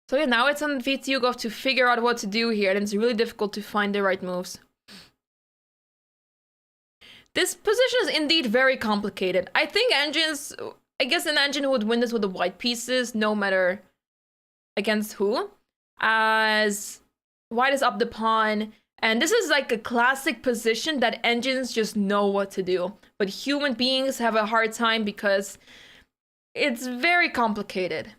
So yeah, now it's on Vitiugov to figure out what to do here, and it's really difficult to find the right moves. This position is indeed very complicated. I think I guess an engine would win this with the white pieces, no matter against who. As white is up the pawn, and this is like a classic position that engines just know what to do. But human beings have a hard time because it's very complicated.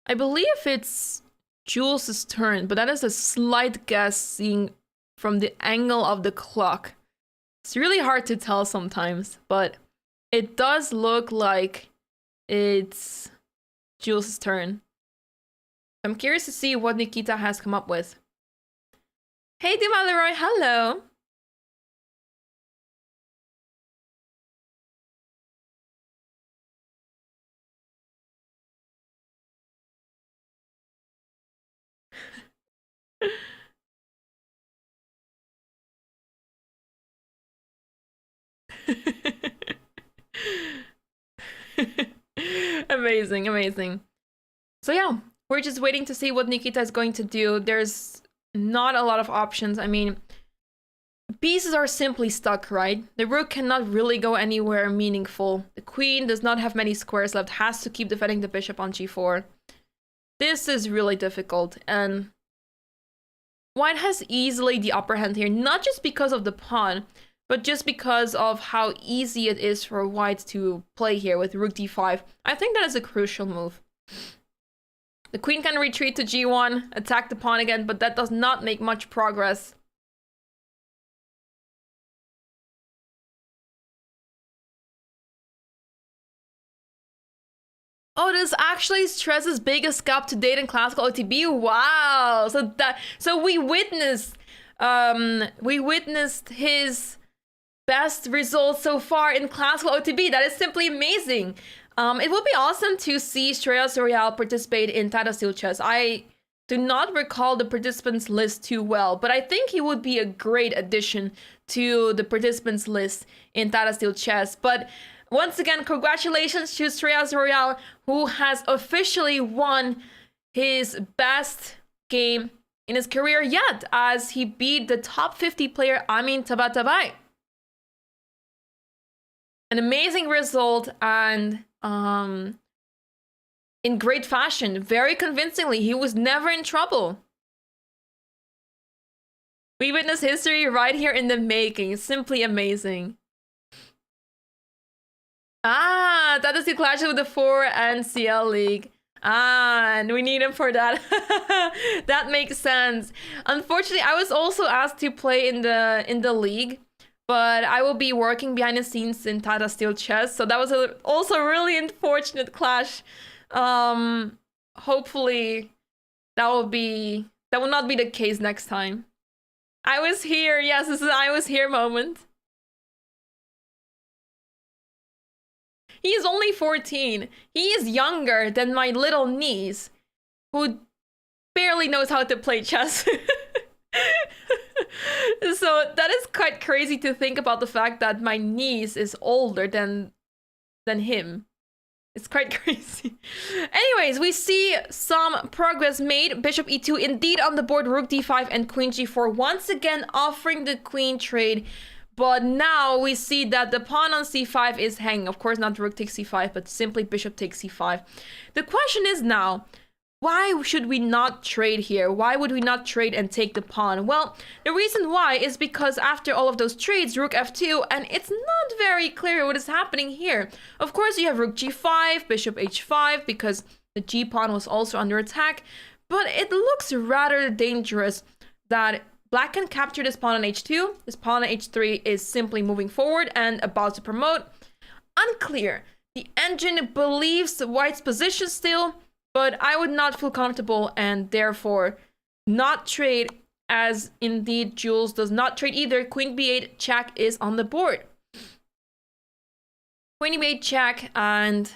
I believe it's Jules' turn, but that is a slight guess seeing from the angle of the clock. It's really hard to tell sometimes, but it does look like it's Jules' turn. I'm curious to see what Nikita has come up with. Hey, Dima Leroy, hello! Amazing, amazing. So yeah, we're just waiting to see what Nikita is going to do. There's not a lot of options. I mean, pieces are simply stuck, right? The rook cannot really go anywhere meaningful. The queen does not have many squares left, has to keep defending the bishop on g4. This is really difficult, and white has easily the upper hand here, not just because of the pawn, but just because of how easy it is for white to play here with rook d5. I think that is a crucial move. The queen can retreat to g1, attack the pawn again, but that does not make much progress. Oh, this actually Stress's biggest gap to date in classical OTB. Wow! So we witnessed his best results so far in classical OTB. That is simply amazing. It would be awesome to see Strellas Royale participate in Tata Steel Chess. I do not recall the participants list too well, but I think he would be a great addition to the participants list in Tata Steel Chess. But Once again, congratulations to Shreyas Royale, who has officially won his best game in his career yet, as he beat the top 50 player Amin Tabatabai. An amazing result, and in great fashion, very convincingly. He was never in trouble. We witnessed history right here in the making. Simply amazing. Ah, that is the clashes with the 4 NCL League. Ah, and we need him for that. That makes sense. Unfortunately, I was also asked to play in the league, but I will be working behind the scenes in Tata Steel Chess, so that was also a really unfortunate clash. Hopefully that will not be the case next time. I was here. Yes, this is I was here moment. He is only 14. He is younger than my little niece, who barely knows how to play chess. So that is quite crazy to think about, the fact that my niece is older than him. It's quite crazy. Anyways, we see some progress made. Bishop e2 indeed on the board. Rook d5 and queen g4 once again offering the queen trade. But now we see that the pawn on c5 is hanging. Of course, not rook takes c5, but simply bishop takes c5. The question is now, why should we not trade here? Why would we not trade and take the pawn? Well, the reason why is because after all of those trades, rook f2, and it's not very clear what is happening here. Of course, you have rook g5, bishop h5, because the g pawn was also under attack. But it looks rather dangerous that black can capture this pawn on h2. This pawn on h3 is simply moving forward and about to promote. Unclear. The engine believes white's position still, but I would not feel comfortable and therefore not trade, as indeed Jules does not trade either. Queen b8 check is on the board. Queen b8 check, and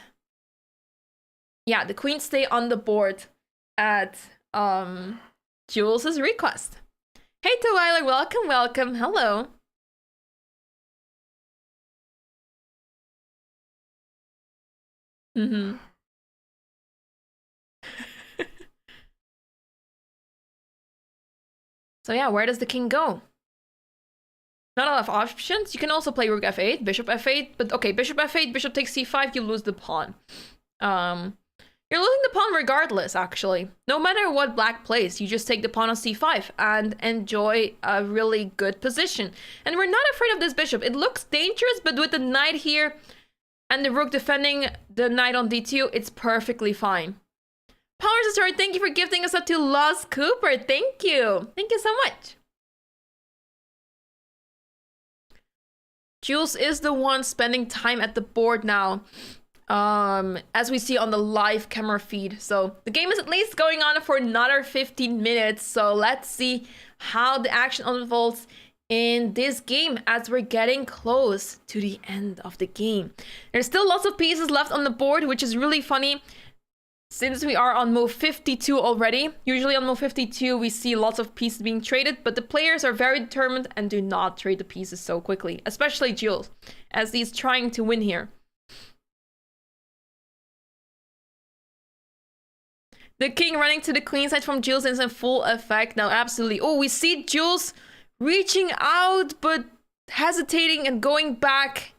yeah, the queen stay on the board at Jules's request. Hey Twyler, welcome, welcome, hello. So yeah, where does the king go? Not a lot of options. You can also play rook f8, bishop f8, but okay, bishop f8, bishop takes c5, you lose the pawn. You're losing the pawn regardless, actually. No matter what black plays, you just take the pawn on c5 and enjoy a really good position. And we're not afraid of this bishop. It looks dangerous, but with the knight here and the rook defending the knight on d2, it's perfectly fine. Power Sister, thank you for gifting us up to Lost Cooper. Thank you. Thank you so much. Jules is the one spending time at the board now, as we see on the live camera feed. So the game is at least going on for another 15 minutes. So let's see how the action unfolds in this game as we're getting close to the end of the game. There's still lots of pieces left on the board, which is really funny, since we are on move 52 already. Usually on move 52, we see lots of pieces being traded, but the players are very determined and do not trade the pieces so quickly, especially Jules, as he's trying to win here. The king running to the queen side from Jules is in full effect now, absolutely. Oh, we see Jules reaching out, but hesitating and going back.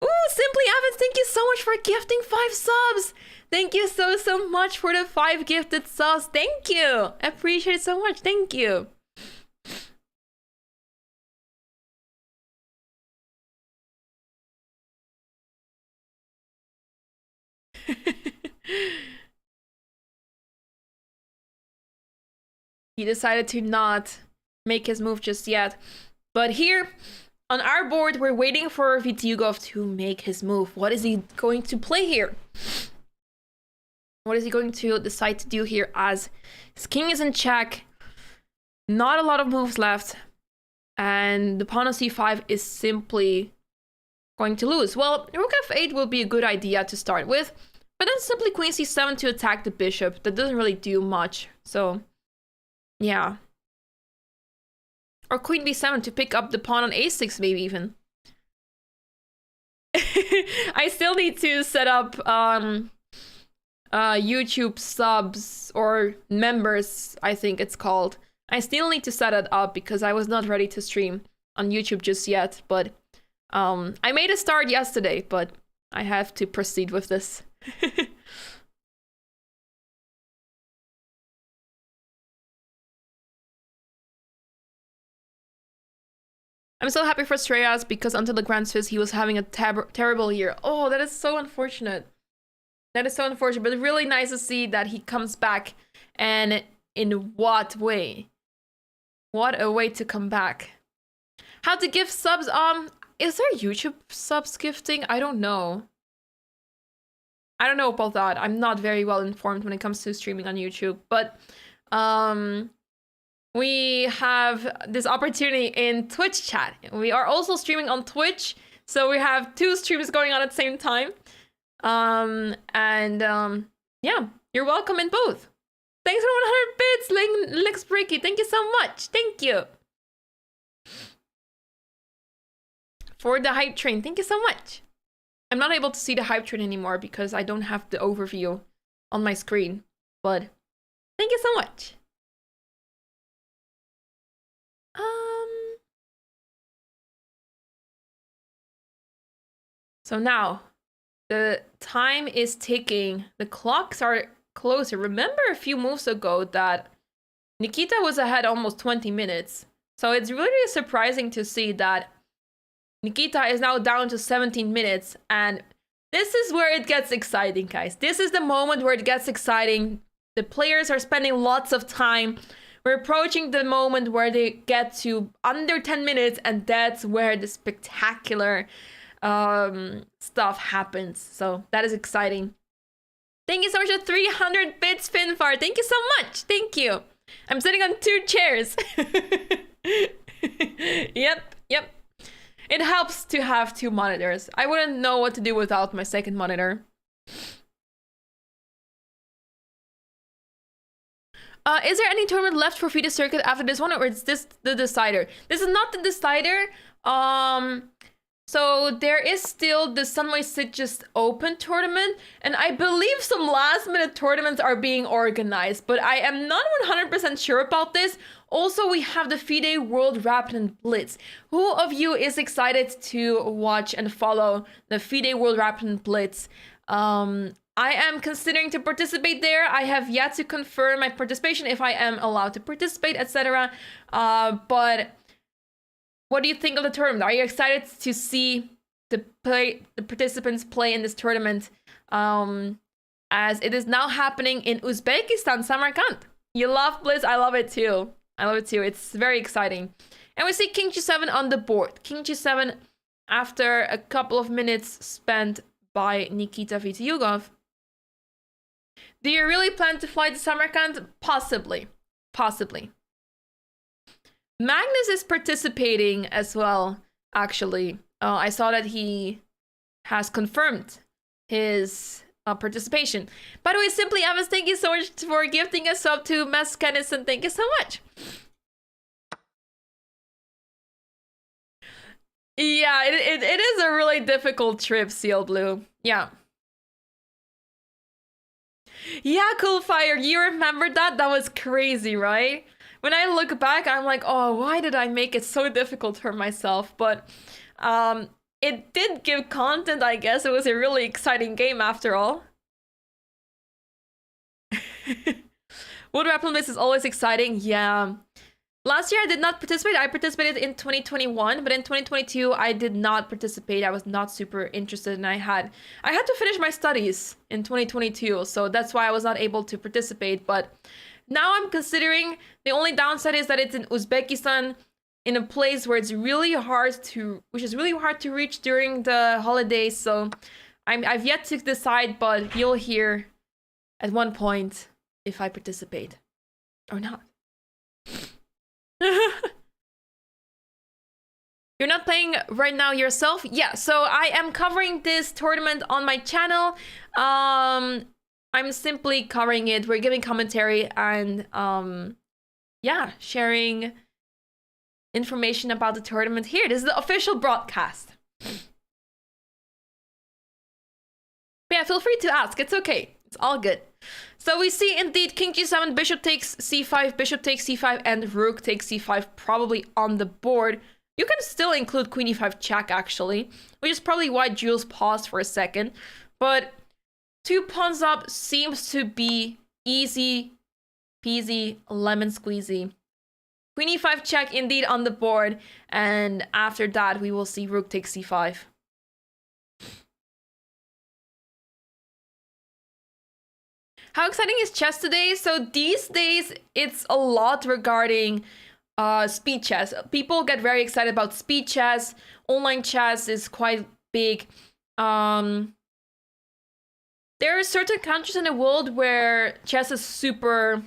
Ooh, Simply Evans, thank you so much for gifting 5 subs. Thank you so much for the 5 gifted subs. Thank you. I appreciate it so much. Thank you. He decided to not make his move just yet. But here on our board, we're waiting for Vitiugov to make his move. What is he going to play here? What is he going to decide to do here, as his king is in check? Not a lot of moves left. And the pawn on c5 is simply going to lose. Well, rook f8 will be a good idea to start with. But then simply queen c7 to attack the bishop. That doesn't really do much. So, yeah. Or queen b7 to pick up the pawn on a6 maybe even. I still need to set up YouTube subs or members, I think it's called. I still need to set it up because I was not ready to stream on YouTube just yet, but I made a start yesterday, but I have to proceed with this. I'm so happy for Streyas because until the Grand Swiss, he was having a terrible year. Oh, that is so unfortunate. That is so unfortunate, but really nice to see that he comes back. And in what way? What a way to come back. How to give subs? Is there YouTube subs gifting? I don't know. I don't know about that. I'm not very well informed when it comes to streaming on YouTube, but we have this opportunity in Twitch chat. We are also streaming on Twitch, so we have 2 streams going on at the same time. Yeah, you're welcome in both. Thanks for 100 bits, Lex Breaky. Thank you so much. Thank you. For the hype train, thank you so much. I'm not able to see the hype train anymore because I don't have the overview on my screen, but thank you so much. So now, the time is ticking. The clocks are closer. Remember a few moves ago that Nikita was ahead almost 20 minutes. So it's really surprising to see that Nikita is now down to 17 minutes. And this is where it gets exciting, guys. This is the moment where it gets exciting. The players are spending lots of time. We're approaching the moment where they get to under 10 minutes, and that's where the spectacular stuff happens. So that is exciting. Thank you so much for 300 bits, Finfar. Thank you so much. Thank you. I'm sitting on 2 chairs. Yep. It helps to have 2 monitors. I wouldn't know what to do without my second monitor. Is there any tournament left for FIDE Circuit after this one, or is this the decider? This is not the decider. So there is still the Sunway Sitges Open tournament, and I believe some last-minute tournaments are being organized, but I am not 100% sure about this. Also, we have the FIDE World Rapid and Blitz. Who of you is excited to watch and follow the FIDE World Rapid and Blitz? I am considering to participate there. I have yet to confirm my participation, if I am allowed to participate, etc. But what do you think of the tournament? Are you excited to see the participants play in this tournament? As it is now happening in Uzbekistan, Samarkand. You love Blitz, I love it too. It's very exciting. And we see King G7 on the board. King G7 after a couple of minutes spent by Nikita Vitiugov. Do you really plan to fly to Samarkand? Possibly. Magnus is participating as well, actually. I saw that he has confirmed his participation. By the way, Simply Evans, thank you so much for gifting a sub to Mess Kennison. Thank you so much. Yeah, it is a really difficult trip, Seal Blue. Yeah. Yeah, Cool Fire, you remember that? That was crazy, right? When I look back, I'm like, oh, why did I make it so difficult for myself? But it did give content, I guess. It was a really exciting game after all. Wood Rapid Blitz is always exciting. Yeah. Last year I did not participate. I participated in 2021, but in 2022 I did not participate. I was not super interested, and I had to finish my studies in 2022, so that's why I was not able to participate. But now I'm considering, the only downside is that it's in Uzbekistan, in a place where it's really hard to reach during the holidays. So I've yet to decide, but you'll hear at one point if I participate or not. You're not playing right now yourself? Yeah, so I am covering this tournament on my channel. I'm simply covering it. We're giving commentary and yeah, sharing information about the tournament here. This is the official broadcast. Yeah, feel free to ask. It's okay. It's all good. So we see indeed king g7, bishop takes c5, bishop takes c5, and rook takes c5 probably on the board. You can still include queen e5 check, actually, which is probably why Jules paused for a second. But 2 pawns up seems to be easy peasy, lemon squeezy. Queen e5 check indeed on the board, and after that we will see rook takes c5. How exciting is chess today? So these days, it's a lot regarding speed chess. People get very excited about speed chess. Online chess is quite big. There are certain countries in the world where chess is super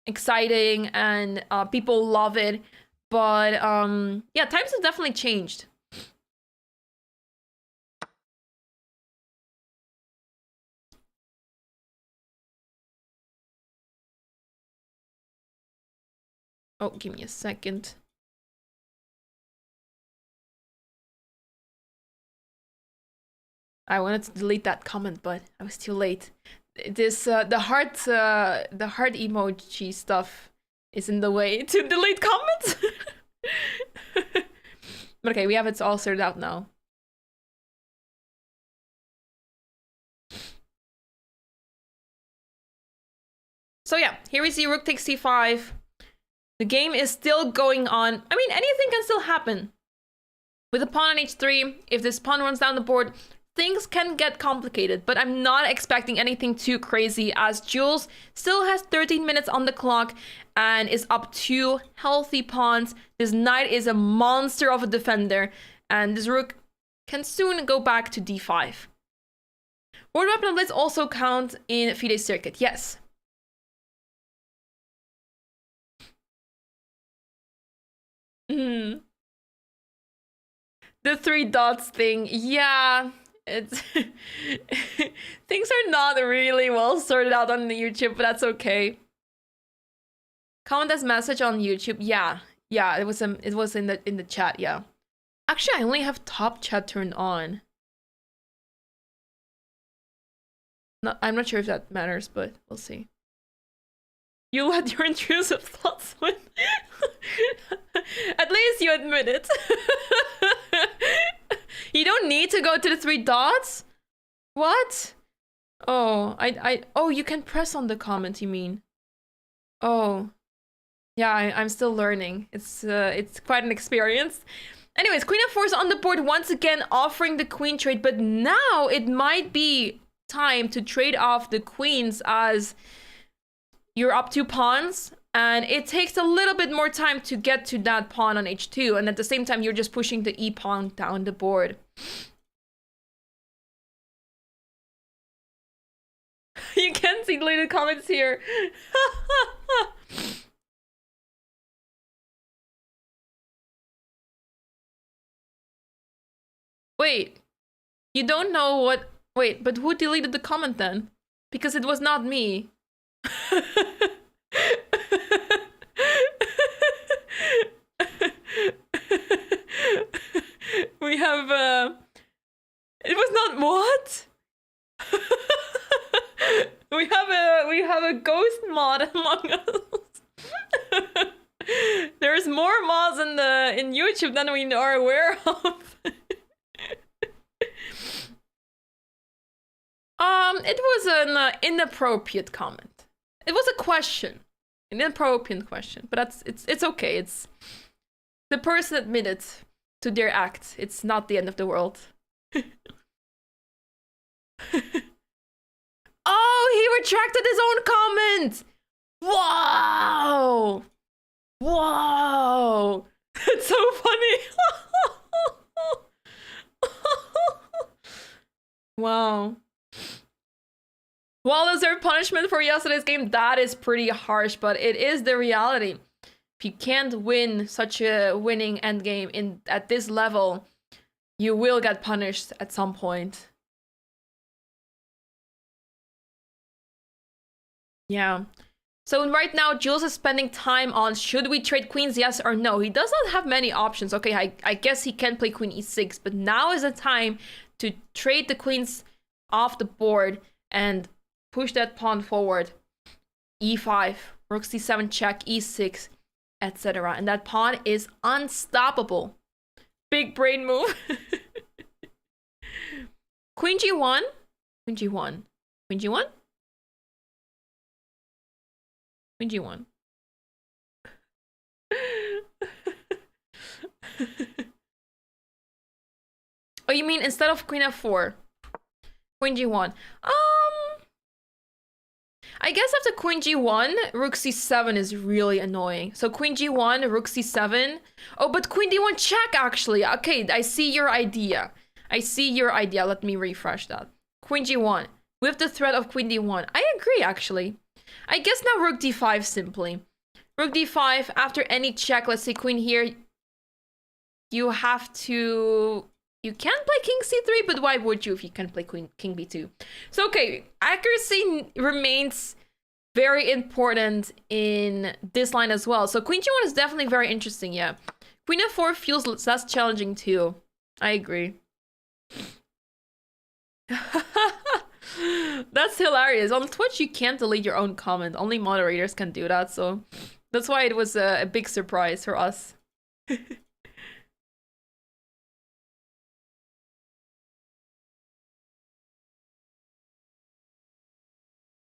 exciting and people love it. But yeah, times have definitely changed. Oh, give me a second. I wanted to delete that comment, but I was too late. This the heart emoji stuff is in the way to delete comments. But okay, we have it all sorted out now. So yeah, here we see rook takes c5. The game is still going on. I mean, anything can still happen. With a pawn on h3, if this pawn runs down the board, things can get complicated. But I'm not expecting anything too crazy, as Jules still has 13 minutes on the clock and is up 2 healthy pawns. This knight is a monster of a defender, and this rook can soon go back to d5. Board weapon and blitz also count in FIDE circuit, yes. The 3 dots thing, yeah, it's things are not really well sorted out on the YouTube, but that's okay. Comment as message on YouTube, yeah, it was in the chat, yeah. Actually, I only have top chat turned on. No, I'm not sure if that matters, but we'll see. You let your intrusive thoughts win. At least you admit it. You don't need to go to the 3 dots? What? Oh, oh, you can press on the comment, you mean? Oh. Yeah, I'm still learning. It's quite an experience. Anyways, queen f4 is on the board once again, offering the queen trade, but now it might be time to trade off the queens, as you're up 2 pawns, and it takes a little bit more time to get to that pawn on h2, and at the same time, you're just pushing the e-pawn down the board. You can see deleted comments here. Wait, you don't know what... Wait, but who deleted the comment then? Because it was not me. We have it was not what? we have a ghost mod among us. There's more mods in YouTube than we are aware of. It was an inappropriate comment. It was a question, an inappropriate question, but it's okay. It's the person admitted to their act. It's not the end of the world. Oh, he retracted his own comment. Wow! Wow! It's so funny. Wow. Well-deserved punishment for yesterday's game. That is pretty harsh, but it is the reality. If you can't win such a winning endgame at this level, you will get punished at some point. Yeah. So right now, Jules is spending time on, should we trade queens, yes or no? He does not have many options. Okay, I guess he can play queen e6, but now is the time to trade the queens off the board and push that pawn forward. E5, rook c7 check, e6, etc. And that pawn is unstoppable. Big brain move. Queen g1, queen g1, queen g1, queen g1. Oh, you mean instead of queen f4, queen g1? I guess after queen g1, rook c7 is really annoying. So queen g1, rook c7. Oh, but queen d1 check, actually. Okay, I see your idea. I see your idea. Let me refresh that. Queen g1 with the threat of queen d1. I agree, actually. I guess now rook d5 simply. Rook d5, after any check, let's say queen here, you have to... You can play king c3, but why would you if you can play king b2? So, okay, accuracy remains very important in this line as well. So queen g1 is definitely very interesting, yeah. Queen f4 feels less challenging too. I agree. That's hilarious. On Twitch, you can't delete your own comment. Only moderators can do that, so that's why it was a big surprise for us.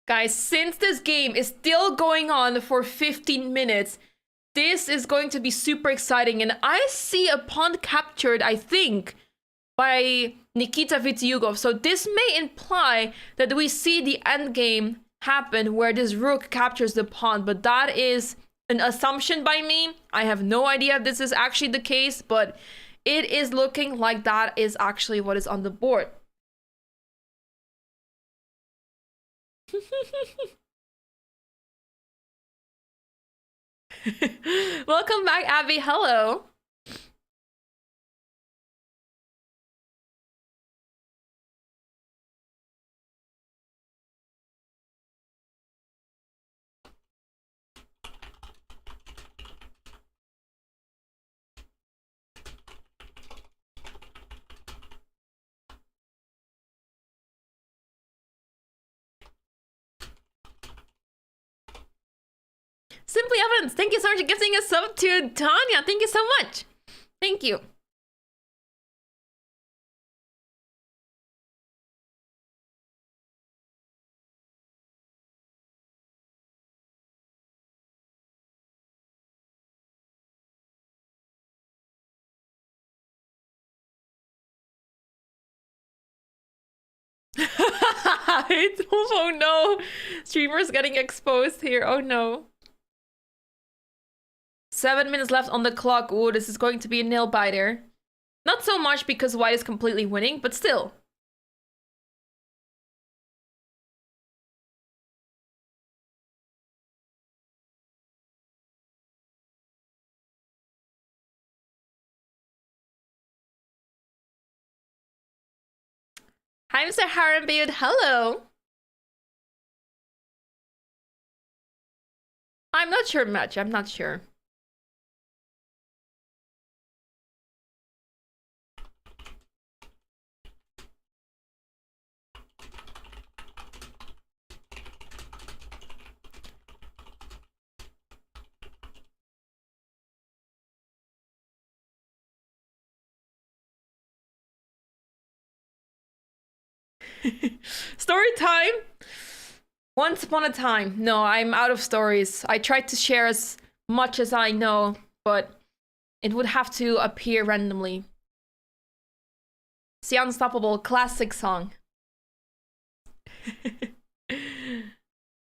Guys, since this game is still going on for 15 minutes, this is going to be super exciting. And I see a pawn captured, I think, by Nikita Vitiugov. So this may imply that we see the endgame happen where this rook captures the pawn. But that is an assumption by me. I have no idea if this is actually the case, but it is looking like that is actually what is on the board. Welcome back, Abby. Hello. Simply Evans, thank you so much for gifting a sub to Tanya. Thank you so much. Thank you. Oh no, streamers getting exposed here. Oh no. 7 minutes left on the clock. Ooh, this is going to be a nail biter. Not so much because white is completely winning, but still. Hi, Mr. Harenbeard. Hello. I'm not sure much. I'm not sure. Story time. Once upon a time. No, I'm out of stories. I tried to share as much as I know, but it would have to appear randomly. See, Unstoppable, classic song.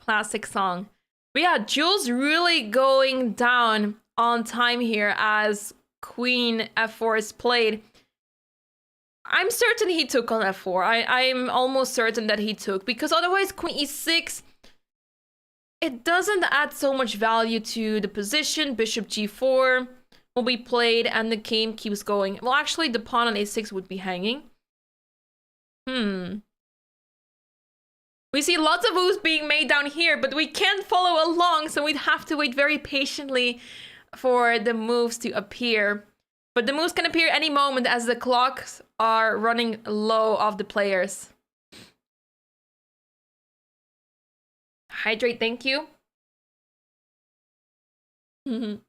Classic song. But yeah, Jules really going down on time here as Queen f4 is played. I'm certain he took on f4. I'm almost certain that he took, because otherwise Queen e6, it doesn't add so much value to the position. Bishop g4 will be played and the game keeps going. Well, actually the pawn on a6 would be hanging. We see lots of moves being made down here, but we can't follow along, so we'd have to wait very patiently for the moves to appear. But the moves can appear any moment as the clocks are running low of the players. Hydrate, thank you. Mhm.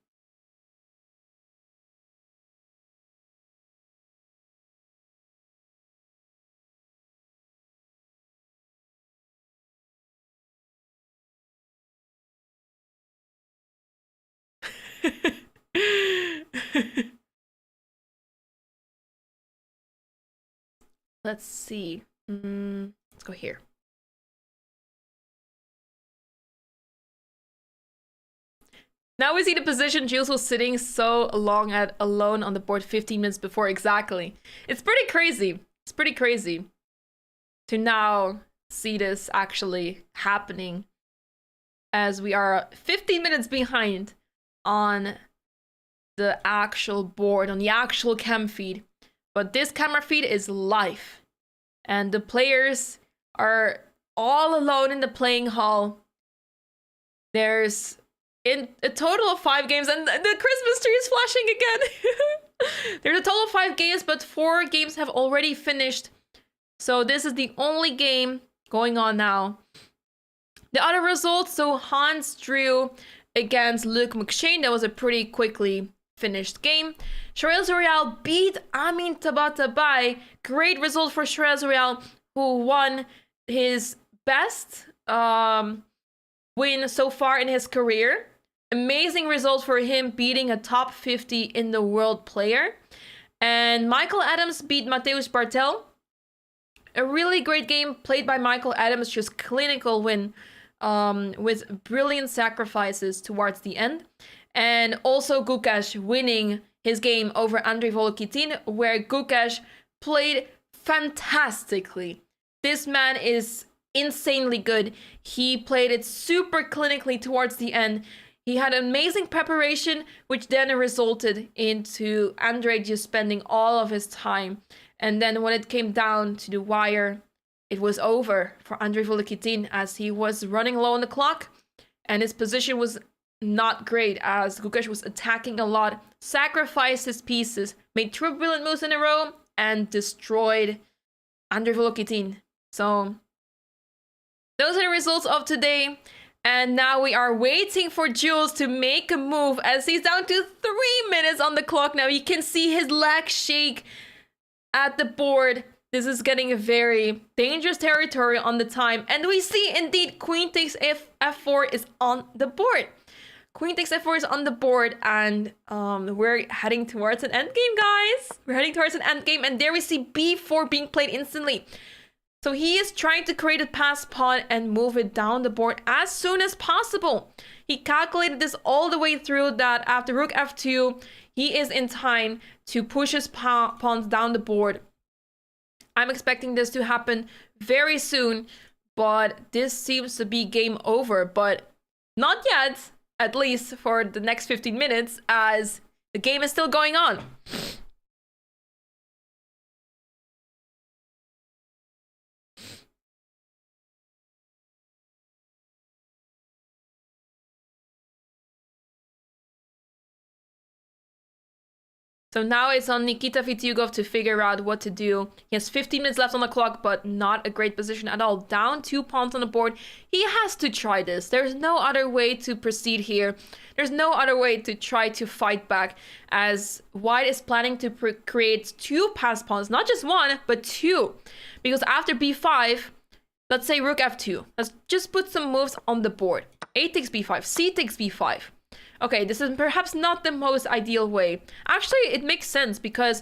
Let's see. Let's go here. Now we see the position Jules was sitting so long at alone on the board 15 minutes before. Exactly. It's pretty crazy. It's pretty crazy to now see this actually happening as we are 15 minutes behind on the actual board, on the actual cam feed. But this camera feed is live. And the players are all alone in the playing hall. There's in a total of 5 games, and the Christmas tree is flashing again. There's a total of 5 games, but 4 games have already finished. So this is the only game going on now. The other results, so Hans drew against Luc McShane. That was a pretty quickly finished game. Shrez Royale beat Amin Tabatabai. Great result for Shrez Royale, who won his best win so far in his career. Amazing result for him, beating a top 50 in the world player. And Michael Adams beat Mateusz Bartel. A really great game played by Michael Adams, just clinical win with brilliant sacrifices towards the end. And also Gukesh winning his game over Andrei Volokitin, where Gukesh played fantastically. This man is insanely good. He played it super clinically towards the end. He had amazing preparation, which then resulted into Andrei just spending all of his time. And then when it came down to the wire, it was over for Andrei Volokitin as he was running low on the clock. And his position was not great as Gukesh was attacking a lot, sacrificed his pieces, made 2 brilliant moves in a row, and destroyed Andrei Volokitin. So those are the results of today. And now we are waiting for Jules to make a move as he's down to 3 minutes on the clock now. You can see his leg shake at the board. This is getting a very dangerous territory on the time. And we see indeed Queen takes F4 is on the board. Queen takes F4 is on the board, and we're heading towards an endgame, guys. We're heading towards an endgame, and there we see B4 being played instantly. So he is trying to create a pass pawn and move it down the board as soon as possible. He calculated this all the way through that after Rook F2, he is in time to push his pawns down the board. I'm expecting this to happen very soon, but this seems to be game over. But not yet, at least for the next 15 minutes, as the game is still going on. So now it's on Nikita Vitiugov to figure out what to do. He has 15 minutes left on the clock, but not a great position at all. Down 2 pawns on the board. He has to try this. There's no other way to proceed here. There's no other way to try to fight back, as White is planning to create 2 pass pawns. Not just 1, but 2. Because after B5, let's say Rook F2. Let's just put some moves on the board. A takes B5, C takes B5. Okay, this is perhaps not the most ideal way. Actually, it makes sense because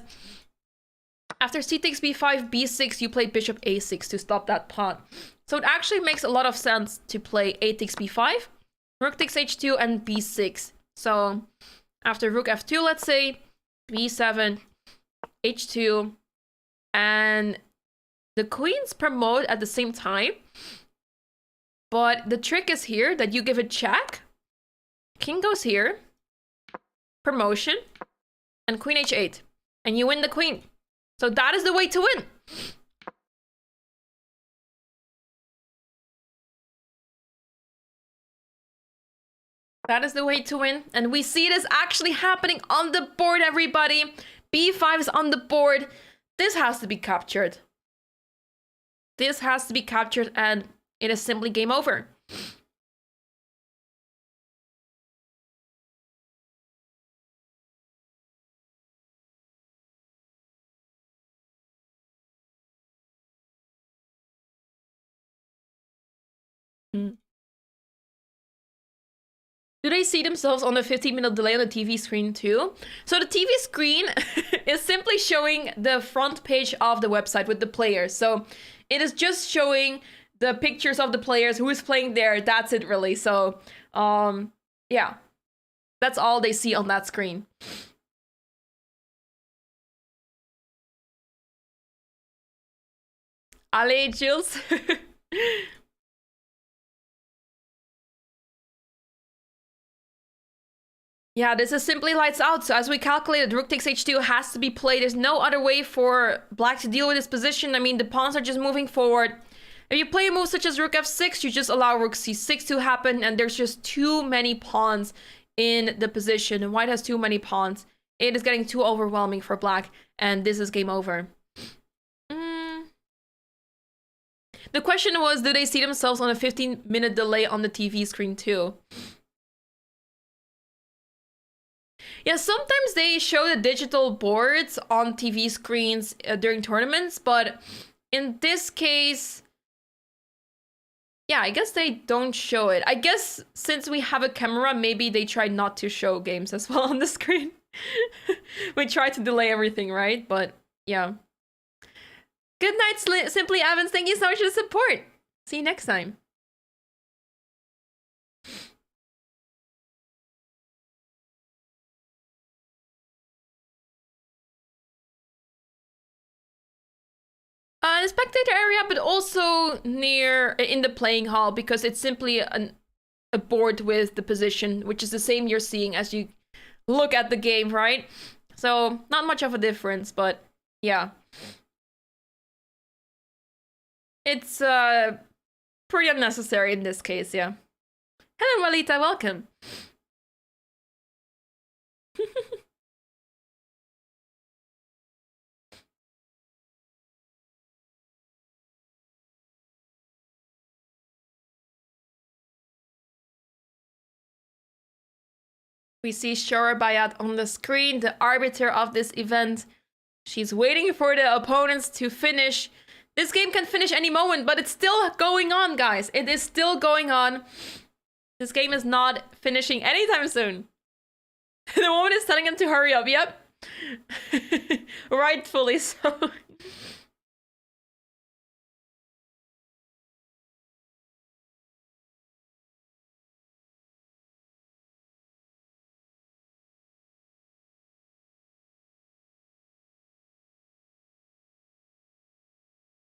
after C takes B5, B6, you play Bishop A6 to stop that pawn. So it actually makes a lot of sense to play A takes B5, Rook takes H2, and B6. So after Rook F2, let's say, B7, H2, and the queens promote at the same time. But the trick is here that you give a check. King goes here, promotion, and Queen H8, and you win the queen. So that is the way to win. That is the way to win, and we see this actually happening on the board, everybody. B5 is on the board. This has to be captured. This has to be captured, and it is simply game over. Do they see themselves on the 15-minute delay on the TV screen too? So the TV screen is simply showing the front page of the website with the players. So it is just showing the pictures of the players, who is playing there. That's it really. So yeah, that's all they see on that screen. Allez, Jules. Yeah, this is simply lights out. So as we calculated, rook takes h2 has to be played. There's no other way for black to deal with this position. I mean, the pawns are just moving forward. If you play a move such as rook f6, you just allow rook c6 to happen, and there's just too many pawns in the position. And white has too many pawns. It is getting too overwhelming for black, and this is game over. The question was, do they see themselves on a 15-minute delay on the TV screen too? Yeah, sometimes they show the digital boards on TV screens during tournaments, but in this case, yeah, I guess they don't show it. I guess since we have a camera, maybe they try not to show games as well on the screen. We try to delay everything, right? But yeah. Good night, Simply Evans. Thank you so much for the support. See you next time. The spectator area, but also near in the playing hall, because it's simply a board with the position, which is the same you're seeing as you look at the game, right? So not much of a difference, but yeah. It's pretty unnecessary in this case, yeah. Hello, Walita, welcome. 'We see Shora Bayat on the screen, the arbiter of this event. She's waiting for the opponents to finish. This game can finish any moment, but it's still going on, guys. It is still going on. This game is not finishing anytime soon. The woman is telling him to hurry up. Yep. Rightfully so.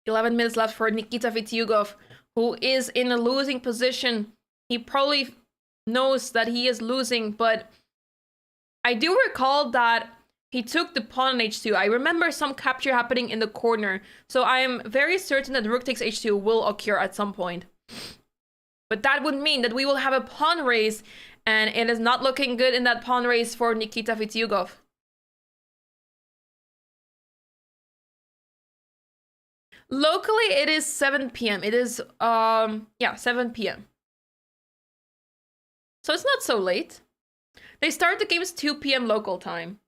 "11 minutes left for Nikita Vitiugov, who is in a losing position. He probably knows that he is losing, but I do recall that he took the pawn on h2. I remember some capture happening in the corner, so I am very certain that rook takes h2 will occur at some point. But that would mean that we will have a pawn race, and it is not looking good in that pawn race for Nikita Vitiugov. Locally, it is 7 p.m. It is, yeah, 7 p.m. So it's not so late. They start the games 2 p.m. local time.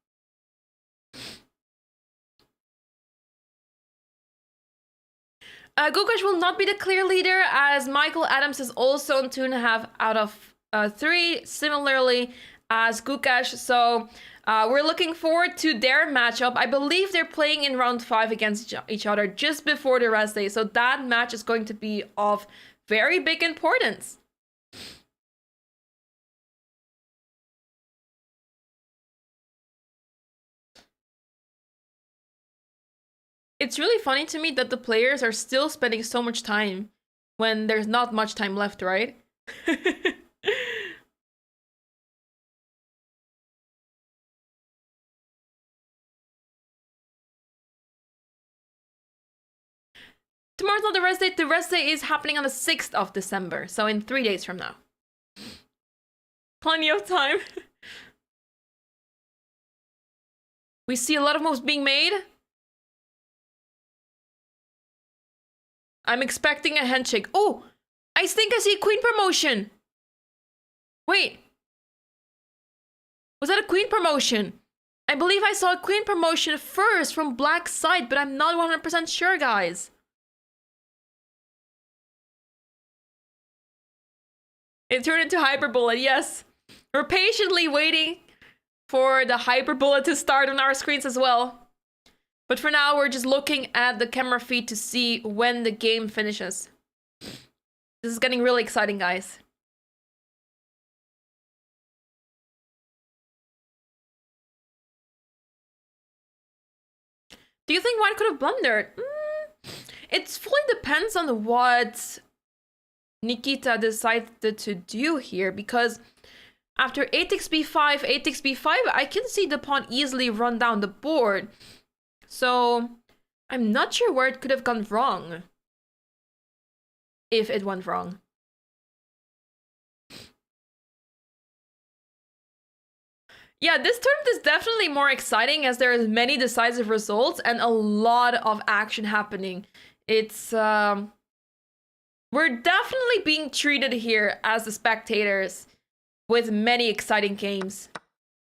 Gukesh will not be the clear leader, as Michael Adams is also on 2.5 out of 3, similarly as Gukesh. So we're looking forward to their matchup. I believe they're playing in round 5 against each other just before the rest day. So that match is going to be of very big importance. It's really funny to me that the players are still spending so much time when there's not much time left, right? Tomorrow's not the rest day. The rest day is happening on the 6th of December. So in 3 days from now. Plenty of time. We see a lot of moves being made. I'm expecting a handshake. Oh, I think I see a queen promotion. Wait. Was that a queen promotion? I believe I saw a queen promotion first from black's side, but I'm not 100% sure, guys. It turned into hyperbola, yes. We're patiently waiting for the hyperbola to start on our screens as well. But for now, we're just looking at the camera feed to see when the game finishes. This is getting really exciting, guys. Do you think White could have blundered? It fully depends on what Nikita decided to do here, because after 8 takes b5, 8 takes b5, I can see the pawn easily run down the board. So I'm not sure where it could have gone wrong. If it went wrong. Yeah, this tournament is definitely more exciting as there is many decisive results and a lot of action happening. It's we're definitely being treated here as the spectators with many exciting games.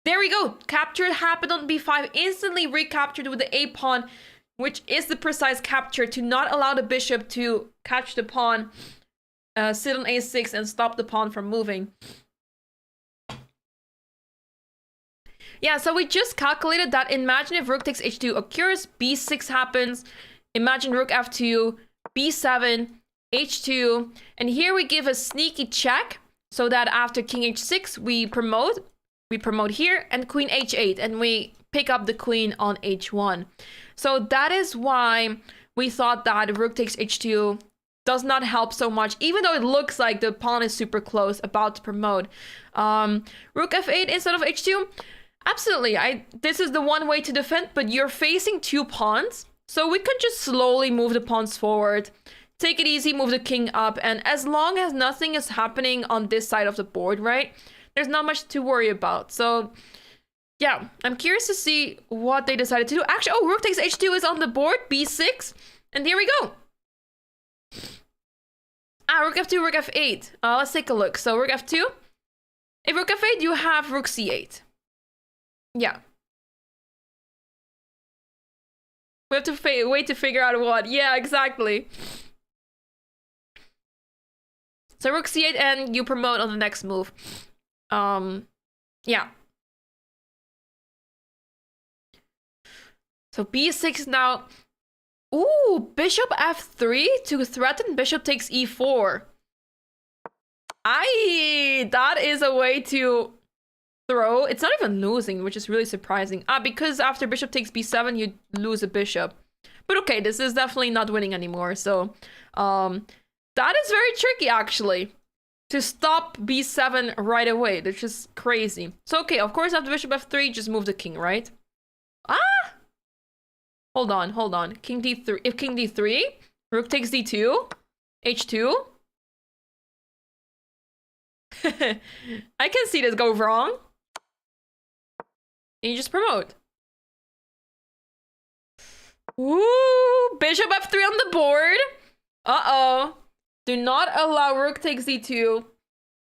There we go. Capture happened on b5, instantly recaptured with the a pawn, which is the precise capture to not allow the bishop to catch the pawn, sit on a6 and stop the pawn from moving. Yeah, so we just calculated that. Imagine if rook takes h2 occurs, b6 happens. Imagine rook f2, b7, h2. And here we give a sneaky check so that after king h6, we promote here, and queen h8, and we pick up the queen on h1. So that is why we thought that rook takes h2 does not help so much, even though it looks like the pawn is super close, about to promote. Rook f8 instead of h2? Absolutely, this is the one way to defend, but you're facing two pawns, so we can just slowly move the pawns forward, take it easy, move the king up, and as long as nothing is happening on this side of the board, right, there's not much to worry about. So yeah, I'm curious to see what they decided to do. Actually, oh, rook takes h2 is on the board, b6, and here we go. Rook f2, rook f8. Let's take a look. So rook f2. If rook f8, you have rook c8. Yeah. We have to wait to figure out what. Yeah, exactly. So rook c8 and you promote on the next move. Yeah. So b6 now. Ooh, bishop f3 to threaten bishop takes e4. That is a way to throw. It's not even losing, which is really surprising. Because after bishop takes b7, you lose a bishop. But okay, this is definitely not winning anymore. So that is very tricky, actually, to stop b7 right away. That's just crazy. So okay, of course, after bishop f3, just move the king, right? Hold on. King d3. If king d3, rook takes d2, h2. I can see this go wrong. And you just promote. Ooh, bishop f3 on the board. Uh-oh. Do not allow rook takes d2.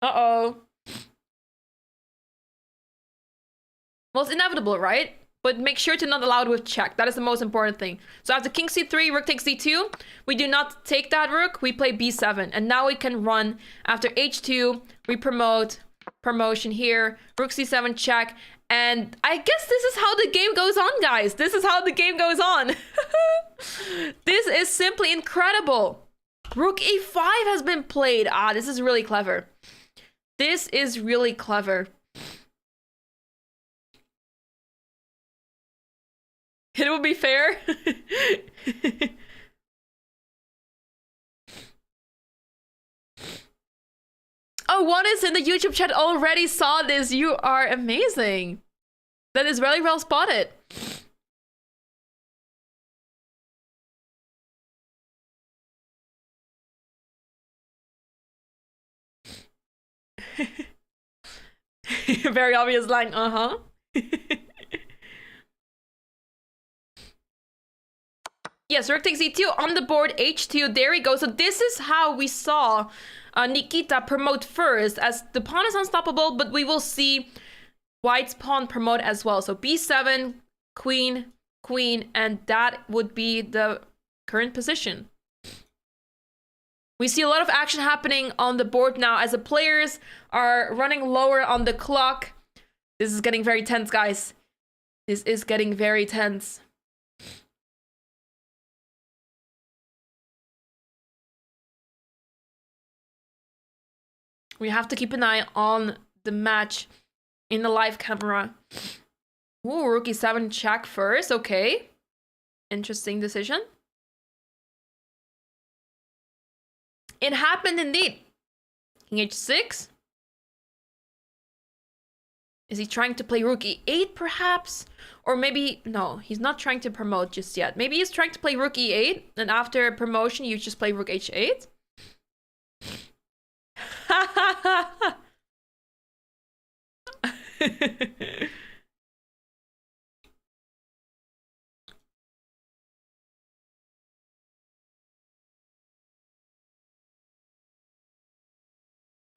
Uh-oh. Well, it's inevitable, right? But make sure to not allow it with check. That is the most important thing. So after king c3, rook takes d2. We do not take that rook. We play b7. And now we can run. After h2, we promote. Promotion here. Rook c7 check. And I guess this is how the game goes on, guys. This is how the game goes on. This is simply incredible. Rook e5 has been played. This is really clever. This is really clever. It will be fair. Oh, one is in the YouTube chat already saw this. You are amazing. That is very well spotted. Very obvious line. Uh-huh. Yes, rook takes e2 on the board, h2. There we go. So this is how we saw Nikita promote first, as the pawn is unstoppable, but we will see White's pawn promote as well. So b7, queen, queen, and that would be the current position. We see a lot of action happening on the board now as the players are running lower on the clock. This is getting very tense, guys. This is getting very tense. We have to keep an eye on the match in the live camera. Ooh, rook e7 check first. Okay. Interesting decision. It happened indeed. King h6. Is he trying to play rook e8 perhaps? Or maybe, no, he's not trying to promote just yet. Maybe he's trying to play rook e8 and after promotion you just play rook h8.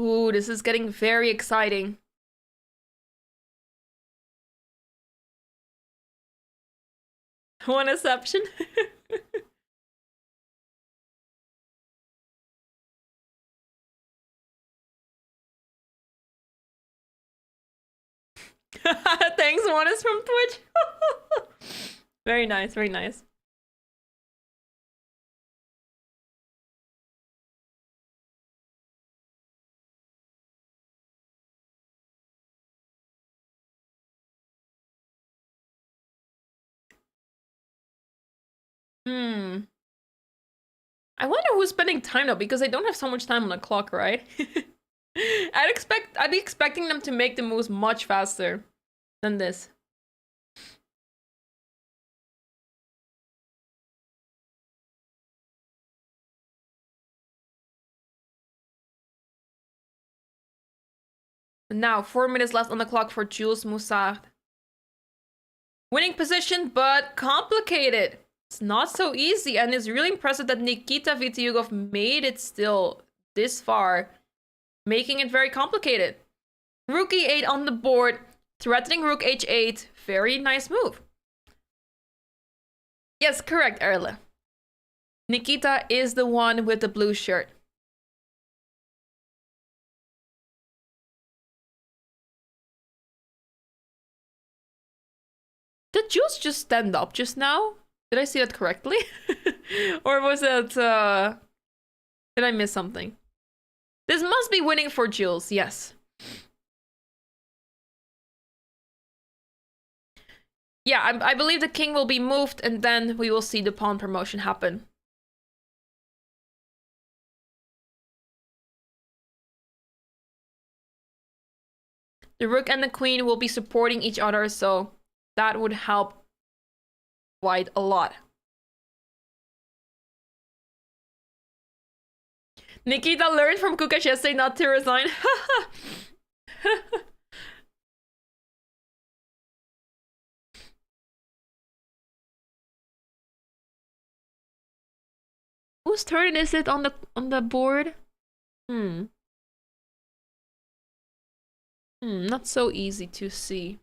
Ooh, this is getting very exciting. One exception. Thanks, one is from Twitch. Very nice, very nice. I wonder who's spending time though, because I don't have so much time on the clock, right? I'd be expecting them to make the moves much faster than this. Now, 4 minutes left on the clock for Jules Moussard. Winning position, but complicated. It's not so easy, and it's really impressive that Nikita Vitiugov made it still this far, making it very complicated. Rook e8 on the board, threatening rook h8. Very nice move. Yes, correct, Erle. Nikita is the one with the blue shirt. Did Jules just stand up just now? Did I see that correctly? Or was it, did I miss something? This must be winning for Jules, yes. Yeah, I believe the king will be moved and then we will see the pawn promotion happen. The rook and the queen will be supporting each other, so that would help White a lot. Nikita learned from Gukesh yesterday not to resign. Whose turn is it on the board? Not so easy to see.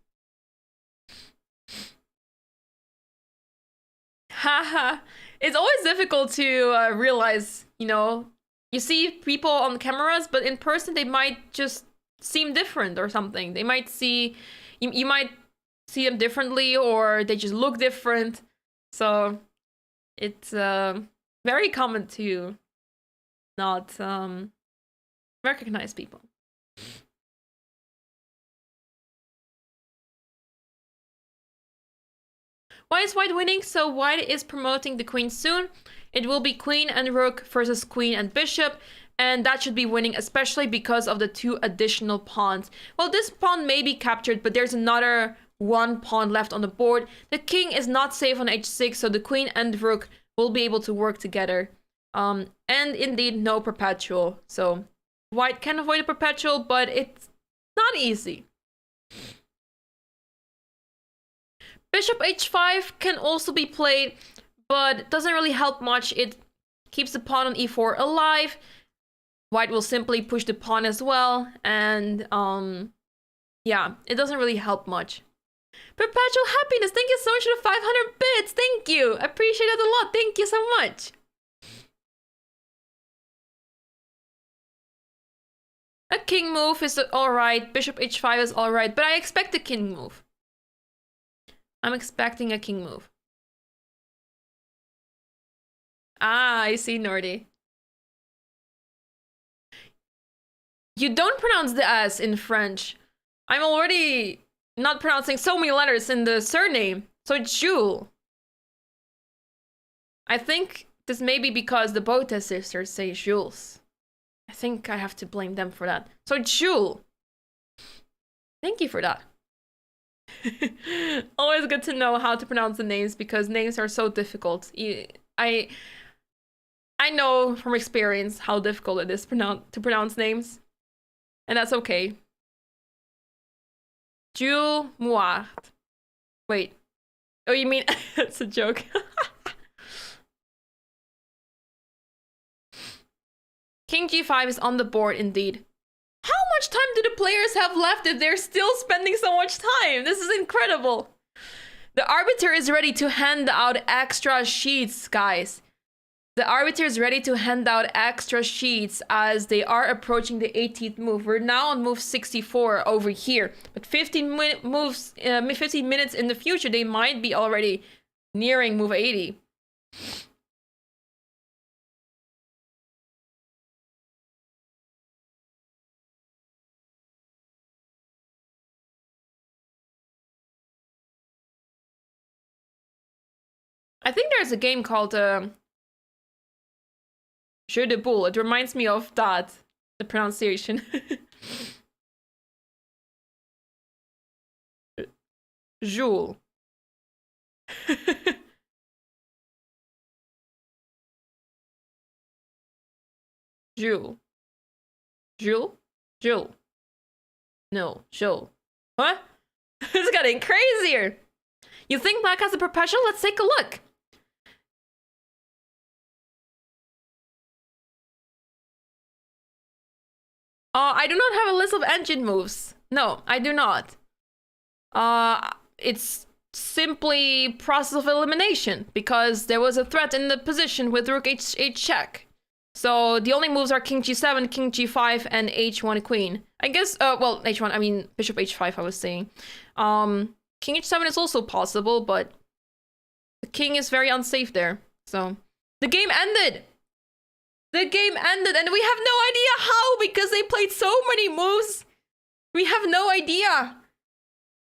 Haha. It's always difficult to realize, you know, you see people on cameras, but in person they might just seem different or something. They might see, you might see them differently or they just look different. So it's very common to not recognize people. Why is White winning? So White is promoting the queen soon. It will be queen and rook versus queen and bishop. And that should be winning, especially because of the 2 additional pawns. Well, this pawn may be captured, but there's another 1 pawn left on the board. The king is not safe on h6, so the queen and rook will be able to work together. And indeed, no perpetual. So White can avoid a perpetual, but it's not easy. Bishop h5 can also be played, but doesn't really help much. It keeps the pawn on e4 alive. White will simply push the pawn as well, and yeah, it doesn't really help much. Perpetual happiness, thank you so much for the 500 bits. Thank you, I appreciate it a lot. Thank you so much. A king move is alright. Bishop h5 is alright. But I expect a king move. I'm expecting a king move. Ah, I see, Nordy. You don't pronounce the S in French. I'm already not pronouncing so many letters in the surname. So it's Jules. I think this may be because the Botha sisters say Jules. I think I have to blame them for that. So Jules. Thank you for that. Always good to know how to pronounce the names because names are so difficult. I know from experience how difficult it is to pronounce names. And that's okay. Jules Moussard. Wait. Oh, you mean it's a joke. King g5 is on the board indeed. How much time do the players have left if they're still spending so much time? This is incredible. The arbiter is ready to hand out extra sheets, guys. The arbiter is ready to hand out extra sheets as they are approaching the 18th move. We're now on move 64 over here. But 15 minutes in the future, they might be already nearing move 80. I think there's a game called Jeu de Boule. It reminds me of that, the pronunciation. Jules. Jules. Jules? Jules. No, Jules. What? It's getting crazier. You think Black has a perpetual? Let's take a look. I do not have a list of engine moves. No, I do not. It's simply process of elimination because there was a threat in the position with rook h8 check. So the only moves are king g7, king g5, and h1 queen. I guess, well, h1, I mean bishop h5 I was saying. King h7 is also possible, but the king is very unsafe there. So the game ended. The game ended and we have no idea how because they played so many moves. We have no idea.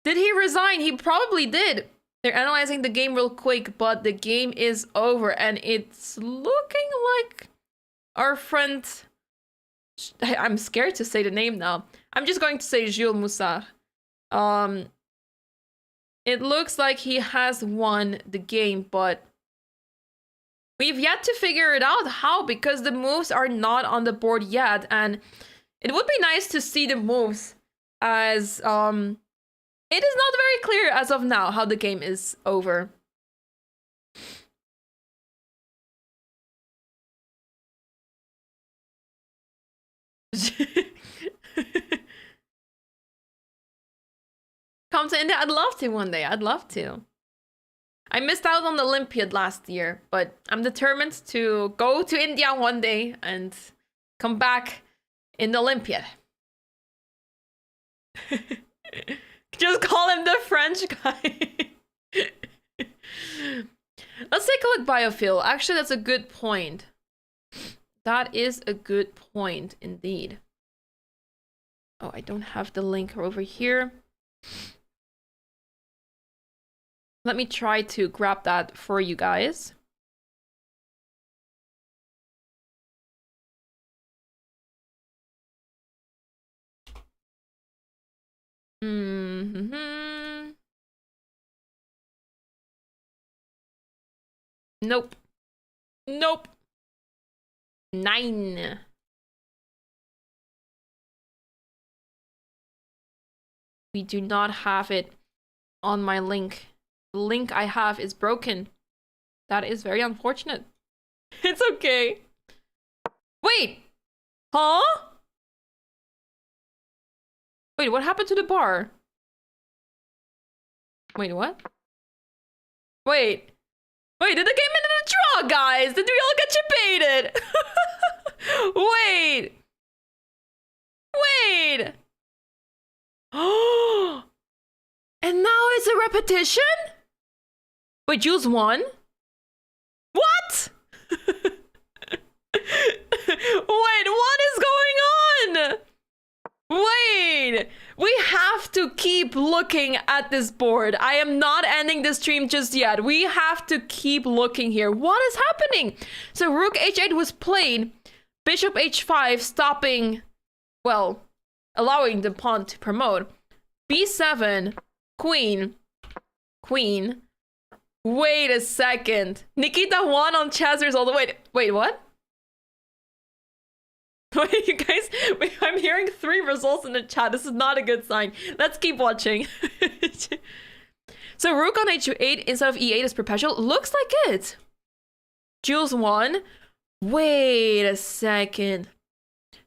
Did he resign? He probably did. They're analyzing the game real quick, but the game is over and it's looking like our friend... I'm scared to say the name now. I'm just going to say Jules Moussard. It looks like he has won the game, but we've yet to figure it out how because the moves are not on the board yet, and it would be nice to see the moves as it is not very clear as of now how the game is over. Come to India. I'd love to one day. I'd love to. I missed out on the Olympiad last year, but I'm determined to go to India one day and come back in the Olympiad. Just call him the French guy. Let's take a look, Biophil. Actually, that's a good point. That is a good point, indeed. Oh, I don't have the link over here. Let me try to grab that for you guys. Nope. Nope. 9. We do not have it on my link. The link I have is broken. That is very unfortunate. It's okay. Wait. Huh? Wait, what happened to the bar? Wait, what? Wait. Wait, did the game end in a draw, guys? Did we all get baited? Wait. Oh, and now it's a repetition? Wait, Jules won? What? Wait, what is going on? Wait, we have to keep looking at this board. I am not ending the stream just yet. We have to keep looking here. What is happening? So rook h8 was played. Bishop h5 stopping, well, allowing the pawn to promote. b7, queen, queen. Wait a second. Nikita won on chess result. Wait, what? Wait, you guys, I'm hearing 3 results in the chat. This is not a good sign. Let's keep watching. So rook on h8 instead of e8 is perpetual. Looks like it. Jules won. Wait a second.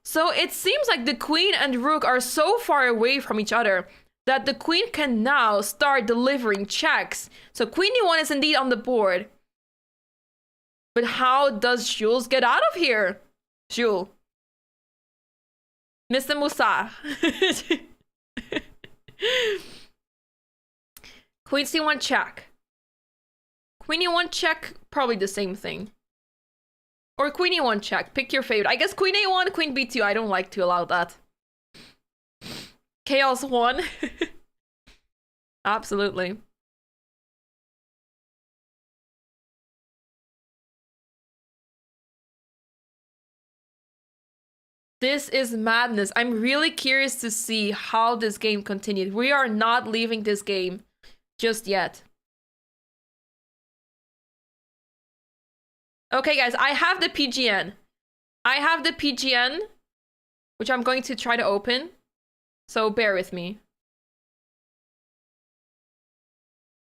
So it seems like the queen and rook are so far away from each other that the queen can now start delivering checks. So queen e1 is indeed on the board. But how does Jules get out of here? Jules. Mr. Moussard. Queen c1 check. Queen e1 check, probably the same thing. Or queen e1 check, pick your favorite. I guess queen a1, queen b2, I don't like to allow that. Chaos 1. Absolutely. This is madness. I'm really curious to see how this game continued. We are not leaving this game just yet. Okay, guys, I have the PGN. I have the PGN, which I'm going to try to open. So bear with me.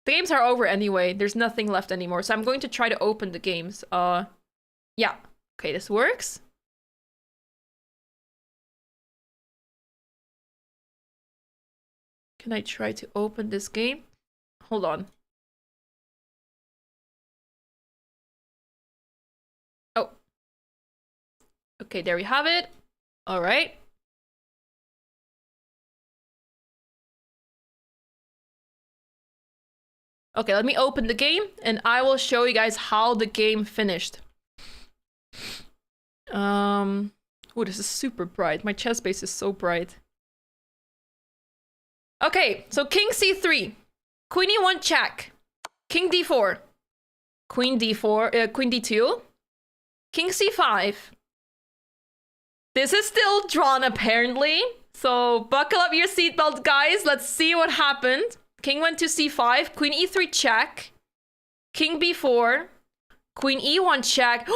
The games are over anyway. There's nothing left anymore. So I'm going to try to open the games. Yeah. Okay, this works. Can I try to open this game? Hold on. Oh. Okay, there we have it. All right. Okay, let me open the game and I will show you guys how the game finished. Oh, this is super bright. My chess base is so bright. Okay, so king c3, queen e1 check, king d4, queen d4, queen d2, king c5. This is still drawn apparently, so buckle up your seatbelt, guys. Let's see what happened. King went to c5, queen e3 check, king b4, queen e1 check.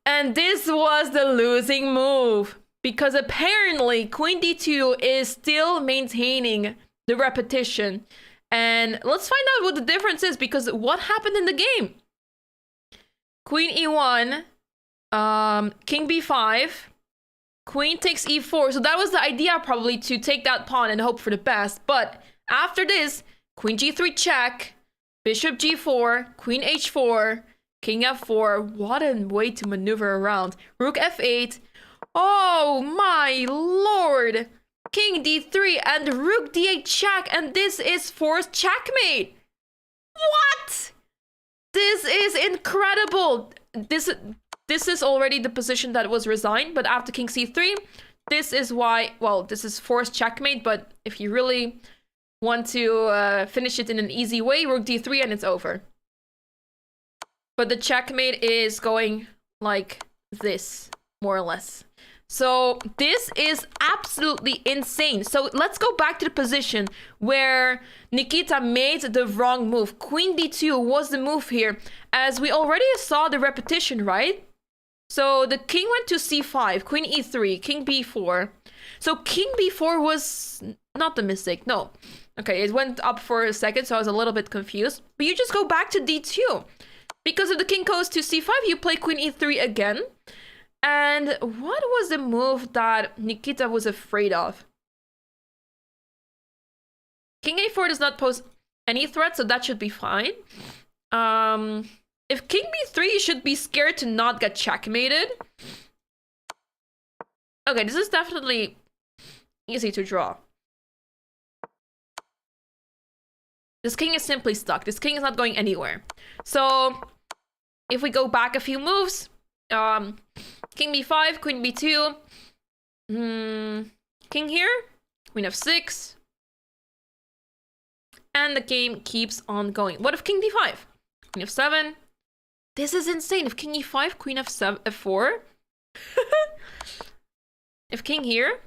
And this was the losing move. Because apparently queen d2 is still maintaining the repetition. And let's find out what the difference is, because what happened in the game? Queen e1, king b5, queen takes e4. So that was the idea probably, to take that pawn and hope for the best. But after this, queen g3 check, bishop g4, queen h4, king f4. What a way to maneuver around. Rook f8. Oh my lord! King d3 and rook d8 check, and this is forced checkmate! What? This is incredible! This is already the position that was resigned, but after king c3, this is why, well, this is forced checkmate, but if you really want to finish it in an easy way, rook d3 and it's over. But the checkmate is going like this, more or less. So this is absolutely insane. So let's go back to the position where Nikita made the wrong move. Queen d2 was the move here, as we already saw the repetition, right? So the king went to c5, queen e3, king b4. So king b4 was not the mistake, no. Okay, it went up for a second, so I was a little bit confused. But you just go back to d2. Because if the king goes to c5, you play queen e3 again. And what was the move that Nikita was afraid of? King a4 does not pose any threat, so that should be fine. If king b3, you should be scared to not get checkmated. Okay, this is definitely easy to draw. This king is simply stuck. This king is not going anywhere. So if we go back a few moves, king b5, queen b2, king here, queen f6, and the game keeps on going. What if king d5? Queen f7. This is insane. If king e5, queen f7, f4. If king here,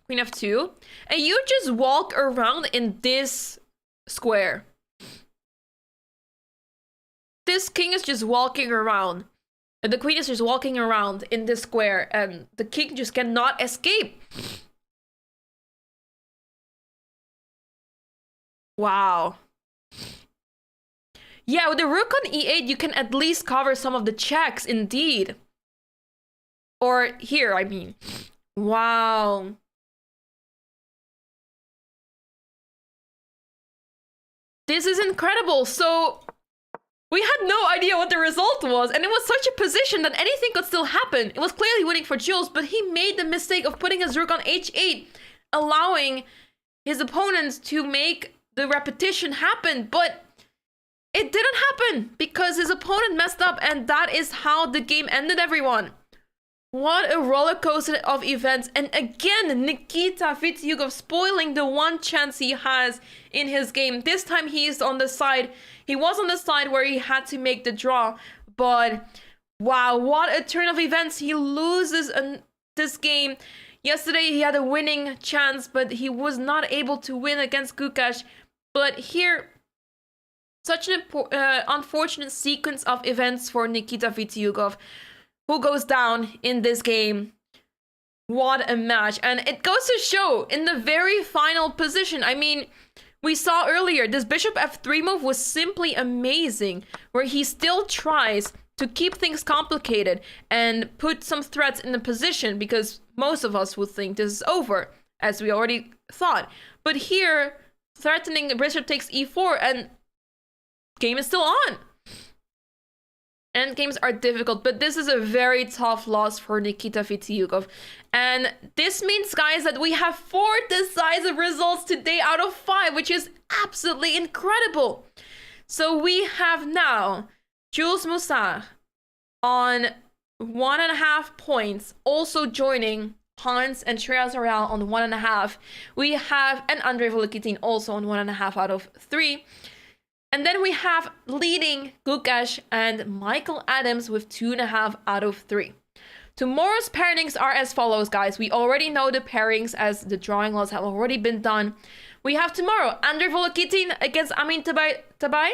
queen f2, and you just walk around in this square. This king is just walking around. And the queen is just walking around in this square, and the king just cannot escape. Wow. Yeah, with the rook on e8, you can at least cover some of the checks, indeed. Or here, I mean. Wow. This is incredible. So we had no idea what the result was, and it was such a position that anything could still happen. It was clearly winning for Jules, but he made the mistake of putting his rook on h8, allowing his opponents to make the repetition happen, but it didn't happen because his opponent messed up, and that is how the game ended, everyone. What a roller coaster of events. And again, Nikita Vitiugov spoiling the one chance he has in his game. This time he is on the side. He was on the side where he had to make the draw. But wow, what a turn of events. He loses this game. Yesterday he had a winning chance, but he was not able to win against Gukesh. But here, such an unfortunate sequence of events for Nikita Vitiugov, who goes down in this game. What a match. And it goes to show in the very final position. I mean, we saw earlier, this bishop f3 move was simply amazing, where he still tries to keep things complicated and put some threats in the position, because most of us would think this is over, as we already thought. But here, threatening bishop takes e4, and game is still on. Endgames are difficult, but this is a very tough loss for Nikita Vitiugov. And this means, guys, that we have 4 decisive results today out of 5, which is absolutely incredible. So we have now Jules Moussard on 1.5 points, also joining Hans and Shreyas Royale on 1.5. We have, and Andrei Volokitin also on 1.5 out of 3. And then we have leading Gukesh and Michael Adams with 2.5 out of 3. Tomorrow's pairings are as follows, guys. We already know the pairings as the drawing laws have already been done. We have tomorrow Andrei Volokitin against Amin Tabai.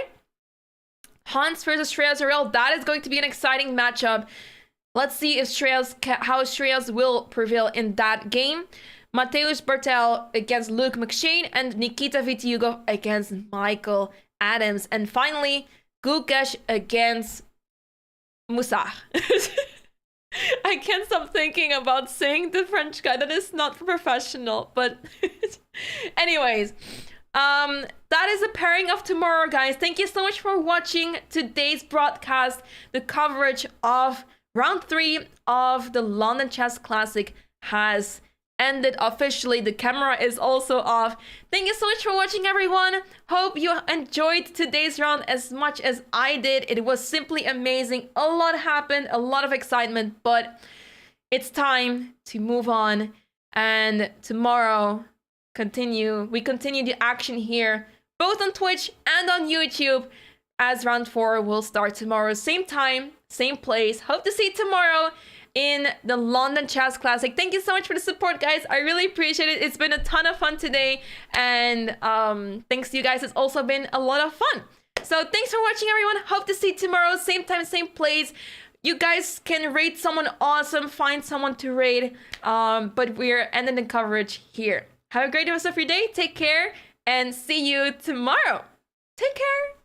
Hans versus Shreyas Royale. That is going to be an exciting matchup. Let's see if how Shreyas will prevail in that game. Mateusz Bartel against Luke McShane, and Nikita Vitiugov against Michael Adams. And finally, Gukesh against Moussard. I can't stop thinking about saying the French guy. That is not professional, but anyways, that is the pairing of tomorrow, guys. Thank you so much for watching today's broadcast. The coverage of round 3 of the London Chess Classic has ended officially. The camera is also off. Thank you so much for watching, everyone. Hope you enjoyed today's round as much as I did. It was simply amazing. A lot happened, a lot of excitement, but it's time to move on. And tomorrow, we continue the action here, both on Twitch and on YouTube, as round 4 will start tomorrow. Same time, same place. Hope to see you tomorrow in the London Chess Classic. Thank you so much for the support, guys. I really appreciate it. It's been a ton of fun today, and thanks to you guys, it's also been a lot of fun. So thanks for watching, everyone. Hope to see you tomorrow, same time, same place. You guys can rate someone awesome, find someone to rate, but we're ending the coverage here. Have a great rest of your day. Take care, and see you tomorrow. Take care.